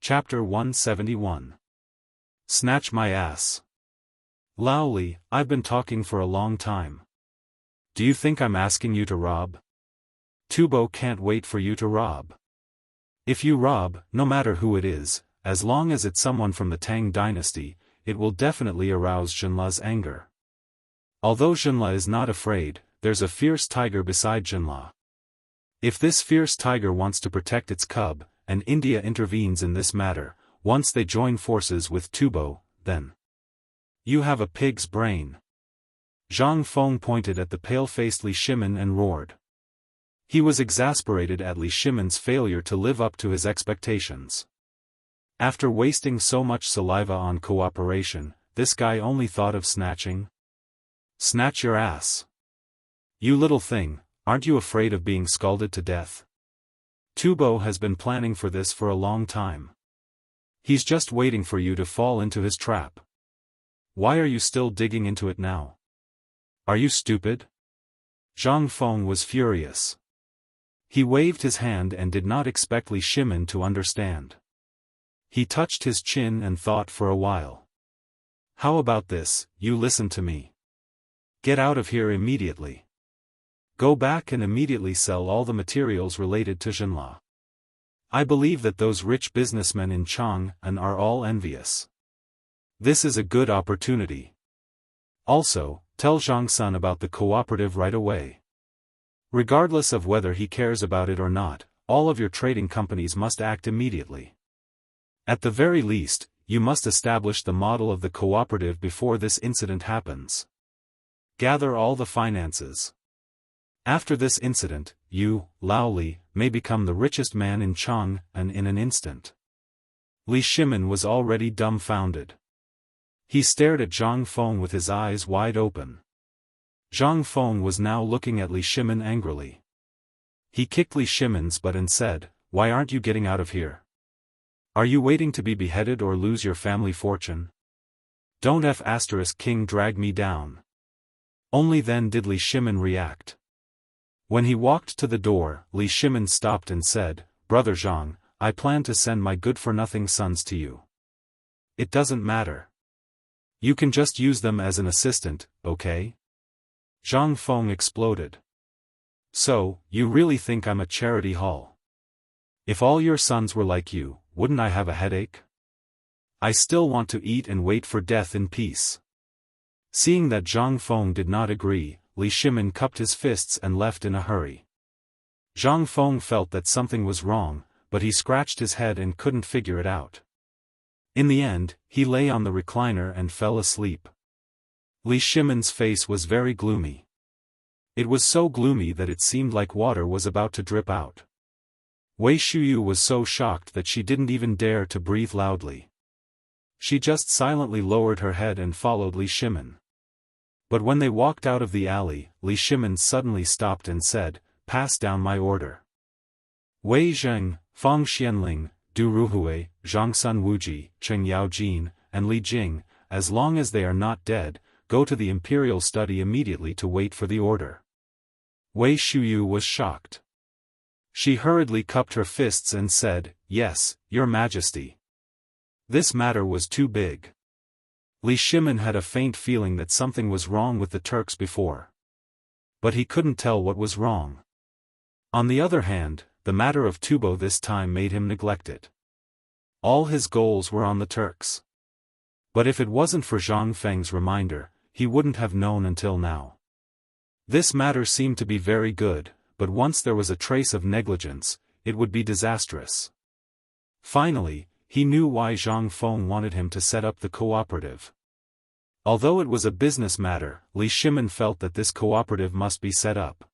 Chapter 171. Snatch my ass. Laoli, I've been talking for a long time. Do you think I'm asking you to rob? Tubo can't wait for you to rob. If you rob, no matter who it is, as long as it's someone from the Tang dynasty, it will definitely arouse Jinla's anger. Although Jinla is not afraid, there's a fierce tiger beside Jinla. If this fierce tiger wants to protect its cub, and India intervenes in this matter, once they join forces with Tubo, then you have a pig's brain. Zhang Feng pointed at the pale-faced Li Shimin and roared. He was exasperated at Li Shimin's failure to live up to his expectations. After wasting so much saliva on cooperation, this guy only thought of snatching. Snatch your ass. You little thing, aren't you afraid of being scalded to death? Tubo has been planning for this for a long time. He's just waiting for you to fall into his trap. Why are you still digging into it now? Are you stupid? Zhang Feng was furious. He waved his hand and did not expect Li Shimin to understand. He touched his chin and thought for a while. How about this, you listen to me. Get out of here immediately. Go back and immediately sell all the materials related to Jinla. I believe that those rich businessmen in Chang'an are all envious. This is a good opportunity. Also, tell Zhang Sun about the cooperative right away. Regardless of whether he cares about it or not, all of your trading companies must act immediately. At the very least, you must establish the model of the cooperative before this incident happens. Gather all the finances. After this incident, you, Laoli, may become the richest man in Chang'an in an instant. Li Shimin was already dumbfounded. He stared at Zhang Feng with his eyes wide open. Zhang Feng was now looking at Li Shimin angrily. He kicked Li Shimin's butt and said, "Why aren't you getting out of here? Are you waiting to be beheaded or lose your family fortune? Don't King drag me down." Only then did Li Shimin react. When he walked to the door, Li Shimin stopped and said, "Brother Zhang, I plan to send my good-for-nothing sons to you. It doesn't matter. You can just use them as an assistant, okay?" Zhang Feng exploded. "So, you really think I'm a charity hall? If all your sons were like you, wouldn't I have a headache? I still want to eat and wait for death in peace." Seeing that Zhang Feng did not agree, Li Shimin cupped his fists and left in a hurry. Zhang Feng felt that something was wrong, but he scratched his head and couldn't figure it out. In the end, he lay on the recliner and fell asleep. Li Shimin's face was very gloomy. It was so gloomy that it seemed like water was about to drip out. Wei Shuyu was so shocked that she didn't even dare to breathe loudly. She just silently lowered her head and followed Li Shimin. But when they walked out of the alley, Li Shimin suddenly stopped and said, "Pass down my order. Wei Zheng, Fang Xianling, Du Ruhui, Zhang Sun Wuji, Cheng Yaojin, and Li Jing, as long as they are not dead, go to the imperial study immediately to wait for the order." Wei Shuyu was shocked. She hurriedly cupped her fists and said, "Yes, Your Majesty." This matter was too big. Li Shimin had a faint feeling that something was wrong with the Turks before. But he couldn't tell what was wrong. On the other hand, the matter of Tubo this time made him neglect it. All his goals were on the Turks. But if it wasn't for Zhang Feng's reminder, he wouldn't have known until now. This matter seemed to be very good, but once there was a trace of negligence, it would be disastrous. Finally, he knew why Zhang Feng wanted him to set up the cooperative. Although it was a business matter, Li Shimin felt that this cooperative must be set up.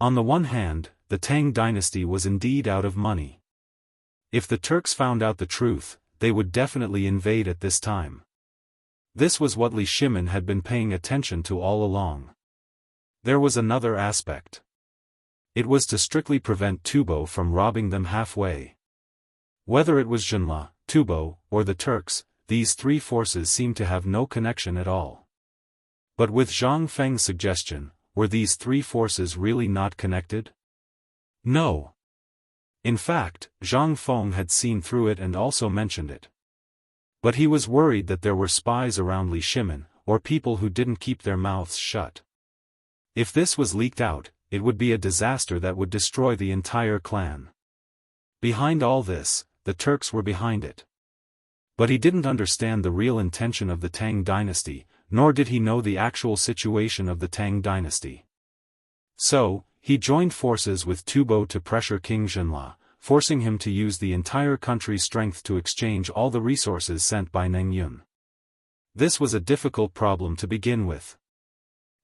On the one hand, the Tang dynasty was indeed out of money. If the Turks found out the truth, they would definitely invade at this time. This was what Li Shimin had been paying attention to all along. There was another aspect. It was to strictly prevent Tubo from robbing them halfway. Whether it was Jinla, Tubo, or the Turks, these three forces seemed to have no connection at all. But with Zhang Feng's suggestion, were these three forces really not connected? No. In fact, Zhang Feng had seen through it and also mentioned it. But he was worried that there were spies around Li Shimin, or people who didn't keep their mouths shut. If this was leaked out, it would be a disaster that would destroy the entire clan. Behind all this, the Turks were behind it. But he didn't understand the real intention of the Tang dynasty, nor did he know the actual situation of the Tang dynasty. So, he joined forces with Tubo to pressure King Zhenla, forcing him to use the entire country's strength to exchange all the resources sent by Neng Yun. This was a difficult problem to begin with.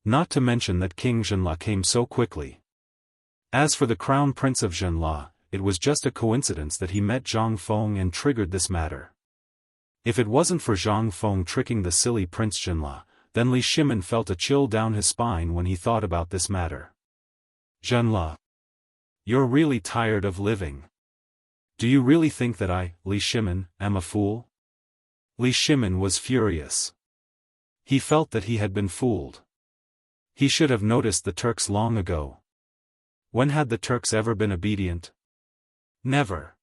Not to mention that King Zhenla came so quickly. As for the Crown Prince of Zhenla, it was just a coincidence that he met Zhang Feng and triggered this matter. If it wasn't for Zhang Feng tricking the silly Prince Zhenla, then Li Shimin felt a chill down his spine when he thought about this matter. Zhenla. You're really tired of living. Do you really think that I, Li Shimin, am a fool? Li Shimin was furious. He felt that he had been fooled. He should have noticed the Turks long ago. When had the Turks ever been obedient? Never.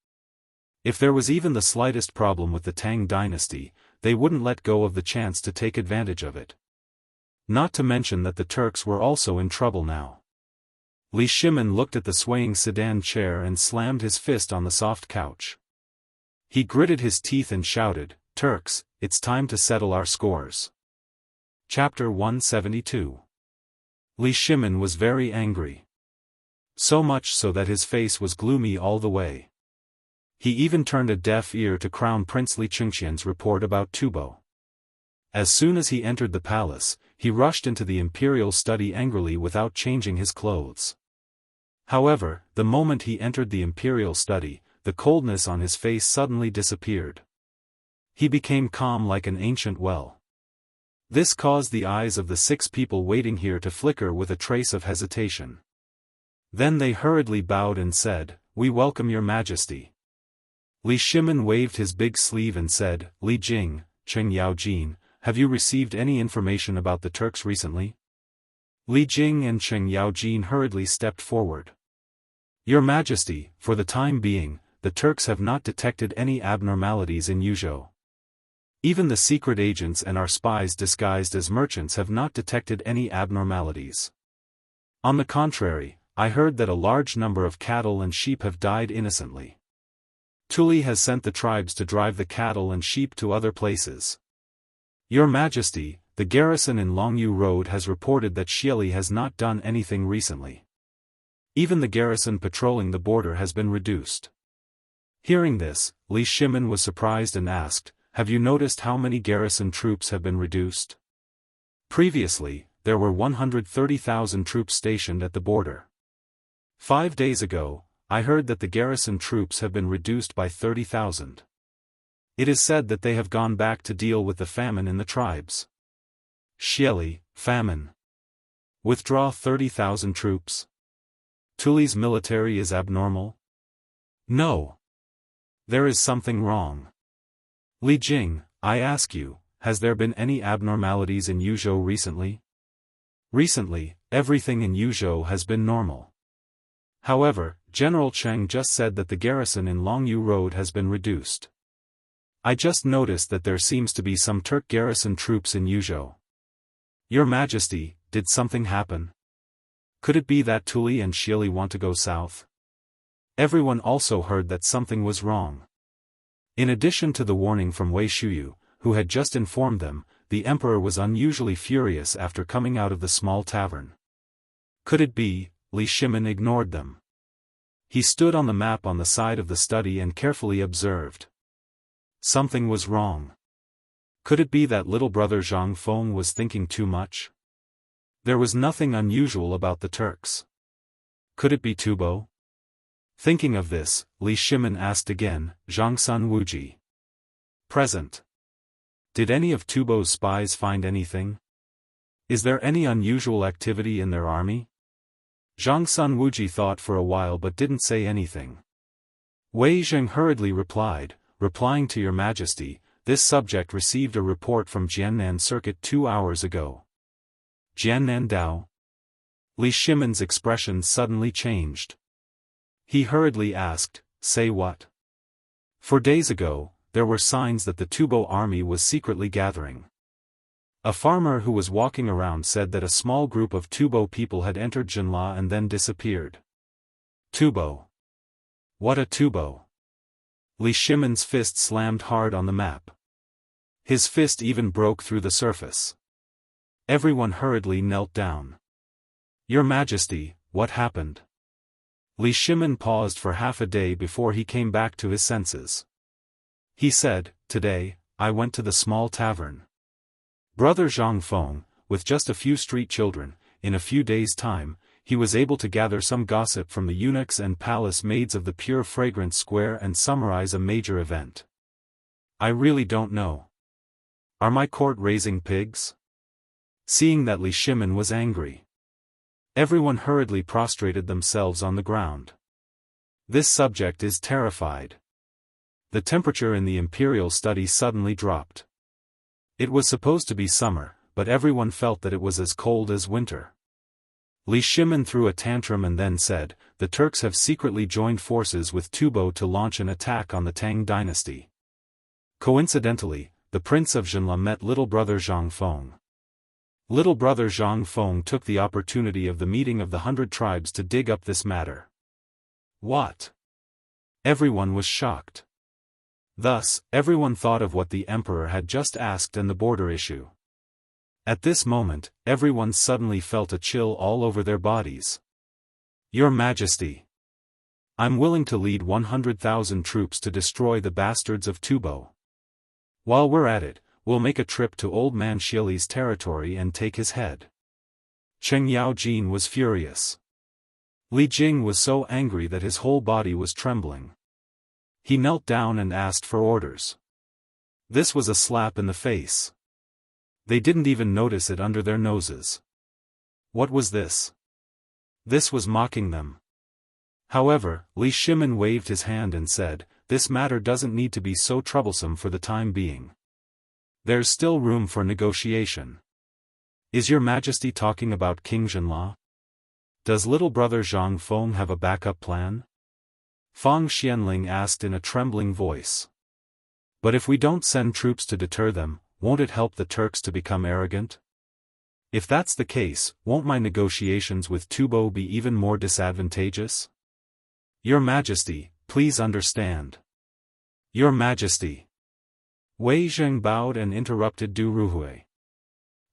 If there was even the slightest problem with the Tang dynasty, they wouldn't let go of the chance to take advantage of it. Not to mention that the Turks were also in trouble now. Li Shimin looked at the swaying sedan chair and slammed his fist on the soft couch. He gritted his teeth and shouted, "Turks, it's time to settle our scores." Chapter 172. Li Shimin was very angry. So much so that his face was gloomy all the way. He even turned a deaf ear to Crown Prince Li Chengxian's report about Tubo. As soon as he entered the palace, he rushed into the imperial study angrily without changing his clothes. However, the moment he entered the imperial study, the coldness on his face suddenly disappeared. He became calm like an ancient well. This caused the eyes of the 6 people waiting here to flicker with a trace of hesitation. Then they hurriedly bowed and said, "We welcome your majesty." Li Shimin waved his big sleeve and said, "Li Jing, Cheng Yaojin, have you received any information about the Turks recently?" Li Jing and Cheng Yaojin hurriedly stepped forward. "Your Majesty, for the time being, the Turks have not detected any abnormalities in Yuzhou. Even the secret agents and our spies disguised as merchants have not detected any abnormalities. On the contrary, I heard that a large number of cattle and sheep have died innocently. Tuli has sent the tribes to drive the cattle and sheep to other places. Your Majesty, the garrison in Longyu Road has reported that Xieli has not done anything recently. Even the garrison patrolling the border has been reduced." Hearing this, Li Shimin was surprised and asked, "Have you noticed how many garrison troops have been reduced? Previously, there were 130,000 troops stationed at the border. 5 days ago, I heard that the garrison troops have been reduced by 30,000. It is said that they have gone back to deal with the famine in the tribes." Xieli, famine. Withdraw 30,000 troops. Tuli's military is abnormal? No. There is something wrong. Li Jing, I ask you, has there been any abnormalities in Yuzhou recently? Recently, everything in Yuzhou has been normal. However, General Cheng just said that the garrison in Longyu Road has been reduced. I just noticed that there seems to be some Turk garrison troops in Yuzhou. Your Majesty, did something happen? Could it be that Tuli and Xieli want to go south? Everyone also heard that something was wrong. In addition to the warning from Wei Shuyu, who had just informed them, the emperor was unusually furious after coming out of the small tavern. Could it be? Li Shimin ignored them. He stood on the map on the side of the study and carefully observed. Something was wrong. Could it be that little brother Zhang Feng was thinking too much? There was nothing unusual about the Turks. Could it be Tubo? Thinking of this, Li Shimin asked again, Zhangsun Wuji. Present. Did any of Tubo's spies find anything? Is there any unusual activity in their army? Zhangsun Wuji thought for a while but didn't say anything. Wei Zheng hurriedly replied, replying to your Majesty, this subject received a report from Jiannan Circuit 2 hours ago. Jiannan Dao? Li Shimin's expression suddenly changed. He hurriedly asked, Say what? 4 days ago, there were signs that the Tubo army was secretly gathering. A farmer who was walking around said that a small group of Tubo people had entered Jinla and then disappeared. Tubo. What a Tubo! Li Shimon's fist slammed hard on the map. His fist even broke through the surface. Everyone hurriedly knelt down. Your Majesty, what happened? Li Shimon paused for half a day before he came back to his senses. He said, Today, I went to the small tavern. Brother Zhang Feng, with just a few street children, in a few days' time, he was able to gather some gossip from the eunuchs and palace maids of the pure fragrance square and summarize a major event. I really don't know. Are my court raising pigs? Seeing that Li Shimon was angry, everyone hurriedly prostrated themselves on the ground. This subject is terrified. The temperature in the imperial study suddenly dropped. It was supposed to be summer, but everyone felt that it was as cold as winter. Li Shimon threw a tantrum and then said, the Turks have secretly joined forces with Tubo to launch an attack on the Tang dynasty. Coincidentally, the Prince of Jinla met little brother Zhang Feng. Little brother Zhang Feng took the opportunity of the meeting of the 100 tribes to dig up this matter. What? Everyone was shocked. Thus, everyone thought of what the emperor had just asked and the border issue. At this moment, everyone suddenly felt a chill all over their bodies. Your Majesty! I'm willing to lead 100,000 troops to destroy the bastards of Tubo. While we're at it, we'll make a trip to Old Man Shili's territory and take his head. Cheng Yaojin was furious. Li Jing was so angry that his whole body was trembling. He knelt down and asked for orders. This was a slap in the face. They didn't even notice it under their noses. What was this? This was mocking them. However, Li Shimon waved his hand and said, this matter doesn't need to be so troublesome for the time being. There's still room for negotiation. Is your Majesty talking about King Jinla? Does little brother Zhang Feng have a backup plan? Fang Xianling asked in a trembling voice. But if we don't send troops to deter them, won't it help the Turks to become arrogant? If that's the case, won't my negotiations with Tubo be even more disadvantageous? Your Majesty, please understand. Your Majesty. Wei Zheng bowed and interrupted Du Ruhui.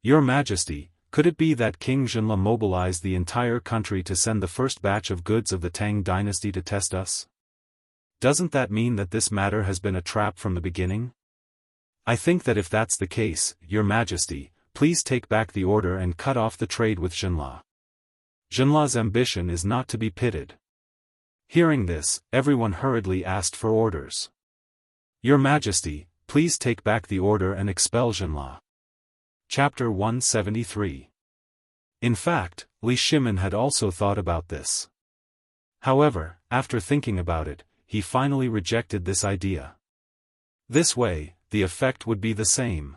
Your Majesty, could it be that King Jinla mobilized the entire country to send the first batch of goods of the Tang dynasty to test us? Doesn't that mean that this matter has been a trap from the beginning? I think that if that's the case, Your Majesty, please take back the order and cut off the trade with Jinla. Jinla's ambition is not to be pitted. Hearing this, everyone hurriedly asked for orders. Your Majesty, please take back the order and expel Jinla. Chapter 173. In fact, Li Shimon had also thought about this. However, after thinking about it, he finally rejected this idea. This way, the effect would be the same.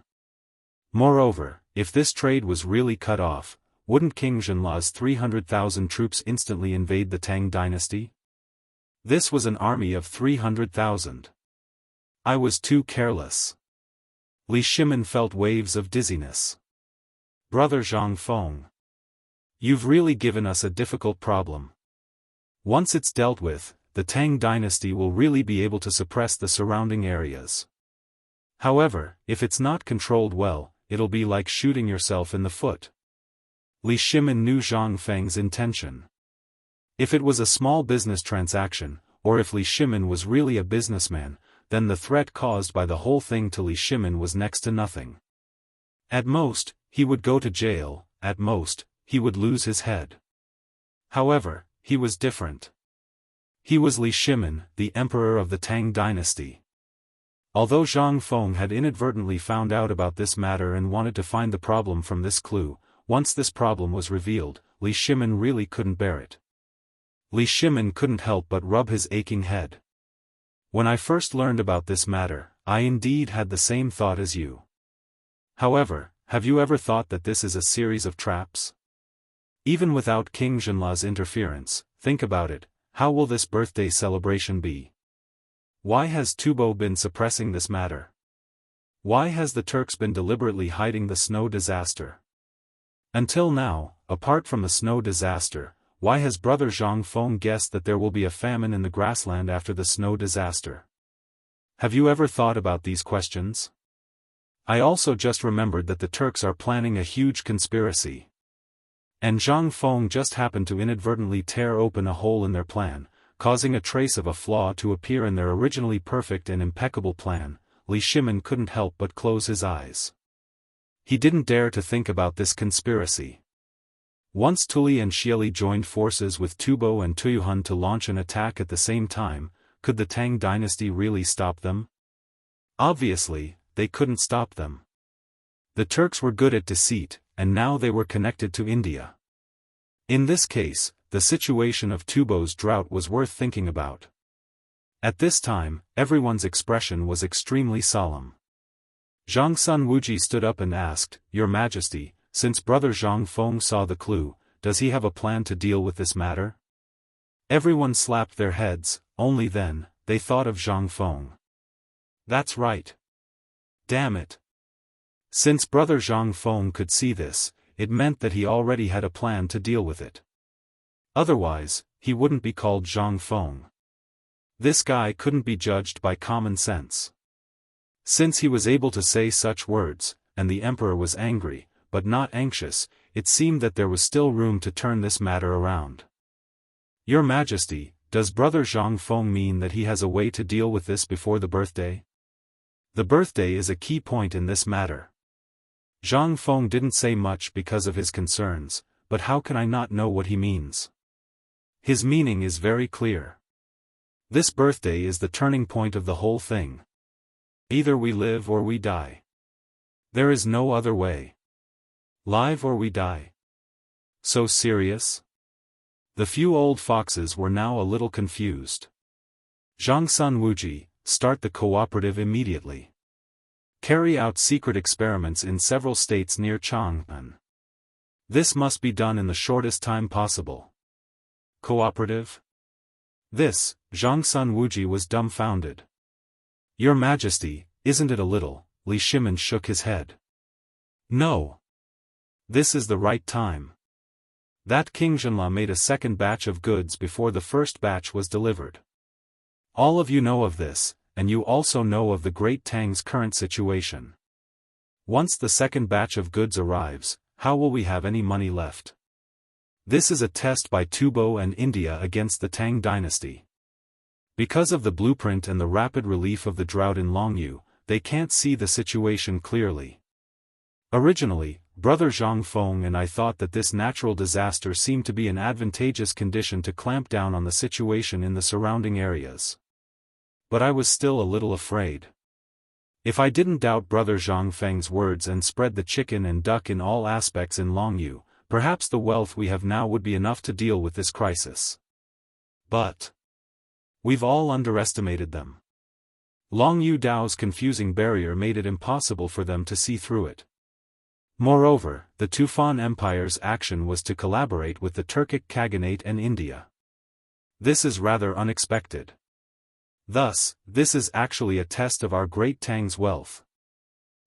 Moreover, if this trade was really cut off, wouldn't King Jinla's 300,000 troops instantly invade the Tang dynasty? This was an army of 300,000. I was too careless. Li Shimon felt waves of dizziness. Brother Zhang Feng. You've really given us a difficult problem. Once it's dealt with, the Tang dynasty will really be able to suppress the surrounding areas. However, if it's not controlled well, it'll be like shooting yourself in the foot. Li Shimon knew Zhang Feng's intention. If it was a small business transaction, or if Li Shimon was really a businessman, then the threat caused by the whole thing to Li Shimon was next to nothing. At most, he would go to jail, at most, he would lose his head. However, he was different. He was Li Shimon, the emperor of the Tang dynasty. Although Zhang Feng had inadvertently found out about this matter and wanted to find the problem from this clue, once this problem was revealed, Li Shimon really couldn't bear it. Li Shimon couldn't help but rub his aching head. When I first learned about this matter, I indeed had the same thought as you. However, have you ever thought that this is a series of traps? Even without King Jinla's interference, think about it, how will this birthday celebration be? Why has Tubo been suppressing this matter? Why has the Turks been deliberately hiding the snow disaster? Until now, apart from the snow disaster, why has Brother Zhang Feng guessed that there will be a famine in the grassland after the snow disaster? Have you ever thought about these questions? I also just remembered that the Turks are planning a huge conspiracy. And Zhang Feng just happened to inadvertently tear open a hole in their plan, causing a trace of a flaw to appear in their originally perfect and impeccable plan. Li Shimin couldn't help but close his eyes. He didn't dare to think about this conspiracy. Once Tuli and Xieli joined forces with Tubo and Tuyuhun to launch an attack at the same time, could the Tang dynasty really stop them? Obviously, they couldn't stop them. The Turks were good at deceit, and now they were connected to India. In this case, the situation of Tubo's drought was worth thinking about. At this time, everyone's expression was extremely solemn. Zhang Sun Wuji stood up and asked, "Your Majesty, since Brother Zhang Feng saw the clue, does he have a plan to deal with this matter?" Everyone slapped their heads. Only then, they thought of Zhang Feng. That's right. Damn it. Since Brother Zhang Feng could see this, it meant that he already had a plan to deal with it. Otherwise, he wouldn't be called Zhang Feng. This guy couldn't be judged by common sense. Since he was able to say such words, and the emperor was angry, but not anxious, it seemed that there was still room to turn this matter around. "Your Majesty, does Brother Zhang Feng mean that he has a way to deal with this before the birthday?" The birthday is a key point in this matter. Zhang Feng didn't say much because of his concerns, but how can I not know what he means? His meaning is very clear. This birthday is the turning point of the whole thing. Either we live or we die. There is no other way. Live or we die. So serious? The few old foxes were now a little confused. Zhang Sun Wuji, start the cooperative immediately. Carry out secret experiments in several states near Chang'an. This must be done in the shortest time possible. Cooperative? This, Zhang Sun Wuji was dumbfounded. "Your Majesty, isn't it a little?" Li Shimin shook his head. "No. This is the right time. That King Zhenla made a second batch of goods before the first batch was delivered. All of you know of this, and you also know of the Great Tang's current situation. Once the second batch of goods arrives, how will we have any money left? This is a test by Tubo and India against the Tang dynasty. Because of the blueprint and the rapid relief of the drought in Longyu, they can't see the situation clearly. Originally, Brother Zhang Feng and I thought that this natural disaster seemed to be an advantageous condition to clamp down on the situation in the surrounding areas. But I was still a little afraid. If I didn't doubt Brother Zhang Feng's words and spread the chicken and duck in all aspects in Longyu, perhaps the wealth we have now would be enough to deal with this crisis. But we've all underestimated them. Longyu Dao's confusing barrier made it impossible for them to see through it. Moreover, the Tufan Empire's action was to collaborate with the Turkic Khaganate and India. This is rather unexpected. Thus, this is actually a test of our Great Tang's wealth.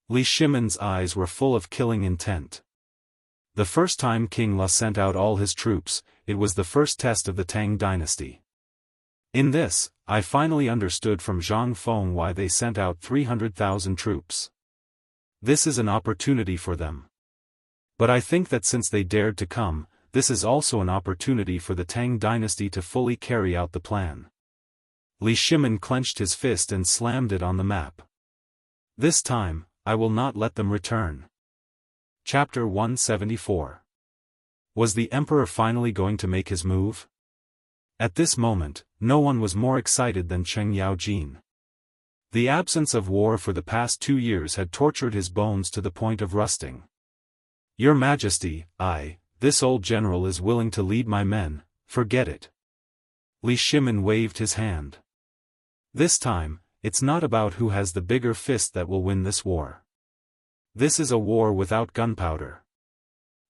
Li Shimin's eyes were full of killing intent. The first time King La sent out all his troops, it was the first test of the Tang dynasty. In this, I finally understood from Zhang Feng why they sent out 300,000 troops. This is an opportunity for them. But I think that since they dared to come, this is also an opportunity for the Tang dynasty to fully carry out the plan. Li Shimin clenched his fist and slammed it on the map. This time, I will not let them return. Chapter 174. Was the Emperor finally going to make his move? At this moment, no one was more excited than Cheng Yaojin. The absence of war for the past 2 years had tortured his bones to the point of rusting. "Your Majesty, this old general is willing to lead my men, forget it." Li Shimin waved his hand. "This time, it's not about who has the bigger fist that will win this war. This is a war without gunpowder."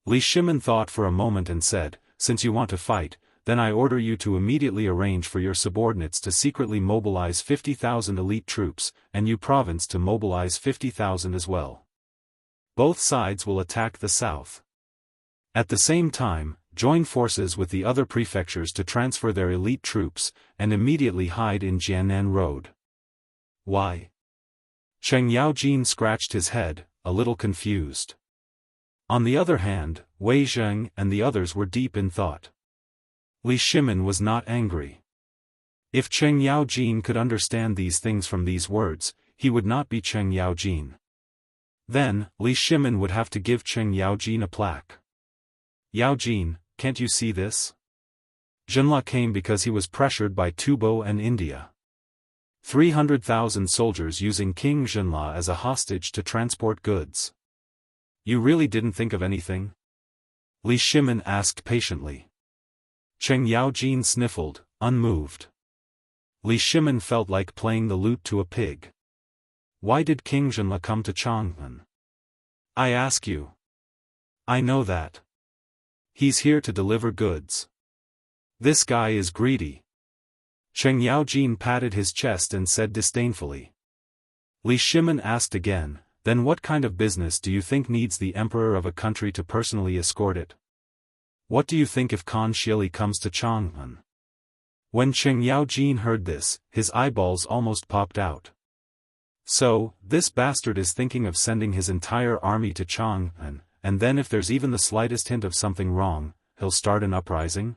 Li Shimin thought for a moment and said, "Since you want to fight, then I order you to immediately arrange for your subordinates to secretly mobilize 50,000 elite troops, and you province to mobilize 50,000 as well. Both sides will attack the south. At the same time, join forces with the other prefectures to transfer their elite troops, and immediately hide in Jiangnan Road. Why? Cheng Yaojin scratched his head, a little confused. On the other hand, Wei Zheng and the others were deep in thought. Li Shimin was not angry. If Cheng Yaojin could understand these things from these words, he would not be Cheng Yaojin. Then, Li Shimin would have to give Cheng Yaojin a plaque. Yaojin, can't you see this? Zhenla came because he was pressured by Tubo and India. 300,000 soldiers using King Zhenla as a hostage to transport goods. You really didn't think of anything? Li Shimin asked patiently. Cheng Yaojin sniffled, unmoved. Li Shimin felt like playing the lute to a pig. Why did King Zhenla come to Chang'an? I ask you. I know that. He's here to deliver goods. This guy is greedy. Cheng Yaojin patted his chest and said disdainfully. Li Shimin asked again, then what kind of business do you think needs the emperor of a country to personally escort it? What do you think if Khan Shili comes to Chang'an? When Cheng Yaojin heard this, his eyeballs almost popped out. So, this bastard is thinking of sending his entire army to Chang'an, and then if there's even the slightest hint of something wrong, he'll start an uprising?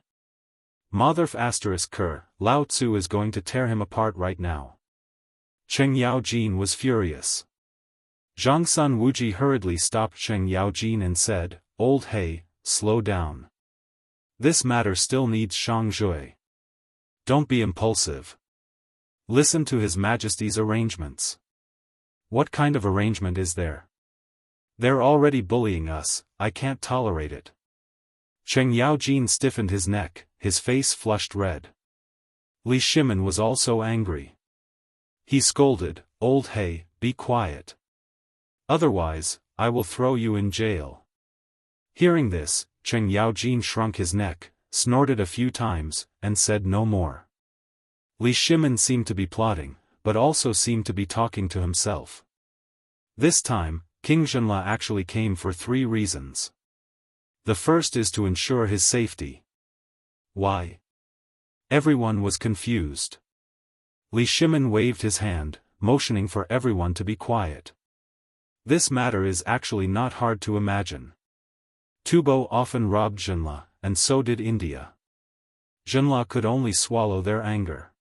Motherf *Ker, Lao Tzu is going to tear him apart right now. Cheng Yaojin was furious. Zhangsun Wuji hurriedly stopped Cheng Yaojin and said, Old He, slow down. This matter still needs Shangzhui. Don't be impulsive. Listen to His Majesty's arrangements. What kind of arrangement is there? They're already bullying us, I can't tolerate it. Cheng Yaojin stiffened his neck, his face flushed red. Li Shimin was also angry. He scolded, Old He, be quiet. Otherwise, I will throw you in jail. Hearing this, Cheng Yaojin shrunk his neck, snorted a few times, and said no more. Li Shimin seemed to be plotting, but also seemed to be talking to himself. This time, King Zhenla actually came for 3 reasons. The first is to ensure his safety. Why? Everyone was confused. Li Shimin waved his hand, motioning for everyone to be quiet. This matter is actually not hard to imagine. Tubo often robbed Zhenla, and so did India. Zhenla could only swallow their anger.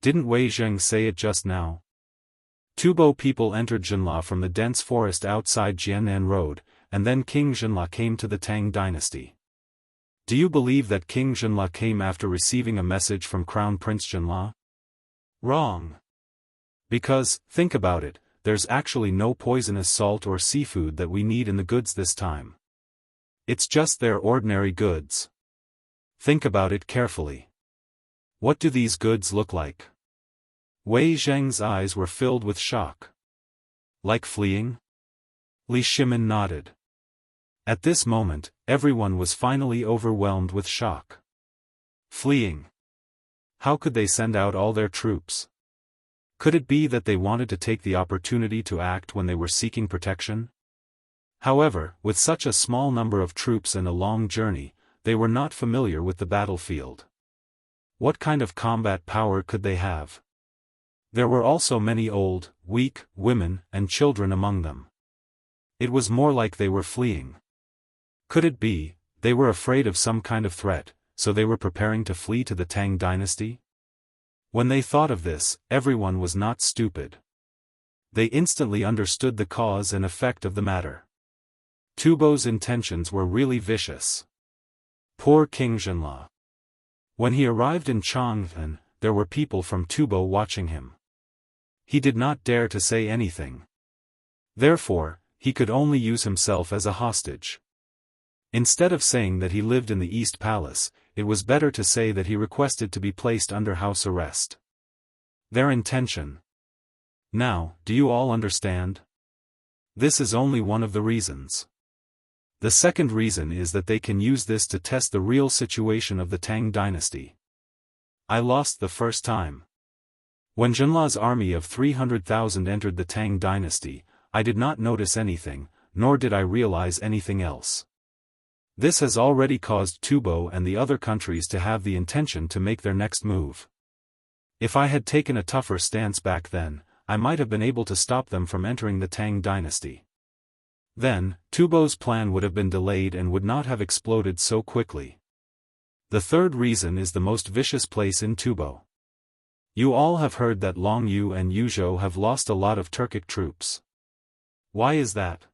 Didn't Wei Zheng say it just now? Tubo people entered Zhenla from the dense forest outside Jiangnan Road, and then King Zhenla came to the Tang dynasty. Do you believe that King Zhenla came after receiving a message from Crown Prince Zhenla? Wrong. Because, think about it, there's actually no poisonous salt or seafood that we need in the goods this time. It's just their ordinary goods. Think about it carefully. What do these goods look like? Wei Zheng's eyes were filled with shock. Like fleeing? Li Shimin nodded. At this moment, everyone was finally overwhelmed with shock. Fleeing. How could they send out all their troops? Could it be that they wanted to take the opportunity to act when they were seeking protection? However, with such a small number of troops and a long journey, they were not familiar with the battlefield. What kind of combat power could they have? There were also many old, weak, women, and children among them. It was more like they were fleeing. Could it be, they were afraid of some kind of threat, so they were preparing to flee to the Tang dynasty? When they thought of this, everyone was not stupid. They instantly understood the cause and effect of the matter. Tubo's intentions were really vicious. Poor King Zhenla. When he arrived in Chang'an, there were people from Tubo watching him. He did not dare to say anything. Therefore, he could only use himself as a hostage. Instead of saying that he lived in the East Palace, it was better to say that he requested to be placed under house arrest. Their intention. Now, do you all understand? This is only one of the reasons. The second reason is that they can use this to test the real situation of the Tang dynasty. I lost the first time. When Zhenla's army of 300,000 entered the Tang dynasty, I did not notice anything, nor did I realize anything else. This has already caused Tubo and the other countries to have the intention to make their next move. If I had taken a tougher stance back then, I might have been able to stop them from entering the Tang dynasty. Then, Tubo's plan would have been delayed and would not have exploded so quickly. The third reason is the most vicious place in Tubo. You all have heard that Long Yu and Yuzhou have lost a lot of Turkic troops. Why is that?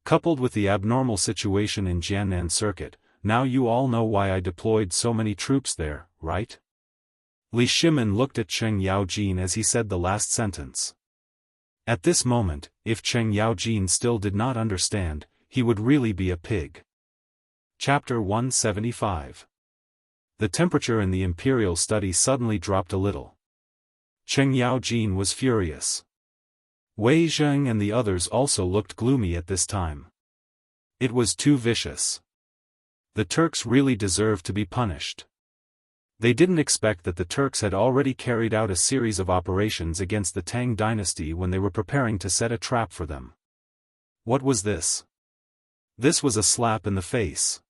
Coupled with the abnormal situation in Jiangnan Circuit, now you all know why I deployed so many troops there, right? Li Shimin looked at Cheng Yaojin as he said the last sentence. At this moment, if Cheng Yaojin still did not understand, he would really be a pig. Chapter 175. The temperature in the imperial study suddenly dropped a little. Cheng Yaojin was furious. Wei Zheng and the others also looked gloomy at this time. It was too vicious. The Turks really deserved to be punished. They didn't expect that the Turks had already carried out a series of operations against the Tang dynasty when they were preparing to set a trap for them. What was this? This was a slap in the face.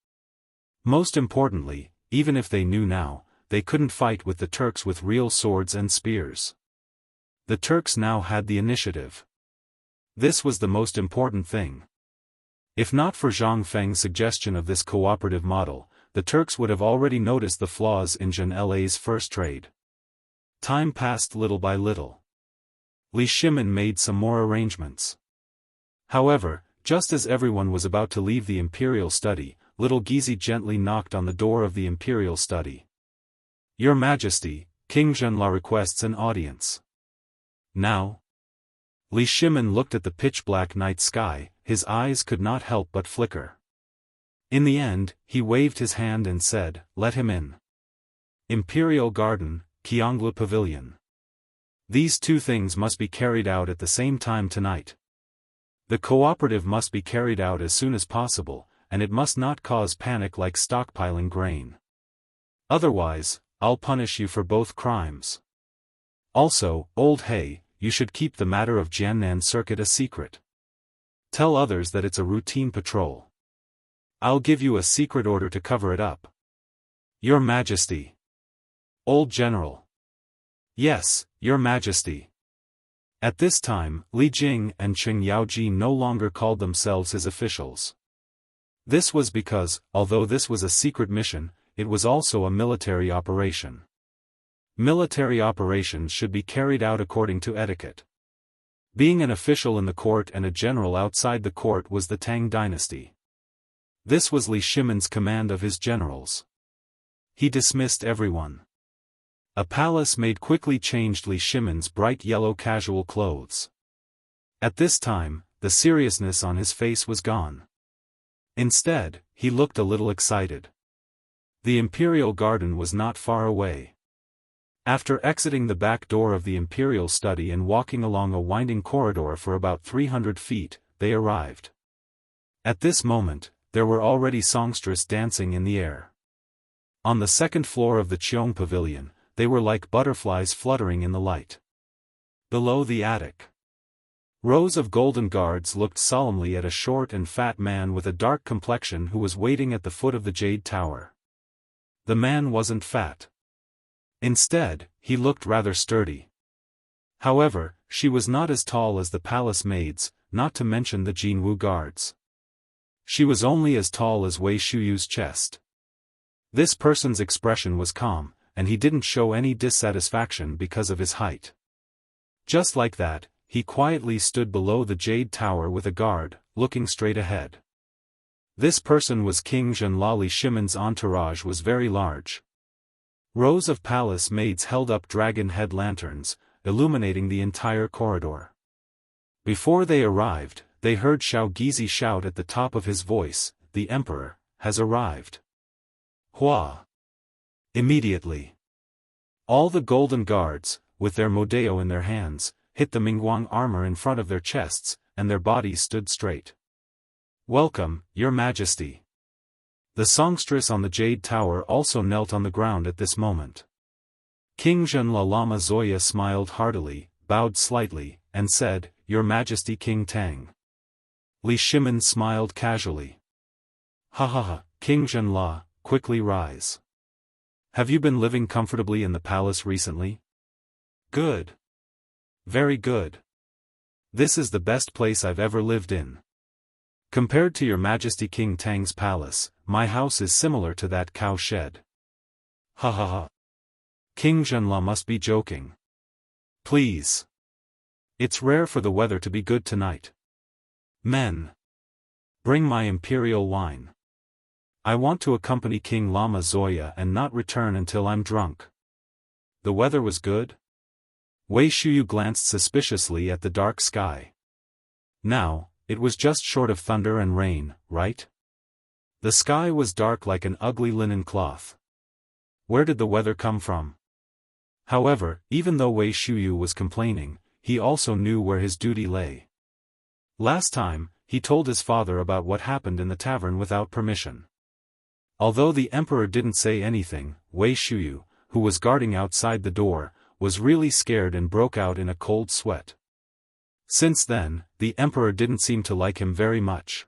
Most importantly, even if they knew now, they couldn't fight with the Turks with real swords and spears. The Turks now had the initiative. This was the most important thing. If not for Zhang Feng's suggestion of this cooperative model, the Turks would have already noticed the flaws in Zhen La's first trade. Time passed little by little. Li Shimin made some more arrangements. However, just as everyone was about to leave the imperial study, little Gizi gently knocked on the door of the imperial study. Your Majesty, King Zhenla requests an audience. Now? Li Shimin looked at the pitch-black night sky, his eyes could not help but flicker. In the end, he waved his hand and said, "Let him in." Imperial Garden, Qianglu Pavilion. These two things must be carried out at the same time tonight. The cooperative must be carried out as soon as possible, and it must not cause panic like stockpiling grain. Otherwise, I'll punish you for both crimes. Also, Old Hay, you should keep the matter of Jiangnan Circuit a secret. Tell others that it's a routine patrol. I'll give you a secret order to cover it up. Your Majesty. Old General. Yes, Your Majesty. At this time, Li Jing and Cheng Yaojin no longer called themselves his officials. This was because, although this was a secret mission, it was also a military operation. Military operations should be carried out according to etiquette. Being an official in the court and a general outside the court was the Tang dynasty. This was Li Shimin's command of his generals. He dismissed everyone. A palace maid quickly changed Li Shimin's bright yellow casual clothes. At this time, the seriousness on his face was gone. Instead, he looked a little excited. The imperial garden was not far away. After exiting the back door of the imperial study and walking along a winding corridor for about 300 feet, they arrived. At this moment, there were already songsters dancing in the air. On the second floor of the Qiong Pavilion, they were like butterflies fluttering in the light. Below the attic, rows of golden guards looked solemnly at a short and fat man with a dark complexion who was waiting at the foot of the Jade Tower. The man wasn't fat. Instead, he looked rather sturdy. However, she was not as tall as the palace maids, not to mention the Jianghu guards. She was only as tall as Wei Shuyu's chest. This person's expression was calm, and he didn't show any dissatisfaction because of his height. Just like that, he quietly stood below the Jade Tower with a guard, looking straight ahead. This person was King Zhenla. Li Shimin's entourage was very large. Rows of palace maids held up dragon head lanterns, illuminating the entire corridor. Before they arrived, they heard Xiao Gizi shout at the top of his voice, "The Emperor has arrived." Hua! Immediately, all the golden guards, with their modeo in their hands, hit the Mingguang armor in front of their chests, and their bodies stood straight. Welcome, Your Majesty. The songstress on the Jade Tower also knelt on the ground at this moment. King Zhenla Lama Zoya smiled heartily, bowed slightly, and said, Your Majesty King Tang. Li Shimin smiled casually. Ha ha ha, King Zhenla, quickly rise. Have you been living comfortably in the palace recently? Good. Very good. This is the best place I've ever lived in. Compared to Your Majesty King Tang's palace, my house is similar to that cow shed. Ha ha ha. King Zhenla must be joking. Please. It's rare for the weather to be good tonight. Men. Bring my imperial wine. I want to accompany King Lama Zoya and not return until I'm drunk. The weather was good? Wei Shuyu glanced suspiciously at the dark sky. Now, it was just short of thunder and rain, right? The sky was dark like an ugly linen cloth. Where did the weather come from? However, even though Wei Shuyu was complaining, he also knew where his duty lay. Last time, he told his father about what happened in the tavern without permission. Although the emperor didn't say anything, Wei Shuyu, who was guarding outside the door, was really scared and broke out in a cold sweat. Since then, the emperor didn't seem to like him very much.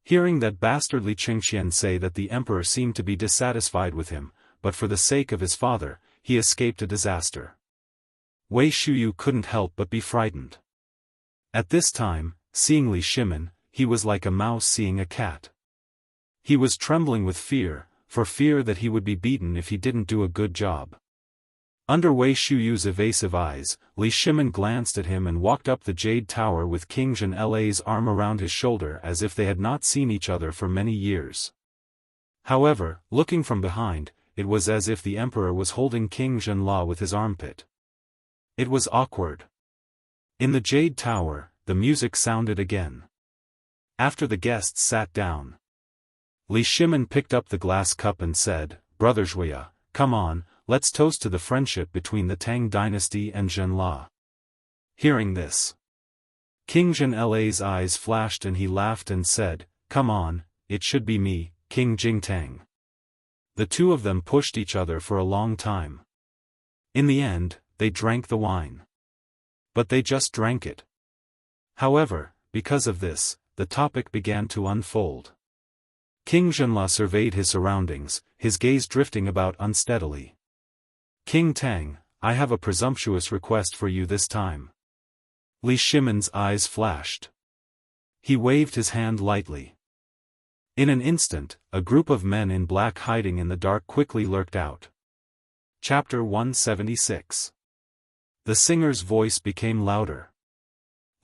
Hearing that bastard Li Qingxian say that the emperor seemed to be dissatisfied with him, but for the sake of his father, he escaped a disaster. Wei Shuyu couldn't help but be frightened. At this time, seeing Li Shimin, he was like a mouse seeing a cat. He was trembling with fear, for fear that he would be beaten if he didn't do a good job. Under Wei Shuyu's evasive eyes, Li Shimin glanced at him and walked up the Jade Tower with King Zhenla's arm around his shoulder as if they had not seen each other for many years. However, looking from behind, it was as if the emperor was holding King Zhenla with his armpit. It was awkward. In the Jade Tower, the music sounded again. After the guests sat down, Li Shimin picked up the glass cup and said, Brother Zhuya, come on, let's toast to the friendship between the Tang dynasty and Zhenla. Hearing this, King Zhenla's eyes flashed and he laughed and said, Come on, it should be me, King Jingtang. The two of them pushed each other for a long time. In the end, they drank the wine. But they just drank it. However, because of this, the topic began to unfold. King Zhenla surveyed his surroundings, his gaze drifting about unsteadily. King Tang, I have a presumptuous request for you this time. Li Shimin's eyes flashed. He waved his hand lightly. In an instant, a group of men in black hiding in the dark quickly lurked out. Chapter 176. The singer's voice became louder.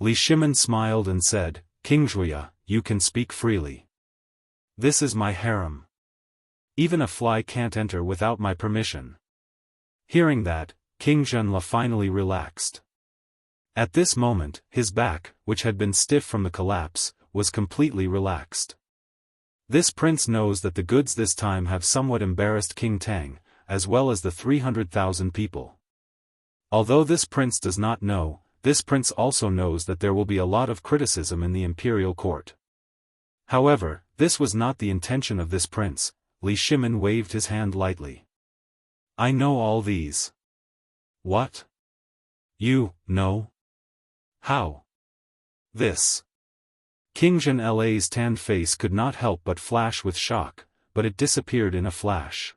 Li Shimin smiled and said, King Zhuya, you can speak freely. This is my harem. Even a fly can't enter without my permission. Hearing that, King Zhenla finally relaxed. At this moment, his back, which had been stiff from the collapse, was completely relaxed. This prince knows that the goods this time have somewhat embarrassed King Tang, as well as the 300,000 people. Although this prince does not know, this prince also knows that there will be a lot of criticism in the imperial court. However, this was not the intention of this prince. Li Shimin waved his hand lightly. I know all these. What? You know? How? This. King Zhenla's tanned face could not help but flash with shock, but it disappeared in a flash.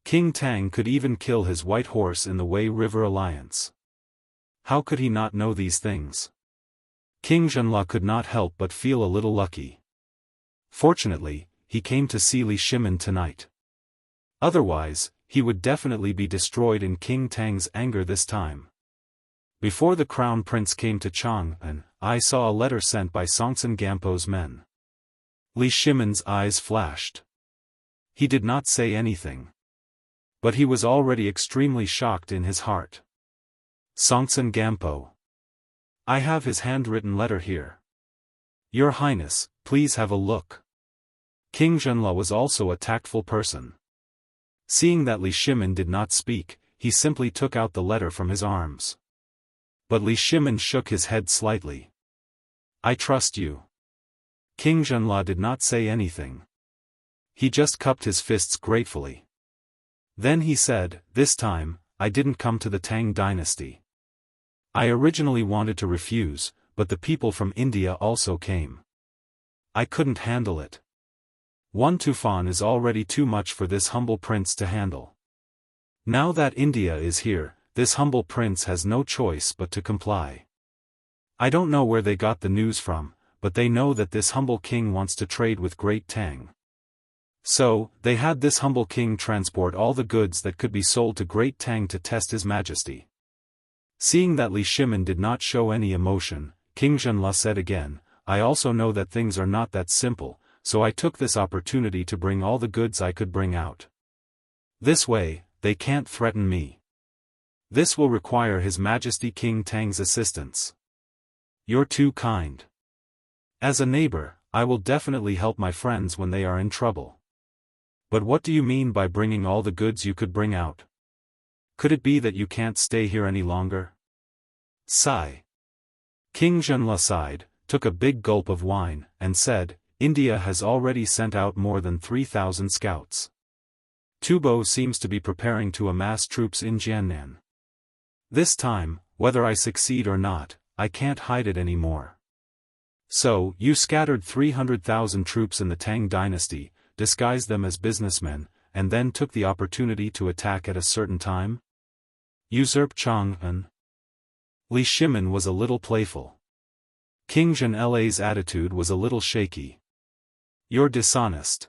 King Tang could even kill his white horse in the Wei River Alliance. How could he not know these things? King Zhenla could not help but feel a little lucky. Fortunately, he came to see Li Shimin tonight. Otherwise, he would definitely be destroyed in King Tang's anger this time. Before the crown prince came to Chang'an, I saw a letter sent by Songtsen Gampo's men. Li Shimin's eyes flashed. He did not say anything. But he was already extremely shocked in his heart. Songtsen Gampo. I have his handwritten letter here. Your Highness, please have a look. King Zhenla was also a tactful person. Seeing that Li Shimin did not speak, he simply took out the letter from his arms. But Li Shimin shook his head slightly. I trust you. King Zhenla did not say anything. He just cupped his fists gratefully. Then he said, "This time, I didn't come to the Tang dynasty. I originally wanted to refuse, but the people from India also came. I couldn't handle it. One Tufan is already too much for this humble prince to handle. Now that India is here, this humble prince has no choice but to comply. I don't know where they got the news from, but they know that this humble king wants to trade with Great Tang. So, they had this humble king transport all the goods that could be sold to Great Tang to test his majesty." Seeing that Li Shimin did not show any emotion, King Zhenla said again, "I also know that things are not that simple, so I took this opportunity to bring all the goods I could bring out. This way, they can't threaten me. This will require His Majesty King Tang's assistance. You're too kind. As a neighbor, I will definitely help my friends when they are in trouble. But what do you mean by bringing all the goods you could bring out? Could it be that you can't stay here any longer?" Sigh. King Zhenla sighed, took a big gulp of wine, and said, "India has already sent out more than 3,000 scouts. Tubo seems to be preparing to amass troops in Jiannan. This time, whether I succeed or not, I can't hide it anymore. So, you scattered 300,000 troops in the Tang dynasty, disguised them as businessmen, and then took the opportunity to attack at a certain time? Usurp Chang'an?" Li Shimin was a little playful. King Zhenla's attitude was a little shaky. "You're dishonest."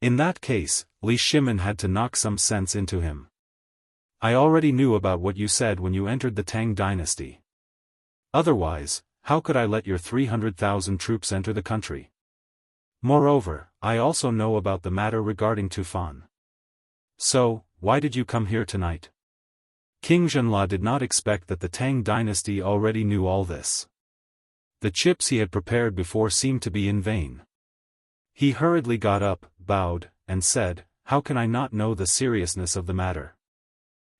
In that case, Li Shimin had to knock some sense into him. "I already knew about what you said when you entered the Tang dynasty. Otherwise, how could I let your 300,000 troops enter the country? Moreover, I also know about the matter regarding Tufan. So, why did you come here tonight?" King Zhenla did not expect that the Tang dynasty already knew all this. The chips he had prepared before seemed to be in vain. He hurriedly got up, bowed, and said, "How can I not know the seriousness of the matter?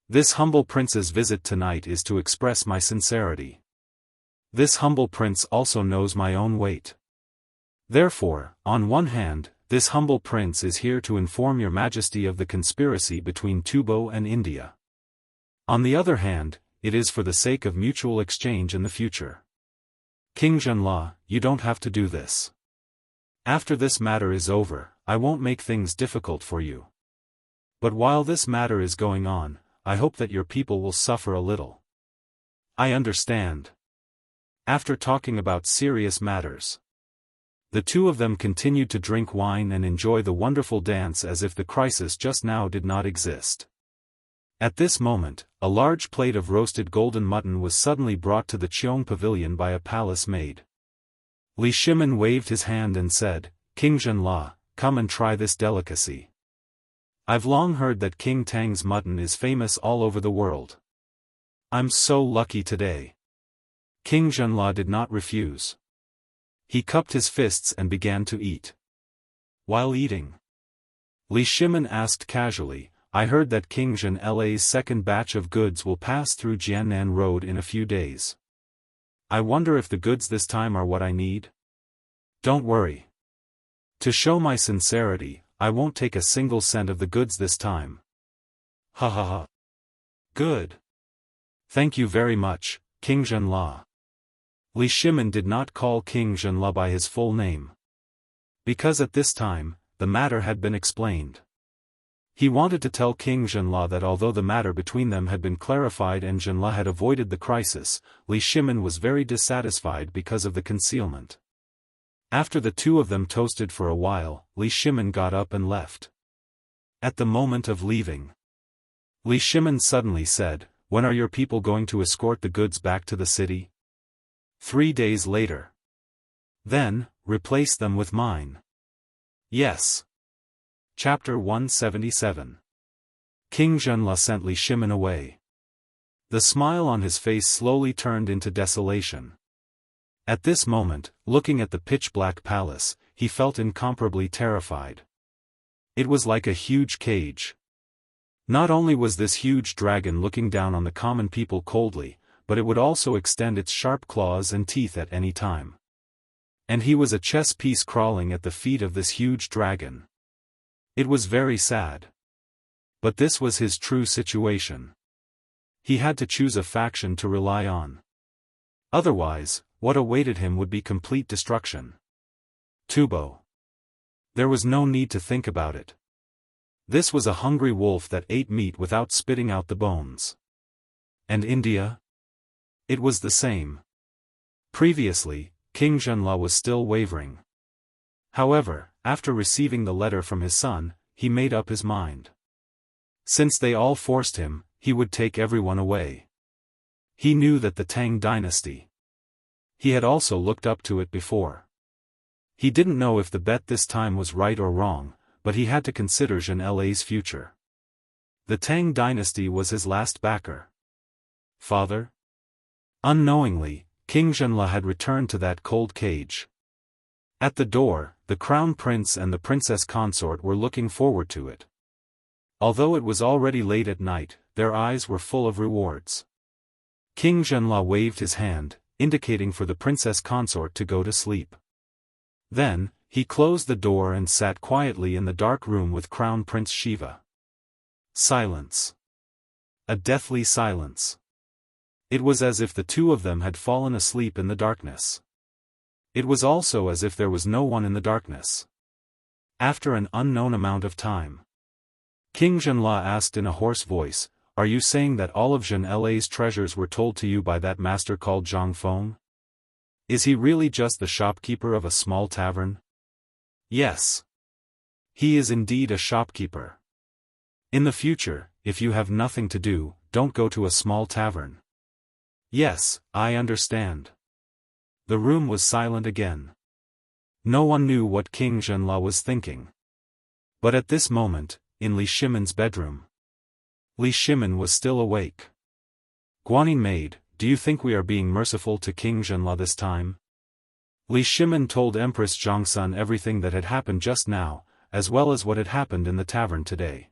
This humble prince's visit tonight is to express my sincerity. This humble prince also knows my own weight. Therefore, on one hand, this humble prince is here to inform your majesty of the conspiracy between Tubo and India. On the other hand, it is for the sake of mutual exchange in the future. King Zhenla, you don't have to do this. After this matter is over, I won't make things difficult for you. But while this matter is going on, I hope that your people will suffer a little." "I understand." After talking about serious matters, the two of them continued to drink wine and enjoy the wonderful dance as if the crisis just now did not exist. At this moment, a large plate of roasted golden mutton was suddenly brought to the Cheong pavilion by a palace maid. Li Shimin waved his hand and said, "King Zhenla, come and try this delicacy. I've long heard that King Tang's mutton is famous all over the world. I'm so lucky today." King Zhenla did not refuse. He cupped his fists and began to eat. While eating, Li Shimin asked casually, "I heard that King Zhenla's second batch of goods will pass through Jiannan Road in a few days. I wonder if the goods this time are what I need? Don't worry. To show my sincerity, I won't take a single cent of the goods this time." "Ha ha ha. Good. Thank you very much, King Zhenla." Li Shimin did not call King Zhenla by his full name. Because at this time, the matter had been explained. He wanted to tell King Zhenla that although the matter between them had been clarified and Zhenla had avoided the crisis, Li Shimin was very dissatisfied because of the concealment. After the two of them toasted for a while, Li Shimin got up and left. At the moment of leaving, Li Shimin suddenly said, "When are your people going to escort the goods back to the city?" 3 days later. "Then, replace them with mine." "Yes." Chapter 177. King Zhenla sent Li Shimin away. The smile on his face slowly turned into desolation. At this moment, looking at the pitch-black palace, he felt incomparably terrified. It was like a huge cage. Not only was this huge dragon looking down on the common people coldly, but it would also extend its sharp claws and teeth at any time. And he was a chess piece crawling at the feet of this huge dragon. It was very sad. But this was his true situation. He had to choose a faction to rely on. Otherwise, what awaited him would be complete destruction. Tubo. There was no need to think about it. This was a hungry wolf that ate meat without spitting out the bones. And India? It was the same. Previously, King Zhenla was still wavering. However, after receiving the letter from his son, he made up his mind. Since they all forced him, he would take everyone away. He knew that the Tang dynasty. He had also looked up to it before. He didn't know if the bet this time was right or wrong, but he had to consider Zhenla's future. The Tang dynasty was his last backer. Father? Unknowingly, King Zhenla had returned to that cold cage. At the door, the crown prince and the princess consort were looking forward to it. Although it was already late at night, their eyes were full of rewards. King Zhenla waved his hand, indicating for the princess consort to go to sleep. Then, he closed the door and sat quietly in the dark room with Crown Prince Shiva. Silence. A deathly silence. It was as if the two of them had fallen asleep in the darkness. It was also as if there was no one in the darkness. After an unknown amount of time, King Zhenla asked in a hoarse voice, "Are you saying that all of Zhenla's treasures were told to you by that master called Zhang Feng? Is he really just the shopkeeper of a small tavern?" "Yes. He is indeed a shopkeeper. In the future, if you have nothing to do, don't go to a small tavern." "Yes, I understand." The room was silent again. No one knew what King Zhenla was thinking. But at this moment, in Li Shimon's bedroom, Li Shimon was still awake. "Guanyin maid, do you think we are being merciful to King Zhenla this time?" Li Shimon told Empress Zhangsun everything that had happened just now, as well as what had happened in the tavern today.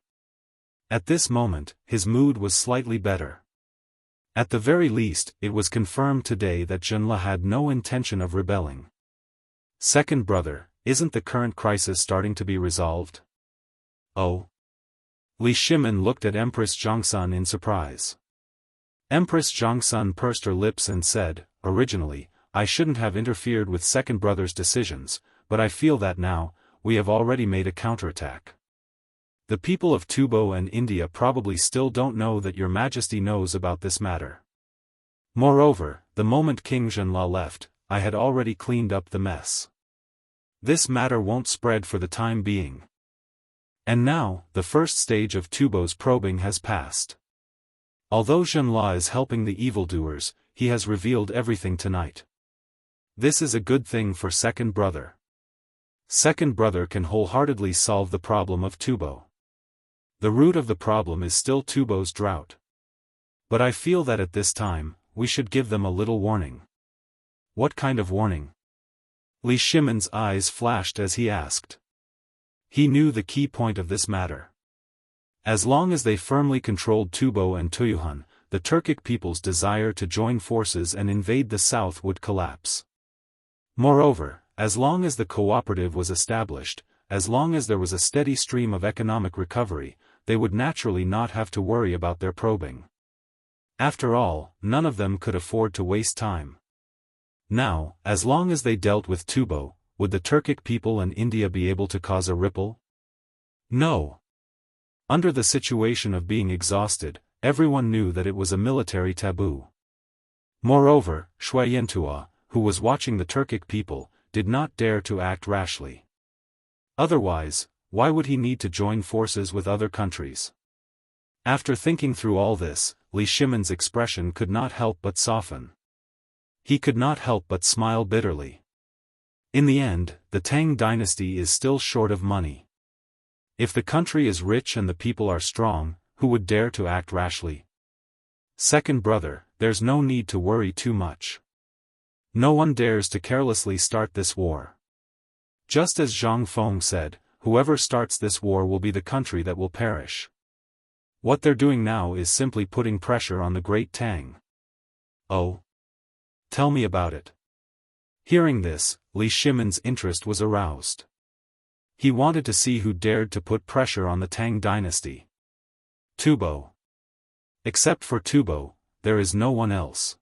At this moment, his mood was slightly better. At the very least, it was confirmed today that Zhenla had no intention of rebelling. "Second brother, isn't the current crisis starting to be resolved?" "Oh?" Li Shimon looked at Empress Zhangsun in surprise. Empress Zhangsun pursed her lips and said, "Originally, I shouldn't have interfered with second brother's decisions, but I feel that now, we have already made a counterattack. The people of Tubo and India probably still don't know that your majesty knows about this matter. Moreover, the moment King Zhenla left, I had already cleaned up the mess. This matter won't spread for the time being. And now, the first stage of Tubo's probing has passed. Although Zhenla is helping the evildoers, he has revealed everything tonight. This is a good thing for second brother. Second brother can wholeheartedly solve the problem of Tubo. The root of the problem is still Tubo's drought. But I feel that at this time, we should give them a little warning." "What kind of warning?" Li Shimon's eyes flashed as he asked. He knew the key point of this matter. As long as they firmly controlled Tubo and Tuyuhun, the Turkic people's desire to join forces and invade the south would collapse. Moreover, as long as the cooperative was established, as long as there was a steady stream of economic recovery, they would naturally not have to worry about their probing. After all, none of them could afford to waste time. Now, as long as they dealt with Tubo, would the Turkic people and India be able to cause a ripple? No. Under the situation of being exhausted, everyone knew that it was a military taboo. Moreover, Shui Yantua, who was watching the Turkic people, did not dare to act rashly. Otherwise, why would he need to join forces with other countries? After thinking through all this, Li Shimon's expression could not help but soften. He could not help but smile bitterly. In the end, the Tang dynasty is still short of money. If the country is rich and the people are strong, who would dare to act rashly? Second brother, there's no need to worry too much. No one dares to carelessly start this war. Just as Zhang Feng said, whoever starts this war will be the country that will perish. What they're doing now is simply putting pressure on the Great Tang. Oh? Tell me about it. Hearing this, Li Shimon's interest was aroused. He wanted to see who dared to put pressure on the Tang dynasty. Tubo. Except for Tubo, there is no one else.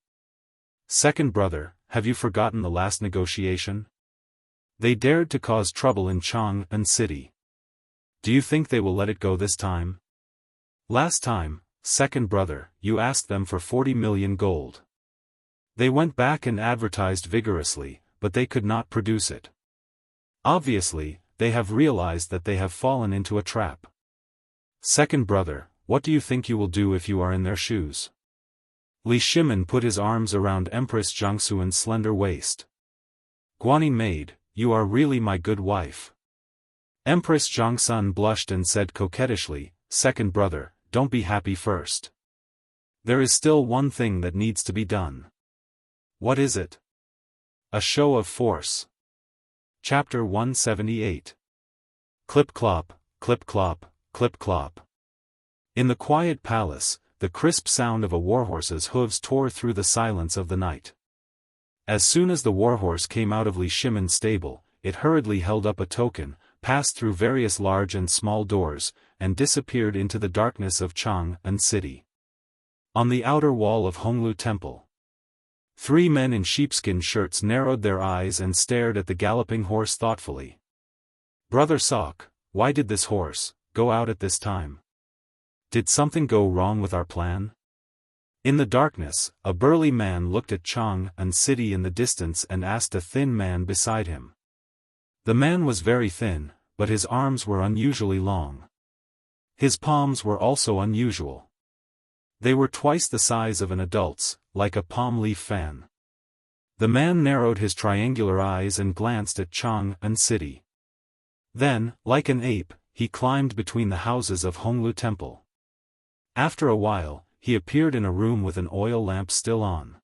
Second brother, have you forgotten the last negotiation? They dared to cause trouble in Jianghu city. Do you think they will let it go this time? Last time, second brother, you asked them for 40 million gold. They went back and advertised vigorously, but they could not produce it. Obviously, they have realized that they have fallen into a trap. Second brother, what do you think you will do if you are in their shoes? Li Shimon put his arms around Empress Jiangsu's slender waist. Guanyin maid, you are really my good wife. Empress Jiangsun blushed and said coquettishly, second brother, don't be happy first. There is still one thing that needs to be done. What is it? A show of force. Chapter 178. Clip-clop, clip-clop, clip-clop. In the quiet palace, the crisp sound of a warhorse's hooves tore through the silence of the night. As soon as the warhorse came out of Li Shimon's stable, it hurriedly held up a token, passed through various large and small doors, and disappeared into the darkness of Jianghu city. On the outer wall of Honglu Temple, 3 men in sheepskin shirts narrowed their eyes and stared at the galloping horse thoughtfully. Brother Sok, why did this horse go out at this time? Did something go wrong with our plan? In the darkness, a burly man looked at Jianghu city in the distance and asked a thin man beside him. The man was very thin, but his arms were unusually long. His palms were also unusual. They were twice the size of an adult's, like a palm leaf fan. The man narrowed his triangular eyes and glanced at Jianghu city. Then, like an ape, he climbed between the houses of Honglu Temple. After a while, he appeared in a room with an oil lamp still on.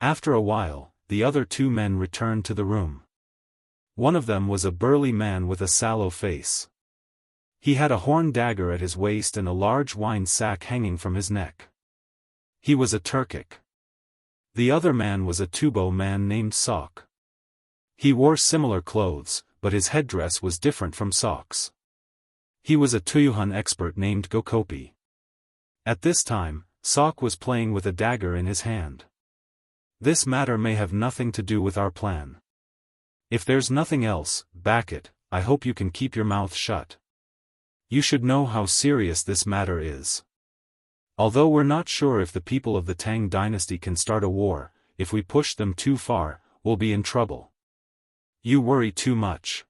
After a while, the other 2 men returned to the room. One of them was a burly man with a sallow face. He had a horn dagger at his waist and a large wine sack hanging from his neck. He was a Turkic. The other man was a Tubo man named Sok. He wore similar clothes, but his headdress was different from Sok's. He was a Tuyuhun expert named Gokopi. At this time, Sok was playing with a dagger in his hand. This matter may have nothing to do with our plan. If there's nothing else, back it, I hope you can keep your mouth shut. You should know how serious this matter is. Although we're not sure if the people of the Tang dynasty can start a war, if we push them too far, we'll be in trouble. You worry too much.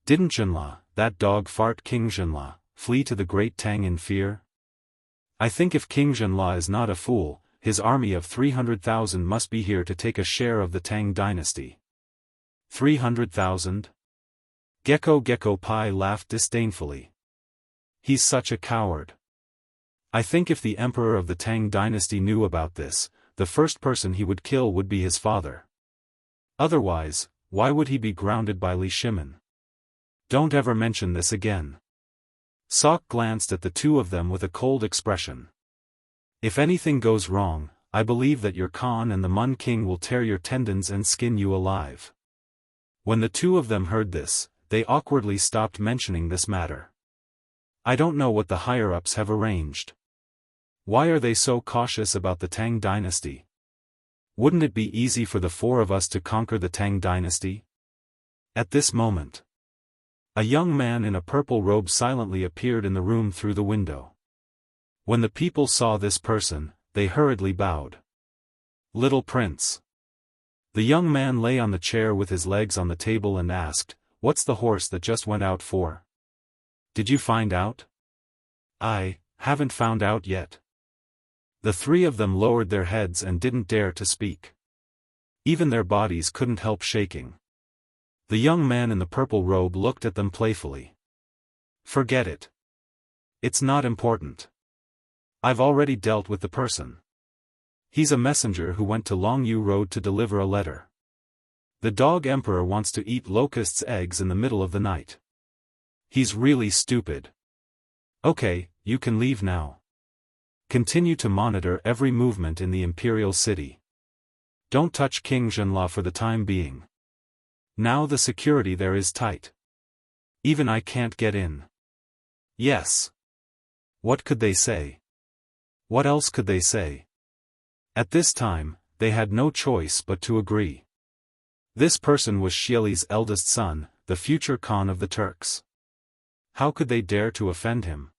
Didn't Zhenla, that dog fart King Zhenla, flee to the Great Tang in fear? I think if King Zhenla is not a fool, his army of 300,000 must be here to take a share of the Tang dynasty. 300,000? Gecko Pai laughed disdainfully. He's such a coward. I think if the emperor of the Tang dynasty knew about this, the first person he would kill would be his father. Otherwise, why would he be grounded by Li Shimon? Don't ever mention this again. Sok glanced at the 2 of them with a cold expression. If anything goes wrong, I believe that your Khan and the Mun King will tear your tendons and skin you alive. When the 2 of them heard this, they awkwardly stopped mentioning this matter. I don't know what the higher-ups have arranged. Why are they so cautious about the Tang dynasty? Wouldn't it be easy for the 4 of us to conquer the Tang dynasty? At this moment, a young man in a purple robe silently appeared in the room through the window. When the people saw this person, they hurriedly bowed. Little Prince. The young man lay on the chair with his legs on the table and asked, "What's the horse that just went out for? Did you find out?" "I haven't found out yet." The 3 of them lowered their heads and didn't dare to speak. Even their bodies couldn't help shaking. The young man in the purple robe looked at them playfully. "Forget it. It's not important. I've already dealt with the person. He's a messenger who went to Longyu Road to deliver a letter. The dog emperor wants to eat locusts' eggs in the middle of the night. He's really stupid. Okay, you can leave now. Continue to monitor every movement in the imperial city. Don't touch King Zhenla for the time being. Now the security there is tight. Even I can't get in. Yes. What could they say? What else could they say? At this time, they had no choice but to agree. This person was Xieli's eldest son, the future Khan of the Turks. How could they dare to offend him?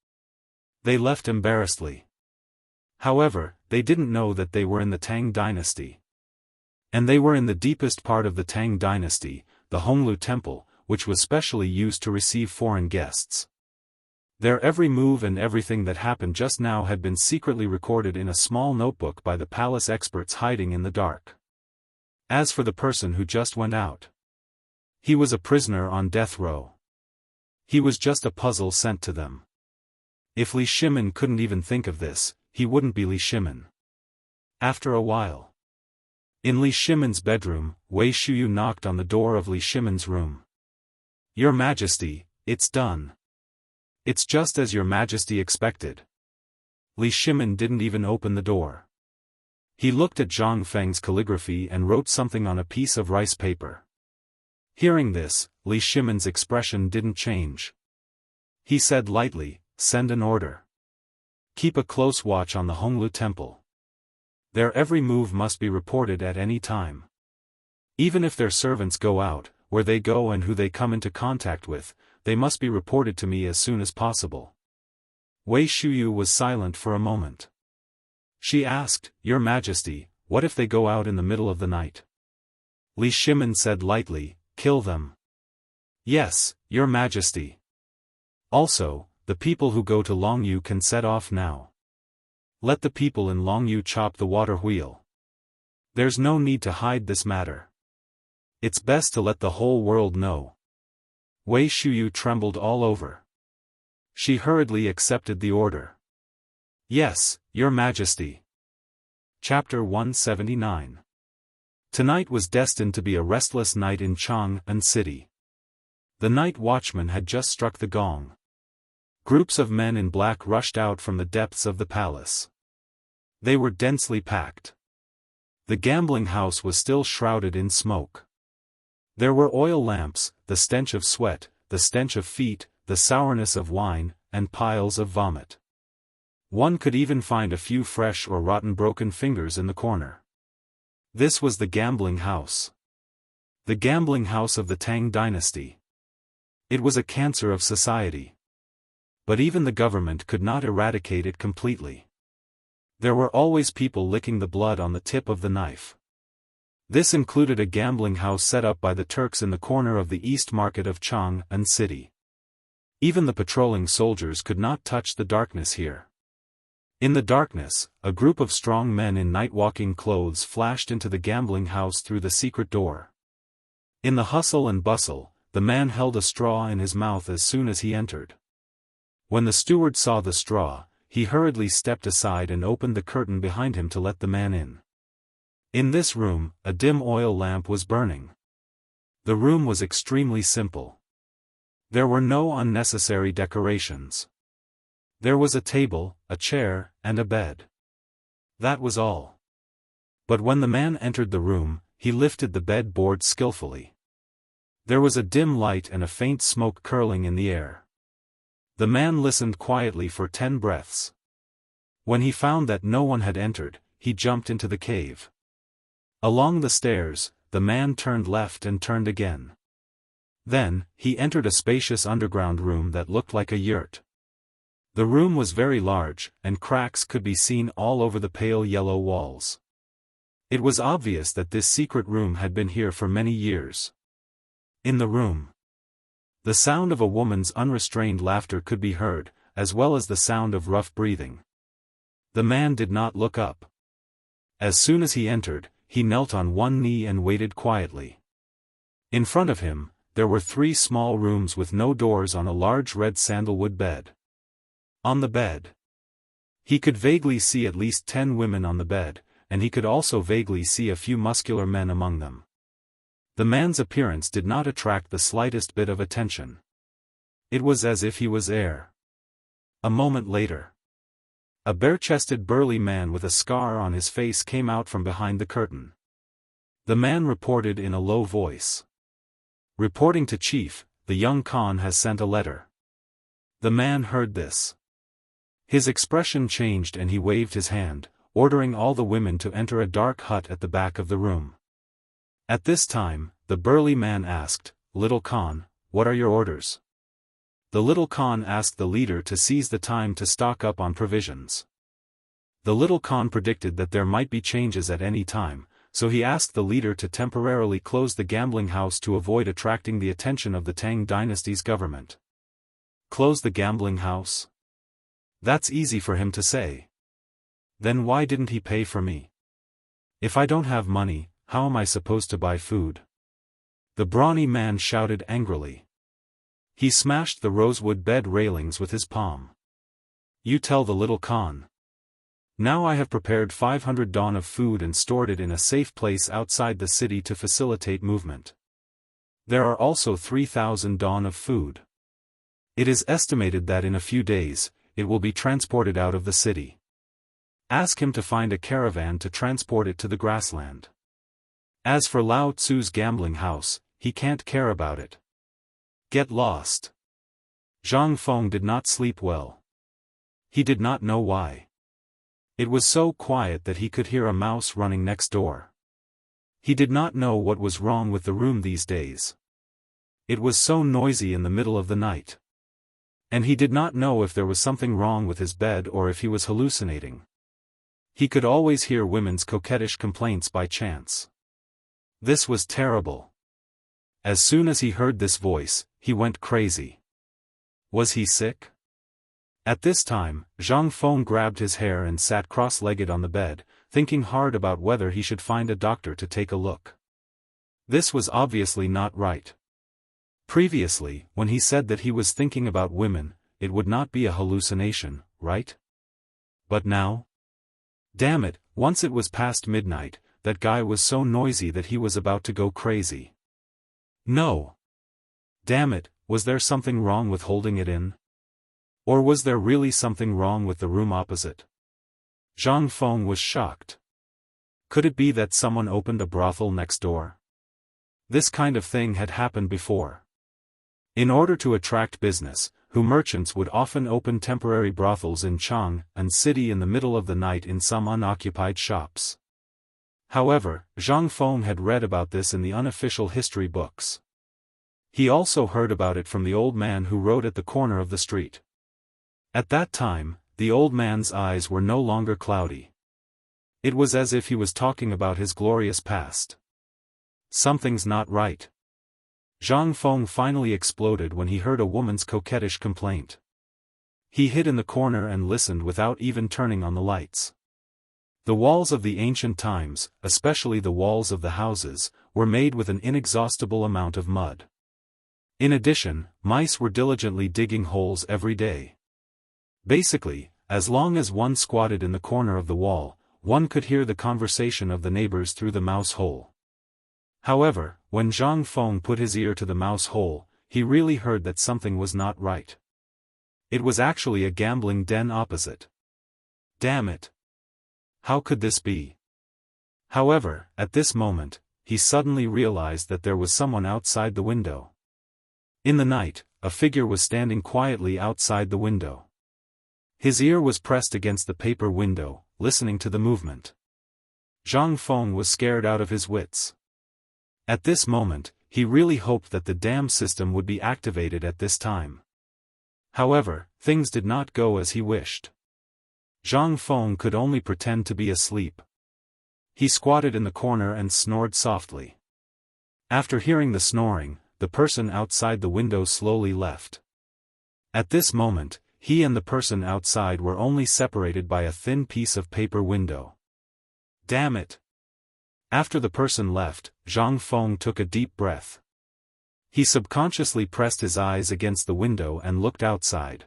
They left embarrassedly. However, they didn't know that they were in the Tang dynasty. And they were in the deepest part of the Tang dynasty, the Honglu Temple, which was specially used to receive foreign guests. Their every move and everything that happened just now had been secretly recorded in a small notebook by the palace experts hiding in the dark. As for the person who just went out, he was a prisoner on death row. He was just a puzzle sent to them. If Li Shimin couldn't even think of this, he wouldn't be Li Shimin. After a while, in Li Shimin's bedroom, Wei Shuyu knocked on the door of Li Shimin's room. Your Majesty, it's done. It's just as Your Majesty expected. Li Shimin didn't even open the door. He looked at Zhang Feng's calligraphy and wrote something on a piece of rice paper. Hearing this, Li Shimin's expression didn't change. He said lightly, send an order. Keep a close watch on the Honglu Temple. Their every move must be reported at any time. Even if their servants go out, where they go and who they come into contact with, they must be reported to me as soon as possible. Wei Shuyu was silent for a moment. She asked, Your Majesty, what if they go out in the middle of the night? Li Shimin said lightly, kill them. Yes, Your Majesty. Also, the people who go to Longyu can set off now. Let the people in Longyu chop the water wheel. There's no need to hide this matter. It's best to let the whole world know. Wei Shuyu trembled all over. She hurriedly accepted the order. Yes, Your Majesty. Chapter 179. Tonight was destined to be a restless night in Chang'an City. The night watchman had just struck the gong. Groups of men in black rushed out from the depths of the palace. They were densely packed. The gambling house was still shrouded in smoke. There were oil lamps, the stench of sweat, the stench of feet, the sourness of wine, and piles of vomit. One could even find a few fresh or rotten broken fingers in the corner. This was the gambling house. The gambling house of the Tang dynasty. It was a cancer of society. But even the government could not eradicate it completely. There were always people licking the blood on the tip of the knife. This included a gambling house set up by the Turks in the corner of the East Market of Chang'an City. Even the patrolling soldiers could not touch the darkness here. In the darkness, a group of strong men in night-walking clothes flashed into the gambling house through the secret door. In the hustle and bustle, the man held a straw in his mouth as soon as he entered. When the steward saw the straw, he hurriedly stepped aside and opened the curtain behind him to let the man in. In this room, a dim oil lamp was burning. The room was extremely simple. There were no unnecessary decorations. There was a table, a chair, and a bed. That was all. But when the man entered the room, he lifted the bed board skillfully. There was a dim light and a faint smoke curling in the air. The man listened quietly for 10 breaths. When he found that no one had entered, he jumped into the cave. Along the stairs, the man turned left and turned again. Then, he entered a spacious underground room that looked like a yurt. The room was very large, and cracks could be seen all over the pale yellow walls. It was obvious that this secret room had been here for many years. In the room, the sound of a woman's unrestrained laughter could be heard, as well as the sound of rough breathing. The man did not look up. As soon as he entered, he knelt on one knee and waited quietly. In front of him, there were 3 small rooms with no doors on a large red sandalwood bed. On the bed, he could vaguely see at least 10 women on the bed, and he could also vaguely see a few muscular men among them. The man's appearance did not attract the slightest bit of attention. It was as if he was air. A moment later, a bare-chested burly man with a scar on his face came out from behind the curtain. The man reported in a low voice. Reporting to chief, the young Khan has sent a letter. The man heard this. His expression changed and he waved his hand, ordering all the women to enter a dark hut at the back of the room. At this time, the burly man asked, "Little Khan, what are your orders?" The little Khan asked the leader to seize the time to stock up on provisions. The little Khan predicted that there might be changes at any time, so he asked the leader to temporarily close the gambling house to avoid attracting the attention of the Tang dynasty's government. Close the gambling house? That's easy for him to say. Then why didn't he pay for me? If I don't have money, how am I supposed to buy food? The brawny man shouted angrily. He smashed the rosewood bed railings with his palm. You tell the little Khan. Now I have prepared 500 dawn of food and stored it in a safe place outside the city to facilitate movement. There are also 3,000 dawn of food. It is estimated that in a few days, it will be transported out of the city. Ask him to find a caravan to transport it to the grassland. As for Lao Tzu's gambling house, he can't care about it. Get lost. Zhang Feng did not sleep well. He did not know why. It was so quiet that he could hear a mouse running next door. He did not know what was wrong with the room these days. It was so noisy in the middle of the night. And he did not know if there was something wrong with his bed or if he was hallucinating. He could always hear women's coquettish complaints by chance. This was terrible. As soon as he heard this voice, he went crazy. Was he sick? At this time, Zhang Feng grabbed his hair and sat cross-legged on the bed, thinking hard about whether he should find a doctor to take a look. This was obviously not right. Previously, when he said that he was thinking about women, it would not be a hallucination, right? But now? Damn it, once it was past midnight, that guy was so noisy that he was about to go crazy. No. Damn it, was there something wrong with holding it in? Or was there really something wrong with the room opposite? Zhang Feng was shocked. Could it be that someone opened a brothel next door? This kind of thing had happened before. In order to attract business, merchants would often open temporary brothels in Chang'an city in the middle of the night in some unoccupied shops. However, Zhang Feng had read about this in the unofficial history books. He also heard about it from the old man who rode at the corner of the street. At that time, the old man's eyes were no longer cloudy. It was as if he was talking about his glorious past. Something's not right. Zhang Feng finally exploded when he heard a woman's coquettish complaint. He hid in the corner and listened without even turning on the lights. The walls of the ancient times, especially the walls of the houses, were made with an inexhaustible amount of mud. In addition, mice were diligently digging holes every day. Basically, as long as one squatted in the corner of the wall, one could hear the conversation of the neighbors through the mouse hole. However, when Zhang Feng put his ear to the mouse hole, he really heard that something was not right. It was actually a gambling den opposite. Damn it! How could this be? However, at this moment, he suddenly realized that there was someone outside the window. In the night, a figure was standing quietly outside the window. His ear was pressed against the paper window, listening to the movement. Zhang Feng was scared out of his wits. At this moment, he really hoped that the dam system would be activated at this time. However, things did not go as he wished. Zhang Feng could only pretend to be asleep. He squatted in the corner and snored softly. After hearing the snoring, the person outside the window slowly left. At this moment, he and the person outside were only separated by a thin piece of paper window. Damn it! After the person left, Zhang Feng took a deep breath. He subconsciously pressed his eyes against the window and looked outside.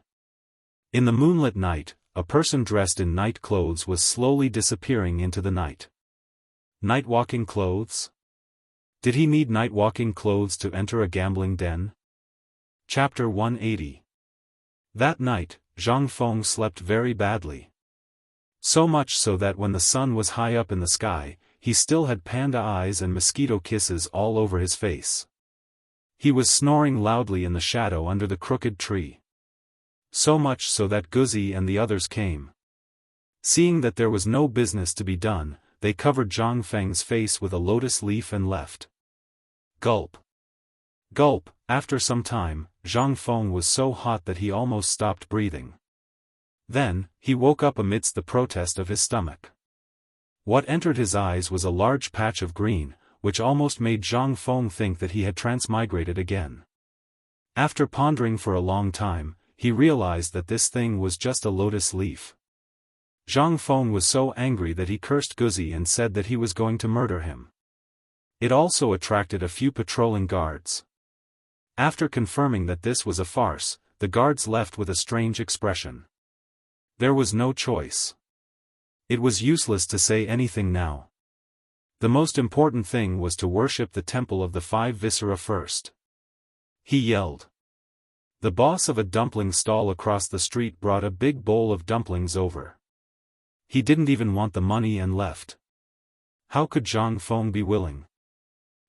In the moonlit night, a person dressed in night clothes was slowly disappearing into the night. Night-walking clothes? Did he need night-walking clothes to enter a gambling den? Chapter 180. That night, Zhang Feng slept very badly. So much so that when the sun was high up in the sky, he still had panda eyes and mosquito kisses all over his face. He was snoring loudly in the shadow under the crooked tree. So much so that Guzi and the others came. Seeing that there was no business to be done, they covered Zhang Feng's face with a lotus leaf and left. Gulp. Gulp. After some time, Zhang Feng was so hot that he almost stopped breathing. Then, he woke up amidst the protest of his stomach. What entered his eyes was a large patch of green, which almost made Zhang Feng think that he had transmigrated again. After pondering for a long time, he realized that this thing was just a lotus leaf. Zhang Feng was so angry that he cursed Guzi and said that he was going to murder him. It also attracted a few patrolling guards. After confirming that this was a farce, the guards left with a strange expression. There was no choice. It was useless to say anything now. The most important thing was to worship the temple of the five viscera first. He yelled. The boss of a dumpling stall across the street brought a big bowl of dumplings over. He didn't even want the money and left. How could Zhang Feng be willing?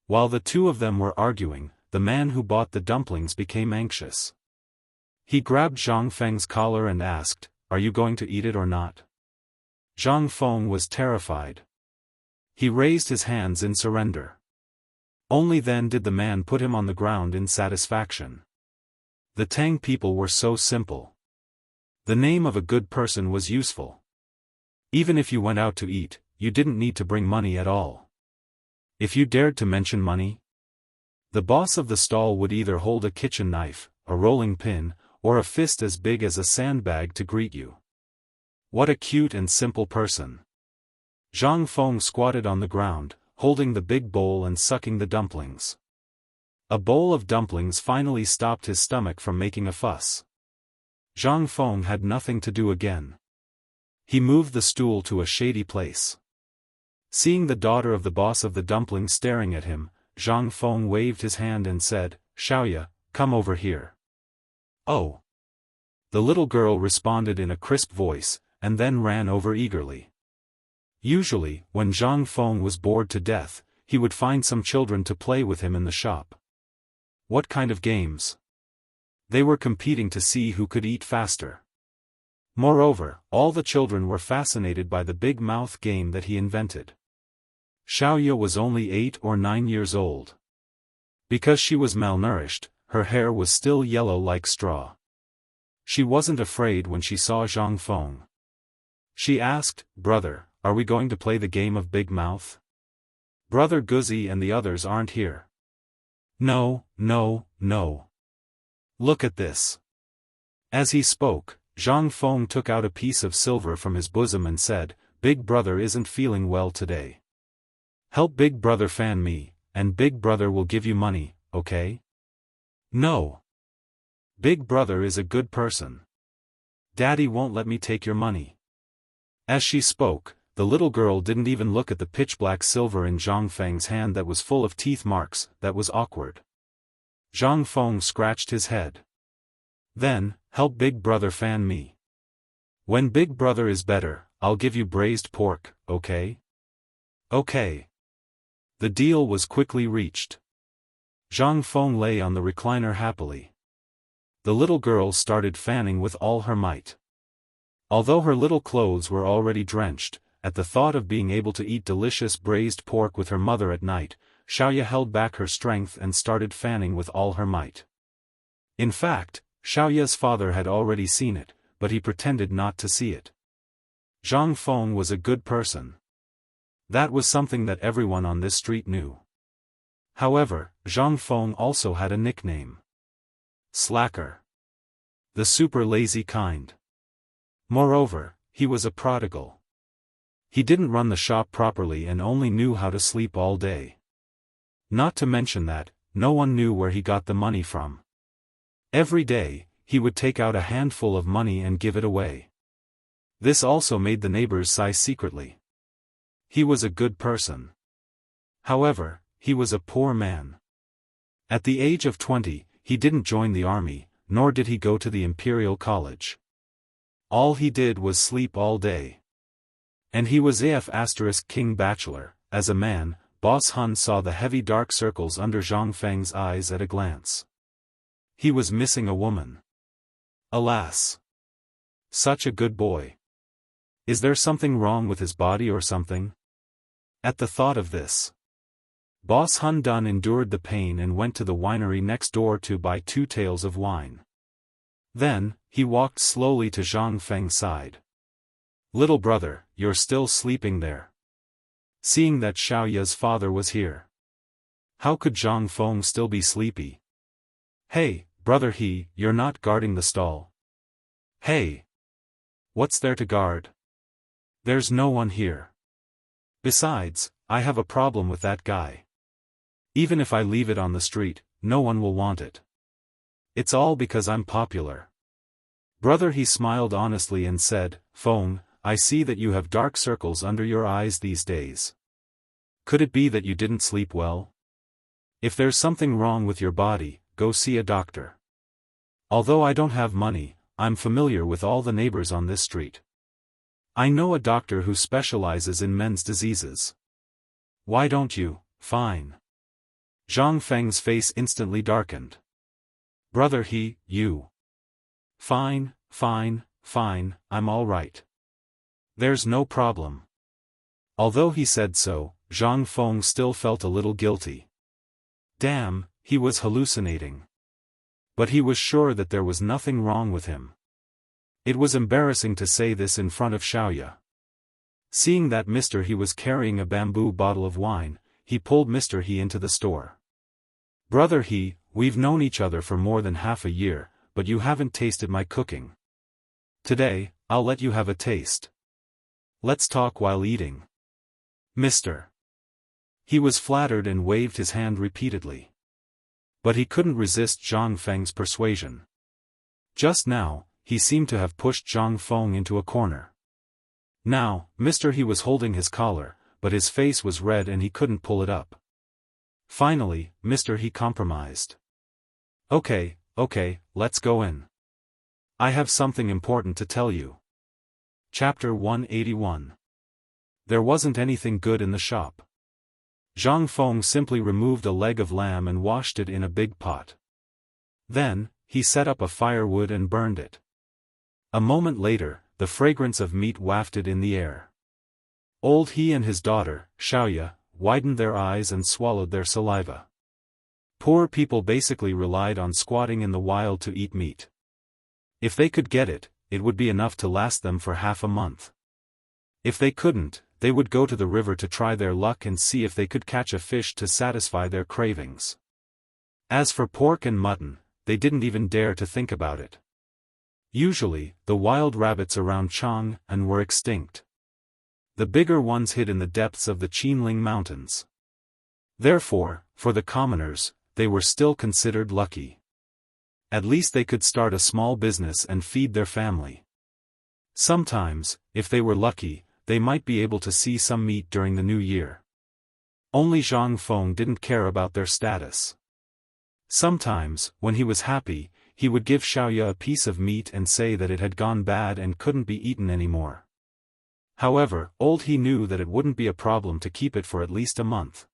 While the two of them were arguing, the man who bought the dumplings became anxious. He grabbed Zhang Feng's collar and asked, "Are you going to eat it or not?" Zhang Feng was terrified. He raised his hands in surrender. Only then did the man put him on the ground in satisfaction. The Tang people were so simple. The name of a good person was useful. Even if you went out to eat, you didn't need to bring money at all. If you dared to mention money, the boss of the stall would either hold a kitchen knife, a rolling pin, or a fist as big as a sandbag to greet you. What a cute and simple person. Zhang Feng squatted on the ground, holding the big bowl and sucking the dumplings. A bowl of dumplings finally stopped his stomach from making a fuss. Zhang Feng had nothing to do again. He moved the stool to a shady place. Seeing the daughter of the boss of the dumplings staring at him, Zhang Feng waved his hand and said, "Xiaoya, come over here." "Oh." The little girl responded in a crisp voice, and then ran over eagerly. Usually, when Zhang Feng was bored to death, he would find some children to play with him in the shop. What kind of games? They were competing to see who could eat faster. Moreover, all the children were fascinated by the big mouth game that he invented. Xiaoya was only 8 or 9 years old. Because she was malnourished, her hair was still yellow like straw. She wasn't afraid when she saw Zhang Feng. She asked, "Brother, are we going to play the game of Big Mouth? Brother Guzi and the others aren't here." "No, no, no. Look at this." As he spoke, Zhang Feng took out a piece of silver from his bosom and said, "Big brother isn't feeling well today. Help Big brother fan me, and Big brother will give you money, okay?" "No. Big brother is a good person. Daddy won't let me take your money." As she spoke, the little girl didn't even look at the pitch-black silver in Zhang Feng's hand that was full of teeth marks. That was awkward. Zhang Feng scratched his head. "Then, help Big brother fan me. When Big brother is better, I'll give you braised pork, okay?" "Okay." The deal was quickly reached. Zhang Feng lay on the recliner happily. The little girl started fanning with all her might. Although her little clothes were already drenched, at the thought of being able to eat delicious braised pork with her mother at night, Xiaoya held back her strength and started fanning with all her might. In fact, Xiaoya's father had already seen it, but he pretended not to see it. Zhang Feng was a good person. That was something that everyone on this street knew. However, Zhang Feng also had a nickname. Slacker. The super lazy kind. Moreover, he was a prodigal. He didn't run the shop properly and only knew how to sleep all day. Not to mention that, no one knew where he got the money from. Every day, he would take out a handful of money and give it away. This also made the neighbors sigh secretly. He was a good person. However, he was a poor man. At the age of 20, he didn't join the army, nor did he go to the Imperial College. All he did was sleep all day. And he was AF** King Bachelor, as a man, Boss Hun saw the heavy dark circles under Zhang Feng's eyes at a glance. He was missing a woman. Alas! Such a good boy. Is there something wrong with his body or something? At the thought of this, Boss Hun Dun endured the pain and went to the winery next door to buy 2 taels of wine. Then, he walked slowly to Zhang Feng's side. "Little brother, you're still sleeping there." Seeing that Xiaoya's father was here. How could Zhang Feng still be sleepy? "Hey, brother you're not guarding the stall." "Hey! What's there to guard? There's no one here. Besides, I have a problem with that guy. Even if I leave it on the street, no one will want it. It's all because I'm popular." Brother he smiled honestly and said, "Feng, I see that you have dark circles under your eyes these days. Could it be that you didn't sleep well? If there's something wrong with your body, go see a doctor. Although I don't have money, I'm familiar with all the neighbors on this street. I know a doctor who specializes in men's diseases. Why don't you?" "Fine." Zhang Feng's face instantly darkened. "Brother you. Fine, I'm all right. There's no problem." Although he said so, Zhang Feng still felt a little guilty. Damn, he was hallucinating. But he was sure that there was nothing wrong with him. It was embarrassing to say this in front of Xiaoya. Seeing that Mr. He was carrying a bamboo bottle of wine, he pulled Mr. He into the store. "Brother we've known each other for more than half a year, but you haven't tasted my cooking. Today, I'll let you have a taste. Let's talk while eating. Mr." He was flattered and waved his hand repeatedly. But he couldn't resist Zhang Feng's persuasion. Just now, he seemed to have pushed Zhang Feng into a corner. Now, Mr. He was holding his collar, but his face was red and he couldn't pull it up. Finally, Mr. He compromised. Okay, let's go in. I have something important to tell you." Chapter 181. There wasn't anything good in the shop. Zhang Feng simply removed a leg of lamb and washed it in a big pot. Then, he set up a firewood and burned it. A moment later, the fragrance of meat wafted in the air. Old He and his daughter, Xiaoya, widened their eyes and swallowed their saliva. Poor people basically relied on squatting in the wild to eat meat. If they could get it, it would be enough to last them for half a month. If they couldn't, they would go to the river to try their luck and see if they could catch a fish to satisfy their cravings. As for pork and mutton, they didn't even dare to think about it. Usually, the wild rabbits around Chang'an were extinct. The bigger ones hid in the depths of the Qinling Mountains. Therefore, for the commoners, they were still considered lucky. At least they could start a small business and feed their family. Sometimes, if they were lucky, they might be able to see some meat during the new year. Only Zhang Feng didn't care about their status. Sometimes, when he was happy, he would give Xiaoya a piece of meat and say that it had gone bad and couldn't be eaten anymore. However, old He knew that it wouldn't be a problem to keep it for at least a month.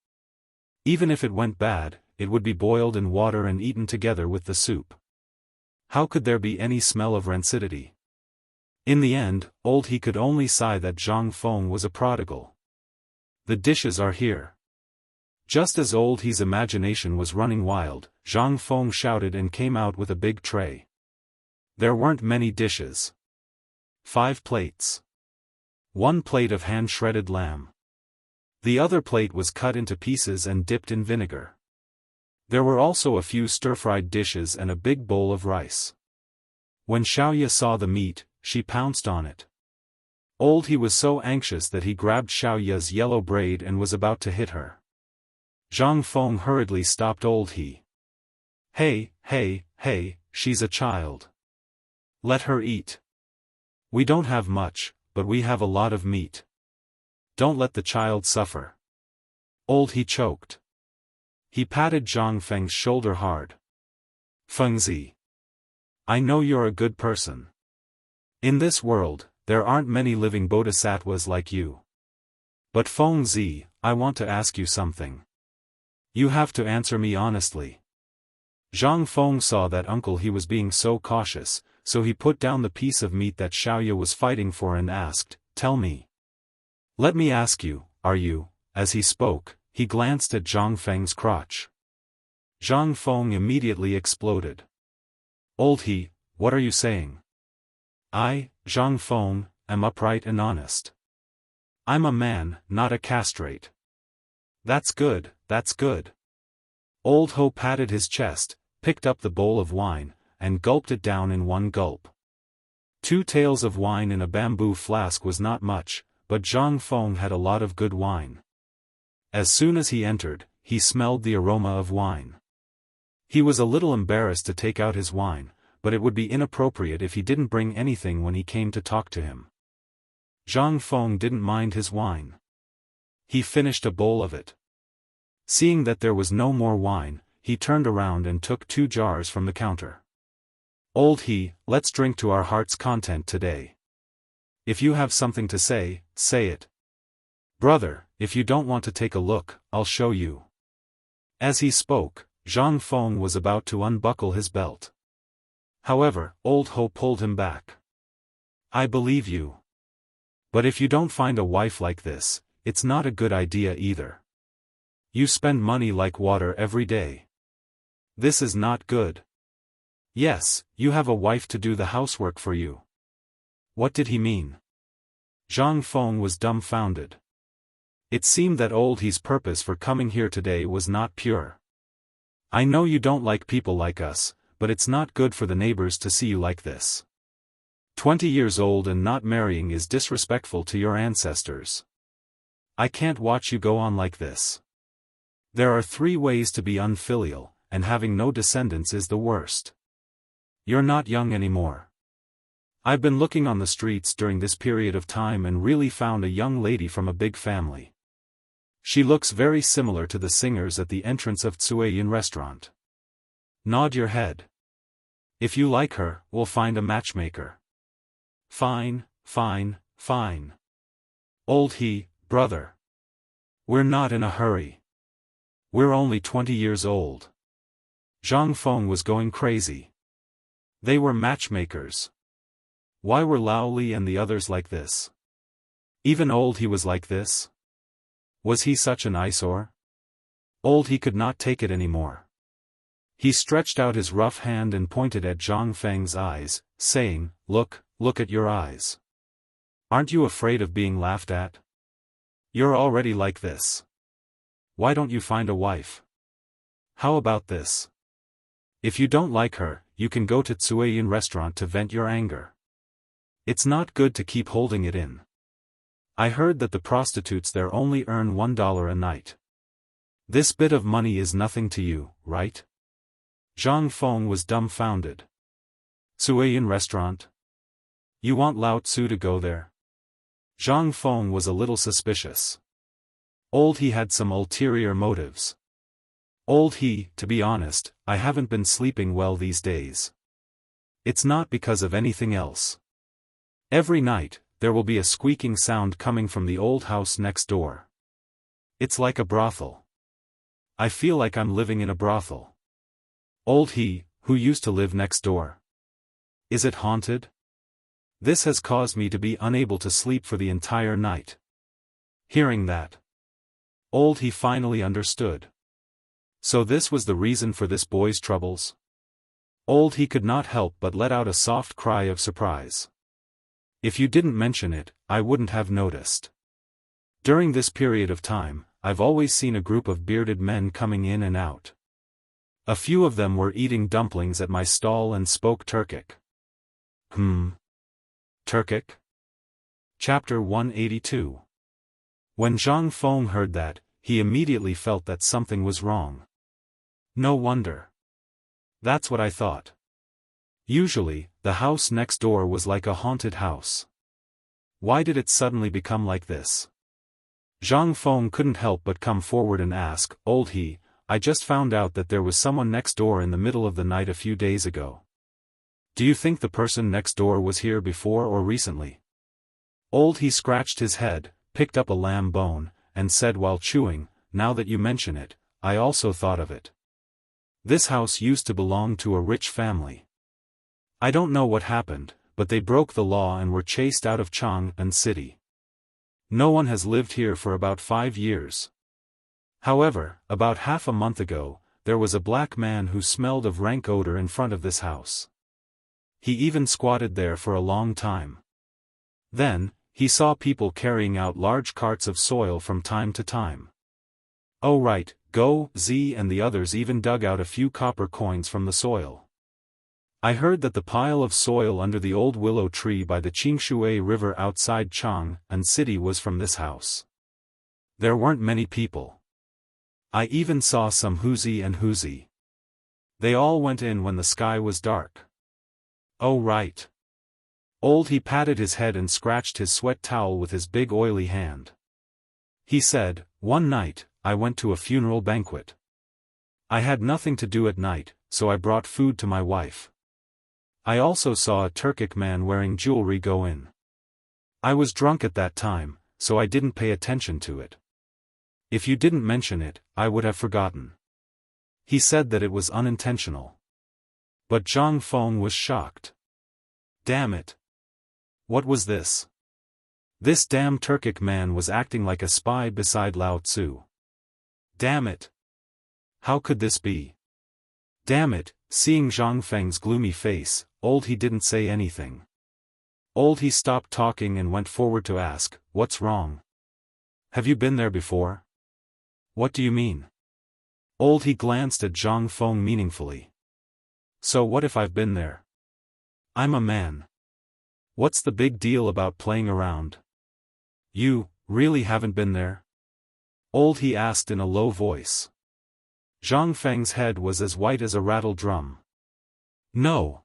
Even if it went bad, it would be boiled in water and eaten together with the soup. How could there be any smell of rancidity? In the end, old He could only sigh that Zhang Feng was a prodigal. "The dishes are here." Just as old He's imagination was running wild, Zhang Feng shouted and came out with a big tray. There weren't many dishes. 5 plates. 1 plate of hand-shredded lamb. The other plate was cut into pieces and dipped in vinegar. There were also a few stir-fried dishes and a big bowl of rice. When Xiaoya saw the meat, she pounced on it. Old He was so anxious that he grabbed Xiaoya's yellow braid and was about to hit her. Zhang Feng hurriedly stopped old He. Hey, she's a child. Let her eat. We don't have much, but we have a lot of meat. Don't let the child suffer. Old He choked. He patted Zhang Feng's shoulder hard. "Fengzi. I know you're a good person. In this world, there aren't many living bodhisattvas like you. But Fengzi, I want to ask you something. You have to answer me honestly. Zhang Feng saw that uncle he was being so cautious, so he put down the piece of meat that Xiaoya was fighting for and asked, "Tell me. Let me ask you, are you?" As he spoke, he glanced at Zhang Feng's crotch. Zhang Feng immediately exploded. "Old he, what are you saying? I, Zhang Feng, am upright and honest. I'm a man, not a castrate." That's good, that's good." Old Ho patted his chest, picked up the bowl of wine, and gulped it down in one gulp. 2 taels of wine in a bamboo flask was not much, but Zhang Feng had a lot of good wine. As soon as he entered, he smelled the aroma of wine. He was a little embarrassed to take out his wine, but it would be inappropriate if he didn't bring anything when he came to talk to him. Zhang Feng didn't mind his wine. He finished a bowl of it. Seeing that there was no more wine, he turned around and took 2 jars from the counter. "Old he, let's drink to our heart's content today. If you have something to say, say it. Brother, if you don't want to take a look, I'll show you." As he spoke, Zhang Feng was about to unbuckle his belt. However, Old Ho pulled him back. "I believe you. But if you don't find a wife like this, it's not a good idea either. You spend money like water every day. This is not good. Yes, you have a wife to do the housework for you." What did he mean? Zhang Feng was dumbfounded. It seemed that Old He's purpose for coming here today was not pure. "I know you don't like people like us, but it's not good for the neighbors to see you like this. 20 years old and not marrying is disrespectful to your ancestors. I can't watch you go on like this. There are 3 ways to be unfilial, and having no descendants is the worst. You're not young anymore. I've been looking on the streets during this period of time and really found a young lady from a big family. She looks very similar to the singers at the entrance of Tsueyin restaurant. Nod your head. If you like her, we'll find a matchmaker." "Fine, fine, fine. Old he, brother. We're not in a hurry. We're only 20 years old." Zhang Feng was going crazy. They were matchmakers. Why were Lao Li and the others like this? Even Old he was like this? Was he such an eyesore? Old he could not take it anymore. He stretched out his rough hand and pointed at Zhang Feng's eyes, saying, Look at your eyes. Aren't you afraid of being laughed at? You're already like this. Why don't you find a wife? How about this? If you don't like her, you can go to Tsueyin restaurant to vent your anger. It's not good to keep holding it in. I heard that the prostitutes there only earn $1 a night. This bit of money is nothing to you, right?" Zhang Feng was dumbfounded. "Tsueyin restaurant? You want Lao Tzu to go there?" Zhang Feng was a little suspicious. Old he had some ulterior motives. "Old he, to be honest, I haven't been sleeping well these days. It's not because of anything else. Every night, there will be a squeaking sound coming from the old house next door. It's like a brothel. I feel like I'm living in a brothel." "Old he, who used to live next door? Is it haunted? This has caused me to be unable to sleep for the entire night." Hearing that, Old he finally understood. So this was the reason for this boy's troubles? Old he could not help but let out a soft cry of surprise. "If you didn't mention it, I wouldn't have noticed. During this period of time, I've always seen a group of bearded men coming in and out. A few of them were eating dumplings at my stall and spoke Turkic." Turkic? Chapter 182. When Zhang Feng heard that, he immediately felt that something was wrong. No wonder. That's what I thought. Usually, the house next door was like a haunted house. Why did it suddenly become like this? Zhang Feng couldn't help but come forward and ask, "Old he, I just found out that there was someone next door in the middle of the night a few days ago. Do you think the person next door was here before or recently?" Old he scratched his head, picked up a lamb bone, and said while chewing, "Now that you mention it, I also thought of it. This house used to belong to a rich family. I don't know what happened, but they broke the law and were chased out of Chang'an City. No one has lived here for about 5 years. However, about half a month ago, there was a black man who smelled of rank odor in front of this house. He even squatted there for a long time. Then, he saw people carrying out large carts of soil from time to time. Oh right, Go, Z and the others even dug out a few copper coins from the soil. I heard that the pile of soil under the old willow tree by the Qingshui River outside Chang'an City was from this house. There weren't many people. I even saw some Huzi and Huzi. They all went in when the sky was dark. Oh right. He patted his head and scratched his sweat towel with his big oily hand. He said, "One night, I went to a funeral banquet. I had nothing to do at night, so I brought food to my wife. I also saw a Turkic man wearing jewelry go in. I was drunk at that time, so I didn't pay attention to it. If you didn't mention it, I would have forgotten." He said that it was unintentional. But Zhang Feng was shocked. Damn it. What was this? This damn Turkic man was acting like a spy beside Lao Tzu. Damn it. How could this be? Damn it, seeing Zhang Feng's gloomy face, he didn't say anything. He stopped talking and went forward to ask, "What's wrong? Have you been there before?" "What do you mean?" He glanced at Zhang Feng meaningfully. "So what if I've been there? I'm a man. What's the big deal about playing around?" "You, really haven't been there?" He asked in a low voice. Zhang Feng's head was as white as a rattle drum. "No.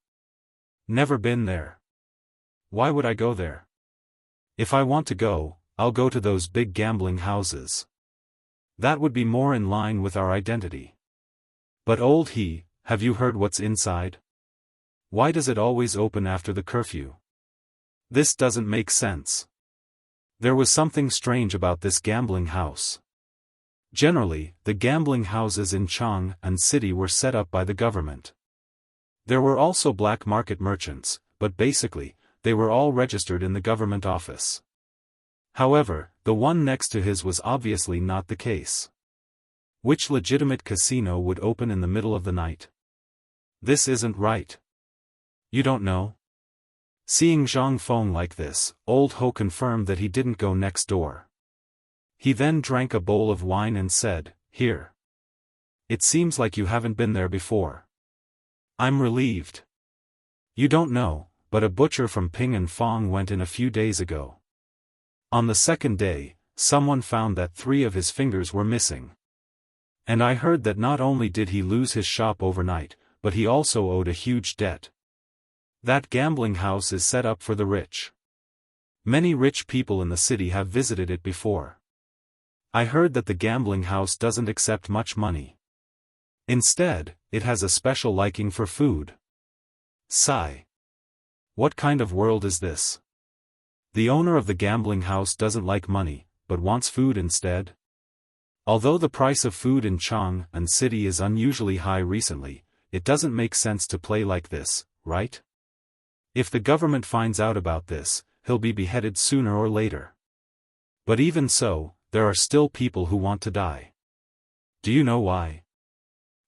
Never been there. Why would I go there? If I want to go, I'll go to those big gambling houses. That would be more in line with our identity." "But have you heard what's inside? Why does it always open after the curfew? This doesn't make sense." There was something strange about this gambling house. Generally, the gambling houses in Chang'an City were set up by the government. There were also black market merchants, but basically, they were all registered in the government office. However, the one next to his was obviously not the case. Which legitimate casino would open in the middle of the night? This isn't right. You don't know? Seeing Zhang Feng like this, Old Ho confirmed that he didn't go next door. He then drank a bowl of wine and said, "Here. It seems like you haven't been there before. I'm relieved. You don't know, but a butcher from Ping and Fong went in a few days ago. On the second day, someone found that 3 of his fingers were missing. And I heard that not only did he lose his shop overnight, but he also owed a huge debt. That gambling house is set up for the rich. Many rich people in the city have visited it before. I heard that the gambling house doesn't accept much money. Instead, it has a special liking for food." Sigh. What kind of world is this? The owner of the gambling house doesn't like money, but wants food instead? Although the price of food in Chang'an City is unusually high recently, it doesn't make sense to play like this, right? If the government finds out about this, he'll be beheaded sooner or later. But even so, there are still people who want to die. Do you know why?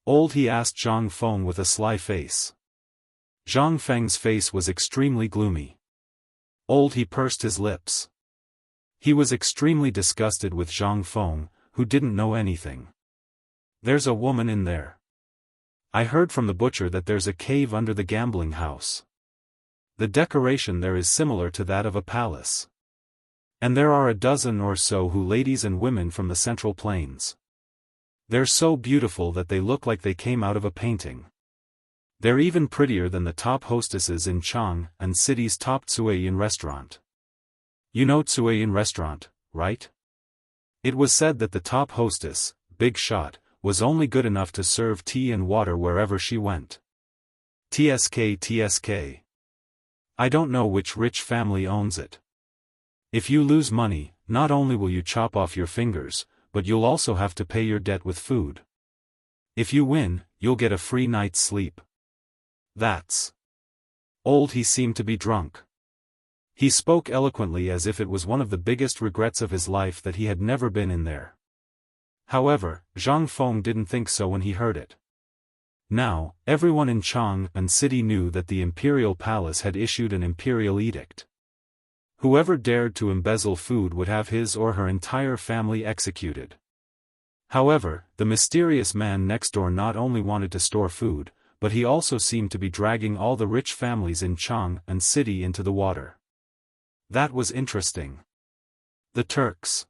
He asked Zhang Feng with a sly face. Zhang Feng's face was extremely gloomy. He pursed his lips. He was extremely disgusted with Zhang Feng, who didn't know anything. "There's a woman in there. I heard from the butcher that there's a cave under the gambling house. The decoration there is similar to that of a palace. And there are a dozen or so ladies and women from the Central Plains. They're so beautiful that they look like they came out of a painting. They're even prettier than the top hostesses in Chang'an City's top Tsueyin restaurant. You know Tsueyin restaurant, right? It was said that the top hostess, Big Shot, was only good enough to serve tea and water wherever she went. TSK. I don't know which rich family owns it. If you lose money, not only will you chop off your fingers, but you'll also have to pay your debt with food. If you win, you'll get a free night's sleep. That's... Old he seemed to be drunk. He spoke eloquently as if it was one of the biggest regrets of his life that he had never been in there. However, Zhang Feng didn't think so when he heard it. Now, everyone in Chang'an City knew that the imperial palace had issued an imperial edict. Whoever dared to embezzle food would have his or her entire family executed. However, the mysterious man next door not only wanted to store food, but he also seemed to be dragging all the rich families in Chang'an City into the water. That was interesting. The Turks.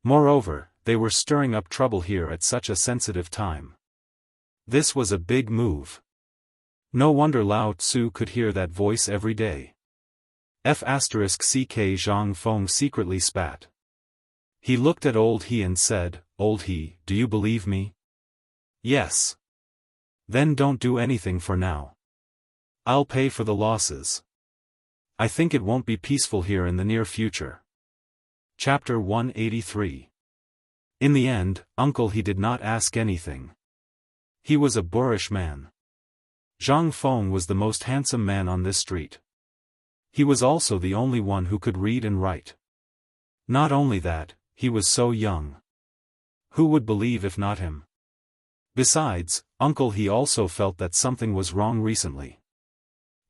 Moreover, they were stirring up trouble here at such a sensitive time. This was a big move. No wonder Lao Tzu could hear that voice every day. *CK Zhang Feng secretly spat. He looked at Old He and said, "Old He, do you believe me?" "Yes." "Then don't do anything for now. I'll pay for the losses. I think it won't be peaceful here in the near future." Chapter 183. In the end, Uncle He did not ask anything. He was a boorish man. Zhang Feng was the most handsome man on this street. He was also the only one who could read and write. Not only that, he was so young. Who would believe if not him? Besides, Uncle He also felt that something was wrong recently.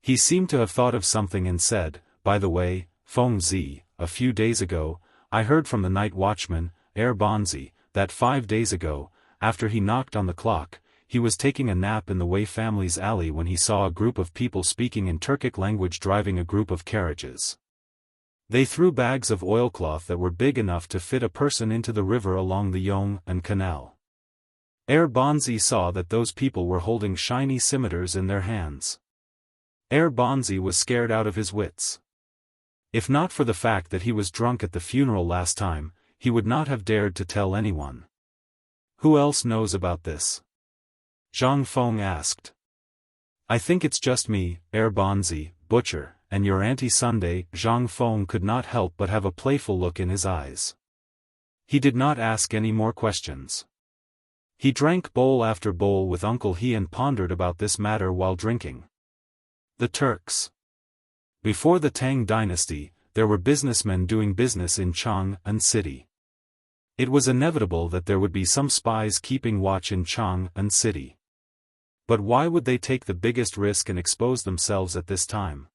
He seemed to have thought of something and said, "By the way, Feng Zi, a few days ago, I heard from the night watchman, Bonzi, that 5 days ago, after he knocked on the clock, he was taking a nap in the Wei family's alley when he saw a group of people speaking in Turkic language driving a group of carriages. They threw bags of oilcloth that were big enough to fit a person into the river along the Yong'an Canal. Bonzi saw that those people were holding shiny scimitars in their hands. Bonzi was scared out of his wits. If not for the fact that he was drunk at the funeral last time, he would not have dared to tell anyone. Who else knows about this? Zhang Feng asked. I think it's just me, Bonzi, butcher, and your Auntie Sunday. Zhang Feng could not help but have a playful look in his eyes. He did not ask any more questions. He drank bowl after bowl with Uncle He and pondered about this matter while drinking. The Turks. Before the Tang dynasty, there were businessmen doing business in Chang'an City. It was inevitable that there would be some spies keeping watch in Chang'an City. But why would they take the biggest risk and expose themselves at this time?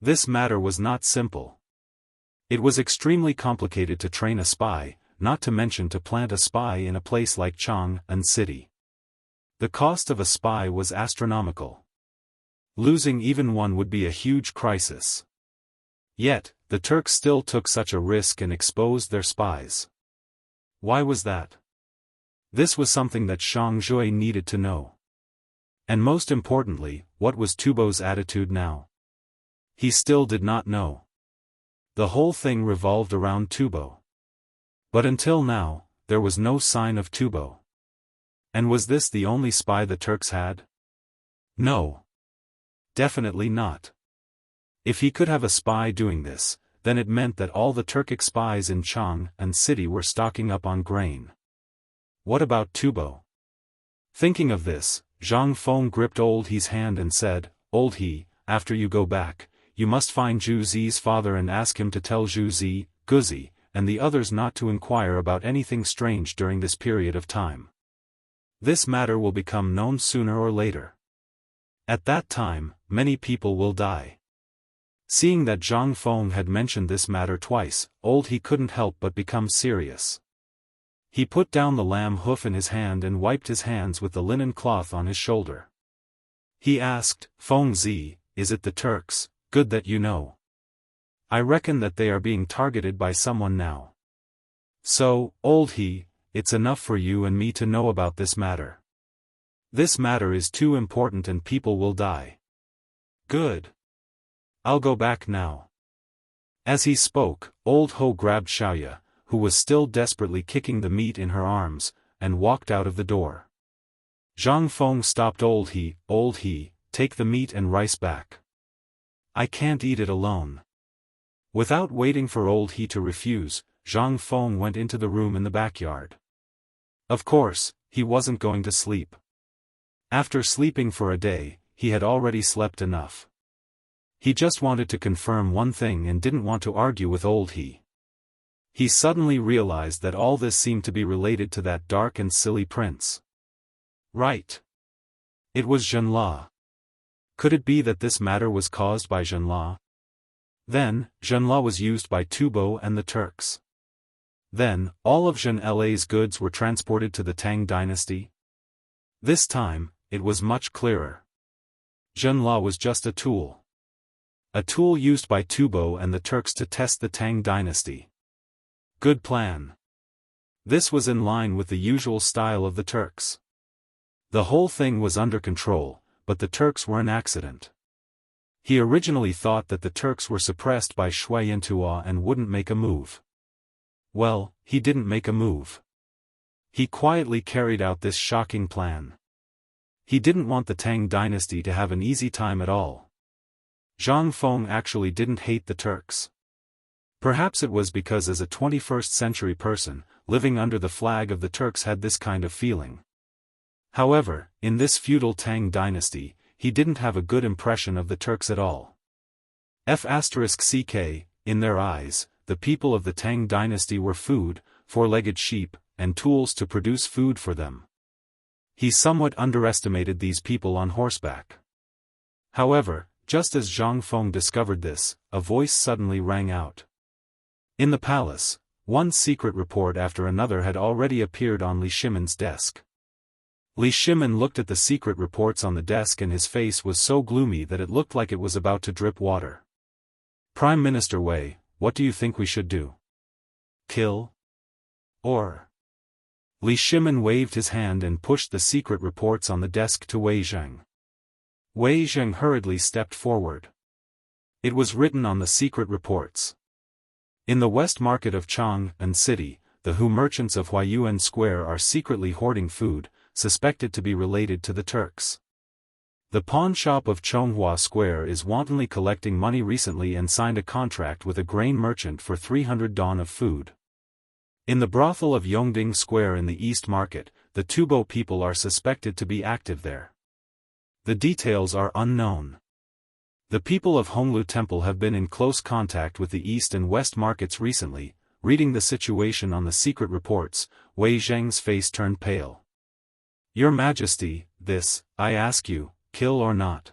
This matter was not simple. It was extremely complicated to train a spy, not to mention to plant a spy in a place like Chang'an City. The cost of a spy was astronomical. Losing even one would be a huge crisis. Yet, the Turks still took such a risk and exposed their spies. Why was that? This was something that Shang Zhui needed to know. And most importantly, what was Tubo's attitude now? He still did not know. The whole thing revolved around Tubo. But until now, there was no sign of Tubo. And was this the only spy the Turks had? No. Definitely not. If he could have a spy doing this, then it meant that all the Turkic spies in Chang'an City were stocking up on grain. What about Tubo? Thinking of this, Zhang Feng gripped Old He's hand and said, Old He, after you go back, you must find Zhu Zi's father and ask him to tell Zhu Zi, Guzi, and the others not to inquire about anything strange during this period of time. This matter will become known sooner or later. At that time, many people will die. Seeing that Zhang Feng had mentioned this matter twice, Old He couldn't help but become serious. He put down the lamb hoof in his hand and wiped his hands with the linen cloth on his shoulder. He asked, Feng Zi, is it the Turks? Good that you know. I reckon that they are being targeted by someone now. So, Old He, it's enough for you and me to know about this matter. This matter is too important and people will die. Good. I'll go back now. As he spoke, Old Ho grabbed Xiaoya, who was still desperately kicking the meat in her arms, and walked out of the door. Zhang Feng stopped Old He, take the meat and rice back. I can't eat it alone. Without waiting for old He to refuse, Zhang Feng went into the room in the backyard. Of course, he wasn't going to sleep. After sleeping for a day, he had already slept enough. He just wanted to confirm one thing and didn't want to argue with old He. He suddenly realized that all this seemed to be related to that dark and silly prince. Right. It was Zhenla. Could it be that this matter was caused by Zhenla? Then, Zhenla was used by Tubo and the Turks. Then, all of Zhenla's goods were transported to the Tang dynasty? This time, it was much clearer. Zhenla was just a tool. A tool used by Tubo and the Turks to test the Tang dynasty. Good plan. This was in line with the usual style of the Turks. The whole thing was under control, but the Turks were an accident. He originally thought that the Turks were suppressed by Shui Yantua and wouldn't make a move. Well, he didn't make a move. He quietly carried out this shocking plan. He didn't want the Tang dynasty to have an easy time at all. Zhang Feng actually didn't hate the Turks. Perhaps it was because as a 21st century person, living under the flag of the Turks had this kind of feeling. However, in this feudal Tang dynasty, he didn't have a good impression of the Turks at all. *CK, in their eyes, the people of the Tang dynasty were food, four-legged sheep, and tools to produce food for them. He somewhat underestimated these people on horseback. However, just as Zhang Feng discovered this, a voice suddenly rang out. In the palace, one secret report after another had already appeared on Li Shimon's desk. Li Shimon looked at the secret reports on the desk and his face was so gloomy that it looked like it was about to drip water. Prime Minister Wei, what do you think we should do? Kill? Or? Li Shimon waved his hand and pushed the secret reports on the desk to Wei Zheng. Wei Zheng hurriedly stepped forward. It was written on the secret reports. In the west market of Chang'an City, the Hu merchants of Huayuan Square are secretly hoarding food, suspected to be related to the Turks. The pawn shop of Chonghua Square is wantonly collecting money recently and signed a contract with a grain merchant for 300 don of food. In the brothel of Yongding Square in the East Market, the Tubo people are suspected to be active there. The details are unknown. The people of Honglu Temple have been in close contact with the East and West markets recently. Reading the situation on the secret reports, Wei Zheng's face turned pale. Your Majesty, this, I ask you, kill or not?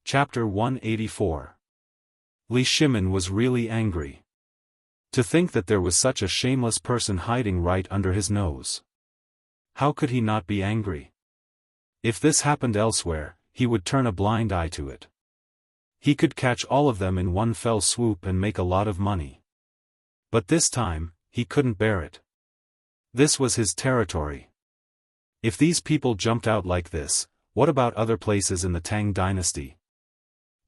Chapter 184. Li Shimon was really angry. To think that there was such a shameless person hiding right under his nose. How could he not be angry? If this happened elsewhere, he would turn a blind eye to it. He could catch all of them in one fell swoop and make a lot of money. But this time, he couldn't bear it. This was his territory. If these people jumped out like this, what about other places in the Tang dynasty?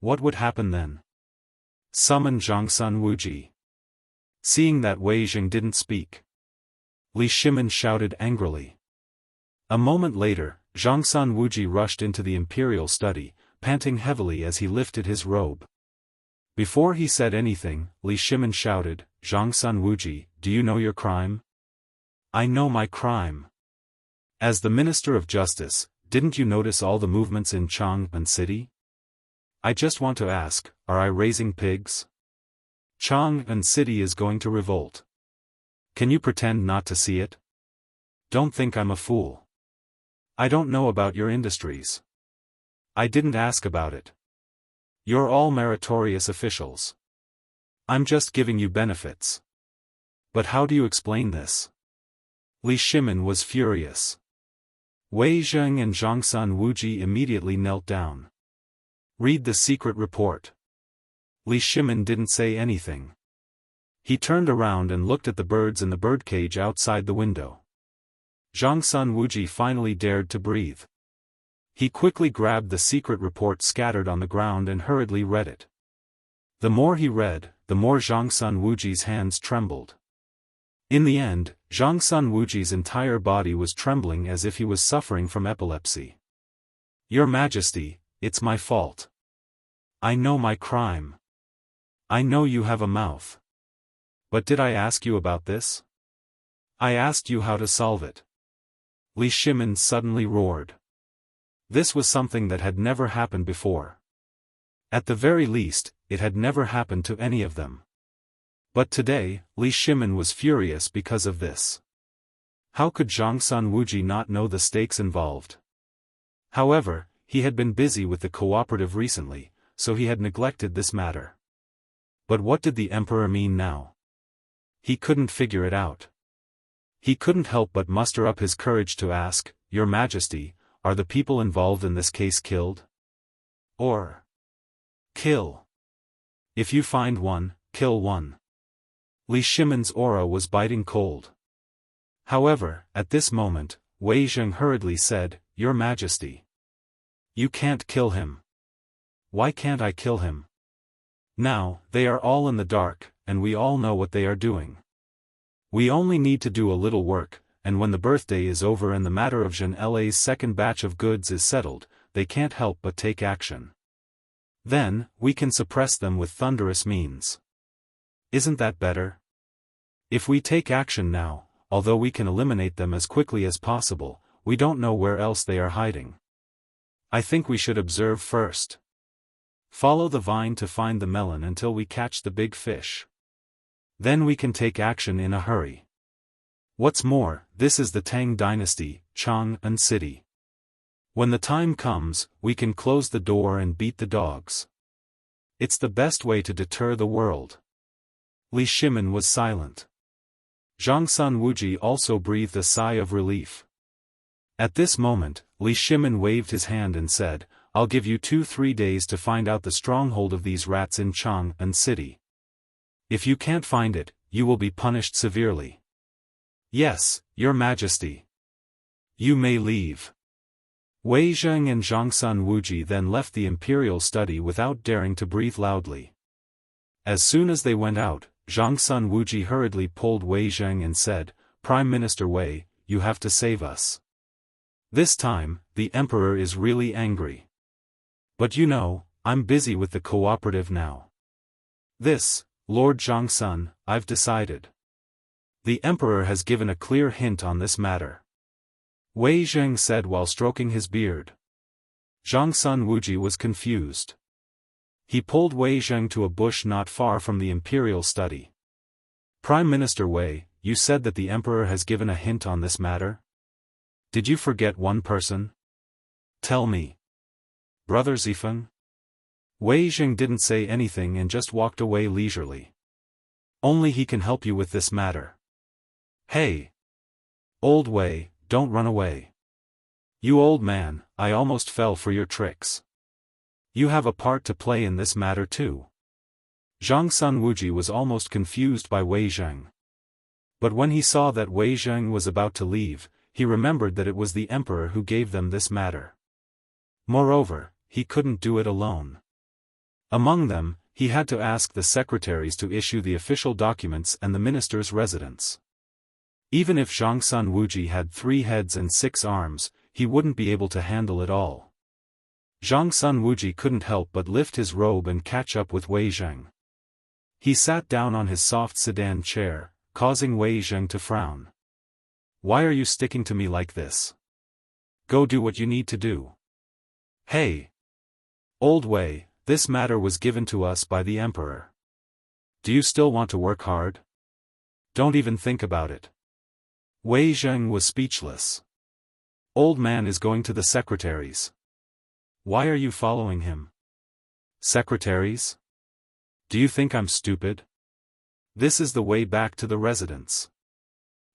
What would happen then? Summon Zhangsun Wuji. Seeing that Wei Zheng didn't speak, Li Shimon shouted angrily. A moment later, Zhangsun Wuji rushed into the imperial study, panting heavily as he lifted his robe. Before he said anything, Li Shimon shouted, Zhangsun Wuji, do you know your crime? I know my crime. As the Minister of Justice, didn't you notice all the movements in Chang'an City? I just want to ask, are I raising pigs? Chang'an City is going to revolt. Can you pretend not to see it? Don't think I'm a fool. I don't know about your industries. I didn't ask about it. You're all meritorious officials. I'm just giving you benefits. But how do you explain this? Li Shimon was furious. Wei Zheng and Zhangsun Wuji immediately knelt down. Read the secret report. Li Shimon didn't say anything. He turned around and looked at the birds in the birdcage outside the window. Zhangsun Wuji finally dared to breathe. He quickly grabbed the secret report scattered on the ground and hurriedly read it. The more he read, the more Zhangsun Wuji's hands trembled. In the end, Zhangsun Wuji's entire body was trembling as if he was suffering from epilepsy. Your Majesty, it's my fault. I know my crime. I know you have a mouth. But did I ask you about this? I asked you how to solve it. Li Shimin suddenly roared. This was something that had never happened before. At the very least, it had never happened to any of them. But today, Li Shimin was furious because of this. How could Zhangsun Wuji not know the stakes involved? However, he had been busy with the cooperative recently, so he had neglected this matter. But what did the emperor mean now? He couldn't figure it out. He couldn't help but muster up his courage to ask, Your Majesty, are the people involved in this case killed? Or kill. If you find one, kill one. Li Shimin's aura was biting cold. However, at this moment, Wei Zheng hurriedly said, Your Majesty. You can't kill him. Why can't I kill him? Now, they are all in the dark, and we all know what they are doing. We only need to do a little work, and when the birthday is over and the matter of Jean La's second batch of goods is settled, they can't help but take action. Then, we can suppress them with thunderous means. Isn't that better? If we take action now, although we can eliminate them as quickly as possible, we don't know where else they are hiding. I think we should observe first. Follow the vine to find the melon until we catch the big fish. Then we can take action in a hurry. What's more, this is the Tang dynasty, Chang'an city. When the time comes, we can close the door and beat the dogs. It's the best way to deter the world. Li Shimin was silent. Zhangsun Wuji also breathed a sigh of relief. At this moment, Li Shimin waved his hand and said, I'll give you 2-3 days to find out the stronghold of these rats in Chang'an city. If you can't find it, you will be punished severely. Yes, Your Majesty. You may leave. Wei Zheng and Zhangsun Wuji then left the imperial study without daring to breathe loudly. As soon as they went out, Zhangsun Wuji hurriedly pulled Wei Zheng and said, Prime Minister Wei, you have to save us. This time, the emperor is really angry. But you know, I'm busy with the cooperative now. This, Lord Zhangsun, I've decided. The emperor has given a clear hint on this matter. Wei Zheng said while stroking his beard. Zhangsun Wuji was confused. He pulled Wei Zheng to a bush not far from the imperial study. Prime Minister Wei, you said that the emperor has given a hint on this matter? Did you forget one person? Tell me. Brother Zifeng? Wei Zheng didn't say anything and just walked away leisurely. Only he can help you with this matter. Hey! Old Wei, don't run away. You old man, I almost fell for your tricks. You have a part to play in this matter too. Zhangsun Wuji was almost confused by Wei Zheng. But when he saw that Wei Zheng was about to leave, he remembered that it was the emperor who gave them this matter. Moreover, he couldn't do it alone. Among them, he had to ask the secretaries to issue the official documents and the minister's residence. Even if Zhangsun Wuji had 3 heads and 6 arms, he wouldn't be able to handle it all. Zhangsun Wuji couldn't help but lift his robe and catch up with Wei Zheng. He sat down on his soft sedan chair, causing Wei Zheng to frown. Why are you sticking to me like this? Go do what you need to do. Hey! Old Wei, this matter was given to us by the emperor. Do you still want to work hard? Don't even think about it. Wei Zheng was speechless. Old man is going to the secretaries. Why are you following him? Secretaries? Do you think I'm stupid? This is the way back to the residence.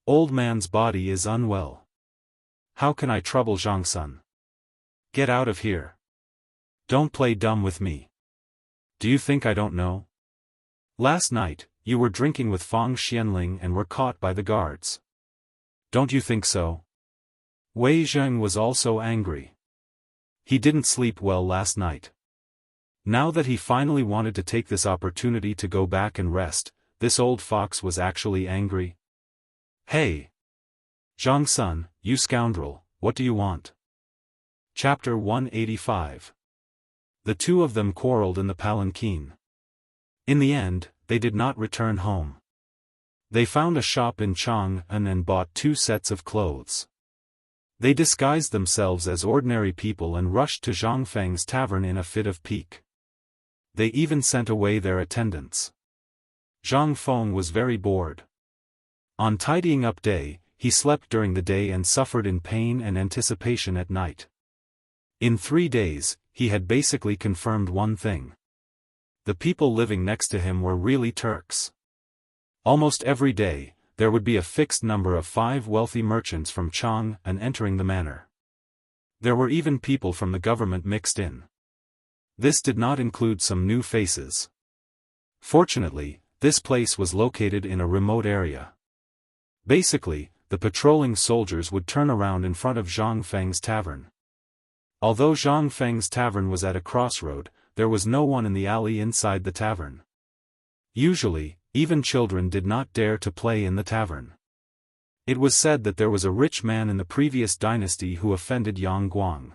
Old man's body is unwell. How can I trouble Zhangsun? Get out of here. Don't play dumb with me. Do you think I don't know? Last night, you were drinking with Fang Xianling and were caught by the guards. Don't you think so? Wei Zheng was also angry. He didn't sleep well last night. Now that he finally wanted to take this opportunity to go back and rest, this old fox was actually angry. Hey! Zhangsun, you scoundrel, what do you want? Chapter 185. The two of them quarreled in the palanquin. In the end, they did not return home. They found a shop in Jianghu and bought 2 sets of clothes. They disguised themselves as ordinary people and rushed to Zhang Feng's tavern in a fit of pique. They even sent away their attendants. Zhang Feng was very bored. On tidying up day, he slept during the day and suffered in pain and anticipation at night. In 3 days, he had basically confirmed one thing. The people living next to him were really Turks. Almost every day, there would be a fixed number of 5 wealthy merchants from Jianghu entering the manor. There were even people from the government mixed in. This did not include some new faces. Fortunately, this place was located in a remote area. Basically, the patrolling soldiers would turn around in front of Zhang Feng's tavern. Although Zhang Feng's tavern was at a crossroad, there was no one in the alley inside the tavern. Usually, even children did not dare to play in the tavern. It was said that there was a rich man in the previous dynasty who offended Yang Guang.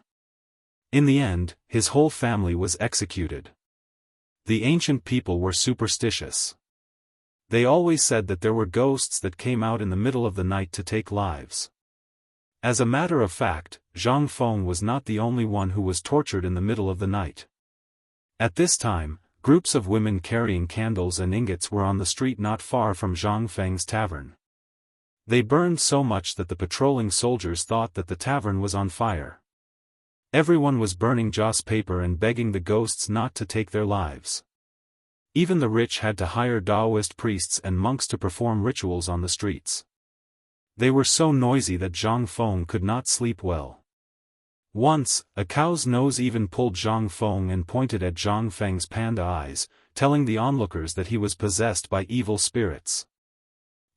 In the end, his whole family was executed. The ancient people were superstitious. They always said that there were ghosts that came out in the middle of the night to take lives. As a matter of fact, Zhang Feng was not the only one who was tortured in the middle of the night. At this time, groups of women carrying candles and ingots were on the street not far from Zhang Feng's tavern. They burned so much that the patrolling soldiers thought that the tavern was on fire. Everyone was burning joss paper and begging the ghosts not to take their lives. Even the rich had to hire Daoist priests and monks to perform rituals on the streets. They were so noisy that Zhang Feng could not sleep well. Once, a cow's nose even pulled Zhang Feng and pointed at Zhang Feng's panda eyes, telling the onlookers that he was possessed by evil spirits.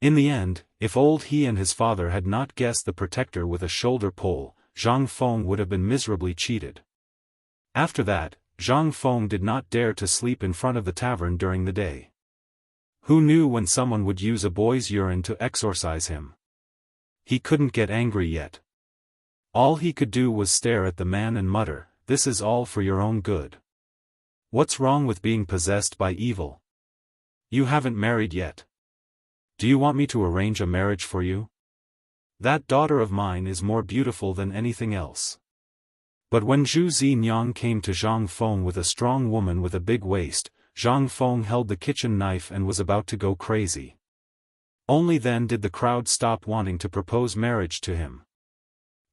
In the end, if old he and his father had not guessed the protector with a shoulder pole, Zhang Feng would have been miserably cheated. After that, Zhang Feng did not dare to sleep in front of the tavern during the day. Who knew when someone would use a boy's urine to exorcise him? He couldn't get angry yet. All he could do was stare at the man and mutter, "This is all for your own good. What's wrong with being possessed by evil? You haven't married yet. Do you want me to arrange a marriage for you? That daughter of mine is more beautiful than anything else." But when Zhu Zinyang came to Zhang Feng with a strong woman with a big waist, Zhang Feng held the kitchen knife and was about to go crazy. Only then did the crowd stop wanting to propose marriage to him.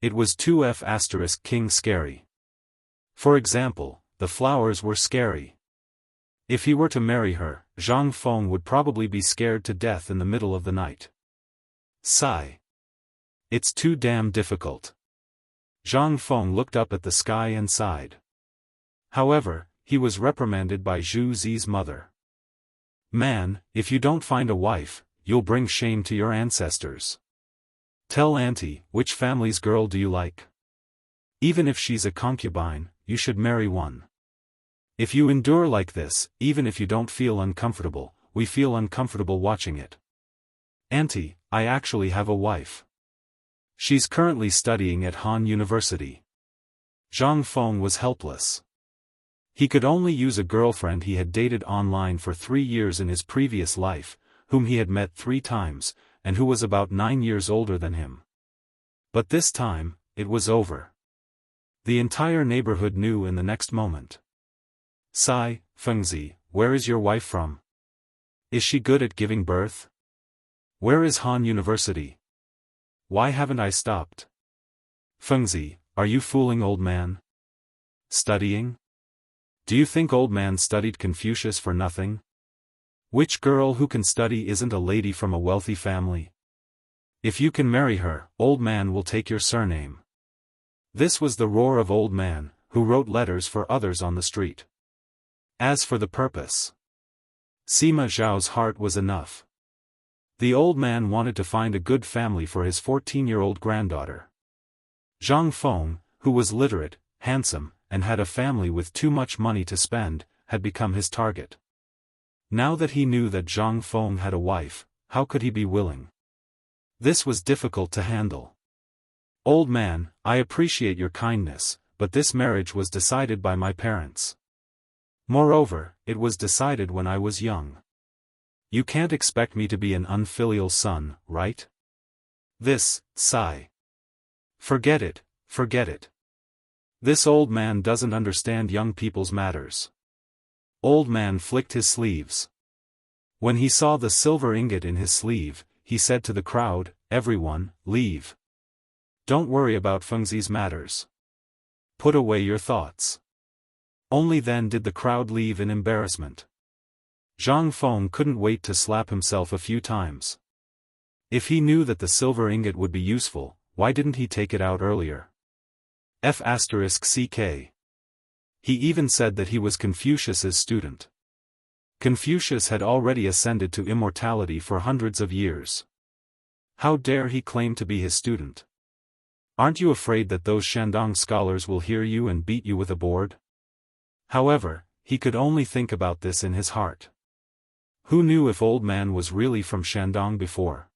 It was 2F** king scary. For example, the flowers were scary. If he were to marry her, Zhang Feng would probably be scared to death in the middle of the night. Sigh. It's too damn difficult. Zhang Feng looked up at the sky and sighed. However, he was reprimanded by Zhu Zi's mother. "Man, if you don't find a wife, you'll bring shame to your ancestors. Tell auntie, which family's girl do you like? Even if she's a concubine, you should marry one. If you endure like this, even if you don't feel uncomfortable, we feel uncomfortable watching it. Auntie, I actually have a wife. She's currently studying at Han University." Zhang Feng was helpless. He could only use a girlfriend he had dated online for 3 years in his previous life, whom he had met 3 times, and who was about 9 years older than him. But this time, it was over. The entire neighborhood knew in the next moment. "Sai, Fengzi, where is your wife from? Is she good at giving birth? Where is Han University? Why haven't I stopped? Fengzi, are you fooling old man? Studying? Do you think old man studied Confucius for nothing? Which girl who can study isn't a lady from a wealthy family? If you can marry her, old man will take your surname." This was the roar of old man, who wrote letters for others on the street. As for the purpose, Sima Zhao's heart was enough. The old man wanted to find a good family for his 14-year-old granddaughter. Zhang Feng, who was literate, handsome, and had a family with too much money to spend, had become his target. Now that he knew that Zhang Feng had a wife, how could he be willing? This was difficult to handle. "Old man, I appreciate your kindness, but this marriage was decided by my parents. Moreover, it was decided when I was young. You can't expect me to be an unfilial son, right? This, sigh. Forget it, forget it. This old man doesn't understand young people's matters. Old man flicked his sleeves. When he saw the silver ingot in his sleeve, he said to the crowd, "Everyone, leave. Don't worry about Fengzi's matters. Put away your thoughts." Only then did the crowd leave in embarrassment. Zhang Feng couldn't wait to slap himself a few times. If he knew that the silver ingot would be useful, why didn't he take it out earlier? F***ck. He even said that he was Confucius's student. Confucius had already ascended to immortality for hundreds of years. How dare he claim to be his student? Aren't you afraid that those Shandong scholars will hear you and beat you with a board? However, he could only think about this in his heart. Who knew if old man was really from Shandong before?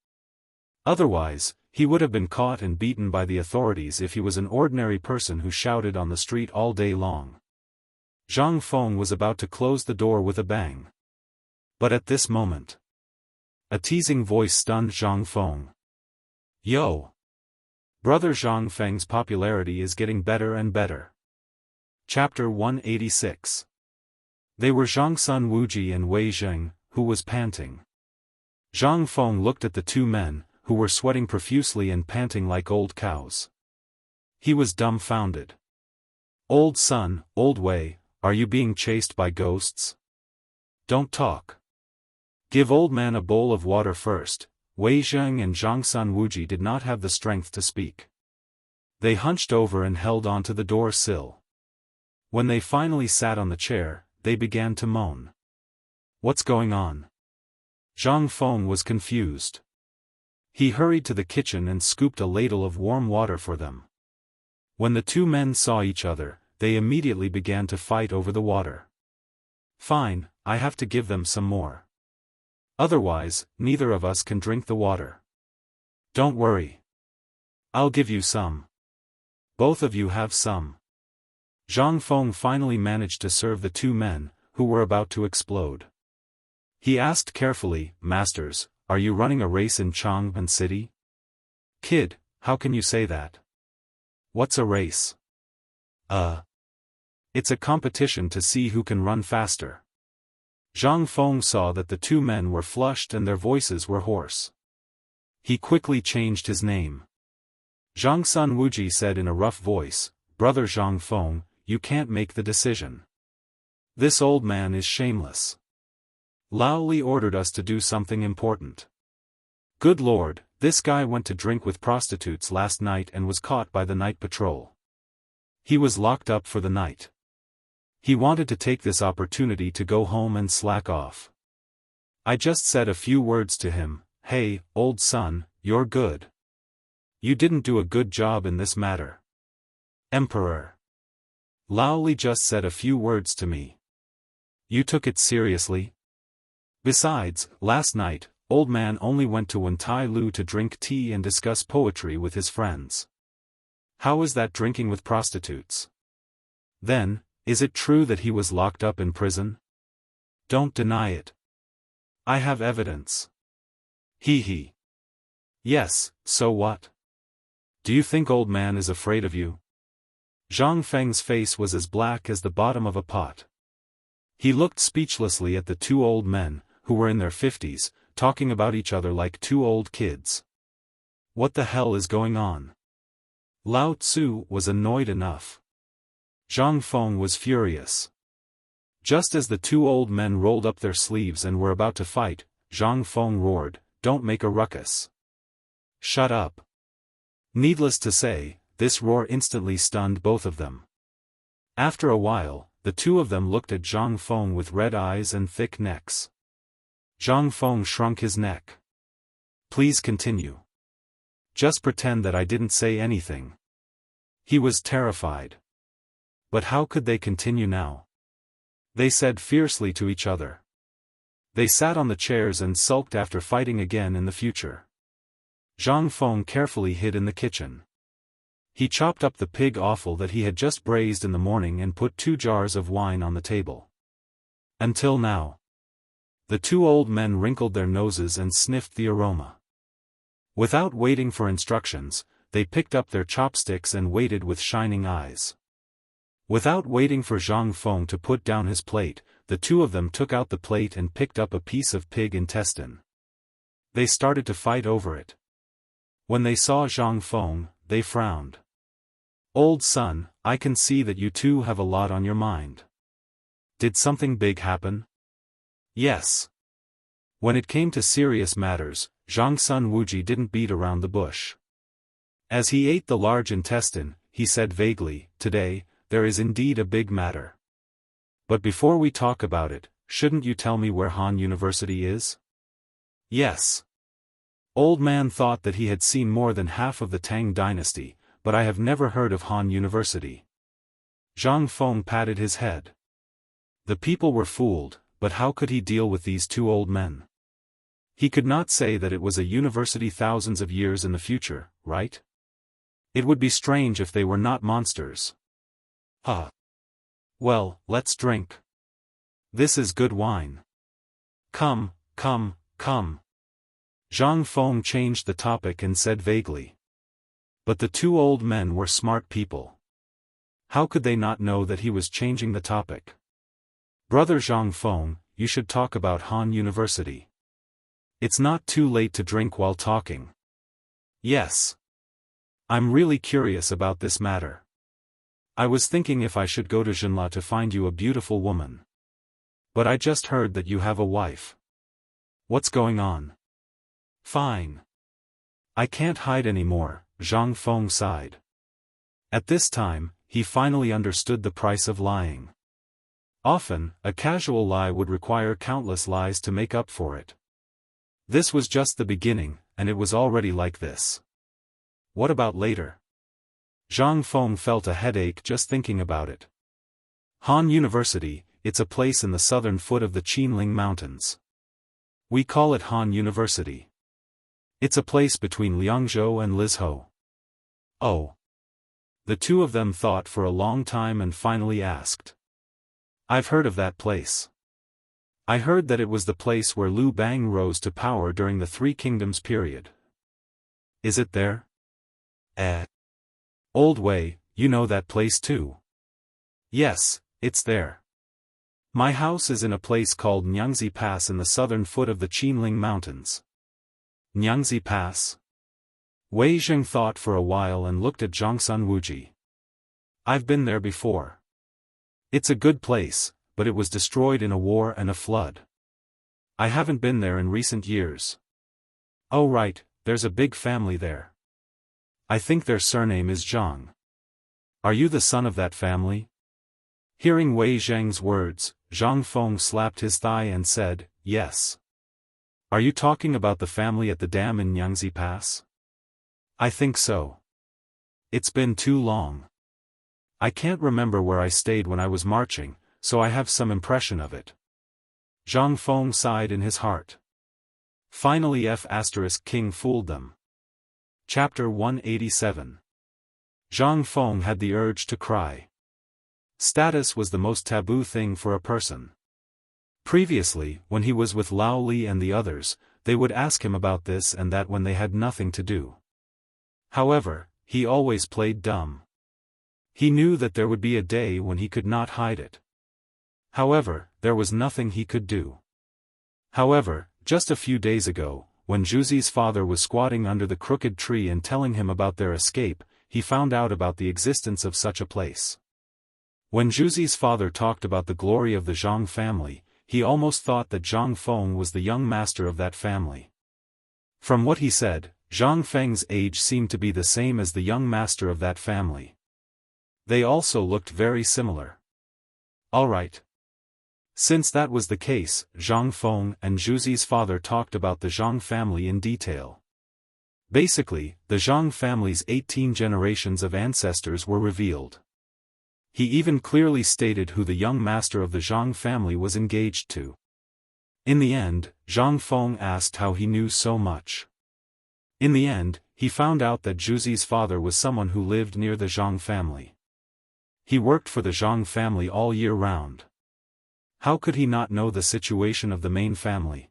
Otherwise, he would have been caught and beaten by the authorities if he was an ordinary person who shouted on the street all day long. Zhang Feng was about to close the door with a bang. But at this moment, a teasing voice stunned Zhang Feng. Yo! Brother Zhang Feng's popularity is getting better and better. Chapter 186. They were Zhangsun Wuji and Wei Zheng, who was panting. Zhang Feng looked at the two men, who were sweating profusely and panting like old cows. He was dumbfounded. Old son, old Wei, are you being chased by ghosts? Don't talk. Give old man a bowl of water first. Wei Zheng and Zhangsun Wuji did not have the strength to speak. They hunched over and held onto the door sill. When they finally sat on the chair, they began to moan. What's going on? Zhang Feng was confused. He hurried to the kitchen and scooped a ladle of warm water for them. When the two men saw each other, they immediately began to fight over the water. Fine, I have to give them some more. Otherwise, neither of us can drink the water. Don't worry. I'll give you some. Both of you have some. Zhang Feng finally managed to serve the two men, who were about to explode. He asked carefully, Masters, are you running a race in Chang'an City? Kid, how can you say that? What's a race? It's a competition to see who can run faster. Zhang Feng saw that the two men were flushed and their voices were hoarse. He quickly changed his name. Zhangsun Wuji said in a rough voice, Brother Zhang Feng, you can't make the decision. This old man is shameless. Lao Li ordered us to do something important. Good Lord, this guy went to drink with prostitutes last night and was caught by the night patrol. He was locked up for the night. He wanted to take this opportunity to go home and slack off. I just said a few words to him, hey, old son, you're good. You didn't do a good job in this matter. Emperor. Lao Li just said a few words to me. You took it seriously? Besides, last night, old man only went to Wentai Lu to drink tea and discuss poetry with his friends. How is that drinking with prostitutes? Then, is it true that he was locked up in prison? Don't deny it. I have evidence. Hee. Yes, so what? Do you think old man is afraid of you? Zhang Feng's face was as black as the bottom of a pot. He looked speechlessly at the two old men, who were in their 50s, talking about each other like two old kids. What the hell is going on? Lao Tzu was annoyed enough. Zhang Feng was furious. Just as the two old men rolled up their sleeves and were about to fight, Zhang Feng roared, Don't make a ruckus. Shut up. Needless to say, this roar instantly stunned both of them. After a while, the two of them looked at Zhang Feng with red eyes and thick necks. Zhang Feng shrunk his neck. Please continue. Just pretend that I didn't say anything. He was terrified. But how could they continue now? They said fiercely to each other. They sat on the chairs and sulked after fighting again in the future. Zhang Feng carefully hid in the kitchen. He chopped up the pig offal that he had just braised in the morning and put 2 jars of wine on the table. Until now. The two old men wrinkled their noses and sniffed the aroma. Without waiting for instructions, they picked up their chopsticks and waited with shining eyes. Without waiting for Zhang Feng to put down his plate, the two of them took out the plate and picked up a piece of pig intestine. They started to fight over it. When they saw Zhang Feng, they frowned. "Old son, I can see that you two have a lot on your mind. Did something big happen?" "Yes." When it came to serious matters, Zhang Sun Wuji didn't beat around the bush. As he ate the large intestine, he said vaguely, "Today, there is indeed a big matter. But before we talk about it, shouldn't you tell me where Han University is?" "Yes." Old man thought that he had seen more than half of the Tang dynasty, but I have never heard of Han University. Zhang Feng patted his head. The people were fooled, but how could he deal with these two old men? He could not say that it was a university thousands of years in the future, right? It would be strange if they were not monsters. Well, let's drink. This is good wine. Come, come, come. Zhang Feng changed the topic and said vaguely. But the two old men were smart people. How could they not know that he was changing the topic? "Brother Zhang Feng, you should talk about Han University. It's not too late to drink while talking." "Yes. I'm really curious about this matter. I was thinking if I should go to Jinla to find you a beautiful woman. But I just heard that you have a wife. What's going on?" "Fine. I can't hide anymore," Zhang Feng sighed. At this time, he finally understood the price of lying. Often, a casual lie would require countless lies to make up for it. This was just the beginning, and it was already like this. What about later? Zhang Feng felt a headache just thinking about it. Han University, it's a place in the southern foot of the Qinling Mountains. We call it Han University. It's a place between Liangzhou and Lizhou. Oh. The two of them thought for a long time and finally asked. "I've heard of that place. I heard that it was the place where Liu Bang rose to power during the Three Kingdoms period. Is it there?" "Old Wei, you know that place too." "Yes, it's there. My house is in a place called Nyangzi Pass in the southern foot of the Qinling Mountains." "Nyangzi Pass?" Wei Zheng thought for a while and looked at Zhangsun Wuji. "I've been there before. It's a good place, but it was destroyed in a war and a flood. I haven't been there in recent years." "Oh right, there's a big family there. I think their surname is Zhang. Are you the son of that family?" Hearing Wei Zheng's words, Zhang Feng slapped his thigh and said, "Yes." "Are you talking about the family at the dam in Nyangzi Pass?" "I think so. It's been too long. I can't remember where I stayed when I was marching, so I have some impression of it." Zhang Feng sighed in his heart. Finally King fooled them. Chapter 187. Zhang Feng had the urge to cry. Status was the most taboo thing for a person. Previously, when he was with Lao Li and the others, they would ask him about this and that when they had nothing to do. However, he always played dumb. He knew that there would be a day when he could not hide it. However, there was nothing he could do. However, just a few days ago, when Zhuzi's father was squatting under the crooked tree and telling him about their escape, he found out about the existence of such a place. When Zhuzi's father talked about the glory of the Zhang family, he almost thought that Zhang Feng was the young master of that family. From what he said, Zhang Feng's age seemed to be the same as the young master of that family. They also looked very similar. Alright. Since that was the case, Zhang Feng and Zhuzi's father talked about the Zhang family in detail. Basically, the Zhang family's 18 generations of ancestors were revealed. He even clearly stated who the young master of the Zhang family was engaged to. In the end, Zhang Feng asked how he knew so much. In the end, he found out that Zhuzi's father was someone who lived near the Zhang family. He worked for the Zhang family all year round. How could he not know the situation of the main family?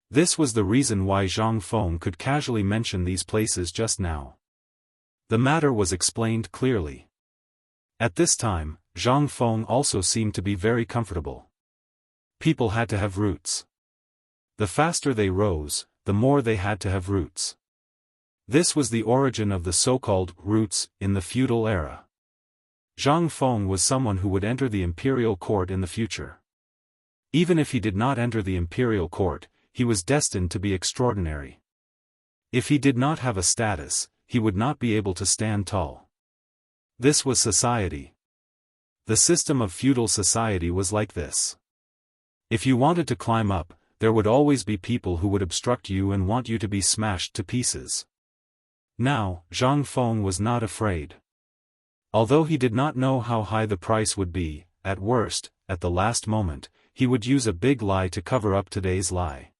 This was the reason why Zhang Feng could casually mention these places just now. The matter was explained clearly. At this time, Zhang Feng also seemed to be very comfortable. People had to have roots. The faster they rose, the more they had to have roots. This was the origin of the so-called roots in the feudal era. Zhang Feng was someone who would enter the imperial court in the future. Even if he did not enter the imperial court, he was destined to be extraordinary. If he did not have a status, he would not be able to stand tall. This was society. The system of feudal society was like this. If you wanted to climb up, there would always be people who would obstruct you and want you to be smashed to pieces. Now, Zhang Feng was not afraid. Although he did not know how high the price would be, at worst, at the last moment, he would use a big lie to cover up today's lie.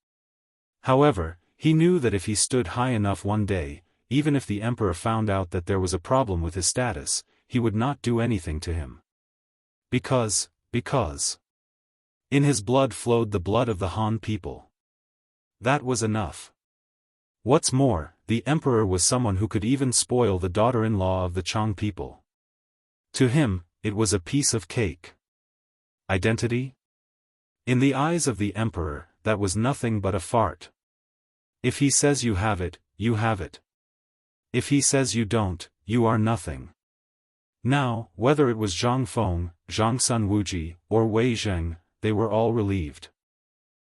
However, he knew that if he stood high enough one day, even if the emperor found out that there was a problem with his status, he would not do anything to him. Because. In his blood flowed the blood of the Han people. That was enough. What's more, the emperor was someone who could even spoil the daughter-in-law of the Chang people. To him, it was a piece of cake. Identity? In the eyes of the emperor, that was nothing but a fart. If he says you have it, you have it. If he says you don't, you are nothing. Now, whether it was Zhang Feng, Zhang Sun Wuji, or Wei Zheng, they were all relieved.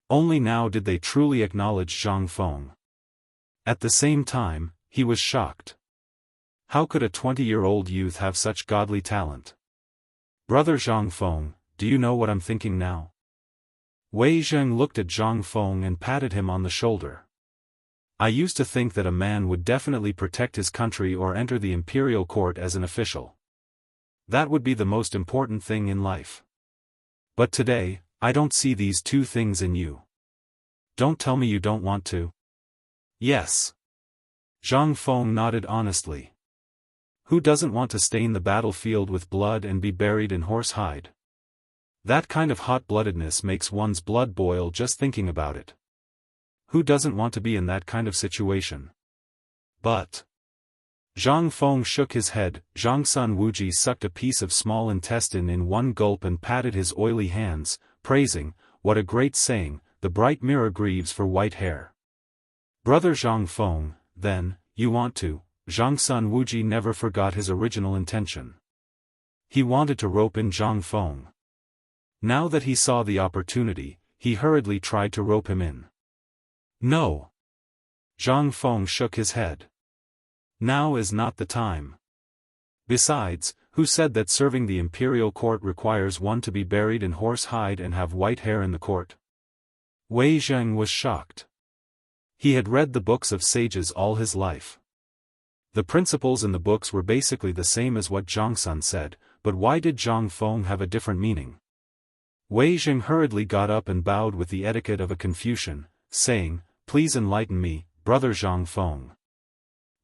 Only now did they truly acknowledge Zhang Feng. At the same time, he was shocked. How could a 20-year-old youth have such godly talent? Brother Zhang Feng, do you know what I'm thinking now? Wei Zheng looked at Zhang Feng and patted him on the shoulder. I used to think that a man would definitely protect his country or enter the imperial court as an official. That would be the most important thing in life. But today, I don't see these two things in you. Don't tell me you don't want to. Yes. Zhang Feng nodded honestly. Who doesn't want to stain the battlefield with blood and be buried in horsehide? That kind of hot-bloodedness makes one's blood boil just thinking about it. Who doesn't want to be in that kind of situation? But. Zhang Feng shook his head. Zhang Sun Wuji sucked a piece of small intestine in one gulp and patted his oily hands, praising, what a great saying, the bright mirror grieves for white hair. Brother Zhang Feng, then, you want to. Zhang Sun Wuji never forgot his original intention. He wanted to rope in Zhang Feng. Now that he saw the opportunity, he hurriedly tried to rope him in. No. Zhang Feng shook his head. Now is not the time. Besides, who said that serving the imperial court requires one to be buried in horsehide and have white hair in the court? Wei Zheng was shocked. He had read the books of sages all his life. The principles in the books were basically the same as what Zhang Sun said, but why did Zhang Feng have a different meaning? Wei Zheng hurriedly got up and bowed with the etiquette of a Confucian, saying, Please enlighten me, Brother Zhang Feng.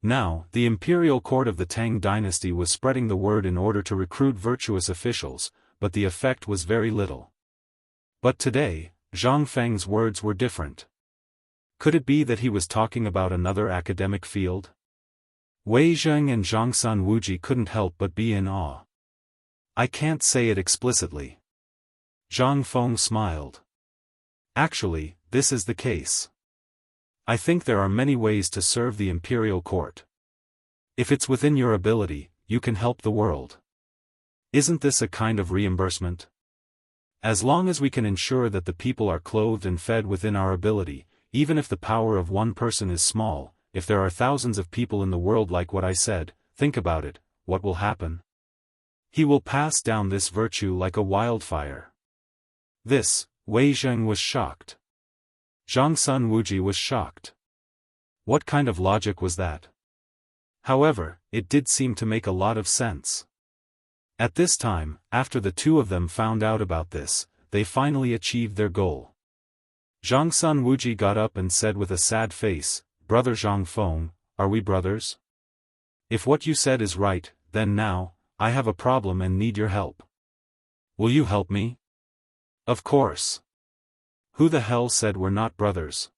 Now, the imperial court of the Tang dynasty was spreading the word in order to recruit virtuous officials, but the effect was very little. But today, Zhang Feng's words were different. Could it be that he was talking about another academic field? Wei Zheng and Zhang Sun Wuji couldn't help but be in awe. I can't say it explicitly. Zhang Feng smiled. Actually, this is the case. I think there are many ways to serve the imperial court. If it's within your ability, you can help the world. Isn't this a kind of reimbursement? As long as we can ensure that the people are clothed and fed within our ability, even if the power of one person is small, if there are thousands of people in the world like what I said, think about it, what will happen? He will pass down this virtue like a wildfire. This, Wei Zheng was shocked. Zhang Sun Wuji was shocked. What kind of logic was that? However, it did seem to make a lot of sense. At this time, after the two of them found out about this, they finally achieved their goal. Zhang Sun Wuji got up and said with a sad face, Brother Zhang Feng, are we brothers? If what you said is right, then now, I have a problem and need your help. Will you help me? Of course. Who the hell said we're not brothers?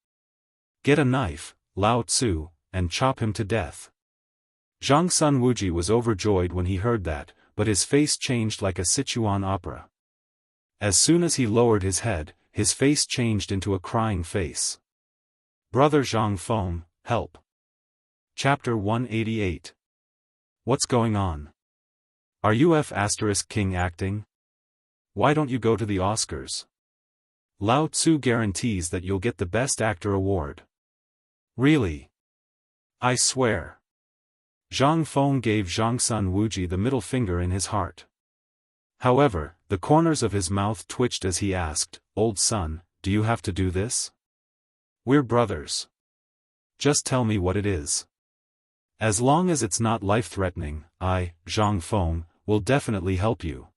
Get a knife, Lao Tzu, and chop him to death. Zhang Sun Wuji was overjoyed when he heard that, but his face changed like a Sichuan opera. As soon as he lowered his head, his face changed into a crying face. Brother Zhang Feng, help. Chapter 188. What's going on? Are you King acting? Why don't you go to the Oscars? Lao Tzu guarantees that you'll get the Best Actor award. Really? I swear. Zhang Feng gave Zhang Sun Wuji the middle finger in his heart. However, the corners of his mouth twitched as he asked, Old son, do you have to do this? We're brothers. Just tell me what it is. As long as it's not life-threatening, I, Zhang Feng, will definitely help you.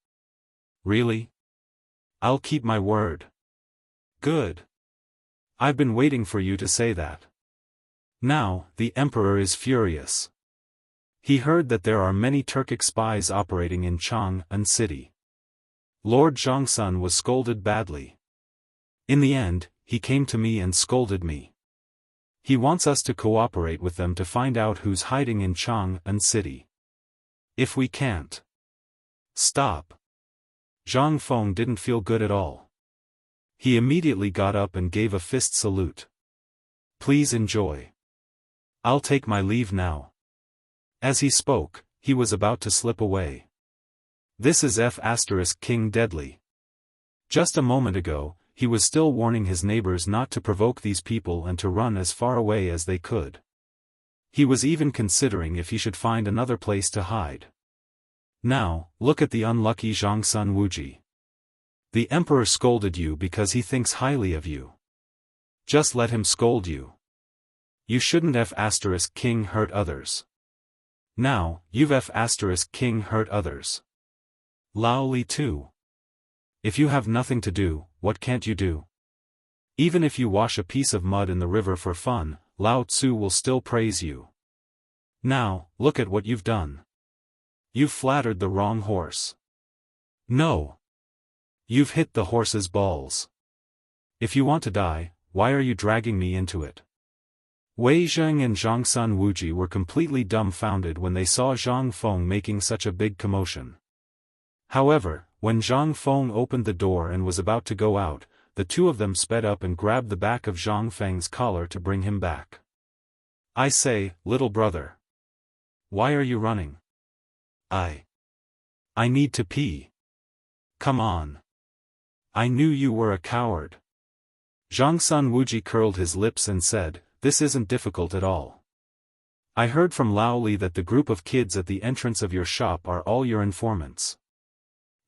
Really? I'll keep my word. Good. I've been waiting for you to say that. Now, the emperor is furious. He heard that there are many Turkic spies operating in Chang'an City. Lord Zhongsun was scolded badly. In the end, he came to me and scolded me. He wants us to cooperate with them to find out who's hiding in Chang'an City. If we can't. Stop. Zhang Feng didn't feel good at all. He immediately got up and gave a fist salute. Please enjoy. I'll take my leave now. As he spoke, he was about to slip away. This is King deadly. Just a moment ago, he was still warning his neighbors not to provoke these people and to run as far away as they could. He was even considering if he should find another place to hide. Now, look at the unlucky Zhang Sun Wuji. The emperor scolded you because he thinks highly of you. Just let him scold you. You shouldn't King hurt others. Now, you've King hurt others. Lao Li too. If you have nothing to do, what can't you do? Even if you wash a piece of mud in the river for fun, Lao Tzu will still praise you. Now, look at what you've done. You've flattered the wrong horse. No. You've hit the horse's balls. If you want to die, why are you dragging me into it? Wei Zheng and Zhang Sun Wuji were completely dumbfounded when they saw Zhang Feng making such a big commotion. However, when Zhang Feng opened the door and was about to go out, the two of them sped up and grabbed the back of Zhang Feng's collar to bring him back. I say, little brother. Why are you running? I need to pee. Come on. I knew you were a coward. Zhang Sun Wuji curled his lips and said, This isn't difficult at all. I heard from Lao Li that the group of kids at the entrance of your shop are all your informants.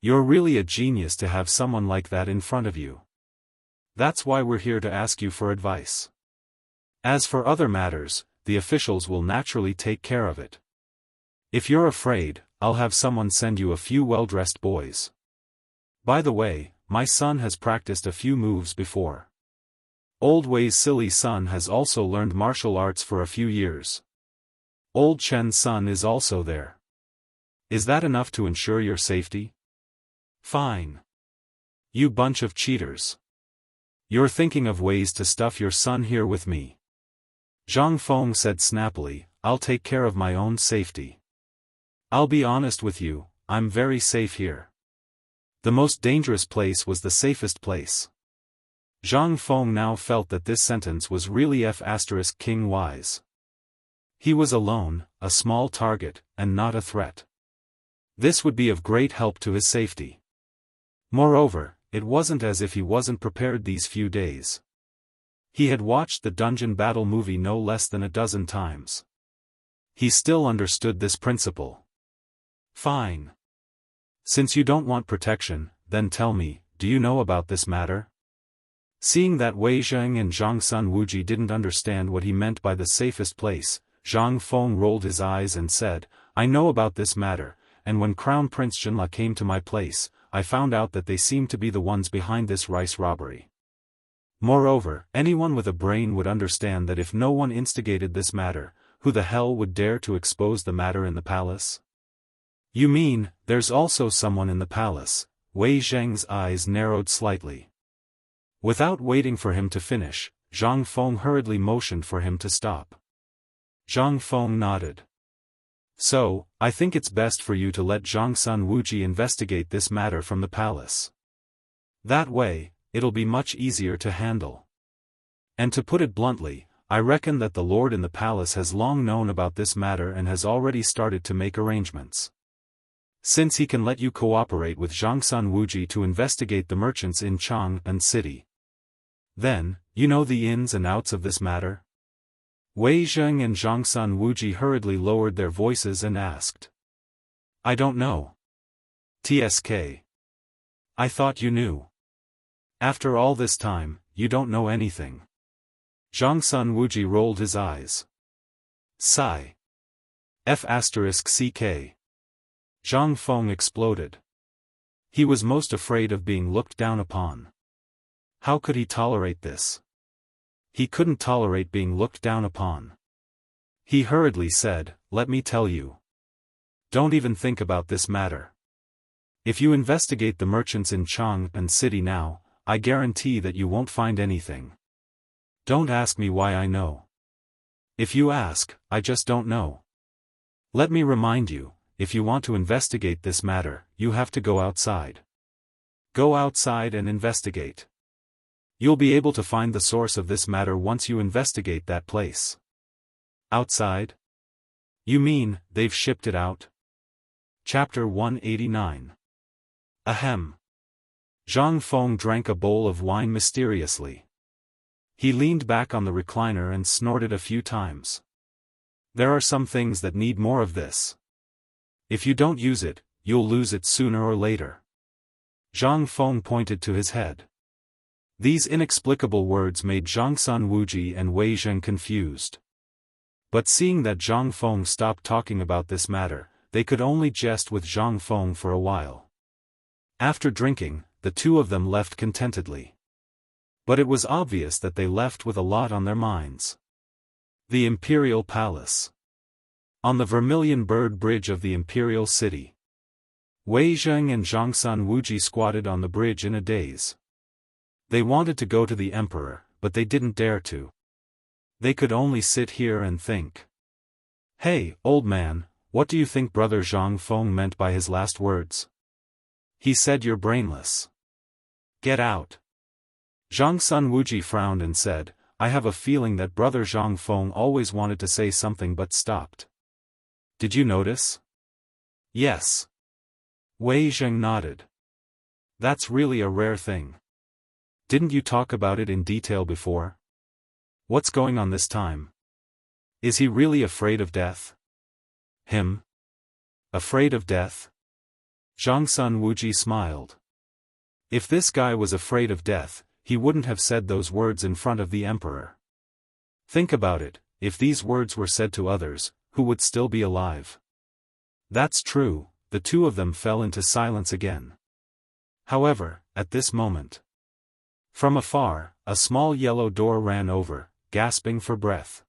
You're really a genius to have someone like that in front of you. That's why we're here to ask you for advice. As for other matters, the officials will naturally take care of it. If you're afraid, I'll have someone send you a few well-dressed boys. By the way, my son has practiced a few moves before. Old Wei's silly son has also learned martial arts for a few years. Old Chen's son is also there. Is that enough to ensure your safety? Fine. You bunch of cheaters. You're thinking of ways to stuff your son here with me. Zhang Feng said snappily, I'll take care of my own safety. I'll be honest with you, I'm very safe here. The most dangerous place was the safest place. Zhang Feng now felt that this sentence was really King wise. He was alone, a small target, and not a threat. This would be of great help to his safety. Moreover, it wasn't as if he wasn't prepared these few days. He had watched the dungeon battle movie no less than a dozen times. He still understood this principle. Fine. Since you don't want protection, then tell me, do you know about this matter? Seeing that Wei Zheng and Zhang Sun Wuji didn't understand what he meant by the safest place, Zhang Feng rolled his eyes and said, I know about this matter, and when Crown Prince Jinla came to my place, I found out that they seemed to be the ones behind this rice robbery. Moreover, anyone with a brain would understand that if no one instigated this matter, who the hell would dare to expose the matter in the palace? You mean, there's also someone in the palace, Wei Zheng's eyes narrowed slightly. Without waiting for him to finish, Zhang Feng hurriedly motioned for him to stop. Zhang Feng nodded. So, I think it's best for you to let Zhongsun Wuji investigate this matter from the palace. That way, it'll be much easier to handle. And to put it bluntly, I reckon that the lord in the palace has long known about this matter and has already started to make arrangements. Since he can let you cooperate with Zhongsun Wuji to investigate the merchants in Chang'an City. Then, you know the ins and outs of this matter? Wei Zheng and Zhongsun Wuji hurriedly lowered their voices and asked. I don't know. TSK. I thought you knew. After all this time, you don't know anything. Zhongsun Wuji rolled his eyes. Sigh. F***ck. Zhang Feng exploded. He was most afraid of being looked down upon. How could he tolerate this? He couldn't tolerate being looked down upon. He hurriedly said, let me tell you. Don't even think about this matter. If you investigate the merchants in Chang'an City now, I guarantee that you won't find anything. Don't ask me why I know. If you ask, I just don't know. Let me remind you, if you want to investigate this matter, you have to go outside. Go outside and investigate. You'll be able to find the source of this matter once you investigate that place. Outside? You mean, they've shipped it out? Chapter 189. Ahem. Zhang Feng drank a bowl of wine mysteriously. He leaned back on the recliner and snorted a few times. There are some things that need more of this. If you don't use it, you'll lose it sooner or later. Zhang Feng pointed to his head. These inexplicable words made Zhongsun Wuji and Wei Zheng confused. But seeing that Zhang Feng stopped talking about this matter, they could only jest with Zhang Feng for a while. After drinking, the two of them left contentedly. But it was obvious that they left with a lot on their minds. The Imperial Palace. On the Vermilion Bird Bridge of the Imperial City. Wei Zheng and Zhongsun Wuji squatted on the bridge in a daze. They wanted to go to the Emperor, but they didn't dare to. They could only sit here and think. Hey, old man, what do you think Brother Zhang Feng meant by his last words? He said you're brainless. Get out. Zhongsun Wuji frowned and said, I have a feeling that Brother Zhang Feng always wanted to say something but stopped. Did you notice? Yes. Wei Zheng nodded. That's really a rare thing. Didn't you talk about it in detail before? What's going on this time? Is he really afraid of death? Him? Afraid of death? Zhongsun Wuji smiled. If this guy was afraid of death, he wouldn't have said those words in front of the Emperor. Think about it, if these words were said to others, who would still be alive? That's true, the two of them fell into silence again. However, at this moment, from afar, a small yellow door ran over, gasping for breath.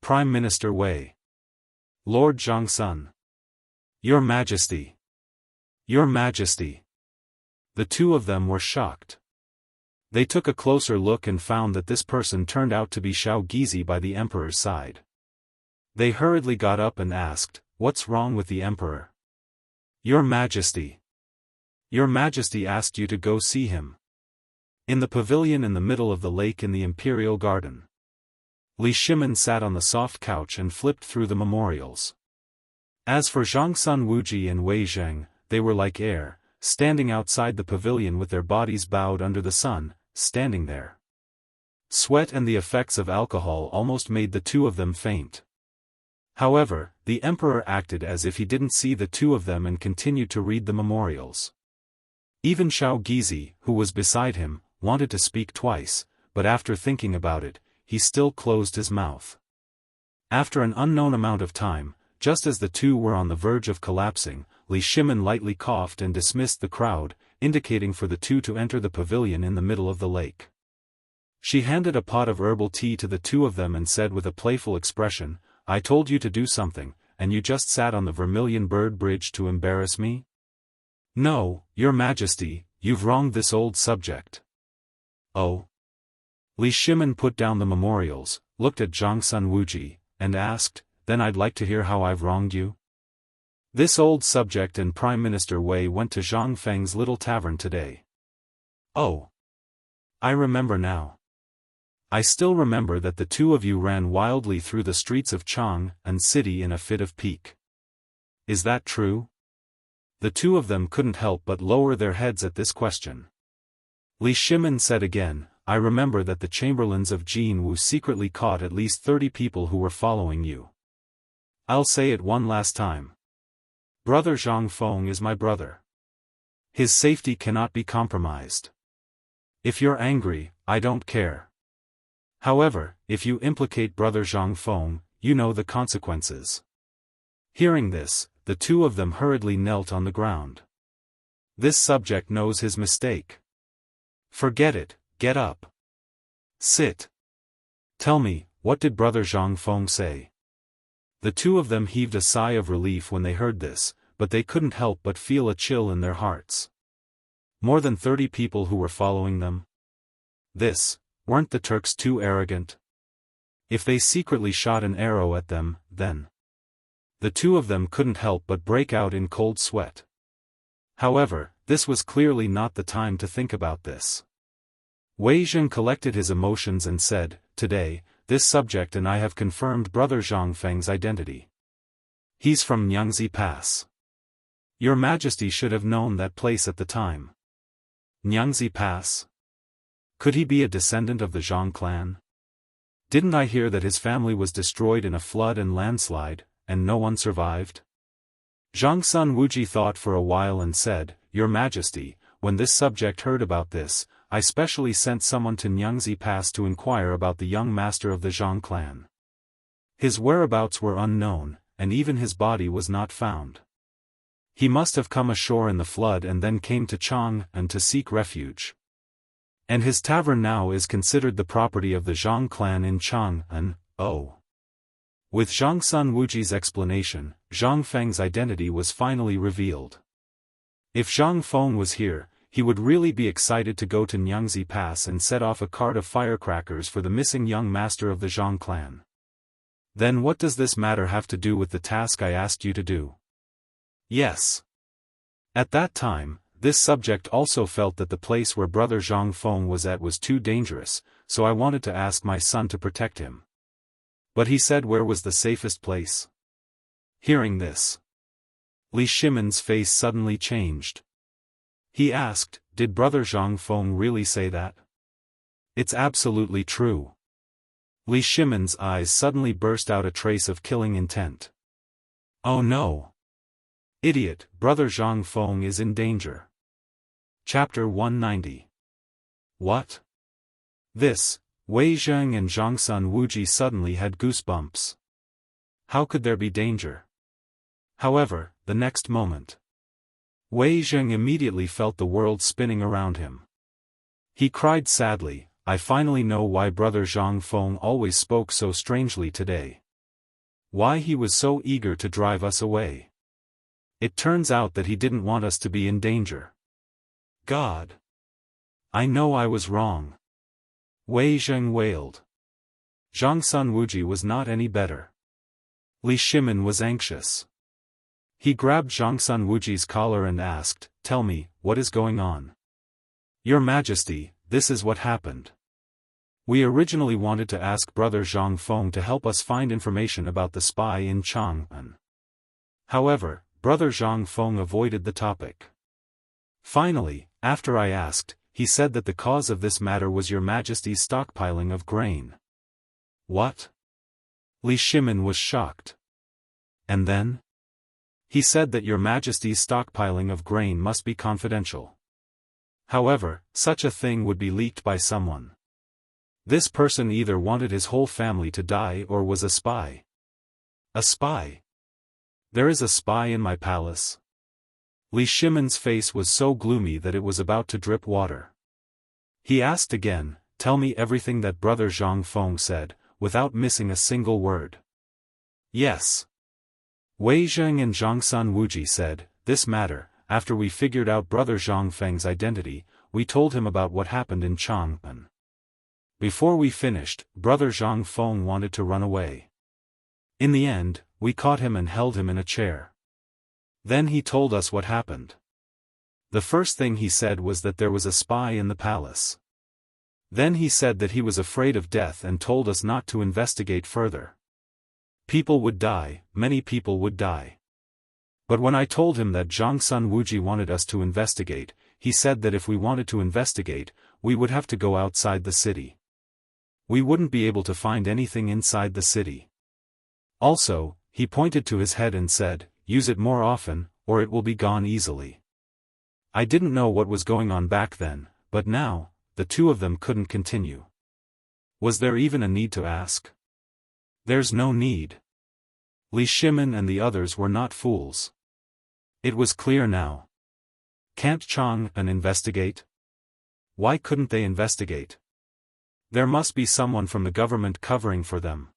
Prime Minister Wei. Lord Zhongsun. Your Majesty. Your Majesty. The two of them were shocked. They took a closer look and found that this person turned out to be Shao Gizi by the Emperor's side. They hurriedly got up and asked, what's wrong with the Emperor? Your Majesty. Your Majesty asked you to go see him. In the pavilion in the middle of the lake in the Imperial Garden. Li Shimin sat on the soft couch and flipped through the memorials. As for Zhongsun Wuji and Wei Zheng, they were like air, standing outside the pavilion with their bodies bowed under the sun, standing there. Sweat and the effects of alcohol almost made the two of them faint. However, the Emperor acted as if he didn't see the two of them and continued to read the memorials. Even Shao Gizi, who was beside him, wanted to speak twice, but after thinking about it, he still closed his mouth. After an unknown amount of time, just as the two were on the verge of collapsing, Li Shimin lightly coughed and dismissed the crowd, indicating for the two to enter the pavilion in the middle of the lake. She handed a pot of herbal tea to the two of them and said with a playful expression, I told you to do something, and you just sat on the Vermilion Bird Bridge to embarrass me? No, Your Majesty, you've wronged this old subject. Oh? Li Shimin put down the memorials, looked at Zhangsun Wuji, and asked, then I'd like to hear how I've wronged you? This old subject and Prime Minister Wei went to Zhang Feng's little tavern today. Oh. I remember now. I still remember that the two of you ran wildly through the streets of Chang'an City in a fit of pique. Is that true? The two of them couldn't help but lower their heads at this question. Li Shimin said again, I remember that the chamberlains of Jianghu secretly caught at least 30 people who were following you. I'll say it one last time. Brother Zhang Feng is my brother. His safety cannot be compromised. If you're angry, I don't care. However, if you implicate Brother Zhang Feng, you know the consequences. Hearing this, the two of them hurriedly knelt on the ground. This subject knows his mistake. Forget it, get up. Sit. Tell me, what did Brother Zhang Feng say? The two of them heaved a sigh of relief when they heard this, but they couldn't help but feel a chill in their hearts. More than 30 people who were following them? Weren't the Turks too arrogant? If they secretly shot an arrow at them, then the two of them couldn't help but break out in cold sweat. However, this was clearly not the time to think about this. Wei Zheng collected his emotions and said, today, this subject and I have confirmed Brother Zhang Feng's identity. He's from Nyangzi Pass. Your Majesty should have known that place at the time. Nyangzi Pass? Could he be a descendant of the Zhang clan? Didn't I hear that his family was destroyed in a flood and landslide, and no one survived? Zhangsun Wuji thought for a while and said, Your Majesty, when this subject heard about this, I specially sent someone to Nyangzi Pass to inquire about the young master of the Zhang clan. His whereabouts were unknown, and even his body was not found. He must have come ashore in the flood and then came to Chang'an to seek refuge. And his tavern now is considered the property of the Zhang clan in Chang'an. Oh. With Zhangsun Wuji's explanation, Zhang Feng's identity was finally revealed. If Zhang Feng was here, he would really be excited to go to Nyangzi Pass and set off a cart of firecrackers for the missing young master of the Zhang clan. Then what does this matter have to do with the task I asked you to do? Yes. At that time, this subject also felt that the place where Brother Zhang Feng was at was too dangerous, so I wanted to ask my son to protect him. But he said where was the safest place? Hearing this, Li Shimin's face suddenly changed. He asked, did Brother Zhang Feng really say that? It's absolutely true. Li Shimin's eyes suddenly burst out a trace of killing intent. Oh no! Idiot, Brother Zhang Feng is in danger. Chapter 190. What? This, Wei Zheng and Zhangsun Wuji suddenly had goosebumps. How could there be danger? However, the next moment, Wei Zheng immediately felt the world spinning around him. He cried sadly, I finally know why Brother Zhang Feng always spoke so strangely today. Why he was so eager to drive us away. It turns out that he didn't want us to be in danger. God! I know I was wrong. Wei Zheng wailed. Zhangsun Wuji was not any better. Li Shimin was anxious. He grabbed Zhangsun Wuji's collar and asked, tell me, what is going on? Your Majesty, this is what happened. We originally wanted to ask Brother Zhang Feng to help us find information about the spy in Chang'an. However, Brother Zhang Feng avoided the topic. Finally, after I asked, he said that the cause of this matter was Your Majesty's stockpiling of grain. What? Li Shimin was shocked. And then? He said that Your Majesty's stockpiling of grain must be confidential. However, such a thing would be leaked by someone. This person either wanted his whole family to die or was a spy. A spy? There is a spy in my palace? Li Shimin's face was so gloomy that it was about to drip water. He asked again, tell me everything that Brother Zhang Feng said, without missing a single word. Yes. Wei Zheng and Zhangsun Wuji said, this matter, after we figured out Brother Zhang Feng's identity, we told him about what happened in Chang'an. Before we finished, Brother Zhang Feng wanted to run away. In the end, we caught him and held him in a chair. Then he told us what happened. The first thing he said was that there was a spy in the palace. Then he said that he was afraid of death and told us not to investigate further. People would die, many people would die. But when I told him that Zhangsun Wuji wanted us to investigate, he said that if we wanted to investigate, we would have to go outside the city. We wouldn't be able to find anything inside the city. Also, he pointed to his head and said, "Use it more often, or it will be gone easily." I didn't know what was going on back then, but now, the two of them couldn't continue. Was there even a need to ask? There's no need. Li Shimin and the others were not fools. It was clear now. Can't Chang'an investigate? Why couldn't they investigate? There must be someone from the government covering for them.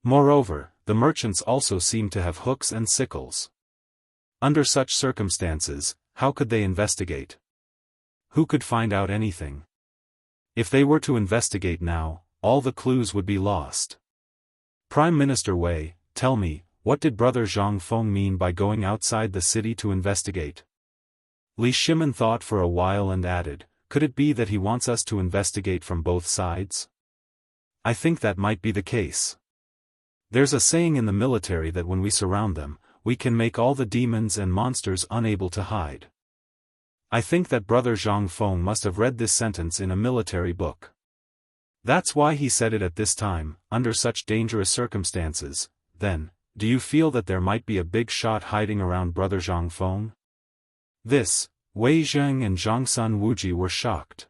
Moreover, the merchants also seemed to have hooks and sickles. Under such circumstances, how could they investigate? Who could find out anything? If they were to investigate now, all the clues would be lost. Prime Minister Wei, tell me, what did Brother Zhang Feng mean by going outside the city to investigate? Li Shimin thought for a while and added, could it be that he wants us to investigate from both sides? I think that might be the case. There's a saying in the military that when we surround them, we can make all the demons and monsters unable to hide. I think that Brother Zhang Feng must have read this sentence in a military book. That's why he said it at this time, under such dangerous circumstances. Then, do you feel that there might be a big shot hiding around Brother Zhang Feng? This, Wei Zheng and Zhangsun Wuji were shocked.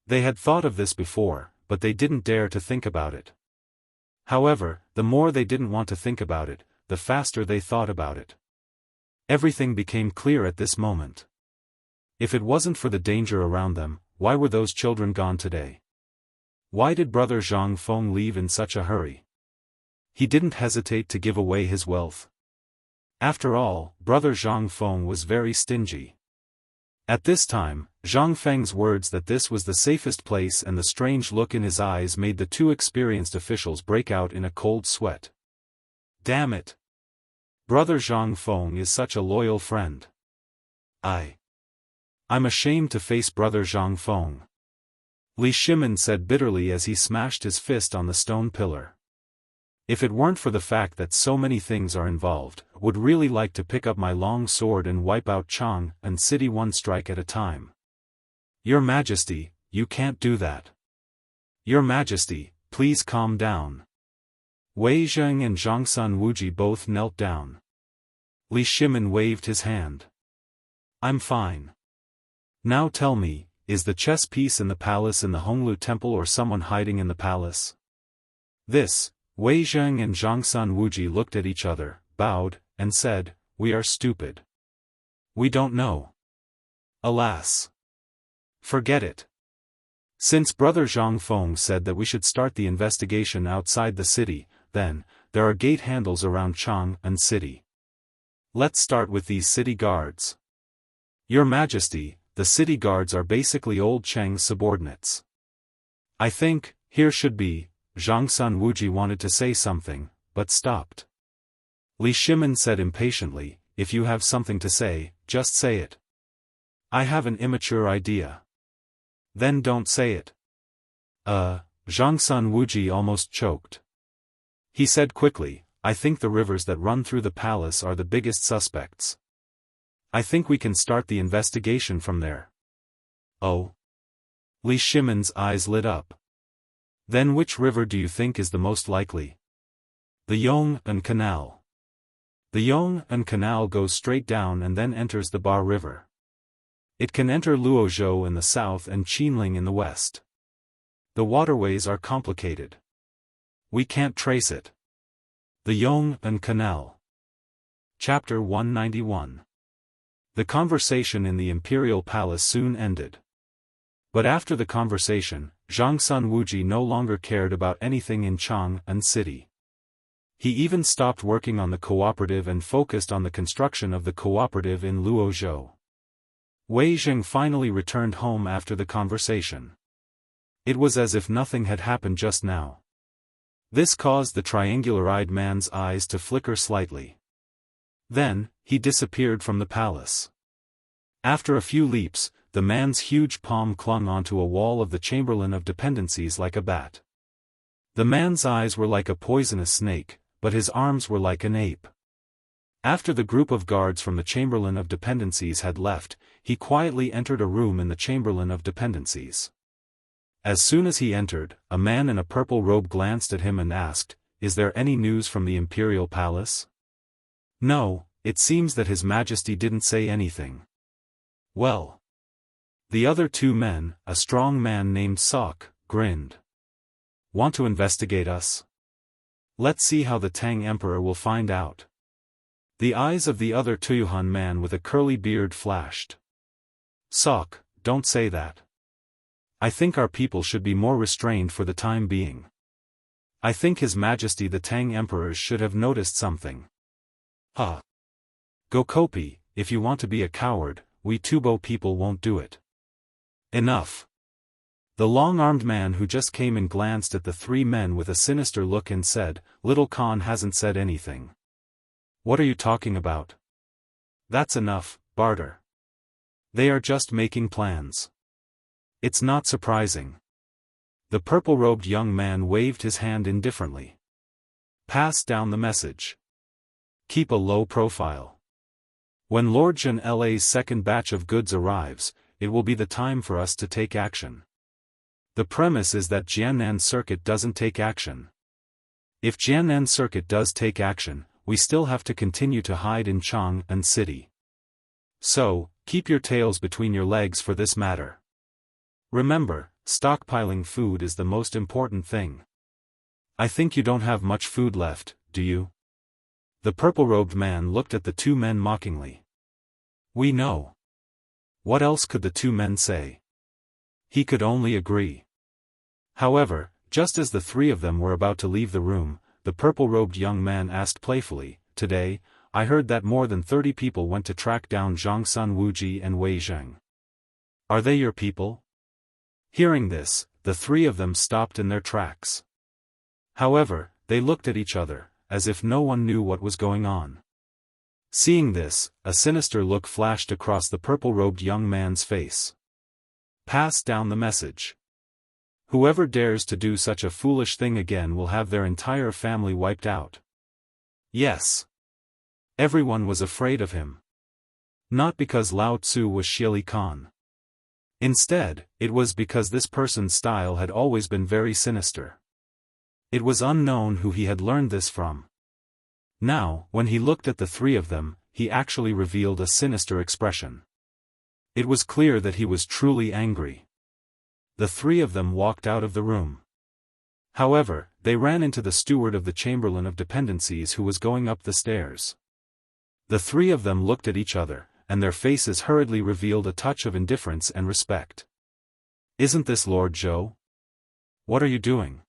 They had thought of this before, but they didn't dare to think about it. However, the more they didn't want to think about it, the faster they thought about it. Everything became clear at this moment. If it wasn't for the danger around them, why were those children gone today? Why did Brother Zhang Feng leave in such a hurry? He didn't hesitate to give away his wealth. After all, Brother Zhang Feng was very stingy. At this time, Zhang Feng's words that this was the safest place and the strange look in his eyes made the two experienced officials break out in a cold sweat. Damn it! Brother Zhang Feng is such a loyal friend. I'm ashamed to face Brother Zhang Feng. Li Shimin said bitterly as he smashed his fist on the stone pillar. If it weren't for the fact that so many things are involved, I would really like to pick up my long sword and wipe out Chang'an City one strike at a time. Your Majesty, you can't do that. Your Majesty, please calm down. Wei Zheng and Zhangsun Wuji both knelt down. Li Shimin waved his hand. I'm fine. Now tell me, is the chess piece in the palace in the Honglu Temple or someone hiding in the palace? This, Wei Zheng and Zhangsun Wuji looked at each other, bowed, and said, we are stupid. We don't know. Alas. Forget it. Since Brother Zhang Feng said that we should start the investigation outside the city, then, there are gate handles around Chang'an City. Let's start with these city guards. Your Majesty, the city guards are basically old Cheng's subordinates. I think, here should be. Zhangsun Wuji wanted to say something, but stopped. Li Shimin said impatiently, if you have something to say, just say it. I have an immature idea. Then don't say it. Zhangsun Wuji almost choked. He said quickly, I think the rivers that run through the palace are the biggest suspects. I think we can start the investigation from there. Oh? Li Shimin's eyes lit up. Then which river do you think is the most likely? The Yong'an Canal. The Yong'an Canal goes straight down and then enters the Bar River. It can enter Luozhou in the south and Qinling in the west. The waterways are complicated. We can't trace it. The Yong'an Canal. Chapter 191. The conversation in the imperial palace soon ended. But after the conversation, Zhangsun Wuji no longer cared about anything in Chang'an City. He even stopped working on the cooperative and focused on the construction of the cooperative in Luozhou. Wei Zheng finally returned home after the conversation. It was as if nothing had happened just now. This caused the triangular-eyed man's eyes to flicker slightly. Then, he disappeared from the palace. After a few leaps, the man's huge palm clung onto a wall of the Chamberlain of Dependencies like a bat. The man's eyes were like a poisonous snake, but his arms were like an ape. After the group of guards from the Chamberlain of Dependencies had left, he quietly entered a room in the Chamberlain of Dependencies. As soon as he entered, a man in a purple robe glanced at him and asked, "Is there any news from the Imperial Palace?" "No, it seems that His Majesty didn't say anything." "Well." The other two men, a strong man named Sok, grinned. "Want to investigate us? Let's see how the Tang Emperor will find out." The eyes of the other Tuyuhan man with a curly beard flashed. "Sok, don't say that. I think our people should be more restrained for the time being. I think His Majesty the Tang Emperors should have noticed something." Gokopi, if you want to be a coward, we Tubo people won't do it." "Enough." The long-armed man who just came in glanced at the three men with a sinister look and said, "Little Khan hasn't said anything." "What are you talking about?" "That's enough, Barter. They are just making plans. It's not surprising." The purple-robed young man waved his hand indifferently. "Pass down the message. Keep a low profile. When Lord Jun La's second batch of goods arrives, it will be the time for us to take action. The premise is that Jiangnan Circuit doesn't take action. If Jiangnan Circuit does take action, we still have to continue to hide in Chang'an City. So, keep your tails between your legs for this matter. Remember, stockpiling food is the most important thing. I think you don't have much food left, do you?" The purple-robed man looked at the two men mockingly. "We know." What else could the two men say? He could only agree. However, just as the three of them were about to leave the room, the purple-robed young man asked playfully, "Today, I heard that more than 30 people went to track down Zhang Sun Wuji and Wei Zheng. Are they your people?" Hearing this, the three of them stopped in their tracks. However, they looked at each other, as if no one knew what was going on. Seeing this, a sinister look flashed across the purple-robed young man's face. "Pass down the message. Whoever dares to do such a foolish thing again will have their entire family wiped out." Yes. Everyone was afraid of him. Not because Lao Tzu was Shili Khan. Instead, it was because this person's style had always been very sinister. It was unknown who he had learned this from. Now, when he looked at the three of them, he actually revealed a sinister expression. It was clear that he was truly angry. The three of them walked out of the room. However, they ran into the steward of the Chamberlain of Dependencies who was going up the stairs. The three of them looked at each other, and their faces hurriedly revealed a touch of indifference and respect. "Isn't this Lord Zhou? What are you doing?"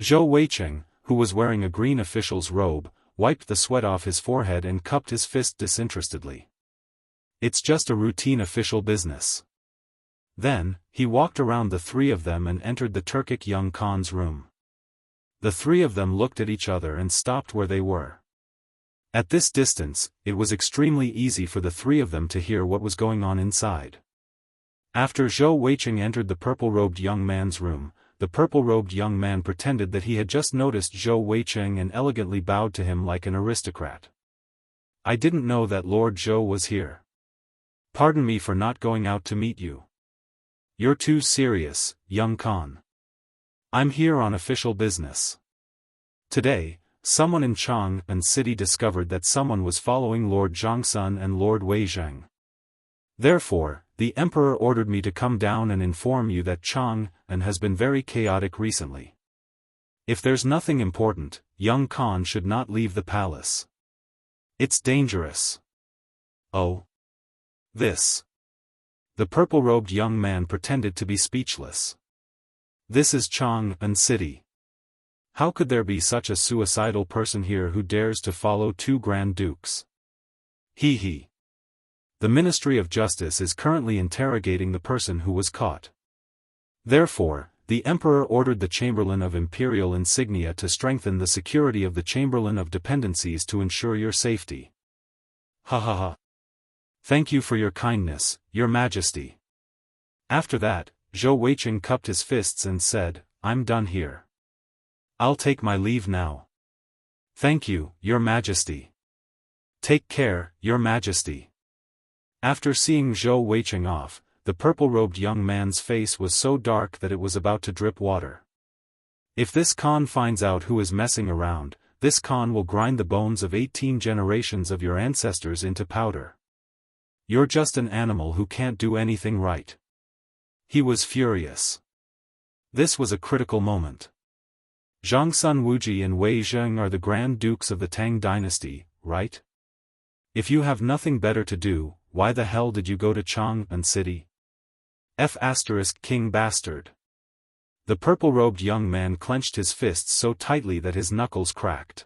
Zhou Weicheng, who was wearing a green official's robe, wiped the sweat off his forehead and cupped his fist disinterestedly. "It's just a routine official business." Then, he walked around the three of them and entered the Turkic young Khan's room. The three of them looked at each other and stopped where they were. At this distance, it was extremely easy for the three of them to hear what was going on inside. After Zhou Weicheng entered the purple-robed young man's room, the purple-robed young man pretended that he had just noticed Zhou Weicheng and elegantly bowed to him like an aristocrat. "I didn't know that Lord Zhou was here. Pardon me for not going out to meet you. You're too serious, young Khan. I'm here on official business. Today, someone in Chang'an City discovered that someone was following Lord Zhangsun and Lord Wei Zheng. Therefore, the Emperor ordered me to come down and inform you that Chang'an has been very chaotic recently. If there's nothing important, young Khan should not leave the palace. It's dangerous." "Oh? This?" The purple-robed young man pretended to be speechless. "This is Chang'an City. How could there be such a suicidal person here who dares to follow two Grand Dukes? He. The Ministry of Justice is currently interrogating the person who was caught. Therefore, the Emperor ordered the Chamberlain of Imperial Insignia to strengthen the security of the Chamberlain of Dependencies to ensure your safety. Ha ha ha. Thank you for your kindness, Your Majesty. After that, Zhou Weiqing cupped his fists and said, I'm done here. I'll take my leave now. Thank you, Your Majesty. Take care, Your Majesty. After seeing Zhou Weiqing off, the purple-robed young man's face was so dark that it was about to drip water. If this Khan finds out who is messing around, this Khan will grind the bones of 18 generations of your ancestors into powder. You're just an animal who can't do anything right. He was furious. This was a critical moment. Zhangsun Wuji and Wei Zheng are the Grand Dukes of the Tang dynasty, right? If you have nothing better to do, why the hell did you go to Chang'an City? King bastard. The purple-robed young man clenched his fists so tightly that his knuckles cracked.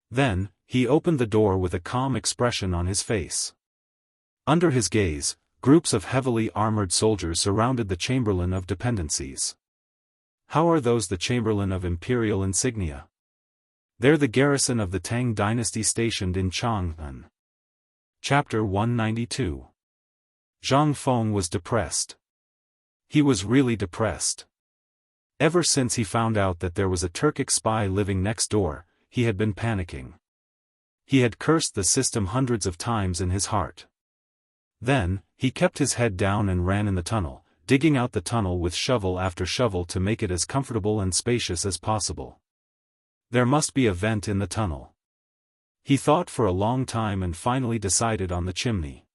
Then, he opened the door with a calm expression on his face. Under his gaze, groups of heavily armored soldiers surrounded the Chamberlain of Dependencies. How are those the Chamberlain of Imperial Insignia? They're the garrison of the Tang dynasty stationed in Chang'an. Chapter 192. Zhang Feng was depressed. He was really depressed. Ever since he found out that there was a Turkic spy living next door, he had been panicking. He had cursed the system hundreds of times in his heart. Then, he kept his head down and ran in the tunnel, digging out the tunnel with shovel after shovel to make it as comfortable and spacious as possible. There must be a vent in the tunnel. He thought for a long time and finally decided on the chimney.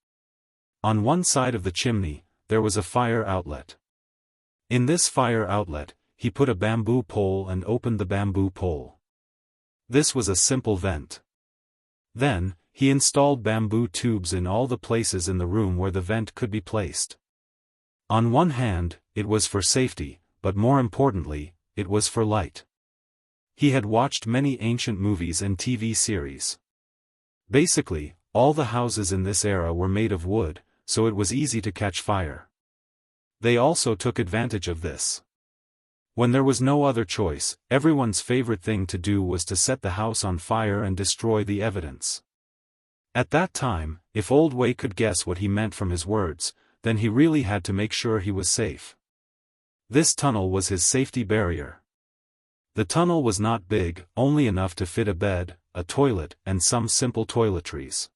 On one side of the chimney, there was a fire outlet. In this fire outlet, he put a bamboo pole and opened the bamboo pole. This was a simple vent. Then, he installed bamboo tubes in all the places in the room where the vent could be placed. On one hand, it was for safety, but more importantly, it was for light. He had watched many ancient movies and TV series. Basically, all the houses in this era were made of wood, so it was easy to catch fire. They also took advantage of this. When there was no other choice, everyone's favorite thing to do was to set the house on fire and destroy the evidence. At that time, if Old Wei could guess what he meant from his words, then he really had to make sure he was safe. This tunnel was his safety barrier. The tunnel was not big, only enough to fit a bed, a toilet, and some simple toiletries.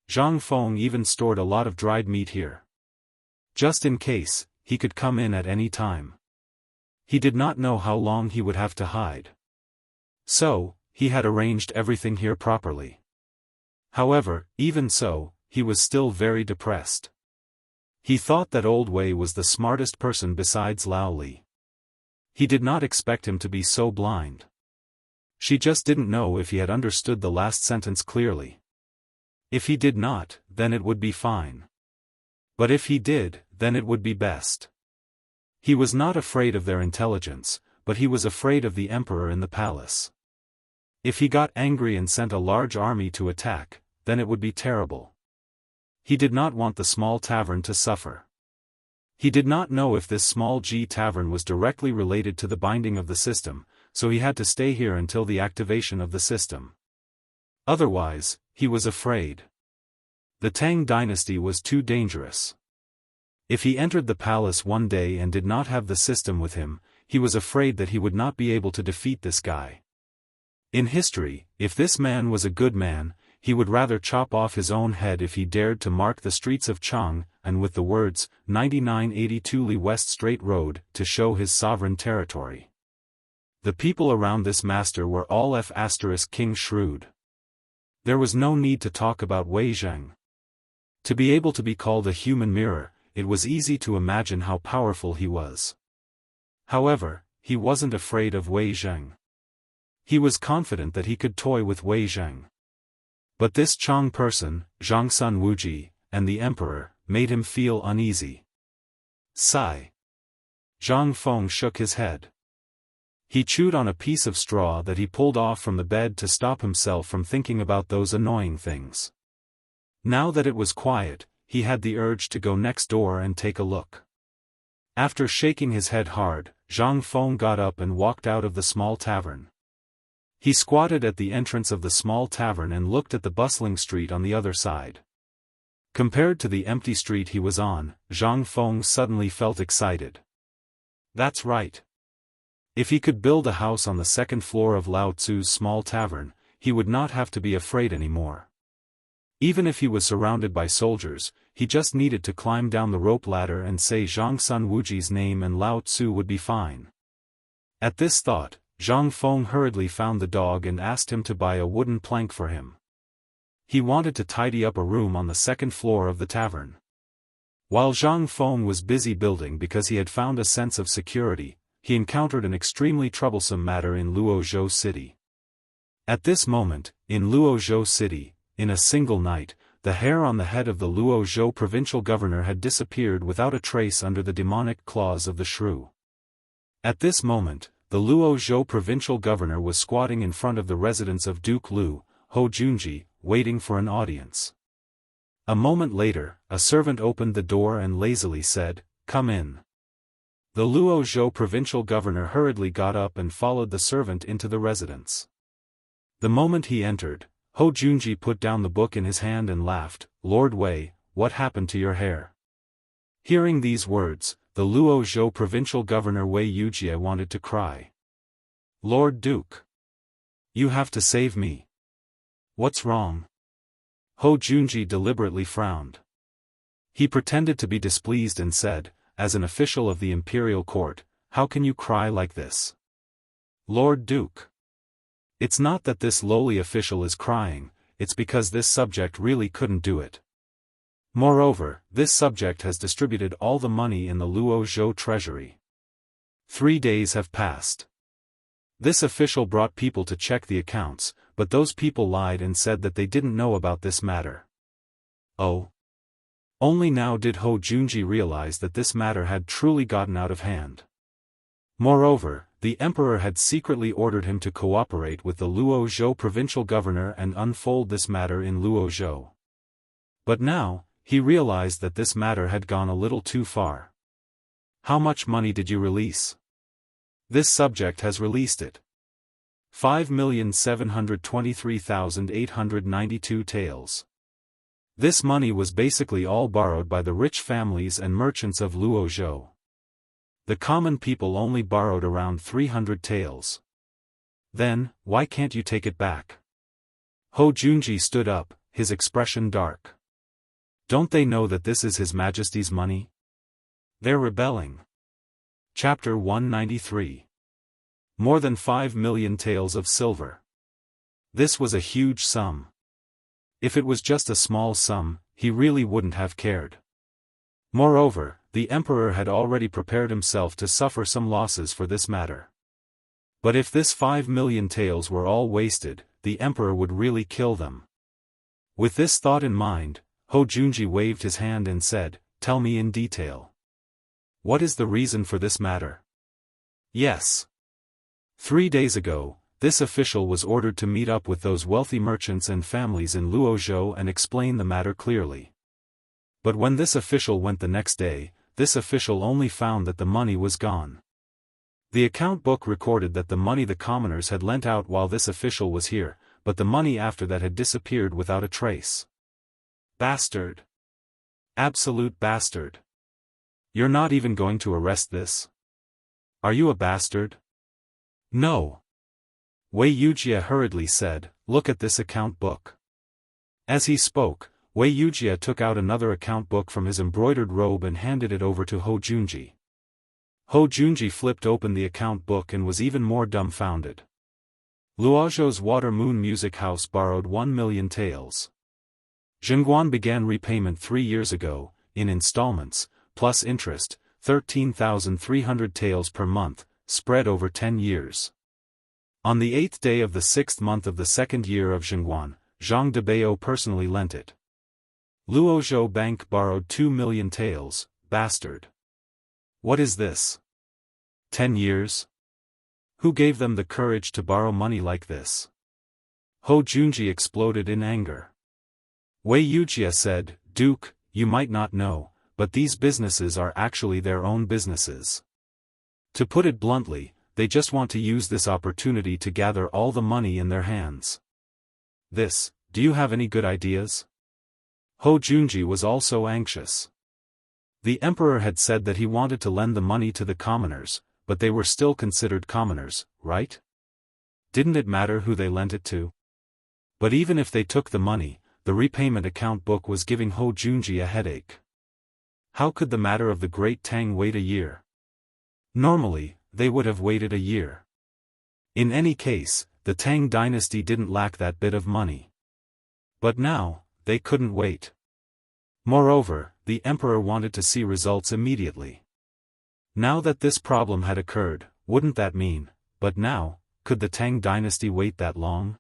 Zhang Feng even stored a lot of dried meat here. Just in case, he could come in at any time. He did not know how long he would have to hide. So, he had arranged everything here properly. However, even so, he was still very depressed. He thought that Old Wei was the smartest person besides Lao Li. He did not expect him to be so blind. She just didn't know if he had understood the last sentence clearly. If he did not, then it would be fine. But if he did, then it would be best. He was not afraid of their intelligence, but he was afraid of the emperor in the palace. If he got angry and sent a large army to attack, then it would be terrible. He did not want the small tavern to suffer. He did not know if this small G tavern was directly related to the binding of the system, so he had to stay here until the activation of the system. Otherwise, he was afraid. The Tang dynasty was too dangerous. If he entered the palace one day and did not have the system with him, he was afraid that he would not be able to defeat this guy. In history, if this man was a good man, he would rather chop off his own head if he dared to mark the streets of Chang, and with the words, 9982 Li West Straight Road, to show his sovereign territory. The people around this master were all King shrewd. There was no need to talk about Wei Zheng. To be able to be called a human mirror, it was easy to imagine how powerful he was. However, he wasn't afraid of Wei Zheng. He was confident that he could toy with Wei Zheng. But this Chang person, Zhangsun Wuji, and the emperor, made him feel uneasy. Sigh. Zhang Feng shook his head. He chewed on a piece of straw that he pulled off from the bed to stop himself from thinking about those annoying things. Now that it was quiet, he had the urge to go next door and take a look. After shaking his head hard, Zhang Feng got up and walked out of the small tavern. He squatted at the entrance of the small tavern and looked at the bustling street on the other side. Compared to the empty street he was on, Zhang Feng suddenly felt excited. That's right. If he could build a house on the second floor of Lao Tzu's small tavern, he would not have to be afraid anymore. Even if he was surrounded by soldiers, he just needed to climb down the rope ladder and say Zhang Sun Wuji's name and Lao Tzu would be fine. At this thought, Zhang Feng hurriedly found the dog and asked him to buy a wooden plank for him. He wanted to tidy up a room on the second floor of the tavern. While Zhang Feng was busy building because he had found a sense of security, he encountered an extremely troublesome matter in Luozhou City. At this moment, in Luozhou City, in a single night, the hair on the head of the Luozhou provincial governor had disappeared without a trace under the demonic claws of the shrew. At this moment, the Luozhou provincial governor was squatting in front of the residence of Duke Lu, Ho Junji, waiting for an audience. A moment later, a servant opened the door and lazily said, "Come in." The Luozhou provincial governor hurriedly got up and followed the servant into the residence. The moment he entered, Ho Junji put down the book in his hand and laughed, "Lord Wei, what happened to your hair?" Hearing these words, the Luozhou provincial governor Wei Yujie wanted to cry. "Lord Duke! You have to save me. What's wrong?" Ho Junji deliberately frowned. He pretended to be displeased and said, "As an official of the imperial court, how can you cry like this? Lord Duke. It's not that this lowly official is crying, it's because this subject really couldn't do it. Moreover, this subject has distributed all the money in the Luozhou treasury. 3 days have passed. This official brought people to check the accounts, but those people lied and said that they didn't know about this matter." Oh. Only now did Ho Junji realize that this matter had truly gotten out of hand. Moreover, the emperor had secretly ordered him to cooperate with the Luozhou provincial governor and unfold this matter in Luozhou. But now, he realized that this matter had gone a little too far. "How much money did you release?" "This subject has released it. 5,723,892 taels. This money was basically all borrowed by the rich families and merchants of Luozhou. The common people only borrowed around 300 taels. Then, why can't you take it back?" Ho Junji stood up, his expression dark. "Don't they know that this is His Majesty's money? They're rebelling." Chapter 193. More than 5 million taels of silver. This was a huge sum. If it was just a small sum, he really wouldn't have cared. Moreover, the emperor had already prepared himself to suffer some losses for this matter. But if this 5 million taels were all wasted, the emperor would really kill them. With this thought in mind, Ho Junji waved his hand and said, "Tell me in detail. What is the reason for this matter?" "Yes. 3 days ago, this official was ordered to meet up with those wealthy merchants and families in Luozhou and explain the matter clearly. But when this official went the next day, this official only found that the money was gone. The account book recorded that the money the commoners had lent out while this official was here, but the money after that had disappeared without a trace. Bastard. Absolute bastard. You're not even going to arrest this? Are you a bastard?" "No." Wei Yujie hurriedly said, "Look at this account book." As he spoke, Wei Yujie took out another account book from his embroidered robe and handed it over to Ho Junji. Ho Junji flipped open the account book and was even more dumbfounded. Luozhou's Water Moon Music House borrowed 1 million taels. Zhengguan began repayment 3 years ago, in installments, plus interest, 13,300 taels per month, spread over 10 years. On the 8th day of the 6th month of the 2nd year of Zhengguan, Zhang Debao personally lent it. Luozhou Bank borrowed 2 million taels, bastard. What is this? 10 years? Who gave them the courage to borrow money like this? Hou Junji exploded in anger. Wei Wuxia said, Duke, you might not know, but these businesses are actually their own businesses. To put it bluntly, they just want to use this opportunity to gather all the money in their hands. Do you have any good ideas? Hou Junji was also anxious. The emperor had said that he wanted to lend the money to the commoners, but they were still considered commoners, right? Didn't it matter who they lent it to? But even if they took the money, the repayment account book was giving Hou Junji a headache. How could the matter of the Great Tang wait a year? Normally, they would have waited a year. In any case, the Tang dynasty didn't lack that bit of money. But now, they couldn't wait. Moreover, the emperor wanted to see results immediately. Now that this problem had occurred, wouldn't that mean, but now, could the Tang dynasty wait that long?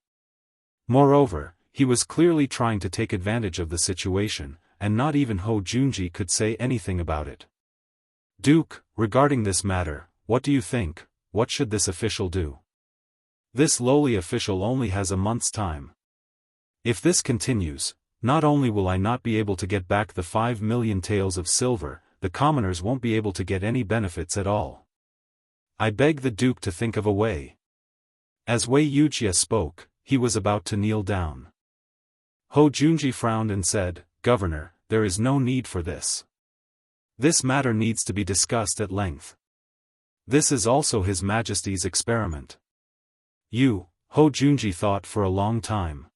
Moreover, he was clearly trying to take advantage of the situation, and not even Hou Junji could say anything about it. Duke, regarding this matter, what do you think? What should this official do? This lowly official only has a month's time. If this continues, not only will I not be able to get back the 5 million taels of silver, the commoners won't be able to get any benefits at all. I beg the Duke to think of a way. As Wei Wuxia spoke, he was about to kneel down. Hou Junji frowned and said, Governor, there is no need for this. This matter needs to be discussed at length. This is also His Majesty's experiment. Hou Junji thought for a long time.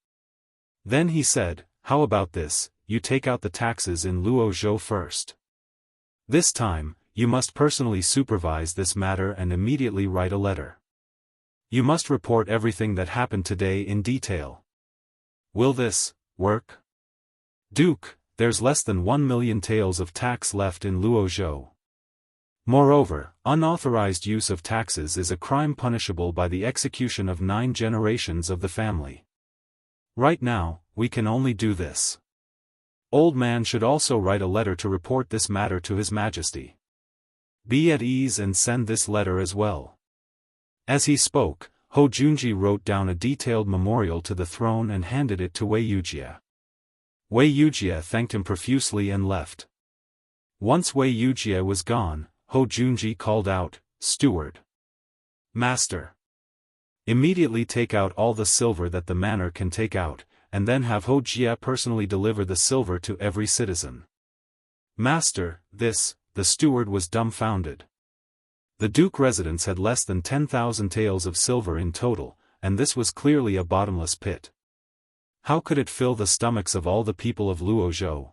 Then he said, how about this, you take out the taxes in Luozhou first. This time, you must personally supervise this matter and immediately write a letter. You must report everything that happened today in detail. Will this work? Duke, there's less than 1 million taels of tax left in Luozhou. Moreover, unauthorized use of taxes is a crime punishable by the execution of 9 generations of the family. Right now, we can only do this. Old man should also write a letter to report this matter to His Majesty. Be at ease and send this letter as well. As he spoke, Hou Junji wrote down a detailed memorial to the throne and handed it to Wei Wuxia. Wei Wuxia thanked him profusely and left. Once Wei Wuxia was gone, Hou Junji called out, Steward. Master. Immediately take out all the silver that the manor can take out, and then have Hou Jia personally deliver the silver to every citizen. Master, the steward was dumbfounded. The Duke residence had less than 10,000 taels of silver in total, and this was clearly a bottomless pit. How could it fill the stomachs of all the people of Luozhou?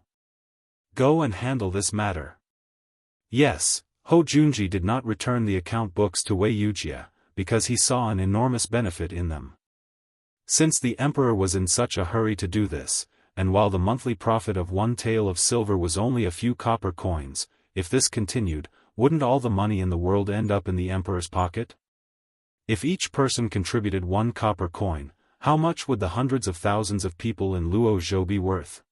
Go and handle this matter. Yes, Hou Junji did not return the account books to Wei Wuxia, because he saw an enormous benefit in them. Since the emperor was in such a hurry to do this, and while the monthly profit of 1 tael of silver was only a few copper coins, if this continued, wouldn't all the money in the world end up in the emperor's pocket? If each person contributed 1 copper coin, how much would the hundreds of thousands of people in Luozhou be worth?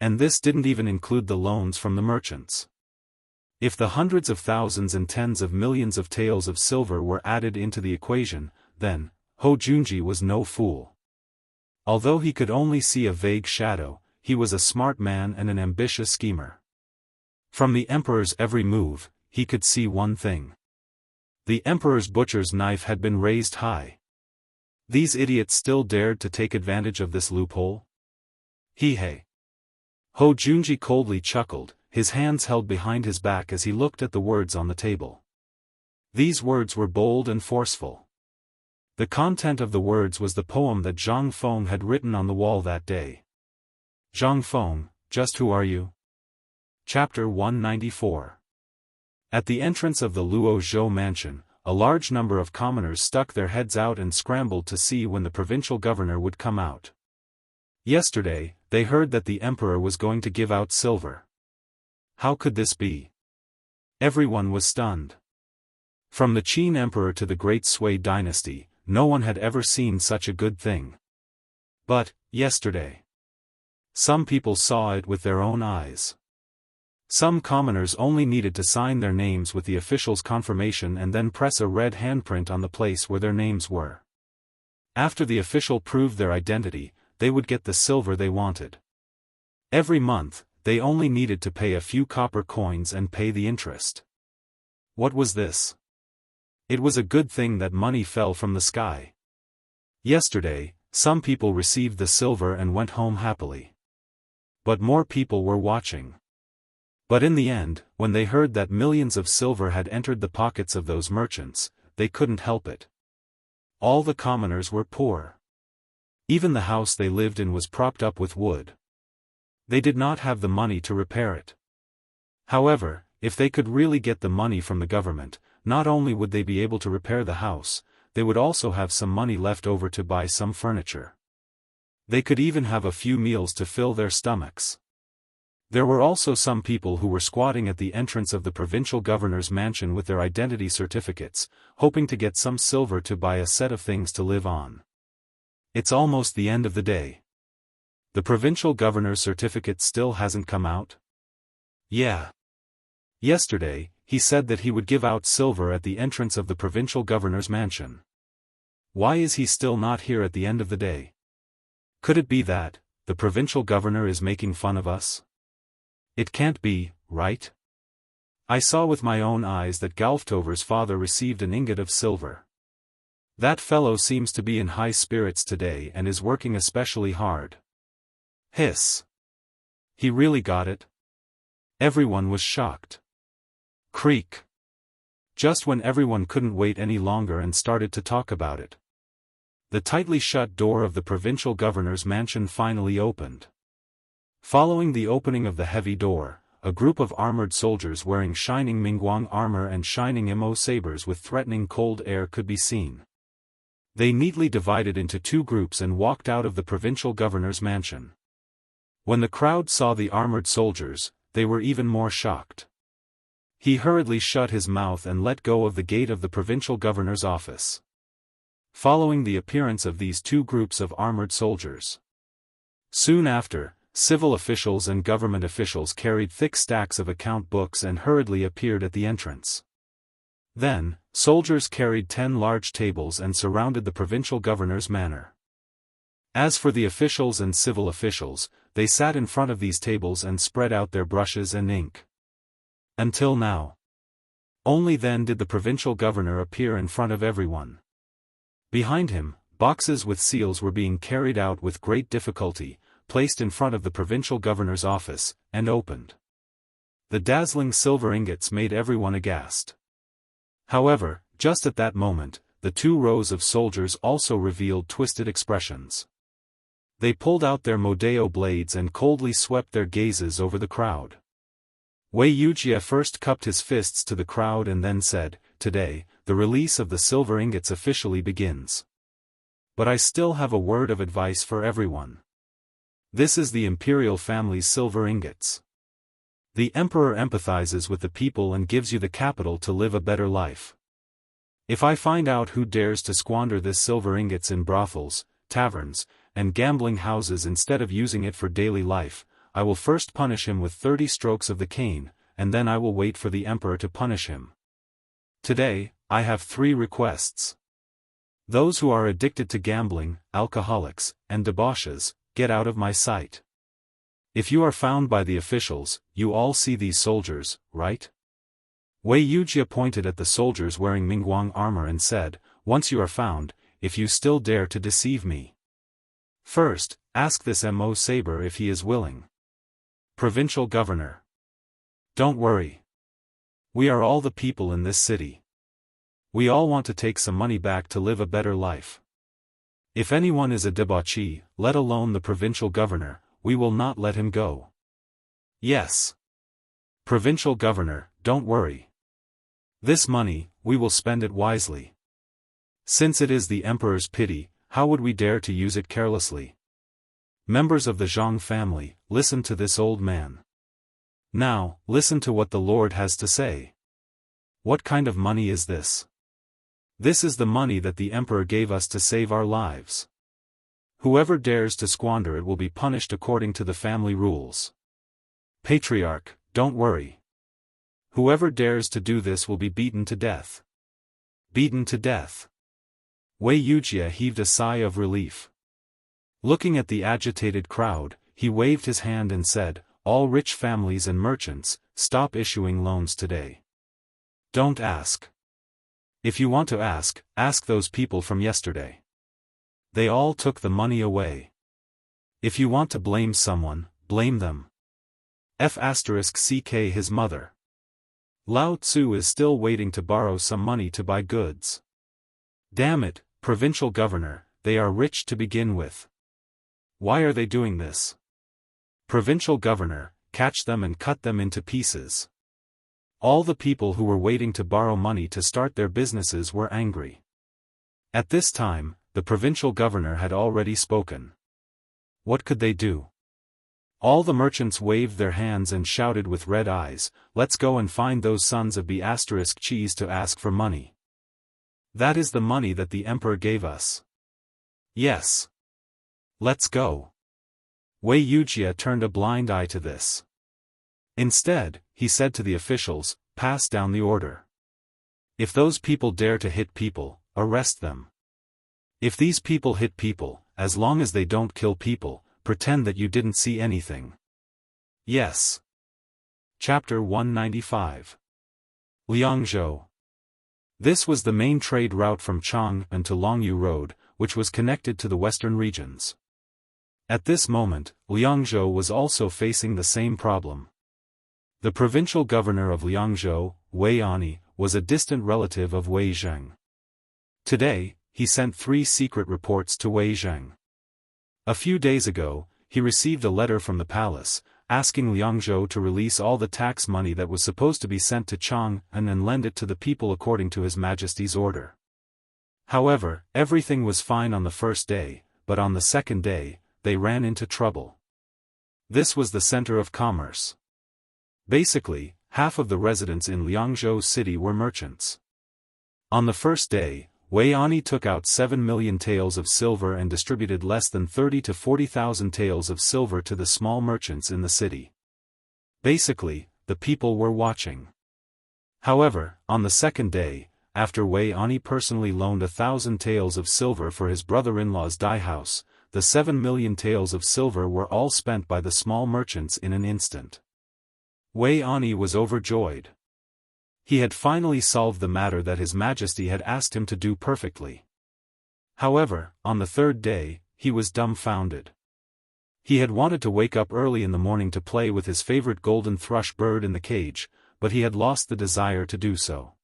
And this didn't even include the loans from the merchants. If the hundreds of thousands and tens of millions of taels of silver were added into the equation, then, Hou Junji was no fool. Although he could only see a vague shadow, he was a smart man and an ambitious schemer. From the emperor's every move, he could see one thing. The emperor's butcher's knife had been raised high. These idiots still dared to take advantage of this loophole? Hei. Hou Junji coldly chuckled, his hands held behind his back as he looked at the words on the table. These words were bold and forceful. The content of the words was the poem that Zhang Feng had written on the wall that day. Zhang Feng, just who are you? Chapter 194. At the entrance of the Luozhou mansion, a large number of commoners stuck their heads out and scrambled to see when the provincial governor would come out. Yesterday, they heard that the emperor was going to give out silver. How could this be? Everyone was stunned. From the Qin emperor to the Great Sui dynasty, no one had ever seen such a good thing. But, yesterday, some people saw it with their own eyes. Some commoners only needed to sign their names with the official's confirmation and then press a red handprint on the place where their names were. After the official proved their identity, they would get the silver they wanted. Every month, they only needed to pay a few copper coins and pay the interest. What was this? It was a good thing that money fell from the sky. Yesterday, some people received the silver and went home happily. But more people were watching. But in the end, when they heard that millions of silver had entered the pockets of those merchants, they couldn't help it. All the commoners were poor. Even the house they lived in was propped up with wood. They did not have the money to repair it. However, if they could really get the money from the government, not only would they be able to repair the house, they would also have some money left over to buy some furniture. They could even have a few meals to fill their stomachs. There were also some people who were squatting at the entrance of the provincial governor's mansion with their identity certificates, hoping to get some silver to buy a set of things to live on. It's almost the end of the day. The provincial governor's certificate still hasn't come out? Yeah. Yesterday, he said that he would give out silver at the entrance of the provincial governor's mansion. Why is he still not here at the end of the day? Could it be that the provincial governor is making fun of us? It can't be, right? I saw with my own eyes that Galftover's father received an ingot of silver. That fellow seems to be in high spirits today and is working especially hard. Hiss. He really got it? Everyone was shocked. Creak. Just when everyone couldn't wait any longer and started to talk about it. The tightly shut door of the provincial governor's mansion finally opened. Following the opening of the heavy door, a group of armored soldiers wearing shining Mingguang armor and shining Imo sabers with threatening cold air could be seen. They neatly divided into two groups and walked out of the provincial governor's mansion. When the crowd saw the armored soldiers, they were even more shocked. He hurriedly shut his mouth and let go of the gate of the provincial governor's office. Following the appearance of these two groups of armored soldiers. Soon after, civil officials and government officials carried thick stacks of account books and hurriedly appeared at the entrance. Then, soldiers carried 10 large tables and surrounded the provincial governor's manor. As for the officials and civil officials, they sat in front of these tables and spread out their brushes and ink. Until now. Only then did the provincial governor appear in front of everyone. Behind him, boxes with seals were being carried out with great difficulty, placed in front of the provincial governor's office, and opened. The dazzling silver ingots made everyone aghast. However, just at that moment, the 2 rows of soldiers also revealed twisted expressions. They pulled out their Modeo blades and coldly swept their gazes over the crowd. Wei Yujie first cupped his fists to the crowd and then said, "Today, the release of the silver ingots officially begins. But I still have a word of advice for everyone. This is the imperial family's silver ingots. The emperor empathizes with the people and gives you the capital to live a better life. If I find out who dares to squander this silver ingots in brothels, taverns, and gambling houses instead of using it for daily life, I will first punish him with 30 strokes of the cane, and then I will wait for the emperor to punish him. Today, I have 3 requests. Those who are addicted to gambling, alcoholics, and debauches, get out of my sight. If you are found by the officials, you all see these soldiers, right?" Wei Yujie pointed at the soldiers wearing Mingguang armor and said, "Once you are found, if you still dare to deceive me. First, ask this Mo Saber if he is willing." Provincial Governor. "Don't worry. We are all the people in this city. We all want to take some money back to live a better life. If anyone is a debauchee, let alone the provincial governor, we will not let him go." "Yes. Provincial Governor, don't worry. This money, we will spend it wisely. Since it is the emperor's pity, how would we dare to use it carelessly? Members of the Zhang family, listen to this old man. Now, listen to what the Lord has to say. What kind of money is this? This is the money that the emperor gave us to save our lives. Whoever dares to squander it will be punished according to the family rules. Patriarch, don't worry. Whoever dares to do this will be beaten to death. Beaten to death. Wei Wuxia heaved a sigh of relief. Looking at the agitated crowd, he waved his hand and said, "All rich families and merchants, stop issuing loans today. Don't ask. If you want to ask those people from yesterday. They all took the money away. If you want to blame someone, blame them. *ck his mother. Lao Tzu is still waiting to borrow some money to buy goods. Damn it, provincial governor, they are rich to begin with. Why are they doing this? Provincial governor, catch them and cut them into pieces." All the people who were waiting to borrow money to start their businesses were angry. At this time, the provincial governor had already spoken. What could they do? All the merchants waved their hands and shouted with red eyes, "Let's go and find those sons of B** cheese to ask for money. That is the money that the emperor gave us. Yes. Let's go." Wei Wuxia turned a blind eye to this. Instead, he said to the officials, "Pass down the order. If those people dare to hit people, arrest them. If these people hit people, as long as they don't kill people, pretend that you didn't see anything." Yes. Chapter 195. Liangzhou. This was the main trade route from Chang'an to Longyu Road, which was connected to the western regions. At this moment, Liangzhou was also facing the same problem. The provincial governor of Liangzhou, Wei Ani, was a distant relative of Wei Zheng. Today, he sent 3 secret reports to Wei Zheng. A few days ago, he received a letter from the palace, asking Liangzhou to release all the tax money that was supposed to be sent to Chang'an and lend it to the people according to His Majesty's order. However, everything was fine on the first day, but on the second day, they ran into trouble. This was the center of commerce. Basically, half of the residents in Liangzhou city were merchants. On the first day, Wei Ani took out 7 million taels of silver and distributed less than 30 to 40,000 taels of silver to the small merchants in the city. Basically, the people were watching. However, on the second day, after Wei Ani personally loaned 1,000 taels of silver for his brother-in-law's dye house, the 7 million taels of silver were all spent by the small merchants in an instant. Wei Ani was overjoyed. He had finally solved the matter that His Majesty had asked him to do perfectly. However, on the third day, he was dumbfounded. He had wanted to wake up early in the morning to play with his favorite golden thrush bird in the cage, but he had lost the desire to do so.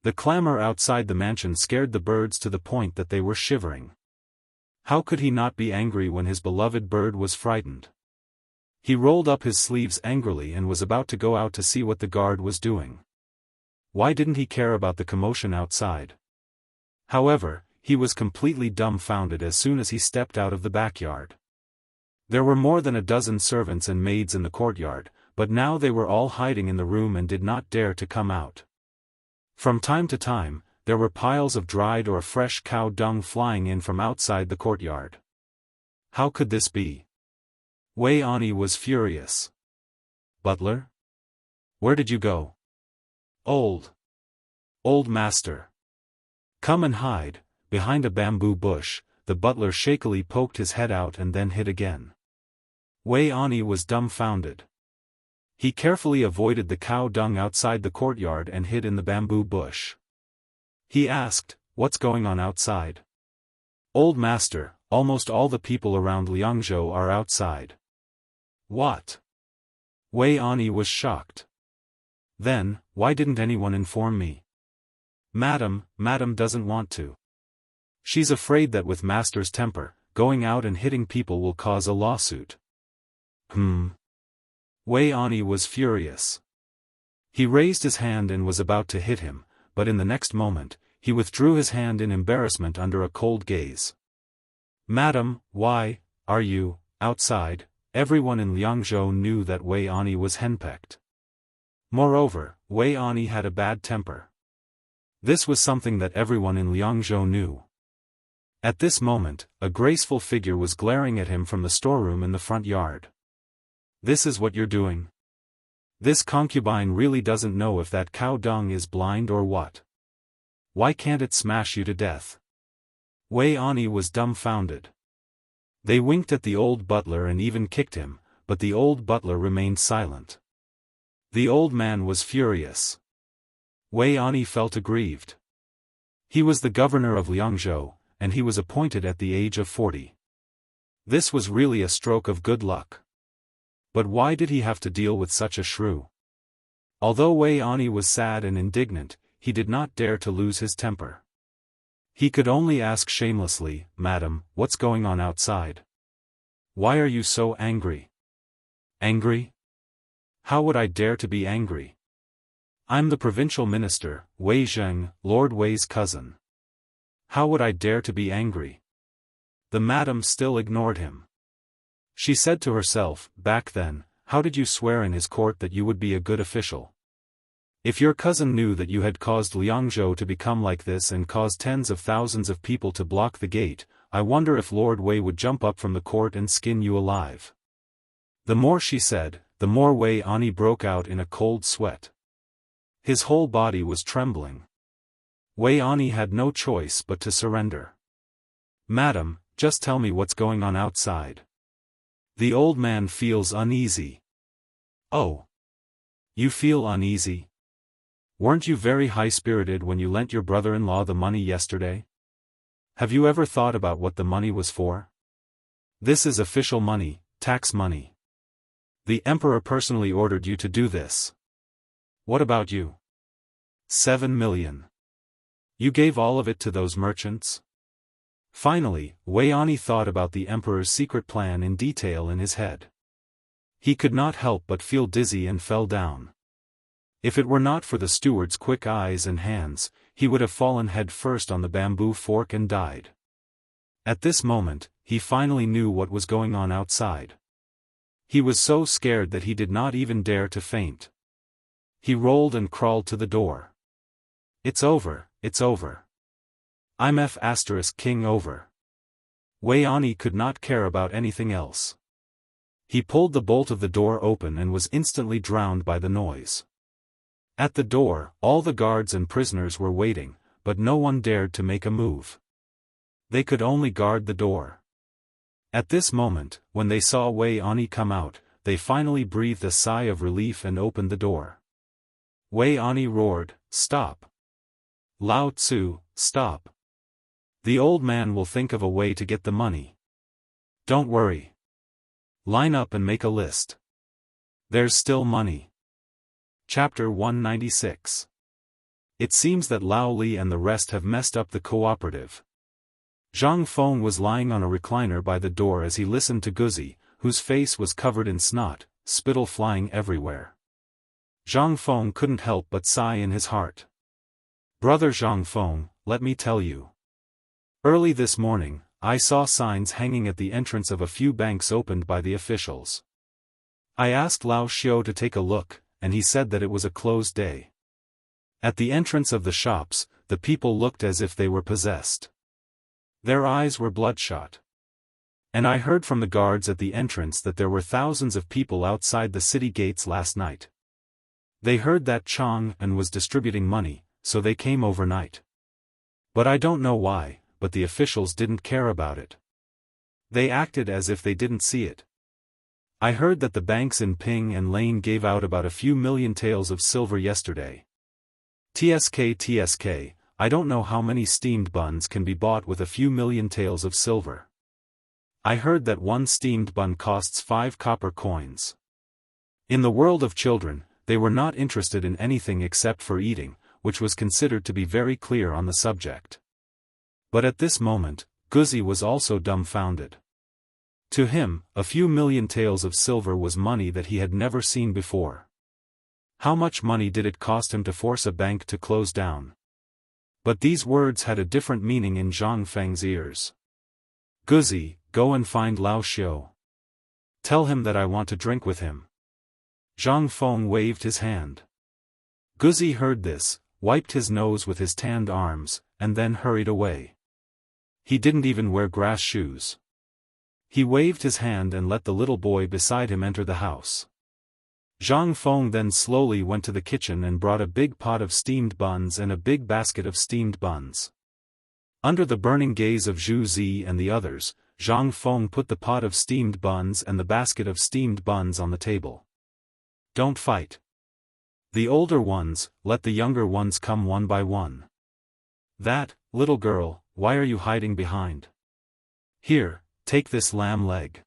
The clamor outside the mansion scared the birds to the point that they were shivering. How could he not be angry when his beloved bird was frightened? He rolled up his sleeves angrily and was about to go out to see what the guard was doing. Why didn't he care about the commotion outside? However, he was completely dumbfounded as soon as he stepped out of the backyard. There were more than a dozen servants and maids in the courtyard, but now they were all hiding in the room and did not dare to come out. From time to time, there were piles of dried or fresh cow dung flying in from outside the courtyard. How could this be? Wei Ani was furious. "Butler? Where did you go? Old master. Come and hide." Behind a bamboo bush, the butler shakily poked his head out and then hid again. Wei Ani was dumbfounded. He carefully avoided the cow dung outside the courtyard and hid in the bamboo bush. He asked, "What's going on outside?" "Old master, almost all the people around Liangzhou are outside." "What?" Wei Ani was shocked. "Then, why didn't anyone inform me?" Madam doesn't want to. She's afraid that with master's temper, going out and hitting people will cause a lawsuit." Wei Ani was furious. He raised his hand and was about to hit him, but in the next moment, he withdrew his hand in embarrassment under a cold gaze. "Madam, why are you outside?" Everyone in Liangzhou knew that Wei Ani was henpecked. Moreover, Wei Ani had a bad temper. This was something that everyone in Liangzhou knew. At this moment, a graceful figure was glaring at him from the storeroom in the front yard. "This is what you're doing?" This concubine really doesn't know if that cow dung is blind or what. Why can't it smash you to death? Wei Ani was dumbfounded. They winked at the old butler and even kicked him, but the old butler remained silent. The old man was furious. Wei Ani felt aggrieved. He was the governor of Liangzhou, and he was appointed at the age of 40. This was really a stroke of good luck. But why did he have to deal with such a shrew? Although Wei Ani was sad and indignant, he did not dare to lose his temper. He could only ask shamelessly, "Madam, what's going on outside? Why are you so angry?" Angry? How would I dare to be angry? I'm the provincial minister, Wei Zheng, Lord Wei's cousin. How would I dare to be angry? The madam still ignored him. She said to herself, "Back then, how did you swear in his court that you would be a good official? If your cousin knew that you had caused Liangzhou to become like this and caused tens of thousands of people to block the gate, I wonder if Lord Wei would jump up from the court and skin you alive." The more she said, the more Wei Ani broke out in a cold sweat. His whole body was trembling. Wei Ani had no choice but to surrender. "Madam, just tell me what's going on outside. The old man feels uneasy." "Oh. You feel uneasy? Weren't you very high-spirited when you lent your brother-in-law the money yesterday? Have you ever thought about what the money was for? This is official money, tax money. The emperor personally ordered you to do this. What about you? 7 million. You gave all of it to those merchants?" Finally, Wei Ani thought about the emperor's secret plan in detail in his head. He could not help but feel dizzy and fell down. If it were not for the steward's quick eyes and hands, he would have fallen head first on the bamboo fork and died. At this moment, he finally knew what was going on outside. He was so scared that he did not even dare to faint. He rolled and crawled to the door. "It's over, it's over. I'm King over." Wei Ani could not care about anything else. He pulled the bolt of the door open and was instantly drowned by the noise. At the door, all the guards and prisoners were waiting, but no one dared to make a move. They could only guard the door. At this moment, when they saw Wei Ani come out, they finally breathed a sigh of relief and opened the door. Wei Ani roared, "Stop! Lao Tzu, stop! The old man will think of a way to get the money. Don't worry. Line up and make a list. There's still money." Chapter 196. It seems that Lao Li and the rest have messed up the cooperative. Zhang Feng was lying on a recliner by the door as he listened to Guzi, whose face was covered in snot, spittle flying everywhere. Zhang Feng couldn't help but sigh in his heart. "Brother Zhang Feng, let me tell you. Early this morning, I saw signs hanging at the entrance of a few banks opened by the officials. I asked Lao Xiao to take a look, and he said that it was a closed day. At the entrance of the shops, the people looked as if they were possessed. Their eyes were bloodshot. And I heard from the guards at the entrance that there were thousands of people outside the city gates last night. They heard that Chang An was distributing money, so they came overnight. But I don't know why, but the officials didn't care about it. They acted as if they didn't see it. I heard that the banks in Ping and Lane gave out about a few million taels of silver yesterday. TSK, I don't know how many steamed buns can be bought with a few million taels of silver. I heard that one steamed bun costs 5 copper coins. In the world of children, they were not interested in anything except for eating, which was considered to be very clear on the subject. But at this moment, Guzi was also dumbfounded. To him, a few million taels of silver was money that he had never seen before. How much money did it cost him to force a bank to close down? But these words had a different meaning in Zhang Feng's ears. "Guzi, go and find Lao Xiao. Tell him that I want to drink with him." Zhang Feng waved his hand. Guzi heard this, wiped his nose with his tanned arms, and then hurried away. He didn't even wear grass shoes. He waved his hand and let the little boy beside him enter the house. Zhang Feng then slowly went to the kitchen and brought a big pot of steamed buns and a big basket of steamed buns. Under the burning gaze of Zhu Zi and the others, Zhang Feng put the pot of steamed buns and the basket of steamed buns on the table. Don't fight. The older ones, let the younger ones come one by one. That, little girl, why are you hiding behind? Here, take this lamb leg.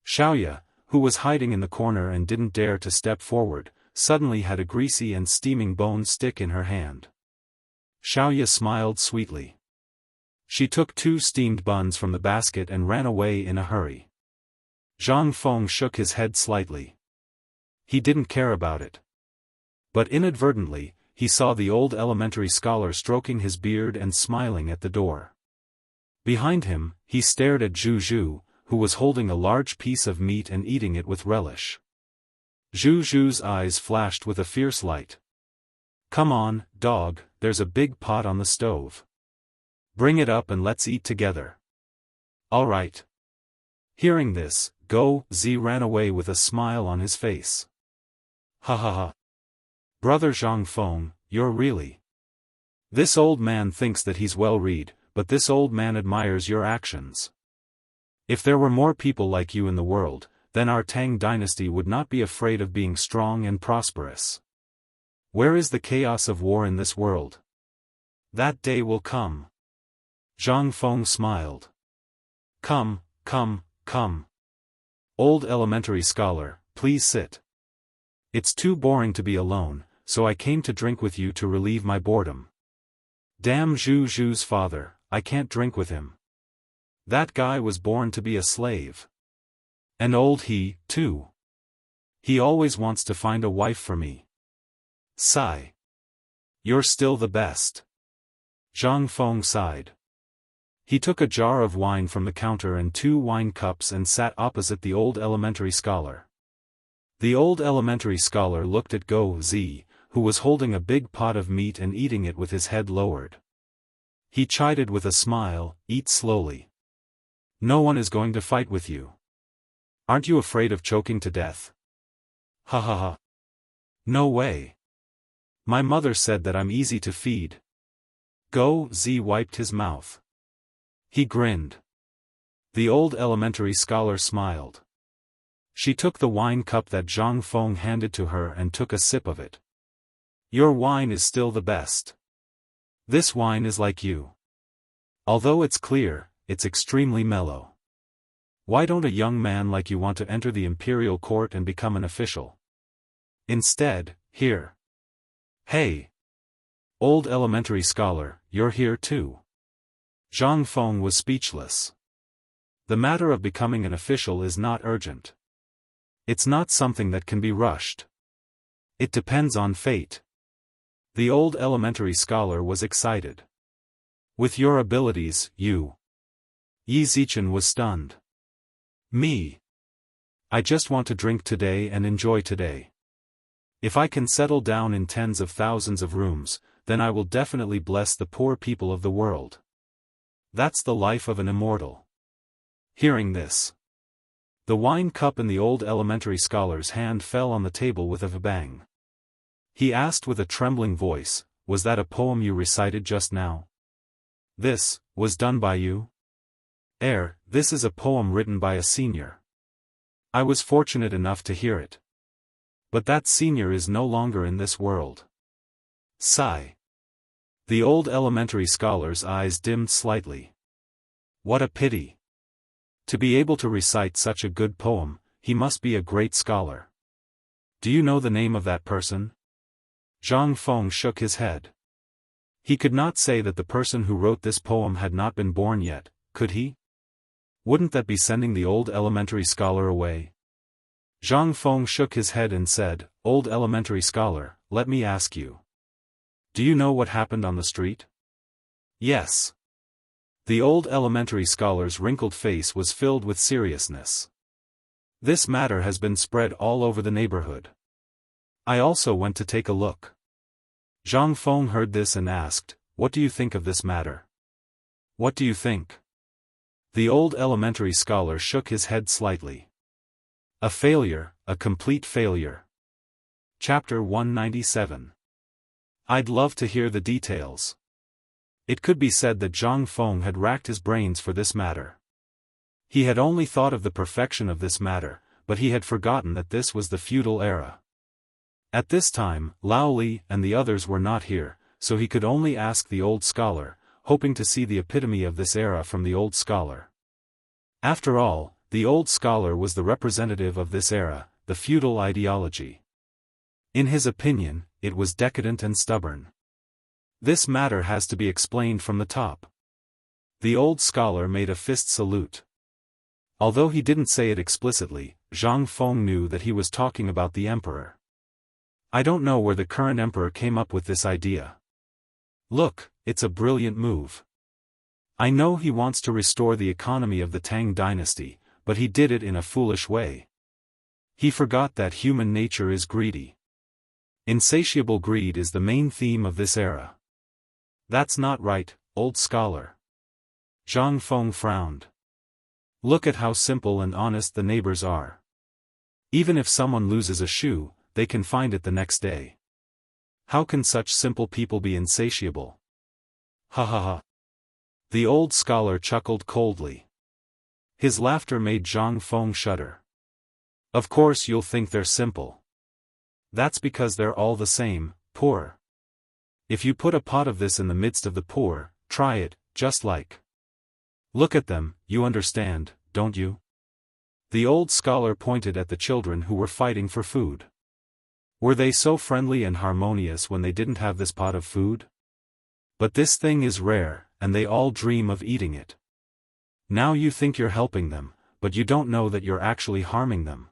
Xiaoya, who was hiding in the corner and didn't dare to step forward, suddenly had a greasy and steaming bone stick in her hand. Xiaoya smiled sweetly. She took 2 steamed buns from the basket and ran away in a hurry. Zhang Feng shook his head slightly. He didn't care about it. But inadvertently, he saw the old elementary scholar stroking his beard and smiling at the door. Behind him, he stared at Zhu Zhu, who was holding a large piece of meat and eating it with relish. Zhu Zhu's eyes flashed with a fierce light. Come on, dog, there's a big pot on the stove. Bring it up and let's eat together. All right. Hearing this, Go Zi ran away with a smile on his face. Ha ha ha. Brother Zhang Feng, you're really. This old man thinks that he's well read, but this old man admires your actions. If there were more people like you in the world, then our Tang dynasty would not be afraid of being strong and prosperous. Where is the chaos of war in this world? That day will come. Zhang Feng smiled. Come, come, come. Old elementary scholar, please sit. It's too boring to be alone, so I came to drink with you to relieve my boredom. Damn Zhu Zhu's father, I can't drink with him. That guy was born to be a slave. And old he, too. He always wants to find a wife for me. Sigh. You're still the best. Zhang Feng sighed. He took a jar of wine from the counter and 2 wine cups and sat opposite the old elementary scholar. The old elementary scholar looked at Go Zi, who was holding a big pot of meat and eating it with his head lowered. He chided with a smile, eat slowly. No one is going to fight with you. Aren't you afraid of choking to death? Ha ha ha. No way. My mother said that I'm easy to feed. Go Zi wiped his mouth. He grinned. The old elementary scholar smiled. She took the wine cup that Zhang Feng handed to her and took a sip of it. Your wine is still the best. This wine is like you. Although it's clear, it's extremely mellow. Why don't a young man like you want to enter the imperial court and become an official? Instead, here. Hey! Old elementary scholar, you're here too. Zhang Feng was speechless. The matter of becoming an official is not urgent. It's not something that can be rushed. It depends on fate. The old elementary scholar was excited. With your abilities, you. Yi Zichen was stunned. Me. I just want to drink today and enjoy today. If I can settle down in tens of thousands of rooms, then I will definitely bless the poor people of the world. That's the life of an immortal. Hearing this, the wine cup in the old elementary scholar's hand fell on the table with a bang. He asked with a trembling voice, was that a poem you recited just now? This, was done by you? This is a poem written by a senior. I was fortunate enough to hear it. But that senior is no longer in this world. Sigh. The old elementary scholar's eyes dimmed slightly. What a pity. To be able to recite such a good poem, he must be a great scholar. Do you know the name of that person? Zhang Feng shook his head. He could not say that the person who wrote this poem had not been born yet, could he? Wouldn't that be sending the old elementary scholar away? Zhang Feng shook his head and said, Old elementary scholar, let me ask you. Do you know what happened on the street? Yes. The old elementary scholar's wrinkled face was filled with seriousness. This matter has been spread all over the neighborhood. I also went to take a look. Zhang Feng heard this and asked, what do you think of this matter? What do you think? The old elementary scholar shook his head slightly. A failure, a complete failure. Chapter 197. I'd love to hear the details. It could be said that Zhang Feng had racked his brains for this matter. He had only thought of the perfection of this matter, but he had forgotten that this was the feudal era. At this time, Lao Li and the others were not here, so he could only ask the old scholar, hoping to see the epitome of this era from the old scholar. After all, the old scholar was the representative of this era, the feudal ideology. In his opinion, it was decadent and stubborn. This matter has to be explained from the top. The old scholar made a fist salute. Although he didn't say it explicitly, Zhang Feng knew that he was talking about the emperor. I don't know where the current emperor came up with this idea. Look, it's a brilliant move. I know he wants to restore the economy of the Tang dynasty, but he did it in a foolish way. He forgot that human nature is greedy. Insatiable greed is the main theme of this era. That's not right, old scholar. Zhang Feng frowned. Look at how simple and honest the neighbors are. Even if someone loses a shoe, they can find it the next day. How can such simple people be insatiable? Ha ha ha. The old scholar chuckled coldly. His laughter made Zhang Feng shudder. Of course you'll think they're simple. That's because they're all the same, poor. If you put a pot of this in the midst of the poor, try it, just like. Look at them, you understand, don't you? The old scholar pointed at the children who were fighting for food. Were they so friendly and harmonious when they didn't have this pot of food? But this thing is rare, and they all dream of eating it. Now you think you're helping them, but you don't know that you're actually harming them.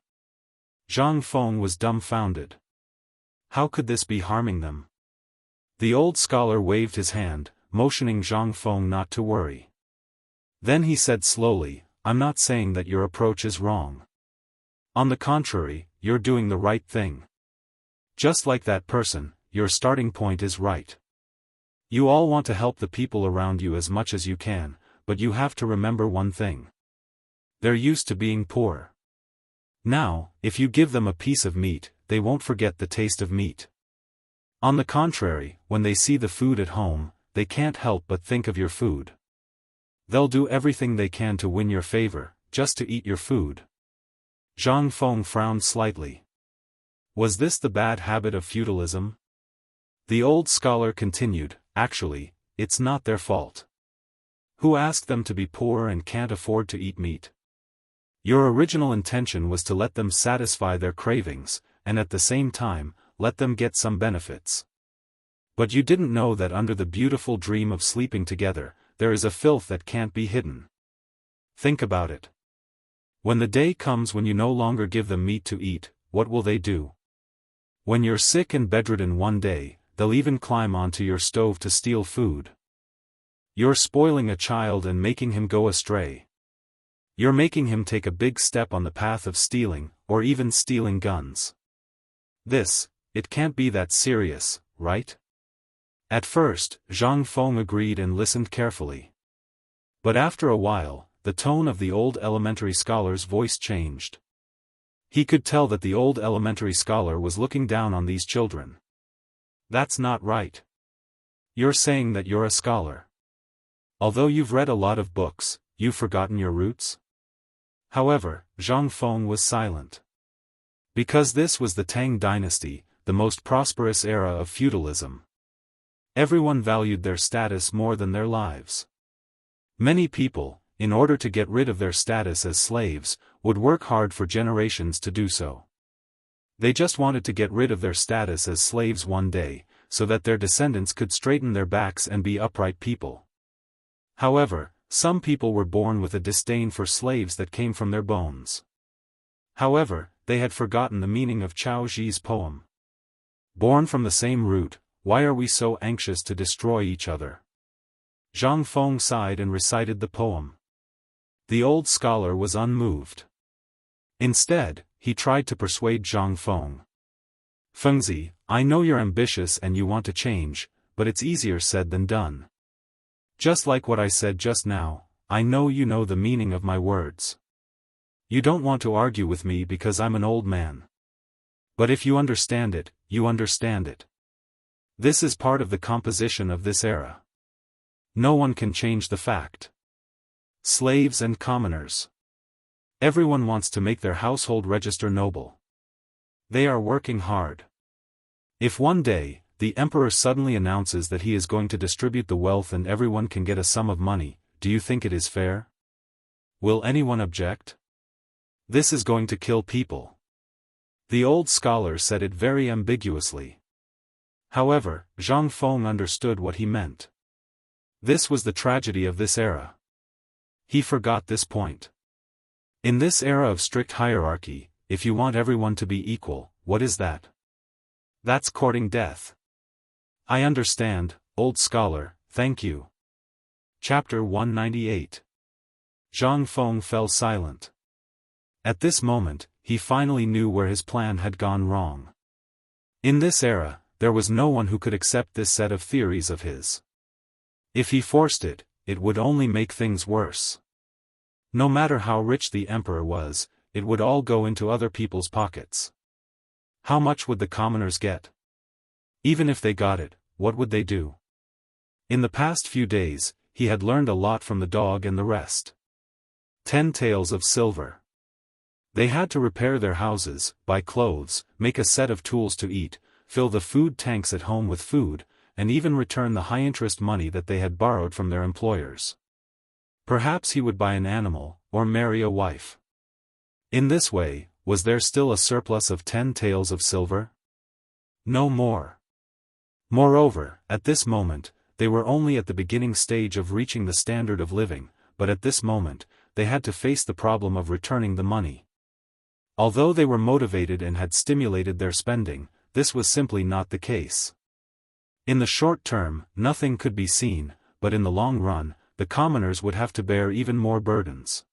Zhang Feng was dumbfounded. How could this be harming them? The old scholar waved his hand, motioning Zhang Feng not to worry. Then he said slowly, I'm not saying that your approach is wrong. On the contrary, you're doing the right thing. Just like that person, your starting point is right. You all want to help the people around you as much as you can, but you have to remember one thing. They're used to being poor. Now, if you give them a piece of meat, they won't forget the taste of meat. On the contrary, when they see the food at home, they can't help but think of your food. They'll do everything they can to win your favor, just to eat your food. Zhang Feng frowned slightly. Was this the bad habit of feudalism? The old scholar continued, actually, it's not their fault. Who asked them to be poor and can't afford to eat meat? Your original intention was to let them satisfy their cravings, and at the same time, let them get some benefits. But you didn't know that under the beautiful dream of sleeping together, there is a filth that can't be hidden. Think about it. When the day comes when you no longer give them meat to eat, what will they do? When you're sick and bedridden one day, they'll even climb onto your stove to steal food. You're spoiling a child and making him go astray. You're making him take a big step on the path of stealing, or even stealing guns. It can't be that serious, right? At first, Zhang Feng agreed and listened carefully. But after a while, the tone of the old elementary scholar's voice changed. He could tell that the old elementary scholar was looking down on these children. That's not right. You're saying that you're a scholar. Although you've read a lot of books, you've forgotten your roots? However, Zhang Feng was silent. Because this was the Tang dynasty, the most prosperous era of feudalism. Everyone valued their status more than their lives. Many people, in order to get rid of their status as slaves, would work hard for generations to do so. They just wanted to get rid of their status as slaves one day, so that their descendants could straighten their backs and be upright people. However, some people were born with a disdain for slaves that came from their bones. However, they had forgotten the meaning of Cao Zhi's poem. Born from the same root, why are we so anxious to destroy each other? Zhang Feng sighed and recited the poem. The old scholar was unmoved. Instead, he tried to persuade Zhang Feng. Fengzi, I know you're ambitious and you want to change, but it's easier said than done. Just like what I said just now, I know you know the meaning of my words. You don't want to argue with me because I'm an old man. But if you understand it, you understand it. This is part of the composition of this era. No one can change the fact. Slaves and commoners. Everyone wants to make their household register noble. They are working hard. If one day, the emperor suddenly announces that he is going to distribute the wealth and everyone can get a sum of money, do you think it is fair? Will anyone object? This is going to kill people. The old scholar said it very ambiguously. However, Zhang Feng understood what he meant. This was the tragedy of this era. He forgot this point. In this era of strict hierarchy, if you want everyone to be equal, what is that? That's courting death. I understand, old scholar, thank you. Chapter 198. Zhang Feng fell silent. At this moment, he finally knew where his plan had gone wrong. In this era, there was no one who could accept this set of theories of his. If he forced it, it would only make things worse. No matter how rich the emperor was, it would all go into other people's pockets. How much would the commoners get? Even if they got it, what would they do? In the past few days, he had learned a lot from the dog and the rest. 10 taels of silver. They had to repair their houses, buy clothes, make a set of tools to eat, fill the food tanks at home with food, and even return the high-interest money that they had borrowed from their employers. Perhaps he would buy an animal, or marry a wife. In this way, was there still a surplus of 10 taels of silver? No more. Moreover, at this moment, they were only at the beginning stage of reaching the standard of living, but at this moment, they had to face the problem of returning the money. Although they were motivated and had stimulated their spending, this was simply not the case. In the short term, nothing could be seen, but in the long run, the commoners would have to bear even more burdens.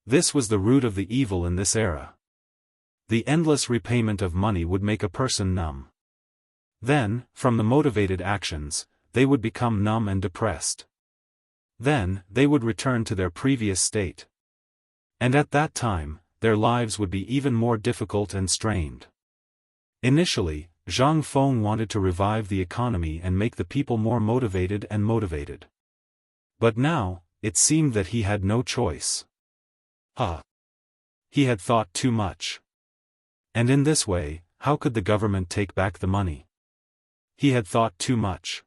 This was the root of the evil in this era. The endless repayment of money would make a person numb. Then, from the motivated actions, they would become numb and depressed. Then, they would return to their previous state. And at that time, their lives would be even more difficult and strained. Initially, Zhang Feng wanted to revive the economy and make the people more motivated and motivated. But now, it seemed that he had no choice. He had thought too much. And in this way, how could the government take back the money? He had thought too much.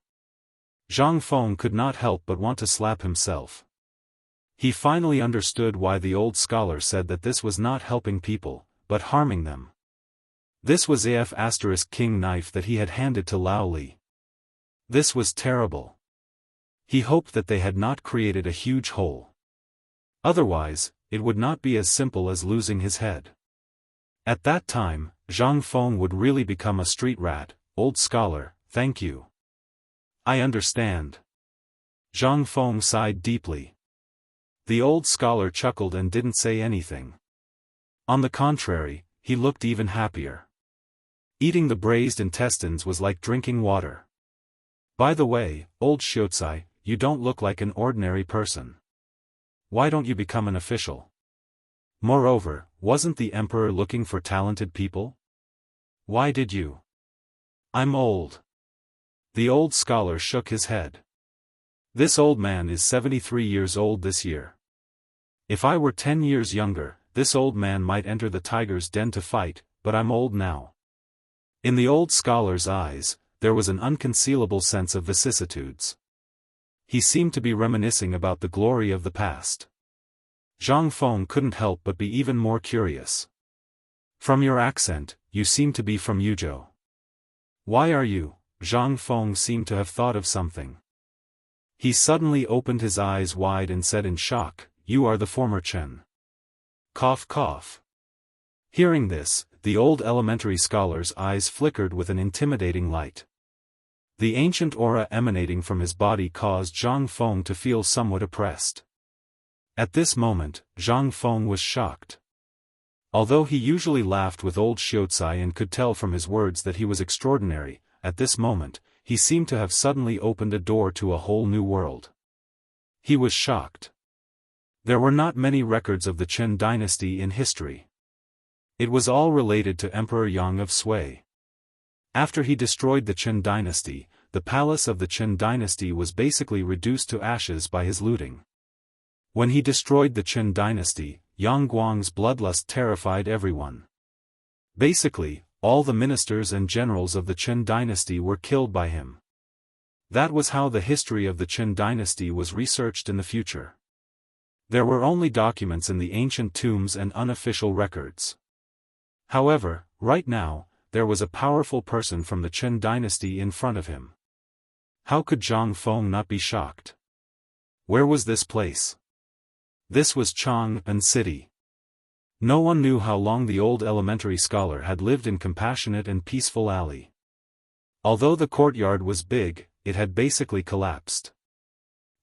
Zhang Feng could not help but want to slap himself. He finally understood why the old scholar said that this was not helping people, but harming them. This was King knife that he had handed to Lao Li. This was terrible. He hoped that they had not created a huge hole. Otherwise, it would not be as simple as losing his head. At that time, Zhang Feng would really become a street rat. Old scholar, thank you. I understand. Zhang Feng sighed deeply. The old scholar chuckled and didn't say anything. On the contrary, he looked even happier. Eating the braised intestines was like drinking water. By the way, old Xianxia, you don't look like an ordinary person. Why don't you become an official? Moreover, wasn't the emperor looking for talented people? Why did you? I'm old. The old scholar shook his head. This old man is 73 years old this year. If I were 10 years younger, this old man might enter the tiger's den to fight, but I'm old now. In the old scholar's eyes, there was an unconcealable sense of vicissitudes. He seemed to be reminiscing about the glory of the past. Zhang Feng couldn't help but be even more curious. From your accent, you seem to be from Yuzhou. Why are you? Zhang Feng seemed to have thought of something. He suddenly opened his eyes wide and said in shock, "You are the former Chen." Cough cough. Hearing this, the old elementary scholar's eyes flickered with an intimidating light. The ancient aura emanating from his body caused Zhang Feng to feel somewhat oppressed. At this moment, Zhang Feng was shocked. Although he usually laughed with old Xianxia and could tell from his words that he was extraordinary, at this moment, he seemed to have suddenly opened a door to a whole new world. He was shocked. There were not many records of the Qin dynasty in history. It was all related to Emperor Yang of Sui. After he destroyed the Qin dynasty, the palace of the Qin dynasty was basically reduced to ashes by his looting. When he destroyed the Qin dynasty, Yang Guang's bloodlust terrified everyone. Basically, all the ministers and generals of the Qin dynasty were killed by him. That was how the history of the Qin dynasty was researched in the future. There were only documents in the ancient tombs and unofficial records. However, right now, there was a powerful person from the Qin dynasty in front of him. How could Zhang Feng not be shocked? Where was this place? This was Chang'an City. No one knew how long the old elementary scholar had lived in compassionate and peaceful alley. Although the courtyard was big, it had basically collapsed.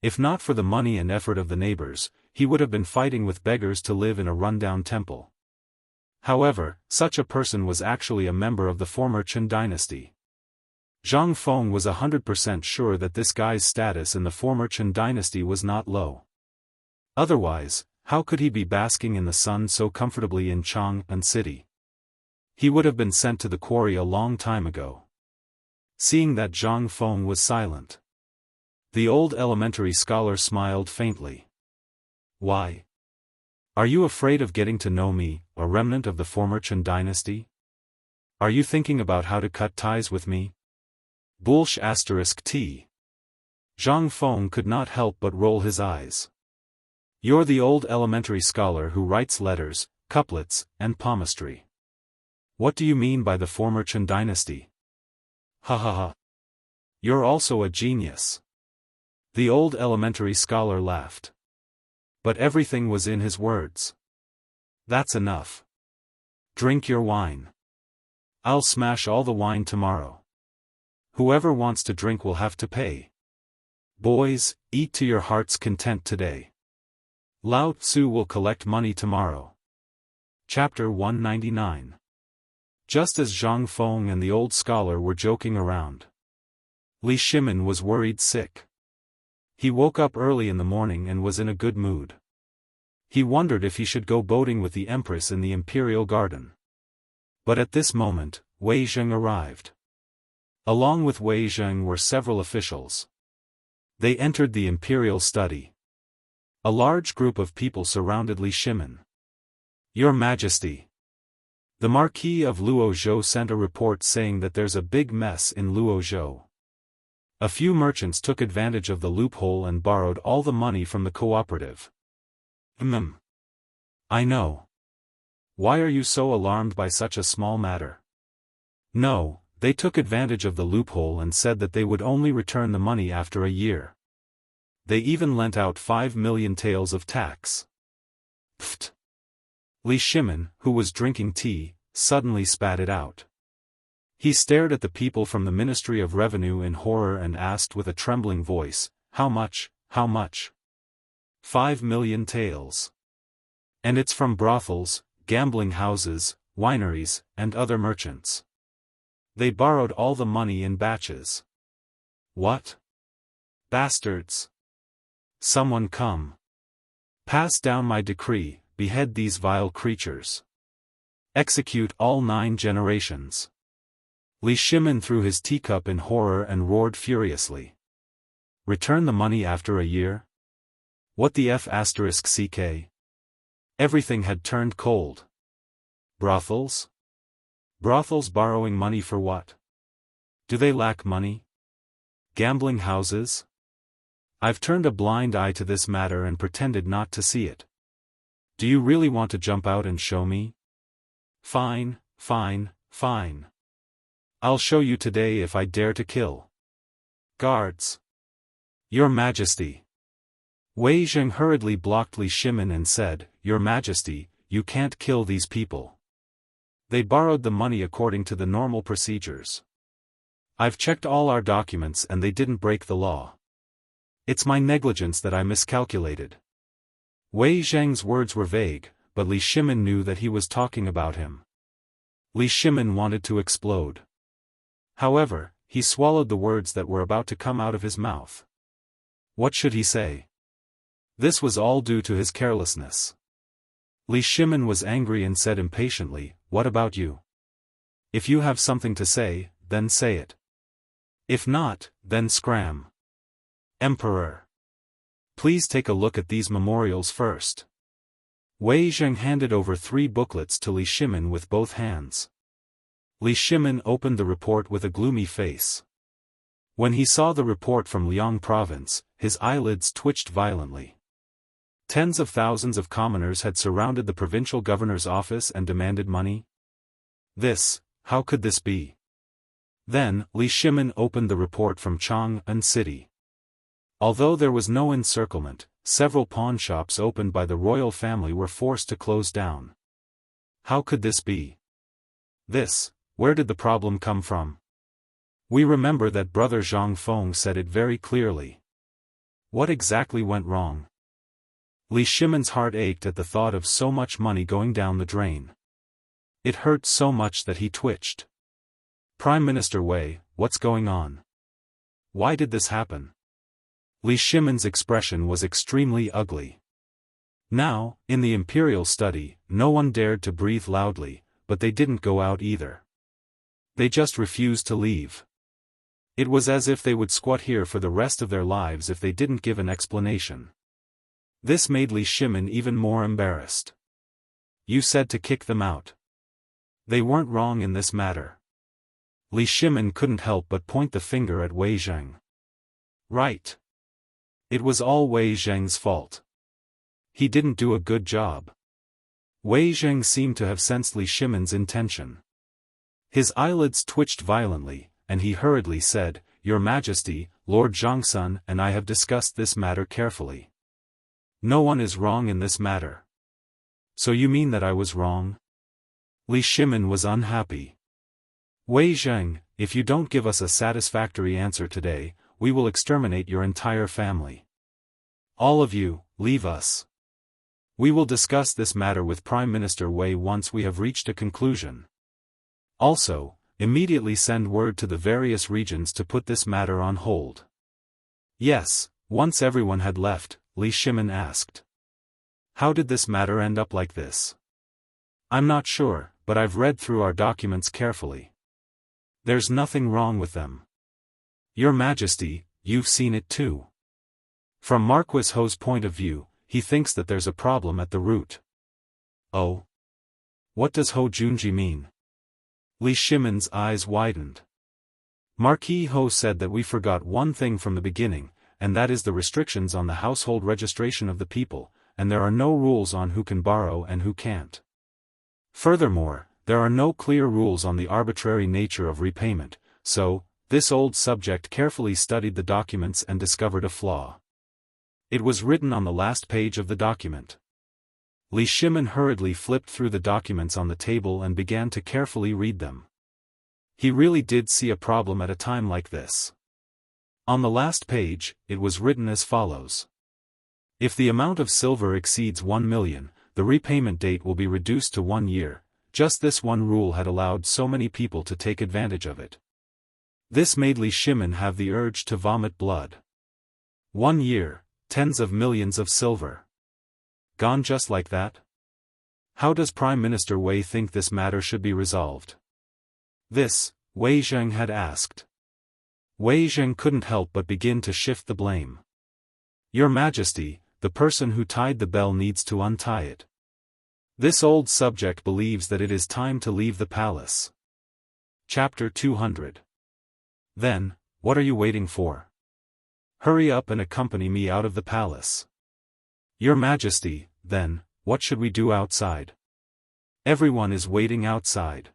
If not for the money and effort of the neighbors, he would have been fighting with beggars to live in a rundown temple. However, such a person was actually a member of the former Qin dynasty. Zhang Feng was 100% sure that this guy's status in the former Qin dynasty was not low. Otherwise, how could he be basking in the sun so comfortably in Chang'an City? He would have been sent to the quarry a long time ago. Seeing that Zhang Feng was silent, the old elementary scholar smiled faintly. Why? Are you afraid of getting to know me, a remnant of the former Qin dynasty? Are you thinking about how to cut ties with me? T. Zhang Feng could not help but roll his eyes. You're the old elementary scholar who writes letters, couplets, and palmistry. What do you mean by the former Qin dynasty? Ha ha ha. You're also a genius. The old elementary scholar laughed. But everything was in his words. That's enough. Drink your wine. I'll smash all the wine tomorrow. Whoever wants to drink will have to pay. Boys, eat to your heart's content today. Lao Tzu will collect money tomorrow. Chapter 199. Just as Zhang Feng and the old scholar were joking around, Li Shimin was worried sick. He woke up early in the morning and was in a good mood. He wondered if he should go boating with the Empress in the Imperial Garden. But at this moment, Wei Zheng arrived. Along with Wei Zheng were several officials. They entered the Imperial study. A large group of people surrounded Li Shimin. Your Majesty. The Marquis of Luozhou sent a report saying that there's a big mess in Luozhou. A few merchants took advantage of the loophole and borrowed all the money from the cooperative. I know. Why are you so alarmed by such a small matter? No, they took advantage of the loophole and said that they would only return the money after a year. They even lent out 5 million taels of tax. Pfft. Li Shimin, who was drinking tea, suddenly spat it out. He stared at the people from the Ministry of Revenue in horror and asked with a trembling voice, How much, how much? 5 million taels. And it's from brothels, gambling houses, wineries, and other merchants. They borrowed all the money in batches. What? Bastards! Someone come. Pass down my decree, behead these vile creatures. Execute all 9 generations. Li Shimin threw his teacup in horror and roared furiously. Return the money after a year? What the F***ck? Everything had turned cold. Brothels? Brothels borrowing money for what? Do they lack money? Gambling houses? I've turned a blind eye to this matter and pretended not to see it. Do you really want to jump out and show me? Fine, fine, fine. I'll show you today if I dare to kill. Guards. Your Majesty. Wei Zheng hurriedly blocked Li Shimin and said, Your Majesty, you can't kill these people. They borrowed the money according to the normal procedures. I've checked all our documents and they didn't break the law. It's my negligence that I miscalculated. Wei Zheng's words were vague, but Li Shimin knew that he was talking about him. Li Shimin wanted to explode. However, he swallowed the words that were about to come out of his mouth. What should he say? This was all due to his carelessness. Li Shimin was angry and said impatiently, What about you? If you have something to say, then say it. If not, then scram. Emperor. Please take a look at these memorials first. Wei Zheng handed over 3 booklets to Li Shimin with both hands. Li Shimin opened the report with a gloomy face. When he saw the report from Liang province, his eyelids twitched violently. Tens of thousands of commoners had surrounded the provincial governor's office and demanded money. How could this be? Then, Li Shimin opened the report from Chang'an City. Although there was no encirclement, several pawnshops opened by the royal family were forced to close down. How could this be? Where did the problem come from? We remember that Brother Zhang Feng said it very clearly. What exactly went wrong? Li Shimin's heart ached at the thought of so much money going down the drain. It hurt so much that he twitched. Prime Minister Wei, what's going on? Why did this happen? Li Shimin's expression was extremely ugly. Now, in the imperial study, no one dared to breathe loudly, but they didn't go out either. They just refused to leave. It was as if they would squat here for the rest of their lives if they didn't give an explanation. This made Li Shimin even more embarrassed. You said to kick them out. They weren't wrong in this matter. Li Shimin couldn't help but point the finger at Wei Zheng. Right. It was all Wei Zheng's fault. He didn't do a good job. Wei Zheng seemed to have sensed Li Shimin's intention. His eyelids twitched violently, and he hurriedly said, Your Majesty, Lord Zhangsun and I have discussed this matter carefully. No one is wrong in this matter. So you mean that I was wrong? Li Shimin was unhappy. Wei Zheng, if you don't give us a satisfactory answer today, we will exterminate your entire family. All of you, leave us. We will discuss this matter with Prime Minister Wei once we have reached a conclusion. Also, immediately send word to the various regions to put this matter on hold. Yes, once everyone had left, Li Shimin asked. How did this matter end up like this? I'm not sure, but I've read through our documents carefully. There's nothing wrong with them. Your Majesty, you've seen it too. From Marquis Ho's point of view, he thinks that there's a problem at the root. Oh? What does Ho Junji mean? Li Shimin's eyes widened. Marquis Ho said that we forgot one thing from the beginning, and that is the restrictions on the household registration of the people, and there are no rules on who can borrow and who can't. Furthermore, there are no clear rules on the arbitrary nature of repayment, so, this old subject carefully studied the documents and discovered a flaw. It was written on the last page of the document. Li Shimin hurriedly flipped through the documents on the table and began to carefully read them. He really did see a problem at a time like this. On the last page, it was written as follows. If the amount of silver exceeds 1 million, the repayment date will be reduced to 1 year. Just this one rule had allowed so many people to take advantage of it. This made Li Shimin have the urge to vomit blood. 1 year, tens of millions of silver. Gone just like that? How does Prime Minister Wei think this matter should be resolved? Wei Zheng had asked. Wei Zheng couldn't help but begin to shift the blame. Your Majesty, the person who tied the bell needs to untie it. This old subject believes that it is time to leave the palace. Chapter 200. Then, what are you waiting for? Hurry up and accompany me out of the palace. Your Majesty, then, what should we do outside? Everyone is waiting outside.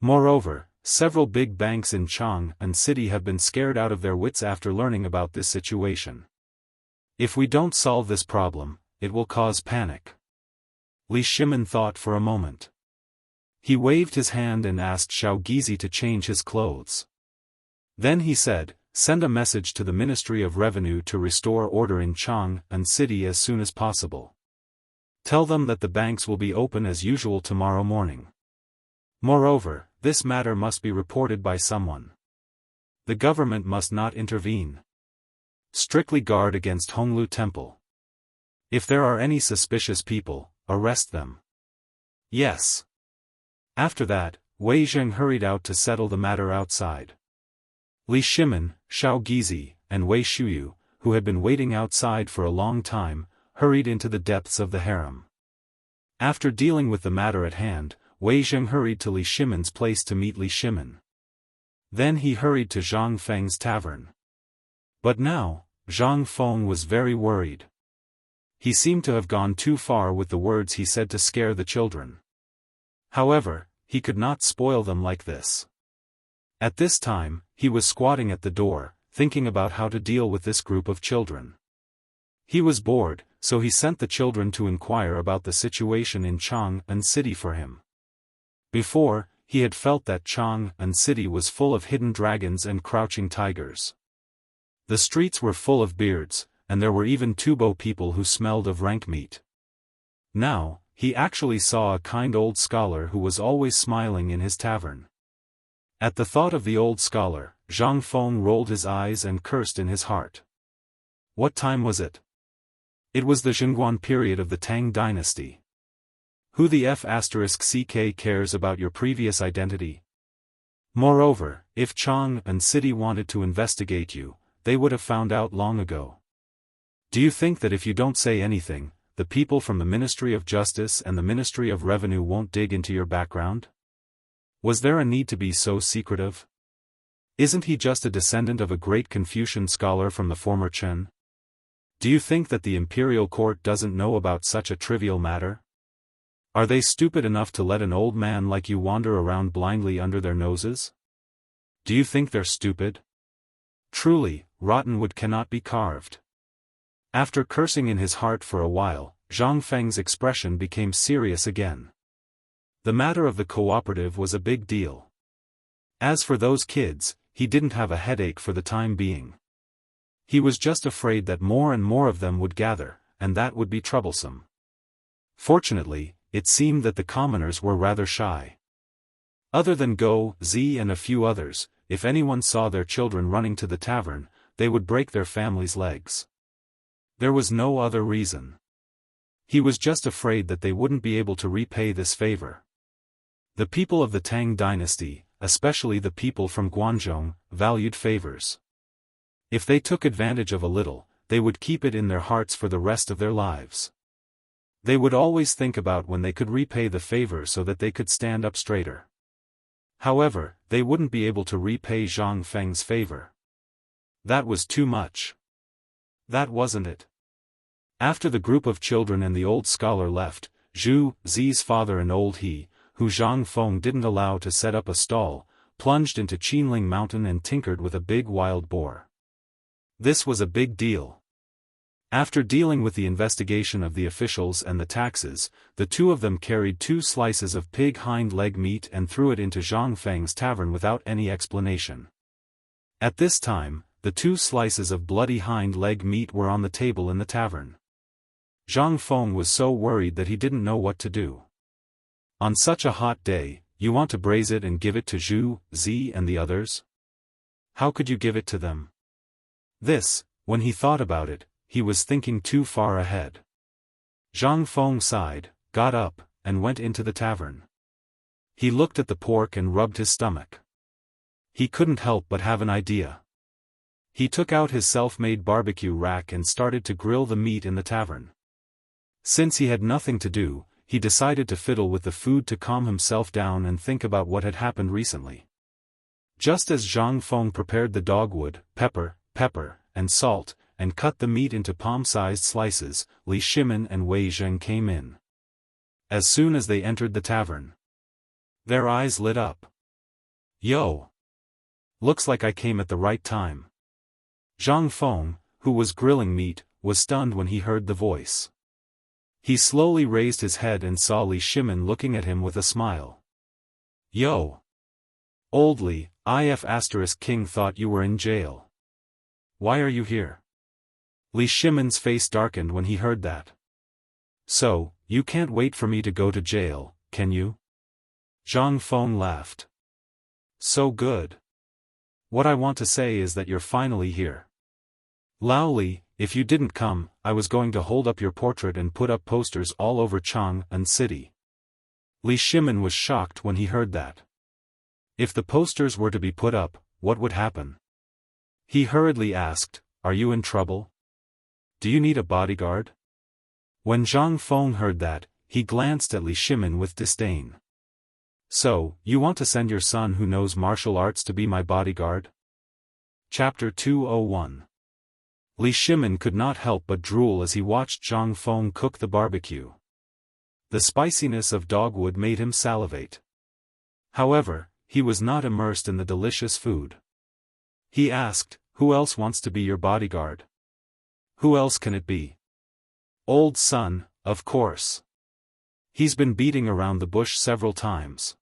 Moreover, several big banks in Chang'an City have been scared out of their wits after learning about this situation. If we don't solve this problem, it will cause panic. Li Shimin thought for a moment. He waved his hand and asked Xiao Gizi to change his clothes. Then he said, send a message to the Ministry of Revenue to restore order in Chang'an City as soon as possible. Tell them that the banks will be open as usual tomorrow morning. Moreover, this matter must be reported by someone. The government must not intervene. Strictly guard against Honglu Temple. If there are any suspicious people, arrest them. Yes. After that, Wei Zheng hurried out to settle the matter outside. Li Shimin, Xiao Gizi, and Wei Shuyu, who had been waiting outside for a long time, hurried into the depths of the harem. After dealing with the matter at hand, Wei Zheng hurried to Li Shimin's place to meet Li Shimin. Then he hurried to Zhang Feng's tavern. But now, Zhang Feng was very worried. He seemed to have gone too far with the words he said to scare the children. However, he could not spoil them like this. At this time, he was squatting at the door, thinking about how to deal with this group of children. He was bored, so he sent the children to inquire about the situation in Chang'an City for him. Before, he had felt that Chang'an City was full of hidden dragons and crouching tigers. The streets were full of beards, and there were even Tubo people who smelled of rank meat. Now, he actually saw a kind old scholar who was always smiling in his tavern. At the thought of the old scholar, Zhang Feng rolled his eyes and cursed in his heart. What time was it? It was the Zhengguan period of the Tang dynasty. Who the f*ck cares about your previous identity? Moreover, if Chang'an City wanted to investigate you, they would have found out long ago. Do you think that if you don't say anything, the people from the Ministry of Justice and the Ministry of Revenue won't dig into your background? Was there a need to be so secretive? Isn't he just a descendant of a great Confucian scholar from the former Chen? Do you think that the imperial court doesn't know about such a trivial matter? Are they stupid enough to let an old man like you wander around blindly under their noses? Do you think they're stupid? Truly, rotten wood cannot be carved. After cursing in his heart for a while, Zhang Feng's expression became serious again. The matter of the cooperative was a big deal. As for those kids, he didn't have a headache for the time being. He was just afraid that more and more of them would gather, and that would be troublesome. Fortunately, it seemed that the commoners were rather shy. Other than Go, Zi and a few others, if anyone saw their children running to the tavern, they would break their families' legs. There was no other reason. He was just afraid that they wouldn't be able to repay this favor. The people of the Tang dynasty, especially the people from Guangzhou, valued favors. If they took advantage of a little, they would keep it in their hearts for the rest of their lives. They would always think about when they could repay the favor so that they could stand up straighter. However, they wouldn't be able to repay Zhang Feng's favor. That was too much. That wasn't it. After the group of children and the old scholar left, Zhu, Zi's father and old he, who Zhang Feng didn't allow to set up a stall, plunged into Qinling Mountain and tinkered with a big wild boar. This was a big deal. After dealing with the investigation of the officials and the taxes, the two of them carried 2 slices of pig hind leg meat and threw it into Zhang Feng's tavern without any explanation. At this time, the 2 slices of bloody hind leg meat were on the table in the tavern. Zhang Feng was so worried that he didn't know what to do. On such a hot day, you want to braise it and give it to Zhu, Zi and the others? How could you give it to them? This, when he thought about it, he was thinking too far ahead. Zhang Feng sighed, got up, and went into the tavern. He looked at the pork and rubbed his stomach. He couldn't help but have an idea. He took out his self-made barbecue rack and started to grill the meat in the tavern. Since he had nothing to do, he decided to fiddle with the food to calm himself down and think about what had happened recently. Just as Zhang Feng prepared the dogwood, pepper, and salt, and cut the meat into palm-sized slices, Li Shimin and Wei Zheng came in. As soon as they entered the tavern, their eyes lit up. Yo! Looks like I came at the right time. Zhang Feng, who was grilling meat, was stunned when he heard the voice. He slowly raised his head and saw Li Shimin looking at him with a smile. Yo! Old Li, King thought you were in jail. Why are you here? Li Shimin's face darkened when he heard that. So, you can't wait for me to go to jail, can you? Zhang Feng laughed. So good. What I want to say is that you're finally here. Lao Li, if you didn't come, I was going to hold up your portrait and put up posters all over Chang'an City. Li Shimin was shocked when he heard that. If the posters were to be put up, what would happen? He hurriedly asked, "Are you in trouble? Do you need a bodyguard?" When Zhang Feng heard that, he glanced at Li Shimin with disdain. "So, you want to send your son who knows martial arts to be my bodyguard?" Chapter 201. Li Shimin could not help but drool as he watched Zhang Feng cook the barbecue. The spiciness of dogwood made him salivate. However, he was not immersed in the delicious food. He asked, "Who else wants to be your bodyguard?" "Who else can it be?" "Old son, of course. He's been beating around the bush several times.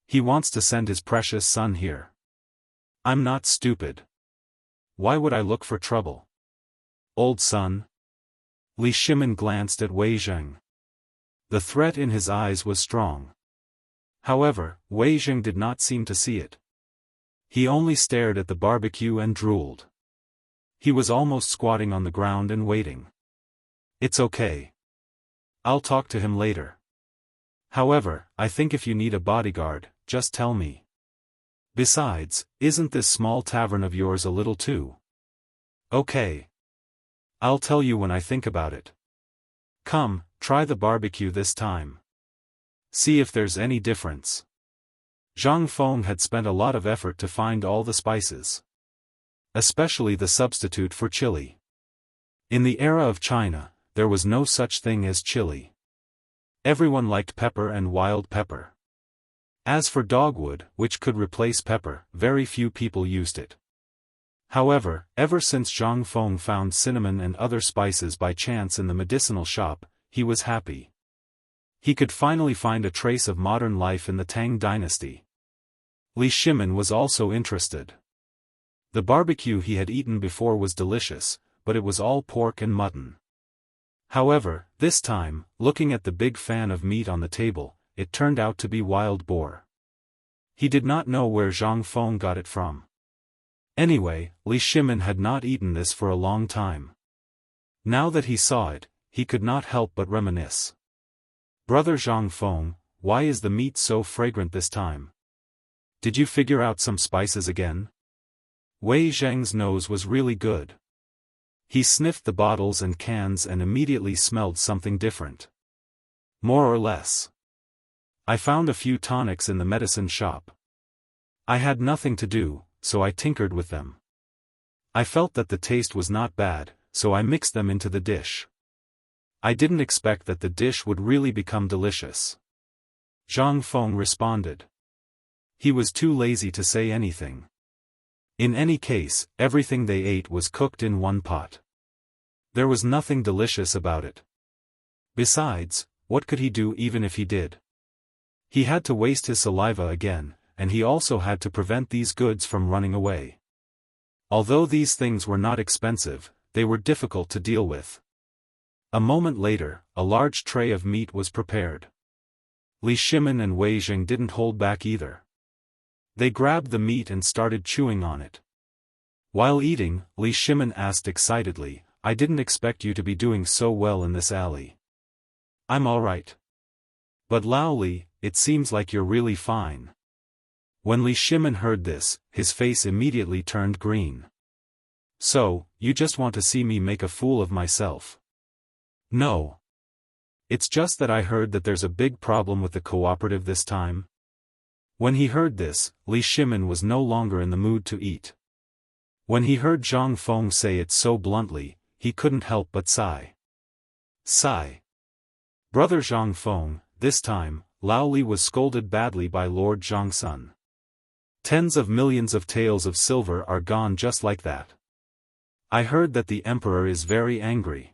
He wants to send his precious son here." "I'm not stupid. Why would I look for trouble?" "Old son?" Li Shimin glanced at Wei Zheng. The threat in his eyes was strong. However, Wei Zheng did not seem to see it. He only stared at the barbecue and drooled. He was almost squatting on the ground and waiting. "It's okay. I'll talk to him later. However, I think if you need a bodyguard, just tell me. Besides, isn't this small tavern of yours a little too?" "Okay. I'll tell you when I think about it. Come, try the barbecue this time. See if there's any difference." Zhang Feng had spent a lot of effort to find all the spices. Especially the substitute for chili. In the era of China, there was no such thing as chili. Everyone liked pepper and wild pepper. As for dogwood, which could replace pepper, very few people used it. However, ever since Zhang Feng found cinnamon and other spices by chance in the medicinal shop, he was happy. He could finally find a trace of modern life in the Tang dynasty. Li Shimin was also interested. The barbecue he had eaten before was delicious, but it was all pork and mutton. However, this time, looking at the big fan of meat on the table, it turned out to be wild boar. He did not know where Zhang Feng got it from. Anyway, Li Shimin had not eaten this for a long time. Now that he saw it, he could not help but reminisce. "Brother Zhang Feng, why is the meat so fragrant this time? Did you figure out some spices again?" Wei Zheng's nose was really good. He sniffed the bottles and cans and immediately smelled something different. "More or less. I found a few tonics in the medicine shop. I had nothing to do, so I tinkered with them. I felt that the taste was not bad, so I mixed them into the dish. I didn't expect that the dish would really become delicious." Zhang Feng responded. He was too lazy to say anything. In any case, everything they ate was cooked in one pot. There was nothing delicious about it. Besides, what could he do even if he did? He had to waste his saliva again, and he also had to prevent these goods from running away. Although these things were not expensive, they were difficult to deal with. A moment later, a large tray of meat was prepared. Li Shimin and Wei Zheng didn't hold back either. They grabbed the meat and started chewing on it. While eating, Li Shimin asked excitedly, "I didn't expect you to be doing so well in this alley." "I'm alright. But Lao Li, it seems like you're really fine." When Li Shimin heard this, his face immediately turned green. "So, you just want to see me make a fool of myself?" "No. It's just that I heard that there's a big problem with the cooperative this time." When he heard this, Li Shimin was no longer in the mood to eat. When he heard Zhang Feng say it so bluntly, he couldn't help but sigh. Sigh. "Brother Zhang Feng, this time, Lao Li was scolded badly by Lord Zhangsun. Tens of millions of taels of silver are gone just like that. I heard that the emperor is very angry.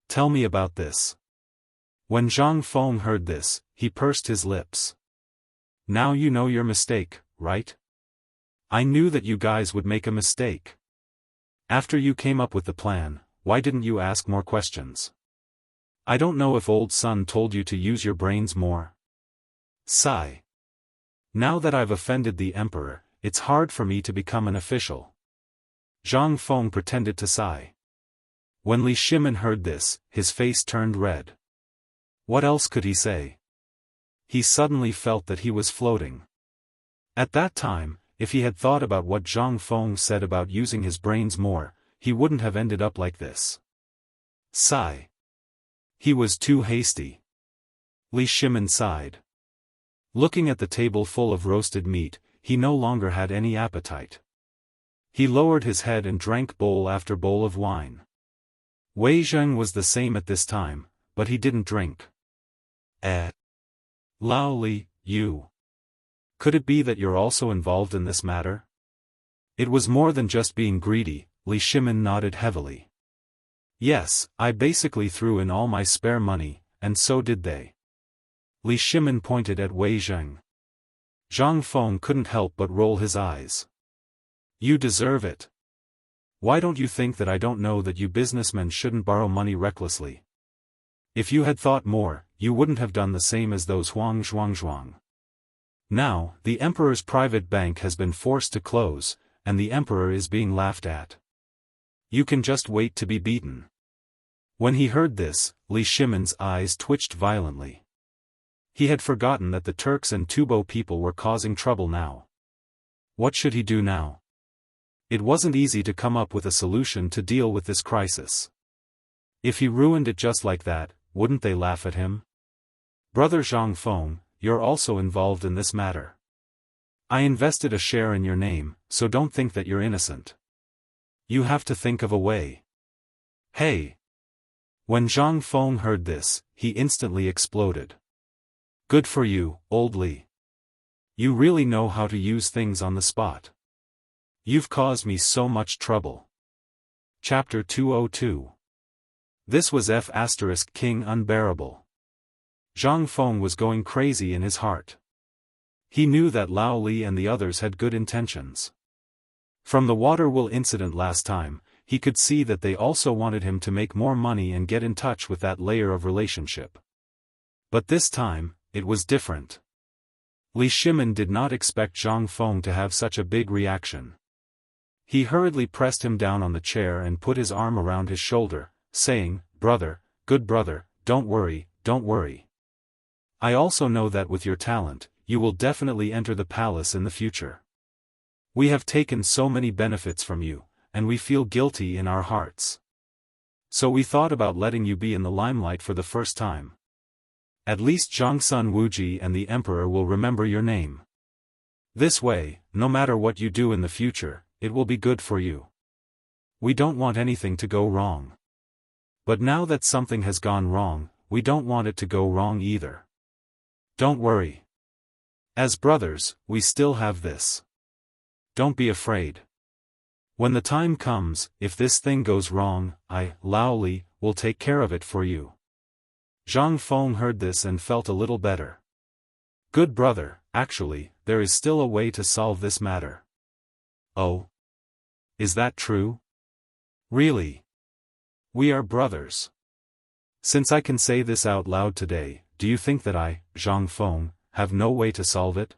Tell me about this." When Zhang Feng heard this, he pursed his lips. "Now you know your mistake, right? I knew that you guys would make a mistake. After you came up with the plan, why didn't you ask more questions? I don't know if old son told you to use your brains more." Sigh. "Now that I've offended the emperor, it's hard for me to become an official." Zhang Feng pretended to sigh. When Li Shimin heard this, his face turned red. What else could he say? He suddenly felt that he was floating. At that time, if he had thought about what Zhang Feng said about using his brains more, he wouldn't have ended up like this. Sigh. He was too hasty. Li Shimin sighed. Looking at the table full of roasted meat, he no longer had any appetite. He lowered his head and drank bowl after bowl of wine. Wei Zheng was the same at this time, but he didn't drink. Lao Li, you. Could it be that you're also involved in this matter? It was more than just being greedy. Li Shimin nodded heavily. Yes, I basically threw in all my spare money, and so did they. Li Shimin pointed at Wei Zheng. Zhang Feng couldn't help but roll his eyes. You deserve it. Why don't you think that I don't know that you businessmen shouldn't borrow money recklessly? If you had thought more, you wouldn't have done the same as those Huang Zhuang. Now, the emperor's private bank has been forced to close, and the emperor is being laughed at. You can just wait to be beaten. When he heard this, Li Shimin's eyes twitched violently. He had forgotten that the Turks and Tubo people were causing trouble now. What should he do now? It wasn't easy to come up with a solution to deal with this crisis. If he ruined it just like that, wouldn't they laugh at him? Brother Zhang Feng, you're also involved in this matter. I invested a share in your name, so don't think that you're innocent. You have to think of a way. Hey! When Zhang Feng heard this, he instantly exploded. Good for you, old Li. You really know how to use things on the spot. You've caused me so much trouble. Chapter 202. This was King Unbearable. Zhang Feng was going crazy in his heart. He knew that Lao Li and the others had good intentions. From the water will incident last time, he could see that they also wanted him to make more money and get in touch with that layer of relationship. But this time, it was different. Li Shimin did not expect Zhang Feng to have such a big reaction. He hurriedly pressed him down on the chair and put his arm around his shoulder, saying, "Brother, good brother, don't worry, don't worry. I also know that with your talent, you will definitely enter the palace in the future. We have taken so many benefits from you, and we feel guilty in our hearts. So we thought about letting you be in the limelight for the first time. At least Zhangsun Wuji and the Emperor will remember your name. This way, no matter what you do in the future, it will be good for you. We don't want anything to go wrong. But now that something has gone wrong, we don't want it to go wrong either. Don't worry. As brothers, we still have this. Don't be afraid. When the time comes, if this thing goes wrong, Lao Li, will take care of it for you." Zhang Feng heard this and felt a little better. Good brother, actually, there is still a way to solve this matter. Oh? Is that true? Really? We are brothers. Since I can say this out loud today, do you think that I, Zhang Feng, have no way to solve it?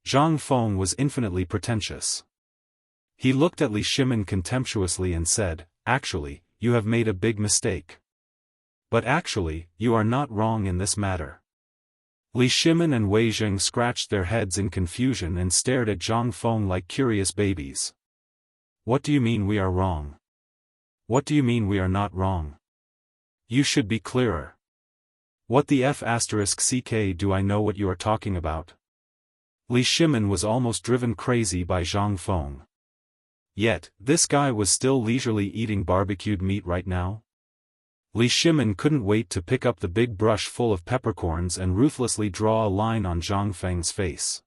Zhang Feng was infinitely pretentious. He looked at Li Shimin contemptuously and said, "Actually, you have made a big mistake. But actually, you are not wrong in this matter." Li Shimin and Wei Zheng scratched their heads in confusion and stared at Zhang Feng like curious babies. What do you mean we are wrong? What do you mean we are not wrong? You should be clearer. What the *ck do I know what you are talking about? Li Shimin was almost driven crazy by Zhang Feng. Yet, this guy was still leisurely eating barbecued meat right now? Li Shimin couldn't wait to pick up the big brush full of peppercorns and ruthlessly draw a line on Zhang Feng's face.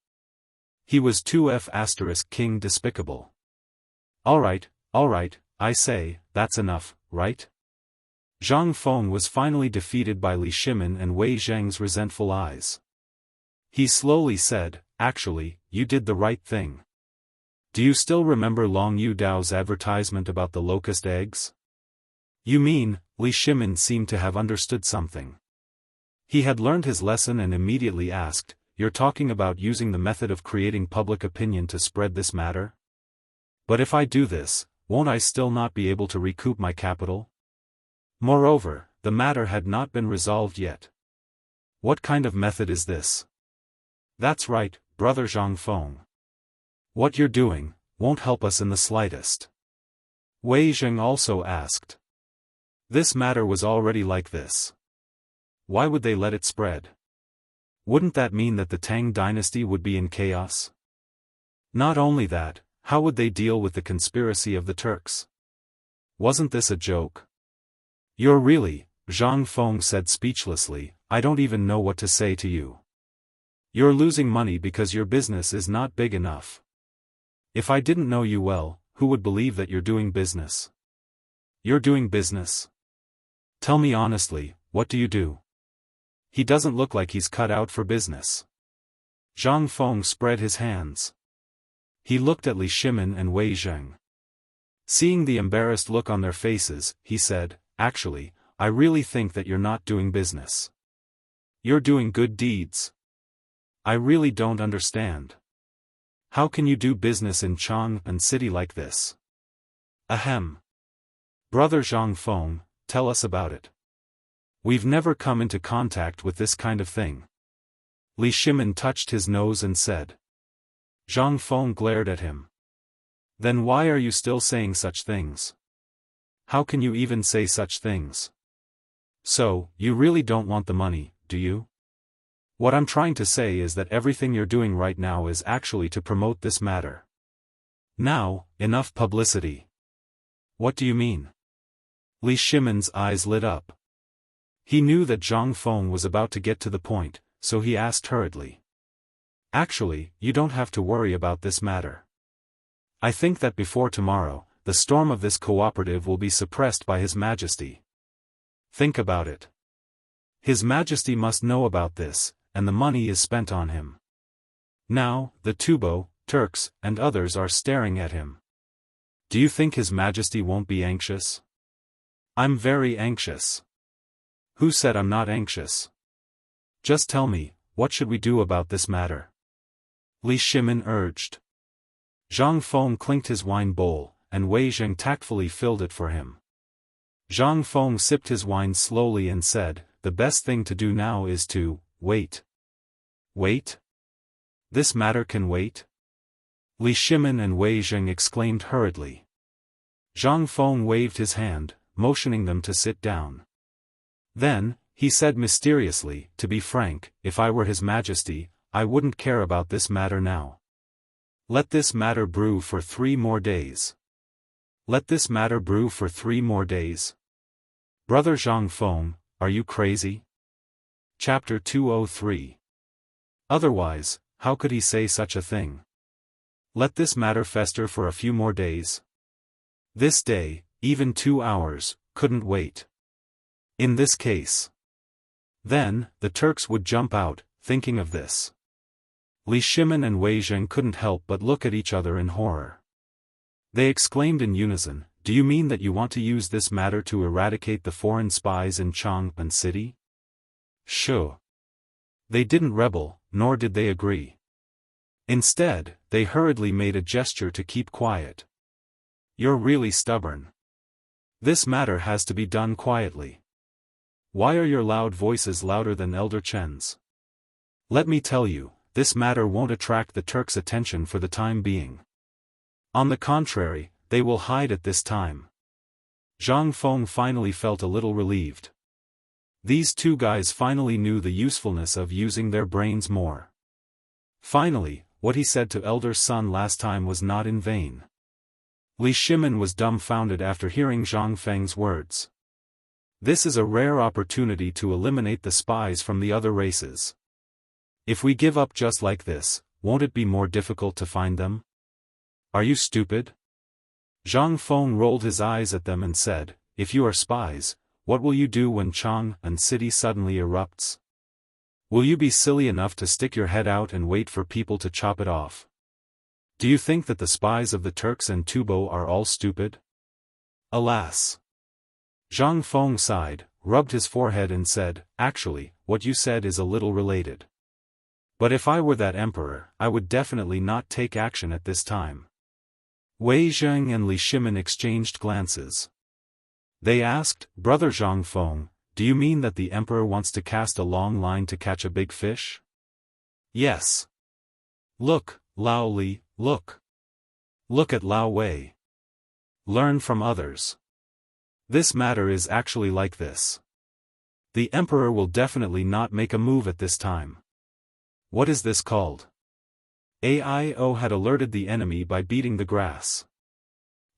He was too *king despicable. Alright, I say, that's enough, right? Zhang Feng was finally defeated by Li Shimin and Wei Zheng's resentful eyes. He slowly said, "Actually, you did the right thing. Do you still remember Long Yu Dao's advertisement about the locust eggs?" "You mean," Li Shimin seemed to have understood something. He had learned his lesson and immediately asked, "You're talking about using the method of creating public opinion to spread this matter? But if I do this, won't I still not be able to recoup my capital?" Moreover, the matter had not been resolved yet. "What kind of method is this?" "That's right, Brother Zhang. What you're doing won't help us in the slightest. Wei Zheng also asked. This matter was already like this. Why would they let it spread? Wouldn't that mean that the Tang dynasty would be in chaos? Not only that, how would they deal with the conspiracy of the Turks? Wasn't this a joke? You're really, Zhang Feng said speechlessly, I don't even know what to say to you. You're losing money because your business is not big enough. If I didn't know you well, who would believe that you're doing business? You're doing business? Tell me honestly, what do you do? He doesn't look like he's cut out for business. Zhang Feng spread his hands. He looked at Li Shimin and Wei Zheng. Seeing the embarrassed look on their faces, he said, actually, I really think that you're not doing business. You're doing good deeds. I really don't understand. How can you do business in Chang'an City like this? Ahem. Brother Zhang Feng, tell us about it. We've never come into contact with this kind of thing. Li Shimin touched his nose and said. Zhang Feng glared at him. Then why are you still saying such things? How can you even say such things? So, you really don't want the money, do you? What I'm trying to say is that everything you're doing right now is actually to promote this matter. Now, enough publicity. What do you mean? Li Shimin's eyes lit up. He knew that Zhang Feng was about to get to the point, so he asked hurriedly. Actually, you don't have to worry about this matter. I think that before tomorrow, the storm of this cooperative will be suppressed by His Majesty. Think about it. His Majesty must know about this, and the money is spent on him. Now, the Tubo, Turks, and others are staring at him. Do you think His Majesty won't be anxious? I'm very anxious. Who said I'm not anxious? Just tell me, what should we do about this matter? Li Shimin urged. Zhang Feng clinked his wine bowl, and Wei Zheng tactfully filled it for him. Zhang Feng sipped his wine slowly and said, the best thing to do now is to wait. Wait? This matter can wait? Li Shimin and Wei Zheng exclaimed hurriedly. Zhang Feng waved his hand, motioning them to sit down. Then, he said mysteriously, to be frank, if I were His Majesty, I wouldn't care about this matter now. Let this matter brew for 3 more days. Let this matter brew for 3 more days? Brother Zhang Feng, are you crazy? Chapter 203. Otherwise, how could he say such a thing? Let this matter fester for a few more days? This day, even 2 hours, couldn't wait. In this case. Then, the Turks would jump out, thinking of this. Li Shimin and Wei Zheng couldn't help but look at each other in horror. They exclaimed in unison, do you mean that you want to use this matter to eradicate the foreign spies in Chang'an City? Sure. They didn't rebel, nor did they agree. Instead, they hurriedly made a gesture to keep quiet. You're really stubborn. This matter has to be done quietly. Why are your loud voices louder than Elder Chen's? Let me tell you, this matter won't attract the Turks' attention for the time being. On the contrary, they will hide at this time. Zhang Feng finally felt a little relieved. These 2 guys finally knew the usefulness of using their brains more. Finally, what he said to Elder Sun last time was not in vain. Li Shimin was dumbfounded after hearing Zhang Feng's words. This is a rare opportunity to eliminate the spies from the other races. If we give up just like this, won't it be more difficult to find them? Are you stupid? Zhang Feng rolled his eyes at them and said, if you are spies, what will you do when Chang'an City suddenly erupts? Will you be silly enough to stick your head out and wait for people to chop it off? Do you think that the spies of the Turks and Tubo are all stupid? Alas! Zhang Feng sighed, rubbed his forehead and said, actually, what you said is a little related. But if I were that emperor, I would definitely not take action at this time. Wei Zheng and Li Shimin exchanged glances. They asked, Brother Zhang Feng, do you mean that the emperor wants to cast a long line to catch a big fish? Yes. Look, Lao Li, look. Look at Lao Wei. Learn from others. This matter is actually like this. The emperor will definitely not make a move at this time. What is this called? AIO had alerted the enemy by beating the grass.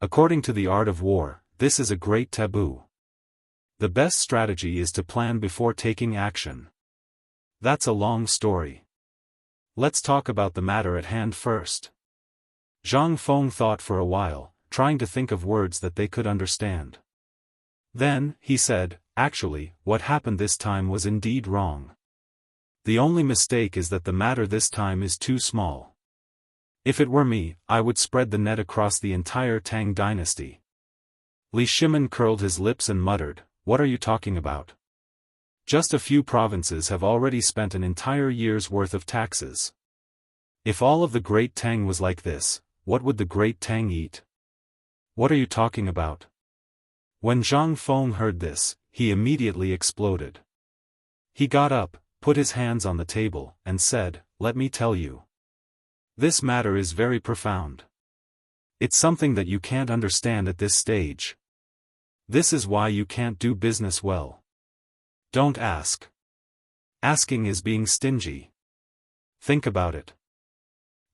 According to the art of war, this is a great taboo. The best strategy is to plan before taking action. That's a long story. Let's talk about the matter at hand first. Zhang Feng thought for a while, trying to think of words that they could understand. Then, he said, actually, what happened this time was indeed wrong. The only mistake is that the matter this time is too small. If it were me, I would spread the net across the entire Tang dynasty. Li Shimin curled his lips and muttered, "What are you talking about? Just a few provinces have already spent an entire year's worth of taxes. If all of the Great Tang was like this, what would the Great Tang eat? What are you talking about?" When Zhang Feng heard this, he immediately exploded. He got up, put his hands on the table, and said, "Let me tell you. This matter is very profound. It's something that you can't understand at this stage. This is why you can't do business well. Don't ask. Asking is being stingy. Think about it.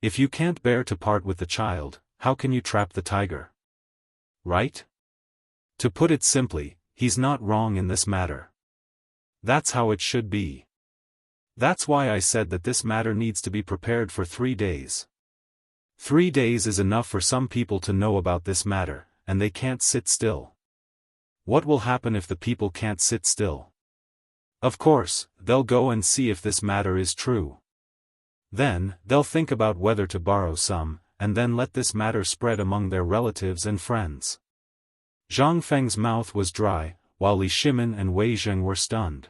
If you can't bear to part with the child, how can you trap the tiger? Right? To put it simply, he's not wrong in this matter. That's how it should be. That's why I said that this matter needs to be prepared for 3 days. 3 days is enough for some people to know about this matter, and they can't sit still. What will happen if the people can't sit still? Of course, they'll go and see if this matter is true. Then, they'll think about whether to borrow some, and then let this matter spread among their relatives and friends. Zhang Feng's mouth was dry, while Li Shimin and Wei Zheng were stunned.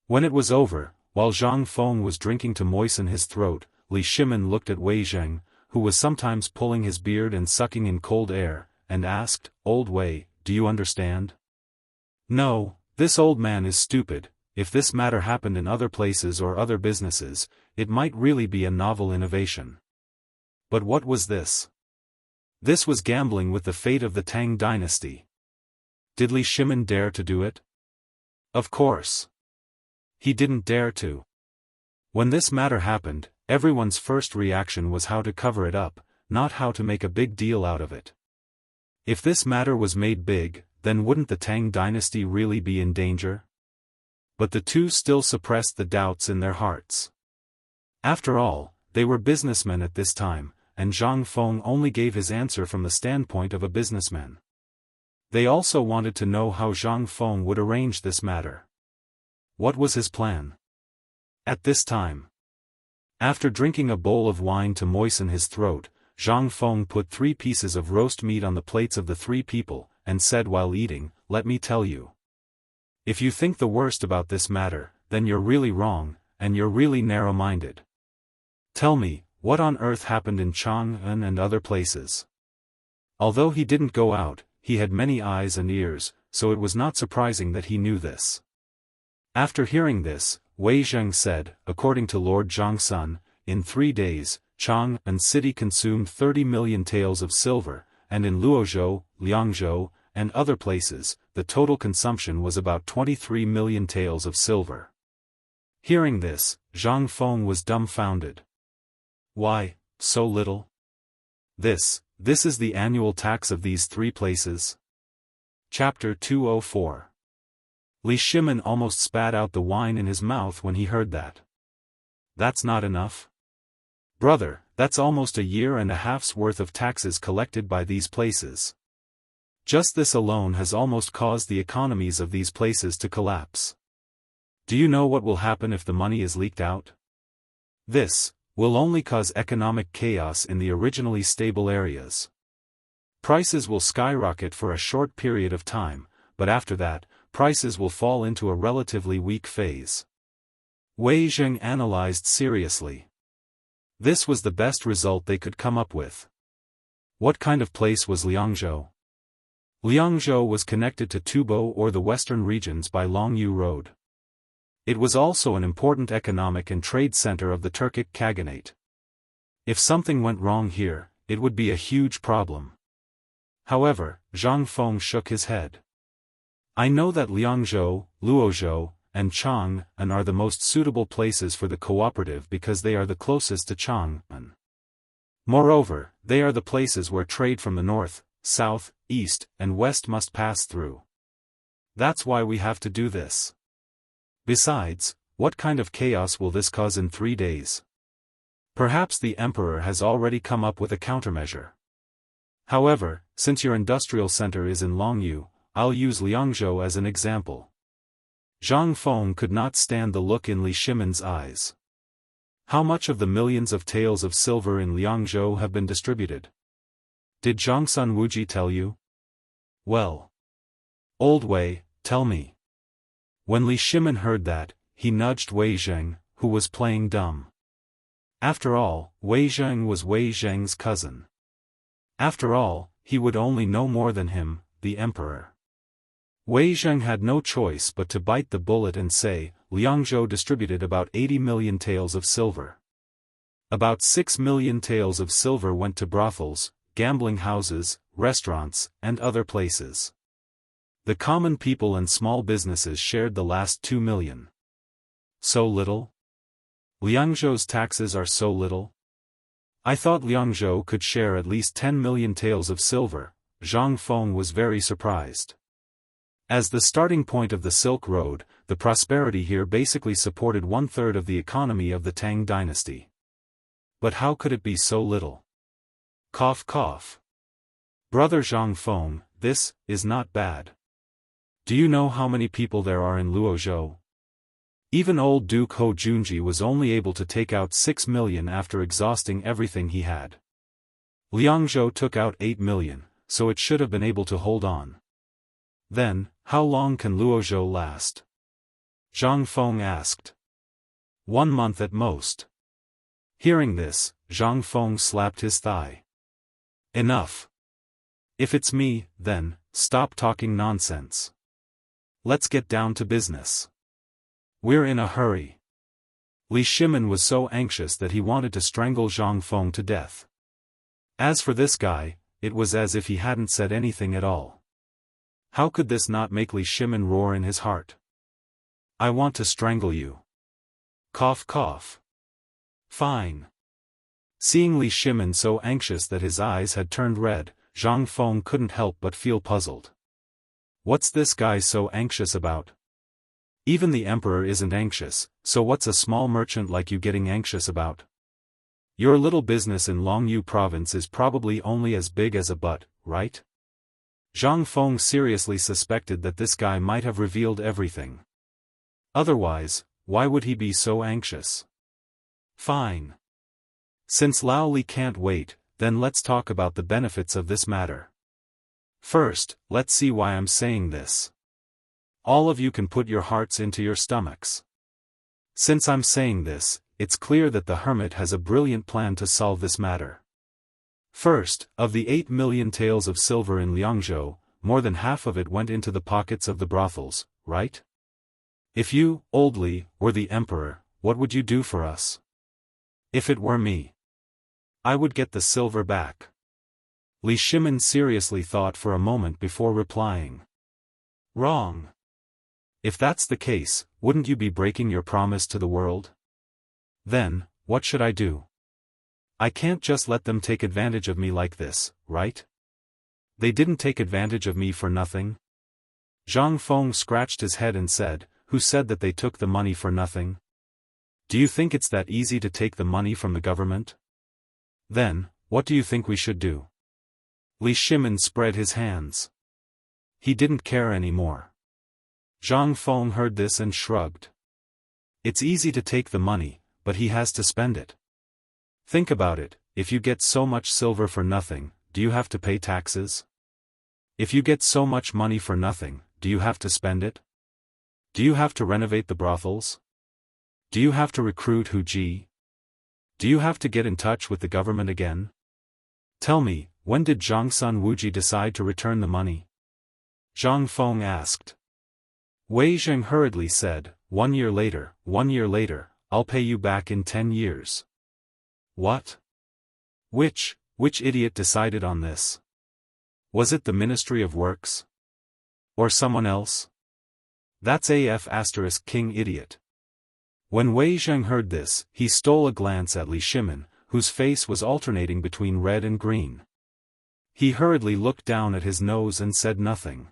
When it was over, while Zhang Feng was drinking to moisten his throat, Li Shimin looked at Wei Zheng, who was sometimes pulling his beard and sucking in cold air, and asked, "Old Wei, do you understand?" "No, this old man is stupid. If this matter happened in other places or other businesses, it might really be a novel innovation. But what was this? This was gambling with the fate of the Tang dynasty. Did Li Shimin dare to do it? Of course. He didn't dare to. When this matter happened, everyone's first reaction was how to cover it up, not how to make a big deal out of it. If this matter was made big, then wouldn't the Tang dynasty really be in danger? But the two still suppressed the doubts in their hearts. After all, they were businessmen at this time, and Zhang Feng only gave his answer from the standpoint of a businessman. They also wanted to know how Zhang Feng would arrange this matter. What was his plan? At this time, after drinking a bowl of wine to moisten his throat, Zhang Feng put 3 pieces of roast meat on the plates of the 3 people, and said while eating, "Let me tell you. If you think the worst about this matter, then you're really wrong, and you're really narrow-minded. Tell me, what on earth happened in Chang'an and other places?" Although he didn't go out, he had many eyes and ears, so it was not surprising that he knew this. After hearing this, Wei Zheng said, "According to Lord Zhangsun, in 3 days, Chang'an city consumed 30 million taels of silver, and in Luozhou, Liangzhou, and other places, the total consumption was about 23 million taels of silver." Hearing this, Zhang Feng was dumbfounded. Why, so little? This is the annual tax of these 3 places? Chapter 204. Li Shimin almost spat out the wine in his mouth when he heard that. That's not enough? Brother, that's almost a year and a half's worth of taxes collected by these places. Just this alone has almost caused the economies of these places to collapse. Do you know what will happen if the money is leaked out? This will only cause economic chaos in the originally stable areas. Prices will skyrocket for a short period of time, but after that, prices will fall into a relatively weak phase. Wei Zheng analyzed seriously. This was the best result they could come up with. What kind of place was Liangzhou? Liangzhou was connected to Tubo or the western regions by Longyu Road. It was also an important economic and trade center of the Turkic Khaganate. If something went wrong here, it would be a huge problem. However, Zhang Feng shook his head. I know that Liangzhou, Luozhou, and Chang'an are the most suitable places for the cooperative because they are the closest to Chang'an. Moreover, they are the places where trade from the north, south, east, and west must pass through. That's why we have to do this. Besides, what kind of chaos will this cause in 3 days? Perhaps the emperor has already come up with a countermeasure. However, since your industrial center is in Longyu, I'll use Liangzhou as an example. Zhang Feng could not stand the look in Li Shimon's eyes. How much of the millions of taels of silver in Liangzhou have been distributed? Did Zhangsun Wuji tell you? Well. Old Wei, tell me. When Li Shimon heard that, he nudged Wei Zheng, who was playing dumb. After all, Wei Zheng was Wei Zheng's cousin. After all, he would only know more than him, the emperor. Wei Zheng had no choice but to bite the bullet and say, Liangzhou distributed about 80 million taels of silver. About 6 million taels of silver went to brothels, gambling houses, restaurants, and other places. The common people and small businesses shared the last 2 million. So little? Liangzhou's taxes are so little? I thought Liangzhou could share at least 10 million taels of silver. Zhang Feng was very surprised. As the starting point of the Silk Road, the prosperity here basically supported 1/3 of the economy of the Tang dynasty. But how could it be so little? Cough cough. Brother Zhang Feng, this is not bad. Do you know how many people there are in Luozhou? Even old Duke Ho Junji was only able to take out 6 million after exhausting everything he had. Liangzhou took out 8 million, so it should have been able to hold on. Then, how long can Luozhou last? Zhang Feng asked. 1 month at most. Hearing this, Zhang Feng slapped his thigh. Enough. If it's me, then, stop talking nonsense. Let's get down to business. We're in a hurry. Li Shimon was so anxious that he wanted to strangle Zhang Feng to death. As for this guy, it was as if he hadn't said anything at all. How could this not make Li Shimon roar in his heart? I want to strangle you. Cough cough. Fine. Seeing Li Shimon so anxious that his eyes had turned red, Zhang Feng couldn't help but feel puzzled. What's this guy so anxious about? Even the emperor isn't anxious, so what's a small merchant like you getting anxious about? Your little business in Longyu province is probably only as big as a butt, right? Zhang Feng seriously suspected that this guy might have revealed everything. Otherwise, why would he be so anxious? Fine. Since Lao Li can't wait, then let's talk about the benefits of this matter. First, let's see why I'm saying this. All of you can put your hearts into your stomachs. Since I'm saying this, it's clear that the hermit has a brilliant plan to solve this matter. First, of the 8 million taels of silver in Liangzhou, more than half of it went into the pockets of the brothels, right? If you, Old Li, were the emperor, what would you do for us? If it were me, I would get the silver back. Li Shimon seriously thought for a moment before replying. Wrong. If that's the case, wouldn't you be breaking your promise to the world? Then, what should I do? I can't just let them take advantage of me like this, right? They didn't take advantage of me for nothing. Zhang Feng scratched his head and said, who said that they took the money for nothing? Do you think it's that easy to take the money from the government? Then, what do you think we should do? Li Shimon spread his hands. He didn't care anymore. Zhang Feng heard this and shrugged. It's easy to take the money, but he has to spend it. Think about it, if you get so much silver for nothing, do you have to pay taxes? If you get so much money for nothing, do you have to spend it? Do you have to renovate the brothels? Do you have to recruit Hu Ji? Do you have to get in touch with the government again? Tell me, when did Zhangsun Wuji decide to return the money? Zhang Feng asked. Wei Zheng hurriedly said, 1 year later, 1 year later, I'll pay you back in 10 years. What? Which idiot decided on this? Was it the Ministry of Works? Or someone else? That's AF** King Idiot. When Wei Zheng heard this, he stole a glance at Li Shimin, whose face was alternating between red and green. He hurriedly looked down at his nose and said nothing.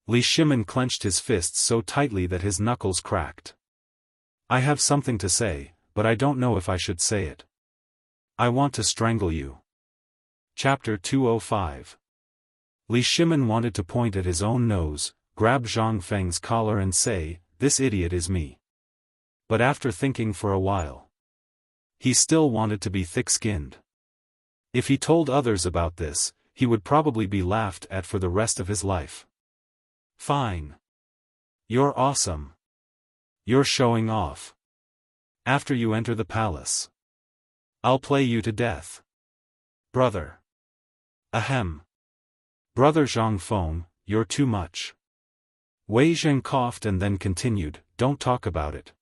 Li Shimin clenched his fists so tightly that his knuckles cracked. I have something to say, but I don't know if I should say it. I want to strangle you. Chapter 205. Li Shimin wanted to point at his own nose, grab Zhang Feng's collar and say, "This idiot is me." But after thinking for a while, he still wanted to be thick-skinned. If he told others about this, he would probably be laughed at for the rest of his life. Fine. You're awesome. You're showing off. After you enter the palace, I'll play you to death. Brother. Ahem. Brother Zhangfeng, you're too much. Wei Zheng coughed and then continued, don't talk about it.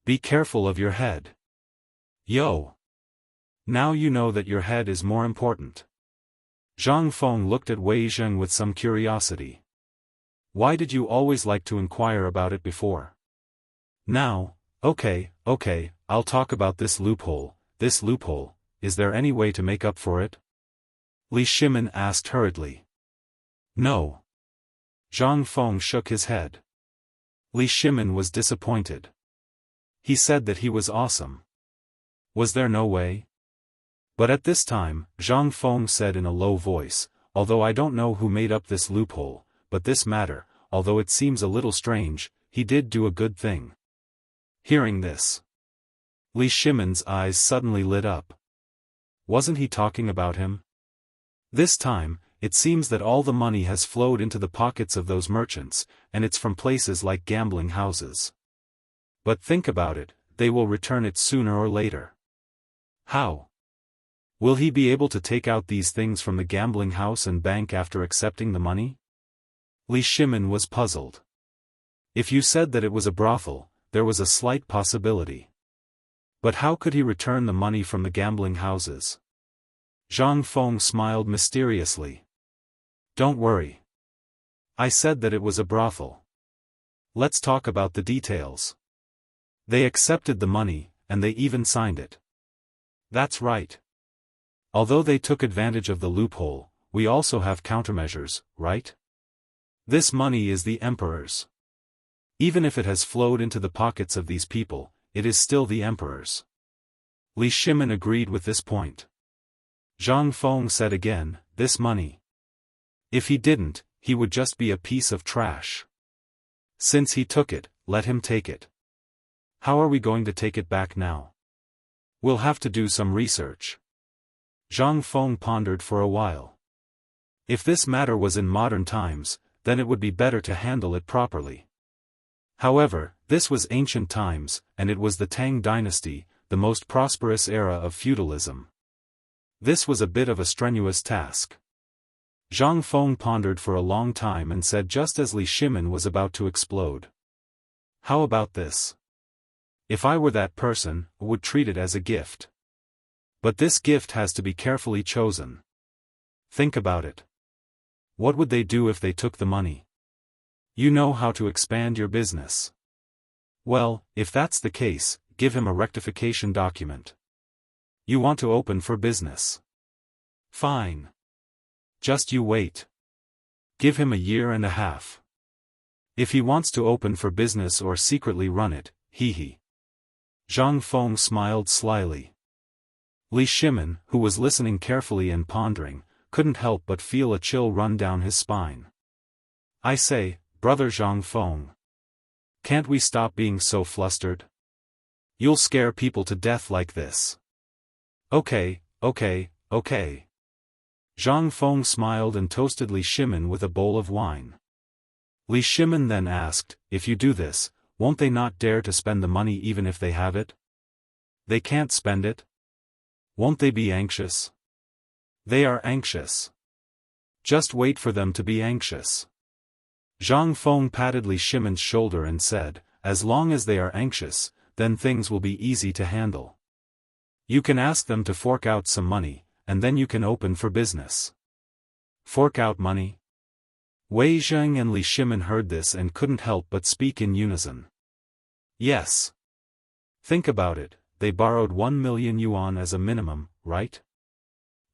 Be careful of your head. Yo. Now you know that your head is more important. Zhang Feng looked at Wei Zheng with some curiosity. Why did you always like to inquire about it before? Now, okay, I'll talk about this loophole. Is there any way to make up for it? Li Shimin asked hurriedly. No. Zhang Feng shook his head. Li Shimin was disappointed. He said that he was awesome. Was there no way? But at this time, Zhang Feng said in a low voice, although I don't know who made up this loophole, but this matter, although it seems a little strange, he did do a good thing. Hearing this, Li Shimin's eyes suddenly lit up. Wasn't he talking about him? This time, it seems that all the money has flowed into the pockets of those merchants, and it's from places like gambling houses. But think about it, they will return it sooner or later. How? Will he be able to take out these things from the gambling house and bank after accepting the money? Li Shimin was puzzled. If you said that it was a brothel, there was a slight possibility. But how could he return the money from the gambling houses? Zhang Feng smiled mysteriously. Don't worry. I said that it was a brothel. Let's talk about the details. They accepted the money, and they even signed it. That's right. Although they took advantage of the loophole, we also have countermeasures, right? This money is the emperor's. Even if it has flowed into the pockets of these people, it is still the emperor's. Li Shimin agreed with this point. Zhang Feng said again, this money. If he didn't, he would just be a piece of trash. Since he took it, let him take it. How are we going to take it back now? We'll have to do some research. Zhang Feng pondered for a while. If this matter was in modern times, then it would be better to handle it properly. However, this was ancient times, and it was the Tang dynasty, the most prosperous era of feudalism. This was a bit of a strenuous task. Zhang Feng pondered for a long time and said just as Li Shimin was about to explode. How about this? If I were that person, I would treat it as a gift. But this gift has to be carefully chosen. Think about it. What would they do if they took the money? You know how to expand your business. Well, if that's the case, give him a rectification document. You want to open for business. Fine. Just you wait. Give him a year and a half. If he wants to open for business or secretly run it, hee. Zhang Feng smiled slyly. Li Shimin, who was listening carefully and pondering, couldn't help but feel a chill run down his spine. I say, brother Zhang Feng. Can't we stop being so flustered? You'll scare people to death like this. Okay. Zhang Feng smiled and toasted Li Shimin with a bowl of wine. Li Shimin then asked, if you do this, won't they not dare to spend the money even if they have it? They can't spend it? Won't they be anxious? They are anxious. Just wait for them to be anxious. Zhang Feng patted Li Shimin's shoulder and said, as long as they are anxious, then things will be easy to handle. You can ask them to fork out some money, and then you can open for business. Fork out money? Wei Zheng and Li Shimin heard this and couldn't help but speak in unison. Yes. Think about it, they borrowed 1 million yuan as a minimum, right?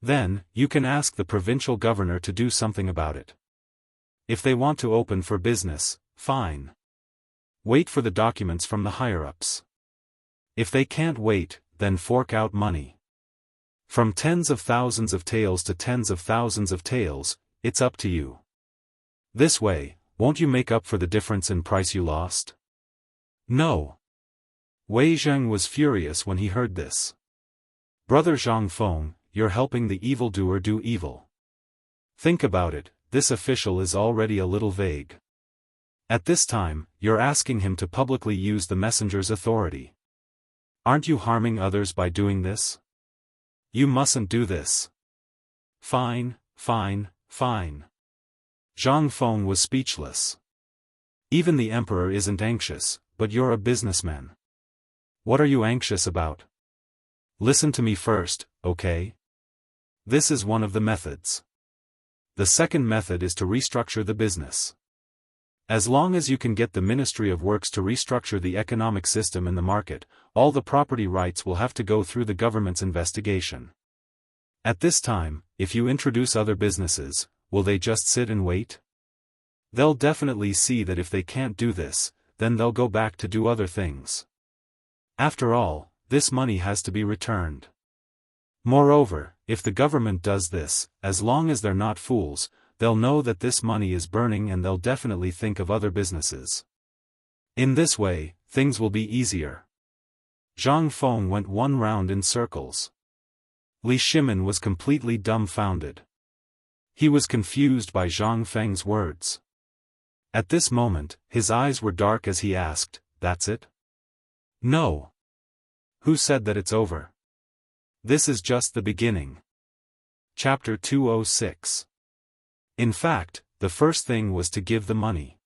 Then, you can ask the provincial governor to do something about it. If they want to open for business, fine. Wait for the documents from the higher-ups. If they can't wait, then fork out money. From tens of thousands of taels to tens of thousands of taels, it's up to you. This way, won't you make up for the difference in price you lost? No. Wei Zheng was furious when he heard this. Brother Zhang Feng, you're helping the evildoer do evil. Think about it, this official is already a little vague. At this time, you're asking him to publicly use the messenger's authority. Aren't you harming others by doing this? You mustn't do this. Fine, fine, fine. Zhang Feng was speechless. Even the emperor isn't anxious, but you're a businessman. What are you anxious about? Listen to me first, okay? This is one of the methods. The second method is to restructure the business. As long as you can get the Ministry of Works to restructure the economic system in the market, all the property rights will have to go through the government's investigation. At this time, if you introduce other businesses, will they just sit and wait? They'll definitely see that if they can't do this, then they'll go back to do other things. After all, this money has to be returned. Moreover, if the government does this, as long as they're not fools, they'll know that this money is burning and they'll definitely think of other businesses. In this way, things will be easier. Zhang Feng went one round in circles. Li Shimin was completely dumbfounded. He was confused by Zhang Feng's words. At this moment, his eyes were dark as he asked, "That's it?" "No. Who said that it's over? This is just the beginning." Chapter 206. In fact, the first thing was to give the money.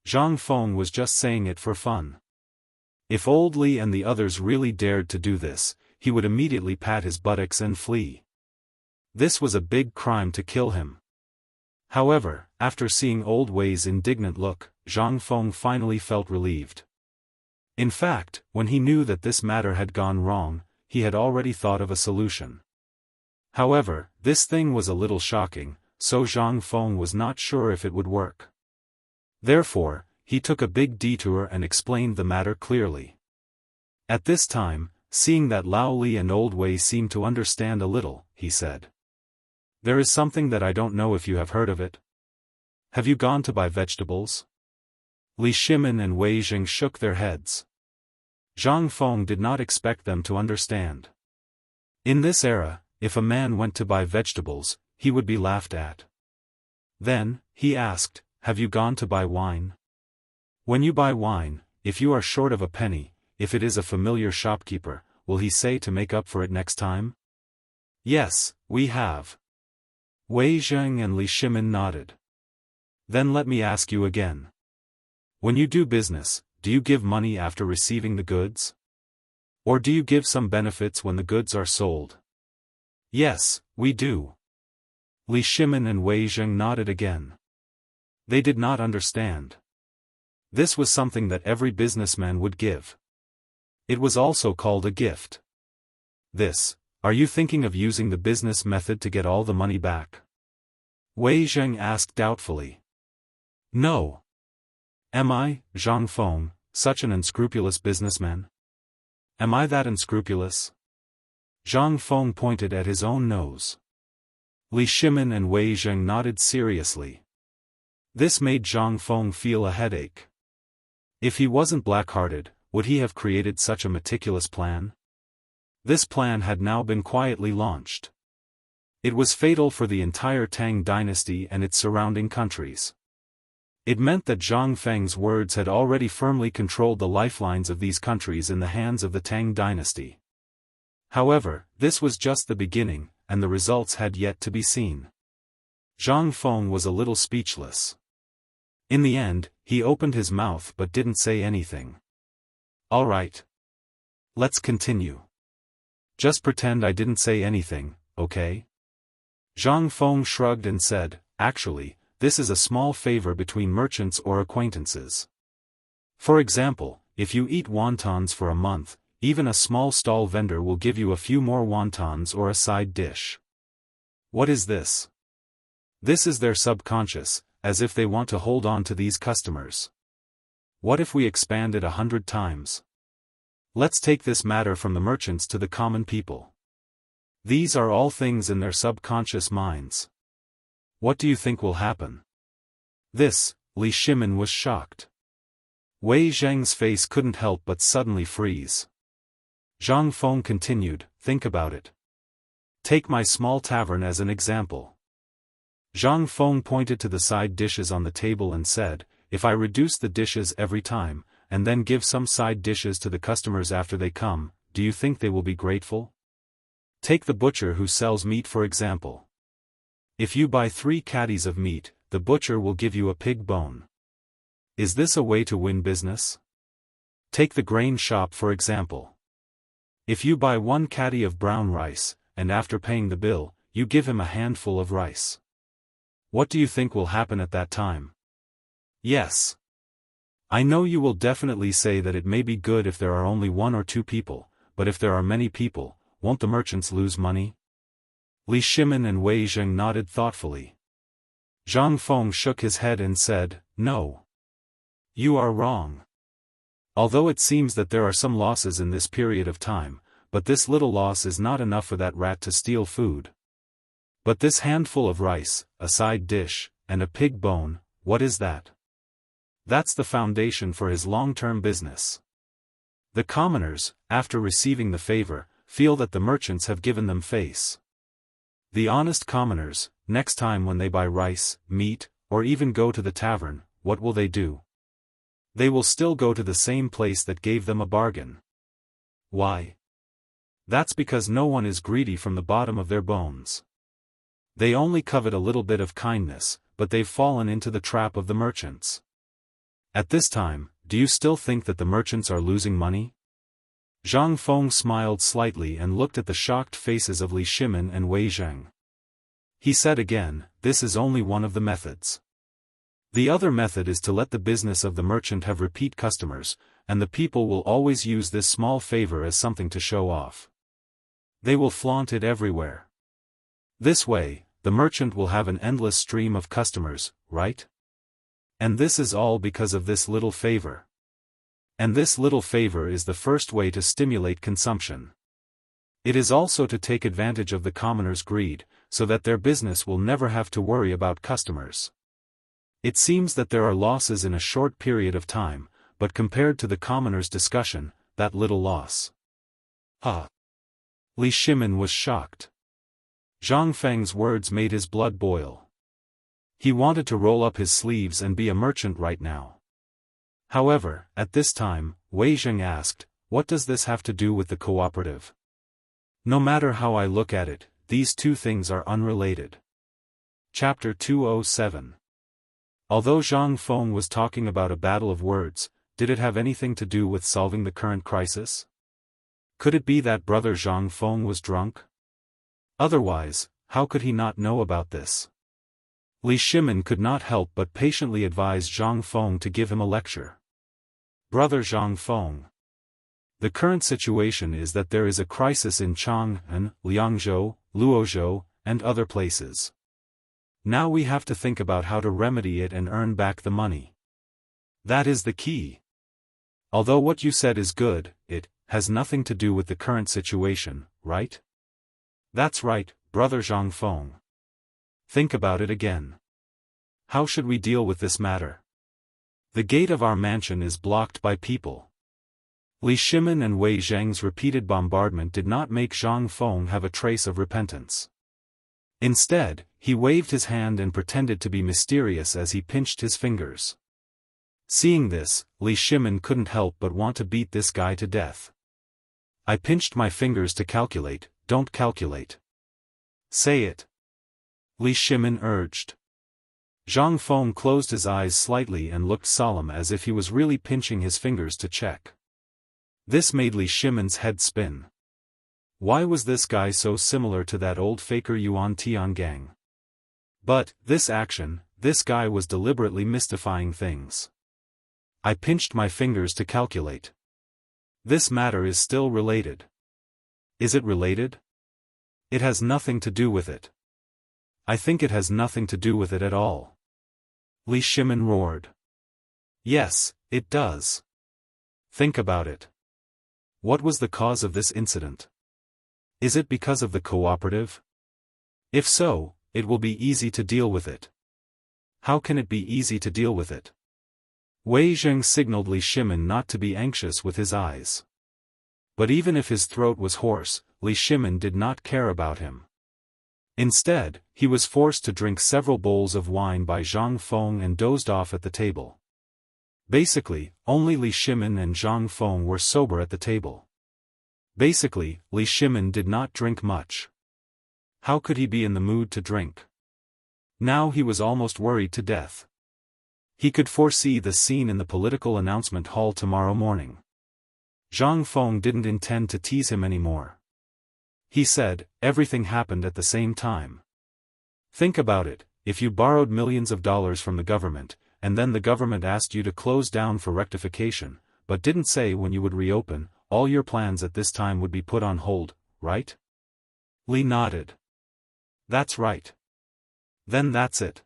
Zhang Feng was just saying it for fun. If old Li and the others really dared to do this, he would immediately pat his buttocks and flee. This was a big crime to kill him. However, after seeing old Wei's indignant look, Zhang Feng finally felt relieved. In fact, when he knew that this matter had gone wrong, he had already thought of a solution. However, this thing was a little shocking, so Zhang Feng was not sure if it would work. Therefore, he took a big detour and explained the matter clearly. At this time, seeing that Lao Li and old Wei seemed to understand a little, he said. "There is something that I don't know if you have heard of it. Have you gone to buy vegetables?" Li Shimin and Wei Zheng shook their heads. Zhang Feng did not expect them to understand. In this era, if a man went to buy vegetables, he would be laughed at. Then, he asked, "Have you gone to buy wine?" When you buy wine, if you are short of a penny, if it is a familiar shopkeeper, will he say to make up for it next time? "Yes, we have." Wei Zheng and Li Shimin nodded. "Then let me ask you again. When you do business, do you give money after receiving the goods? Or do you give some benefits when the goods are sold?" "Yes, we do." Li Shimin and Wei Zheng nodded again. They did not understand. This was something that every businessman would give. It was also called a gift. Are you thinking of using the business method to get all the money back?" Wei Zheng asked doubtfully. "No. Am I, Zhang Feng, such an unscrupulous businessman? Am I that unscrupulous?" Zhang Feng pointed at his own nose. Li Shimin and Wei Zheng nodded seriously. This made Zhang Feng feel a headache. If he wasn't black-hearted, would he have created such a meticulous plan? This plan had now been quietly launched. It was fatal for the entire Tang dynasty and its surrounding countries. It meant that Zhang Feng's words had already firmly controlled the lifelines of these countries in the hands of the Tang dynasty. However, this was just the beginning, and the results had yet to be seen. Zhang Feng was a little speechless. In the end, he opened his mouth but didn't say anything. "All right. Let's continue. Just pretend I didn't say anything, okay? Zhang Feng shrugged and said, actually, this is a small favor between merchants or acquaintances. For example, if you eat wontons for a month, even a small stall vendor will give you a few more wontons or a side dish. What is this? This is their subconscious, as if they want to hold on to these customers. What if we expand it 100 times? Let's take this matter from the merchants to the common people. These are all things in their subconscious minds. What do you think will happen? This, Li Shimin was shocked. Wei Zheng's face couldn't help but suddenly freeze. Zhang Feng continued, think about it. Take my small tavern as an example. Zhang Feng pointed to the side dishes on the table and said, if I reduce the dishes every time, and then give some side dishes to the customers after they come, do you think they will be grateful? Take the butcher who sells meat for example. If you buy 3 caddies of meat, the butcher will give you a pig bone. Is this a way to win business? Take the grain shop for example. If you buy 1 caddy of brown rice, and after paying the bill, you give him a handful of rice. What do you think will happen at that time? Yes. I know you will definitely say that it may be good if there are only 1 or 2 people, but if there are many people, won't the merchants lose money? Li Shimin and Wei Zheng nodded thoughtfully. Zhang Feng shook his head and said, no. You are wrong. Although it seems that there are some losses in this period of time, but this little loss is not enough for that rat to steal food. But this handful of rice, a side dish, and a pig bone, what is that? That's the foundation for his long-term business. The commoners, after receiving the favor, feel that the merchants have given them face. The honest commoners, next time when they buy rice, meat, or even go to the tavern, what will they do? They will still go to the same place that gave them a bargain. Why? That's because no one is greedy from the bottom of their bones. They only covet a little bit of kindness, but they've fallen into the trap of the merchants. At this time, do you still think that the merchants are losing money? Zhang Feng smiled slightly and looked at the shocked faces of Li Shimin and Wei Zheng. He said again, this is only one of the methods. The other method is to let the business of the merchant have repeat customers, and the people will always use this small favor as something to show off. They will flaunt it everywhere. This way, the merchant will have an endless stream of customers, right? And this is all because of this little favor. And this little favor is the first way to stimulate consumption. It is also to take advantage of the commoners' greed, so that their business will never have to worry about customers. It seems that there are losses in a short period of time, but compared to the commoners' discussion, that little loss. Li Shimin was shocked. Zhang Feng's words made his blood boil. He wanted to roll up his sleeves and be a merchant right now. However, at this time, Wei Zheng asked, what does this have to do with the cooperative? No matter how I look at it, these two things are unrelated. Chapter 207. Although Zhang Feng was talking about a battle of words, did it have anything to do with solving the current crisis? Could it be that brother Zhang Feng was drunk? Otherwise, how could he not know about this? Li Shimin could not help but patiently advise Zhang Feng to give him a lecture. Brother Zhang Feng. The current situation is that there is a crisis in Chang'an, Liangzhou, Luozhou, and other places. Now we have to think about how to remedy it and earn back the money. That is the key. Although what you said is good, it has nothing to do with the current situation, right? That's right, brother Zhang Feng. Think about it again. How should we deal with this matter? The gate of our mansion is blocked by people. Li Shimin and Wei Zheng's repeated bombardment did not make Zhang Feng have a trace of repentance. Instead, he waved his hand and pretended to be mysterious as he pinched his fingers. Seeing this, Li Shimin couldn't help but want to beat this guy to death. I pinched my fingers to calculate, don't calculate. Say it. Li Shimin urged. Zhang Feng closed his eyes slightly and looked solemn as if he was really pinching his fingers to check. This made Li Shimin's head spin. Why was this guy so similar to that old faker Yuan Tiangang? But, this guy was deliberately mystifying things. I pinched my fingers to calculate. This matter is still related. Is it related? It has nothing to do with it. I think it has nothing to do with it at all. Li Shimin roared. Yes, it does. Think about it. What was the cause of this incident? Is it because of the cooperative? If so, it will be easy to deal with it. How can it be easy to deal with it? Wei Zheng signaled Li Shimin not to be anxious with his eyes. But even if his throat was hoarse, Li Shimin did not care about him. Instead, he was forced to drink several bowls of wine by Zhang Feng and dozed off at the table. Basically, only Li Shimin and Zhang Feng were sober at the table. Basically, Li Shimin did not drink much. How could he be in the mood to drink? Now he was almost worried to death. He could foresee the scene in the political announcement hall tomorrow morning. Zhang Feng didn't intend to tease him anymore. He said, everything happened at the same time. Think about it, if you borrowed millions of dollars from the government, and then the government asked you to close down for rectification, but didn't say when you would reopen, all your plans at this time would be put on hold, right? Li nodded. That's right. Then that's it.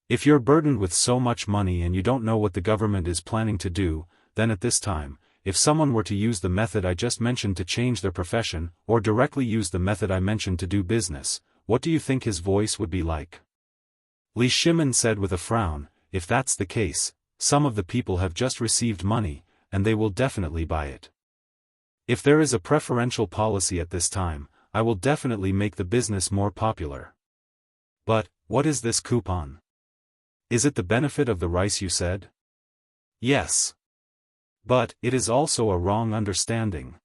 If you're burdened with so much money and you don't know what the government is planning to do, then at this time, if someone were to use the method I just mentioned to change their profession, or directly use the method I mentioned to do business, what do you think his voice would be like? Li Shimin said with a frown, if that's the case, some of the people have just received money, and they will definitely buy it. If there is a preferential policy at this time, I will definitely make the business more popular. But, what is this coupon? Is it the benefit of the rice you said? Yes. But, it is also a wrong understanding.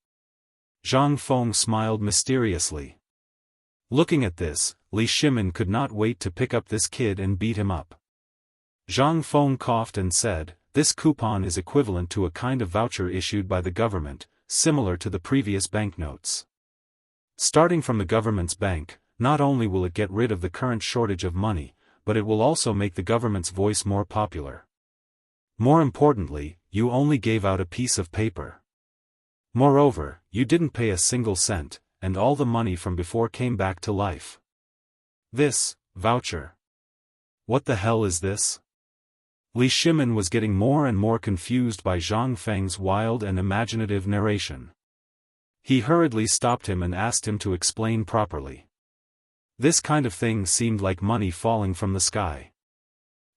Zhang Feng smiled mysteriously. Looking at this, Li Shimin could not wait to pick up this kid and beat him up. Zhang Feng coughed and said, this coupon is equivalent to a kind of voucher issued by the government, similar to the previous banknotes. Starting from the government's bank, not only will it get rid of the current shortage of money, but it will also make the government's voice more popular. More importantly, you only gave out a piece of paper. Moreover, you didn't pay a single cent, and all the money from before came back to life. This, voucher. What the hell is this? Li Shimin was getting more and more confused by Zhang Feng's wild and imaginative narration. He hurriedly stopped him and asked him to explain properly. This kind of thing seemed like money falling from the sky.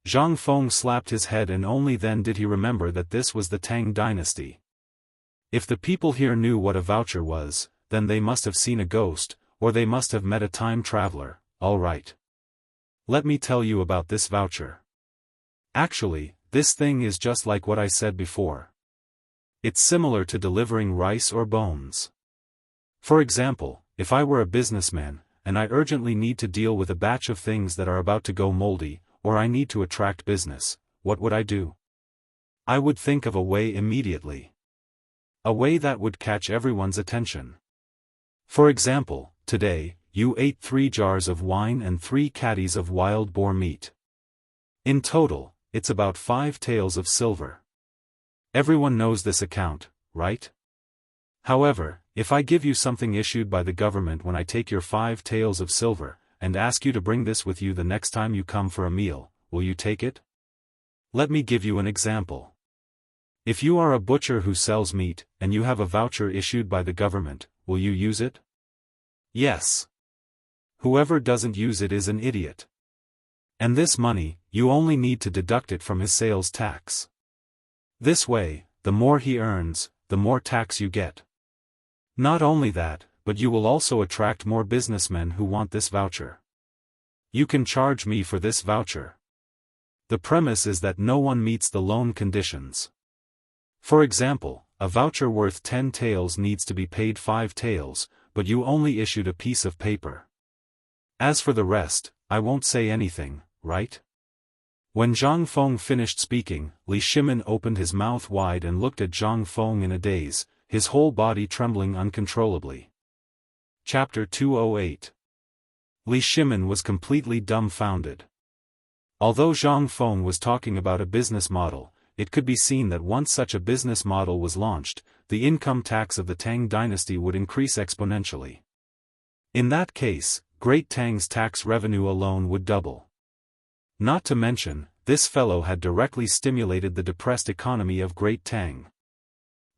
Zhang Feng slapped his head and only then did he remember that this was the Tang dynasty. If the people here knew what a voucher was, then they must have seen a ghost, or they must have met a time traveler. All right. Let me tell you about this voucher. Actually, this thing is just like what I said before. It's similar to delivering rice or bones. For example, if I were a businessman, and I urgently need to deal with a batch of things that are about to go moldy, or I need to attract business, what would I do? I would think of a way immediately. A way that would catch everyone's attention. For example, today, you ate 3 jars of wine and 3 caddies of wild boar meat. In total, it's about 5 taels of silver. Everyone knows this account, right? However, if I give you something issued by the government when I take your 5 taels of silver, and ask you to bring this with you the next time you come for a meal, will you take it? Let me give you an example. If you are a butcher who sells meat, and you have a voucher issued by the government, will you use it? Yes. Whoever doesn't use it is an idiot. And this money, you only need to deduct it from his sales tax. This way, the more he earns, the more tax you get. Not only that, but you will also attract more businessmen who want this voucher. You can charge me for this voucher. The premise is that no one meets the loan conditions. For example, a voucher worth 10 taels needs to be paid 5 taels, but you only issued a piece of paper. As for the rest, I won't say anything, right? When Zhang Feng finished speaking, Li Shimin opened his mouth wide and looked at Zhang Feng in a daze, his whole body trembling uncontrollably. Chapter 208. Li Shimin was completely dumbfounded. Although Zhang Feng was talking about a business model, it could be seen that once such a business model was launched, the income tax of the Tang dynasty would increase exponentially. In that case, Great Tang's tax revenue alone would double. Not to mention, this fellow had directly stimulated the depressed economy of Great Tang.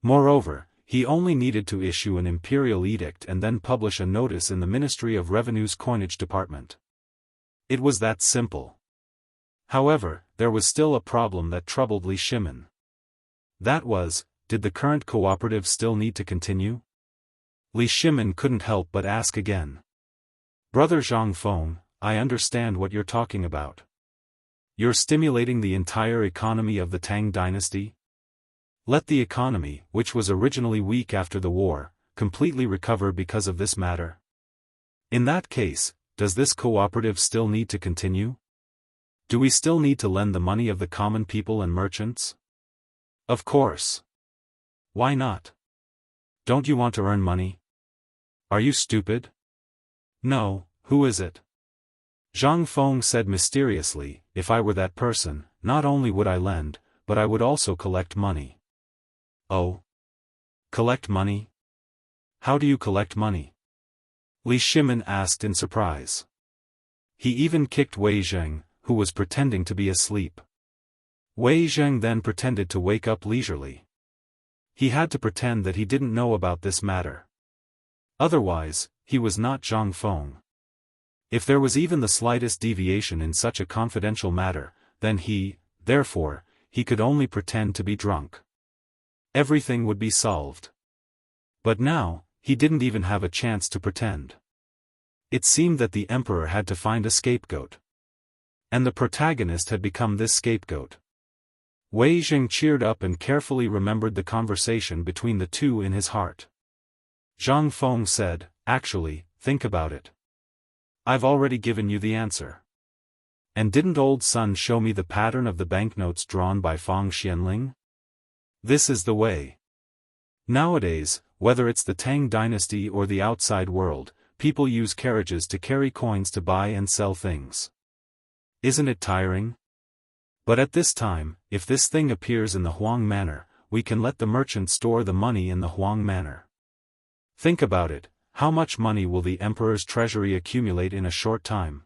Moreover, he only needed to issue an imperial edict and then publish a notice in the Ministry of Revenue's coinage department. It was that simple. However, there was still a problem that troubled Li Shimin. That was, did the current cooperative still need to continue? Li Shimin couldn't help but ask again. Brother Zhang Feng, I understand what you're talking about. You're stimulating the entire economy of the Tang dynasty? Let the economy, which was originally weak after the war, completely recover because of this matter? In that case, does this cooperative still need to continue? Do we still need to lend the money of the common people and merchants? Of course. Why not? Don't you want to earn money? Are you stupid? No, who is it? Zhang Feng said mysteriously, if I were that person, not only would I lend, but I would also collect money. Oh? Collect money? How do you collect money? Li Shimin asked in surprise. He even kicked Wei Zheng, who was pretending to be asleep. Wei Zheng then pretended to wake up leisurely. He had to pretend that he didn't know about this matter. Otherwise, he was not Zhang Feng. If there was even the slightest deviation in such a confidential matter, then therefore, he could only pretend to be drunk. Everything would be solved. But now, he didn't even have a chance to pretend. It seemed that the emperor had to find a scapegoat. And the protagonist had become this scapegoat. Wei Zheng cheered up and carefully remembered the conversation between the two in his heart. Zhang Feng said, actually, think about it. I've already given you the answer. And didn't old Sun show me the pattern of the banknotes drawn by Fang Xianling? This is the way. Nowadays, whether it's the Tang dynasty or the outside world, people use carriages to carry coins to buy and sell things. Isn't it tiring? But at this time, if this thing appears in the Huang manor, we can let the merchant store the money in the Huang manor. Think about it, how much money will the emperor's treasury accumulate in a short time?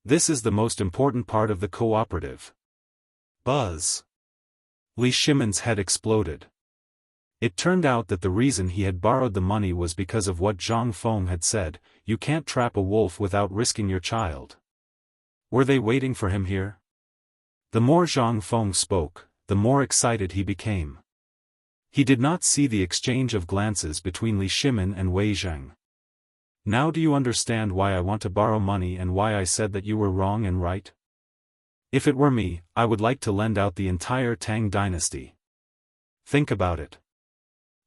This is the most important part of the cooperative. Buzz. Li Shimin's head exploded. It turned out that the reason he had borrowed the money was because of what Zhang Feng had said, you can't trap a wolf without risking your child. Were they waiting for him here? The more Zhang Feng spoke, the more excited he became. He did not see the exchange of glances between Li Shimin and Wei Zheng. Now do you understand why I want to borrow money and why I said that you were wrong and right? If it were me, I would like to lend out the entire Tang dynasty. Think about it.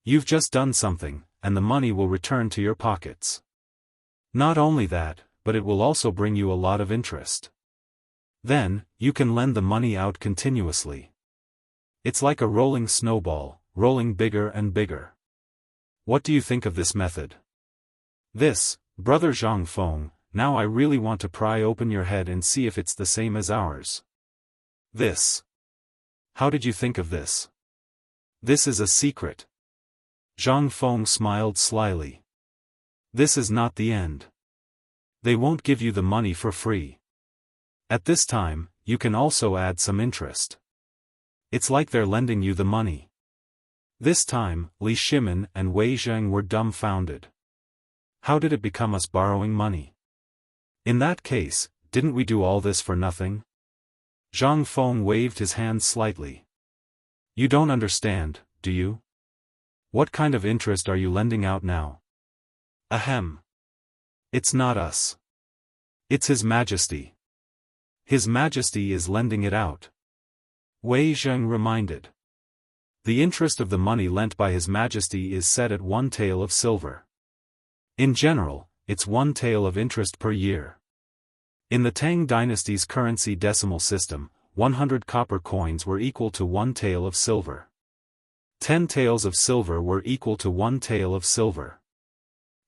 You've just done something, and the money will return to your pockets. Not only that, but it will also bring you a lot of interest. Then, you can lend the money out continuously. It's like a rolling snowball, rolling bigger and bigger. What do you think of this method? This, Brother Zhang Feng, now I really want to pry open your head and see if it's the same as ours. This. How did you think of this? This is a secret. Zhang Feng smiled slyly. This is not the end. They won't give you the money for free. At this time, you can also add some interest. It's like they're lending you the money. This time, Li Shimin and Wei Zheng were dumbfounded. How did it become us borrowing money? In that case, didn't we do all this for nothing? Zhang Feng waved his hand slightly. You don't understand, do you? What kind of interest are you lending out now? Ahem. It's not us. It's His Majesty. His Majesty is lending it out. Wei Zheng reminded. The interest of the money lent by His Majesty is set at 1 tael of silver. In general, it's 1 tael of interest per year. In the Tang dynasty's currency decimal system, 100 copper coins were equal to 1 tael of silver. 10 taels of silver were equal to 1 tael of silver.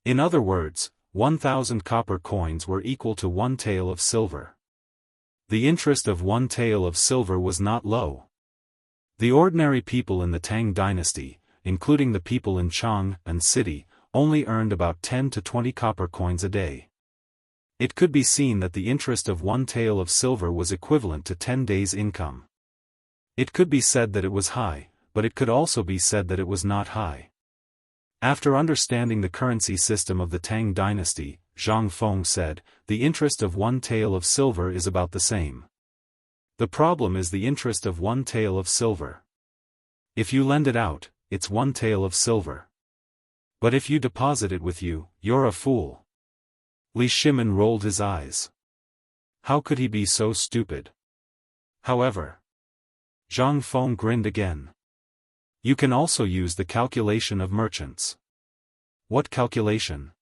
In other words, 1,000 copper coins were equal to 1 tael of silver. The interest of 1 tael of silver was not low. The ordinary people in the Tang dynasty, including the people in Chang and city, only earned about 10 to 20 copper coins a day. It could be seen that the interest of 1 tael of silver was equivalent to 10 days' income. It could be said that it was high, but it could also be said that it was not high. After understanding the currency system of the Tang dynasty, Zhang Feng said, the interest of 1 tael of silver is about the same. The problem is the interest of 1 tael of silver. If you lend it out, it's 1 tael of silver. But if you deposit it with you, you're a fool. Li Shimin rolled his eyes. How could he be so stupid? However, Zhang Feng grinned again. You can also use the calculation of merchants. What calculation?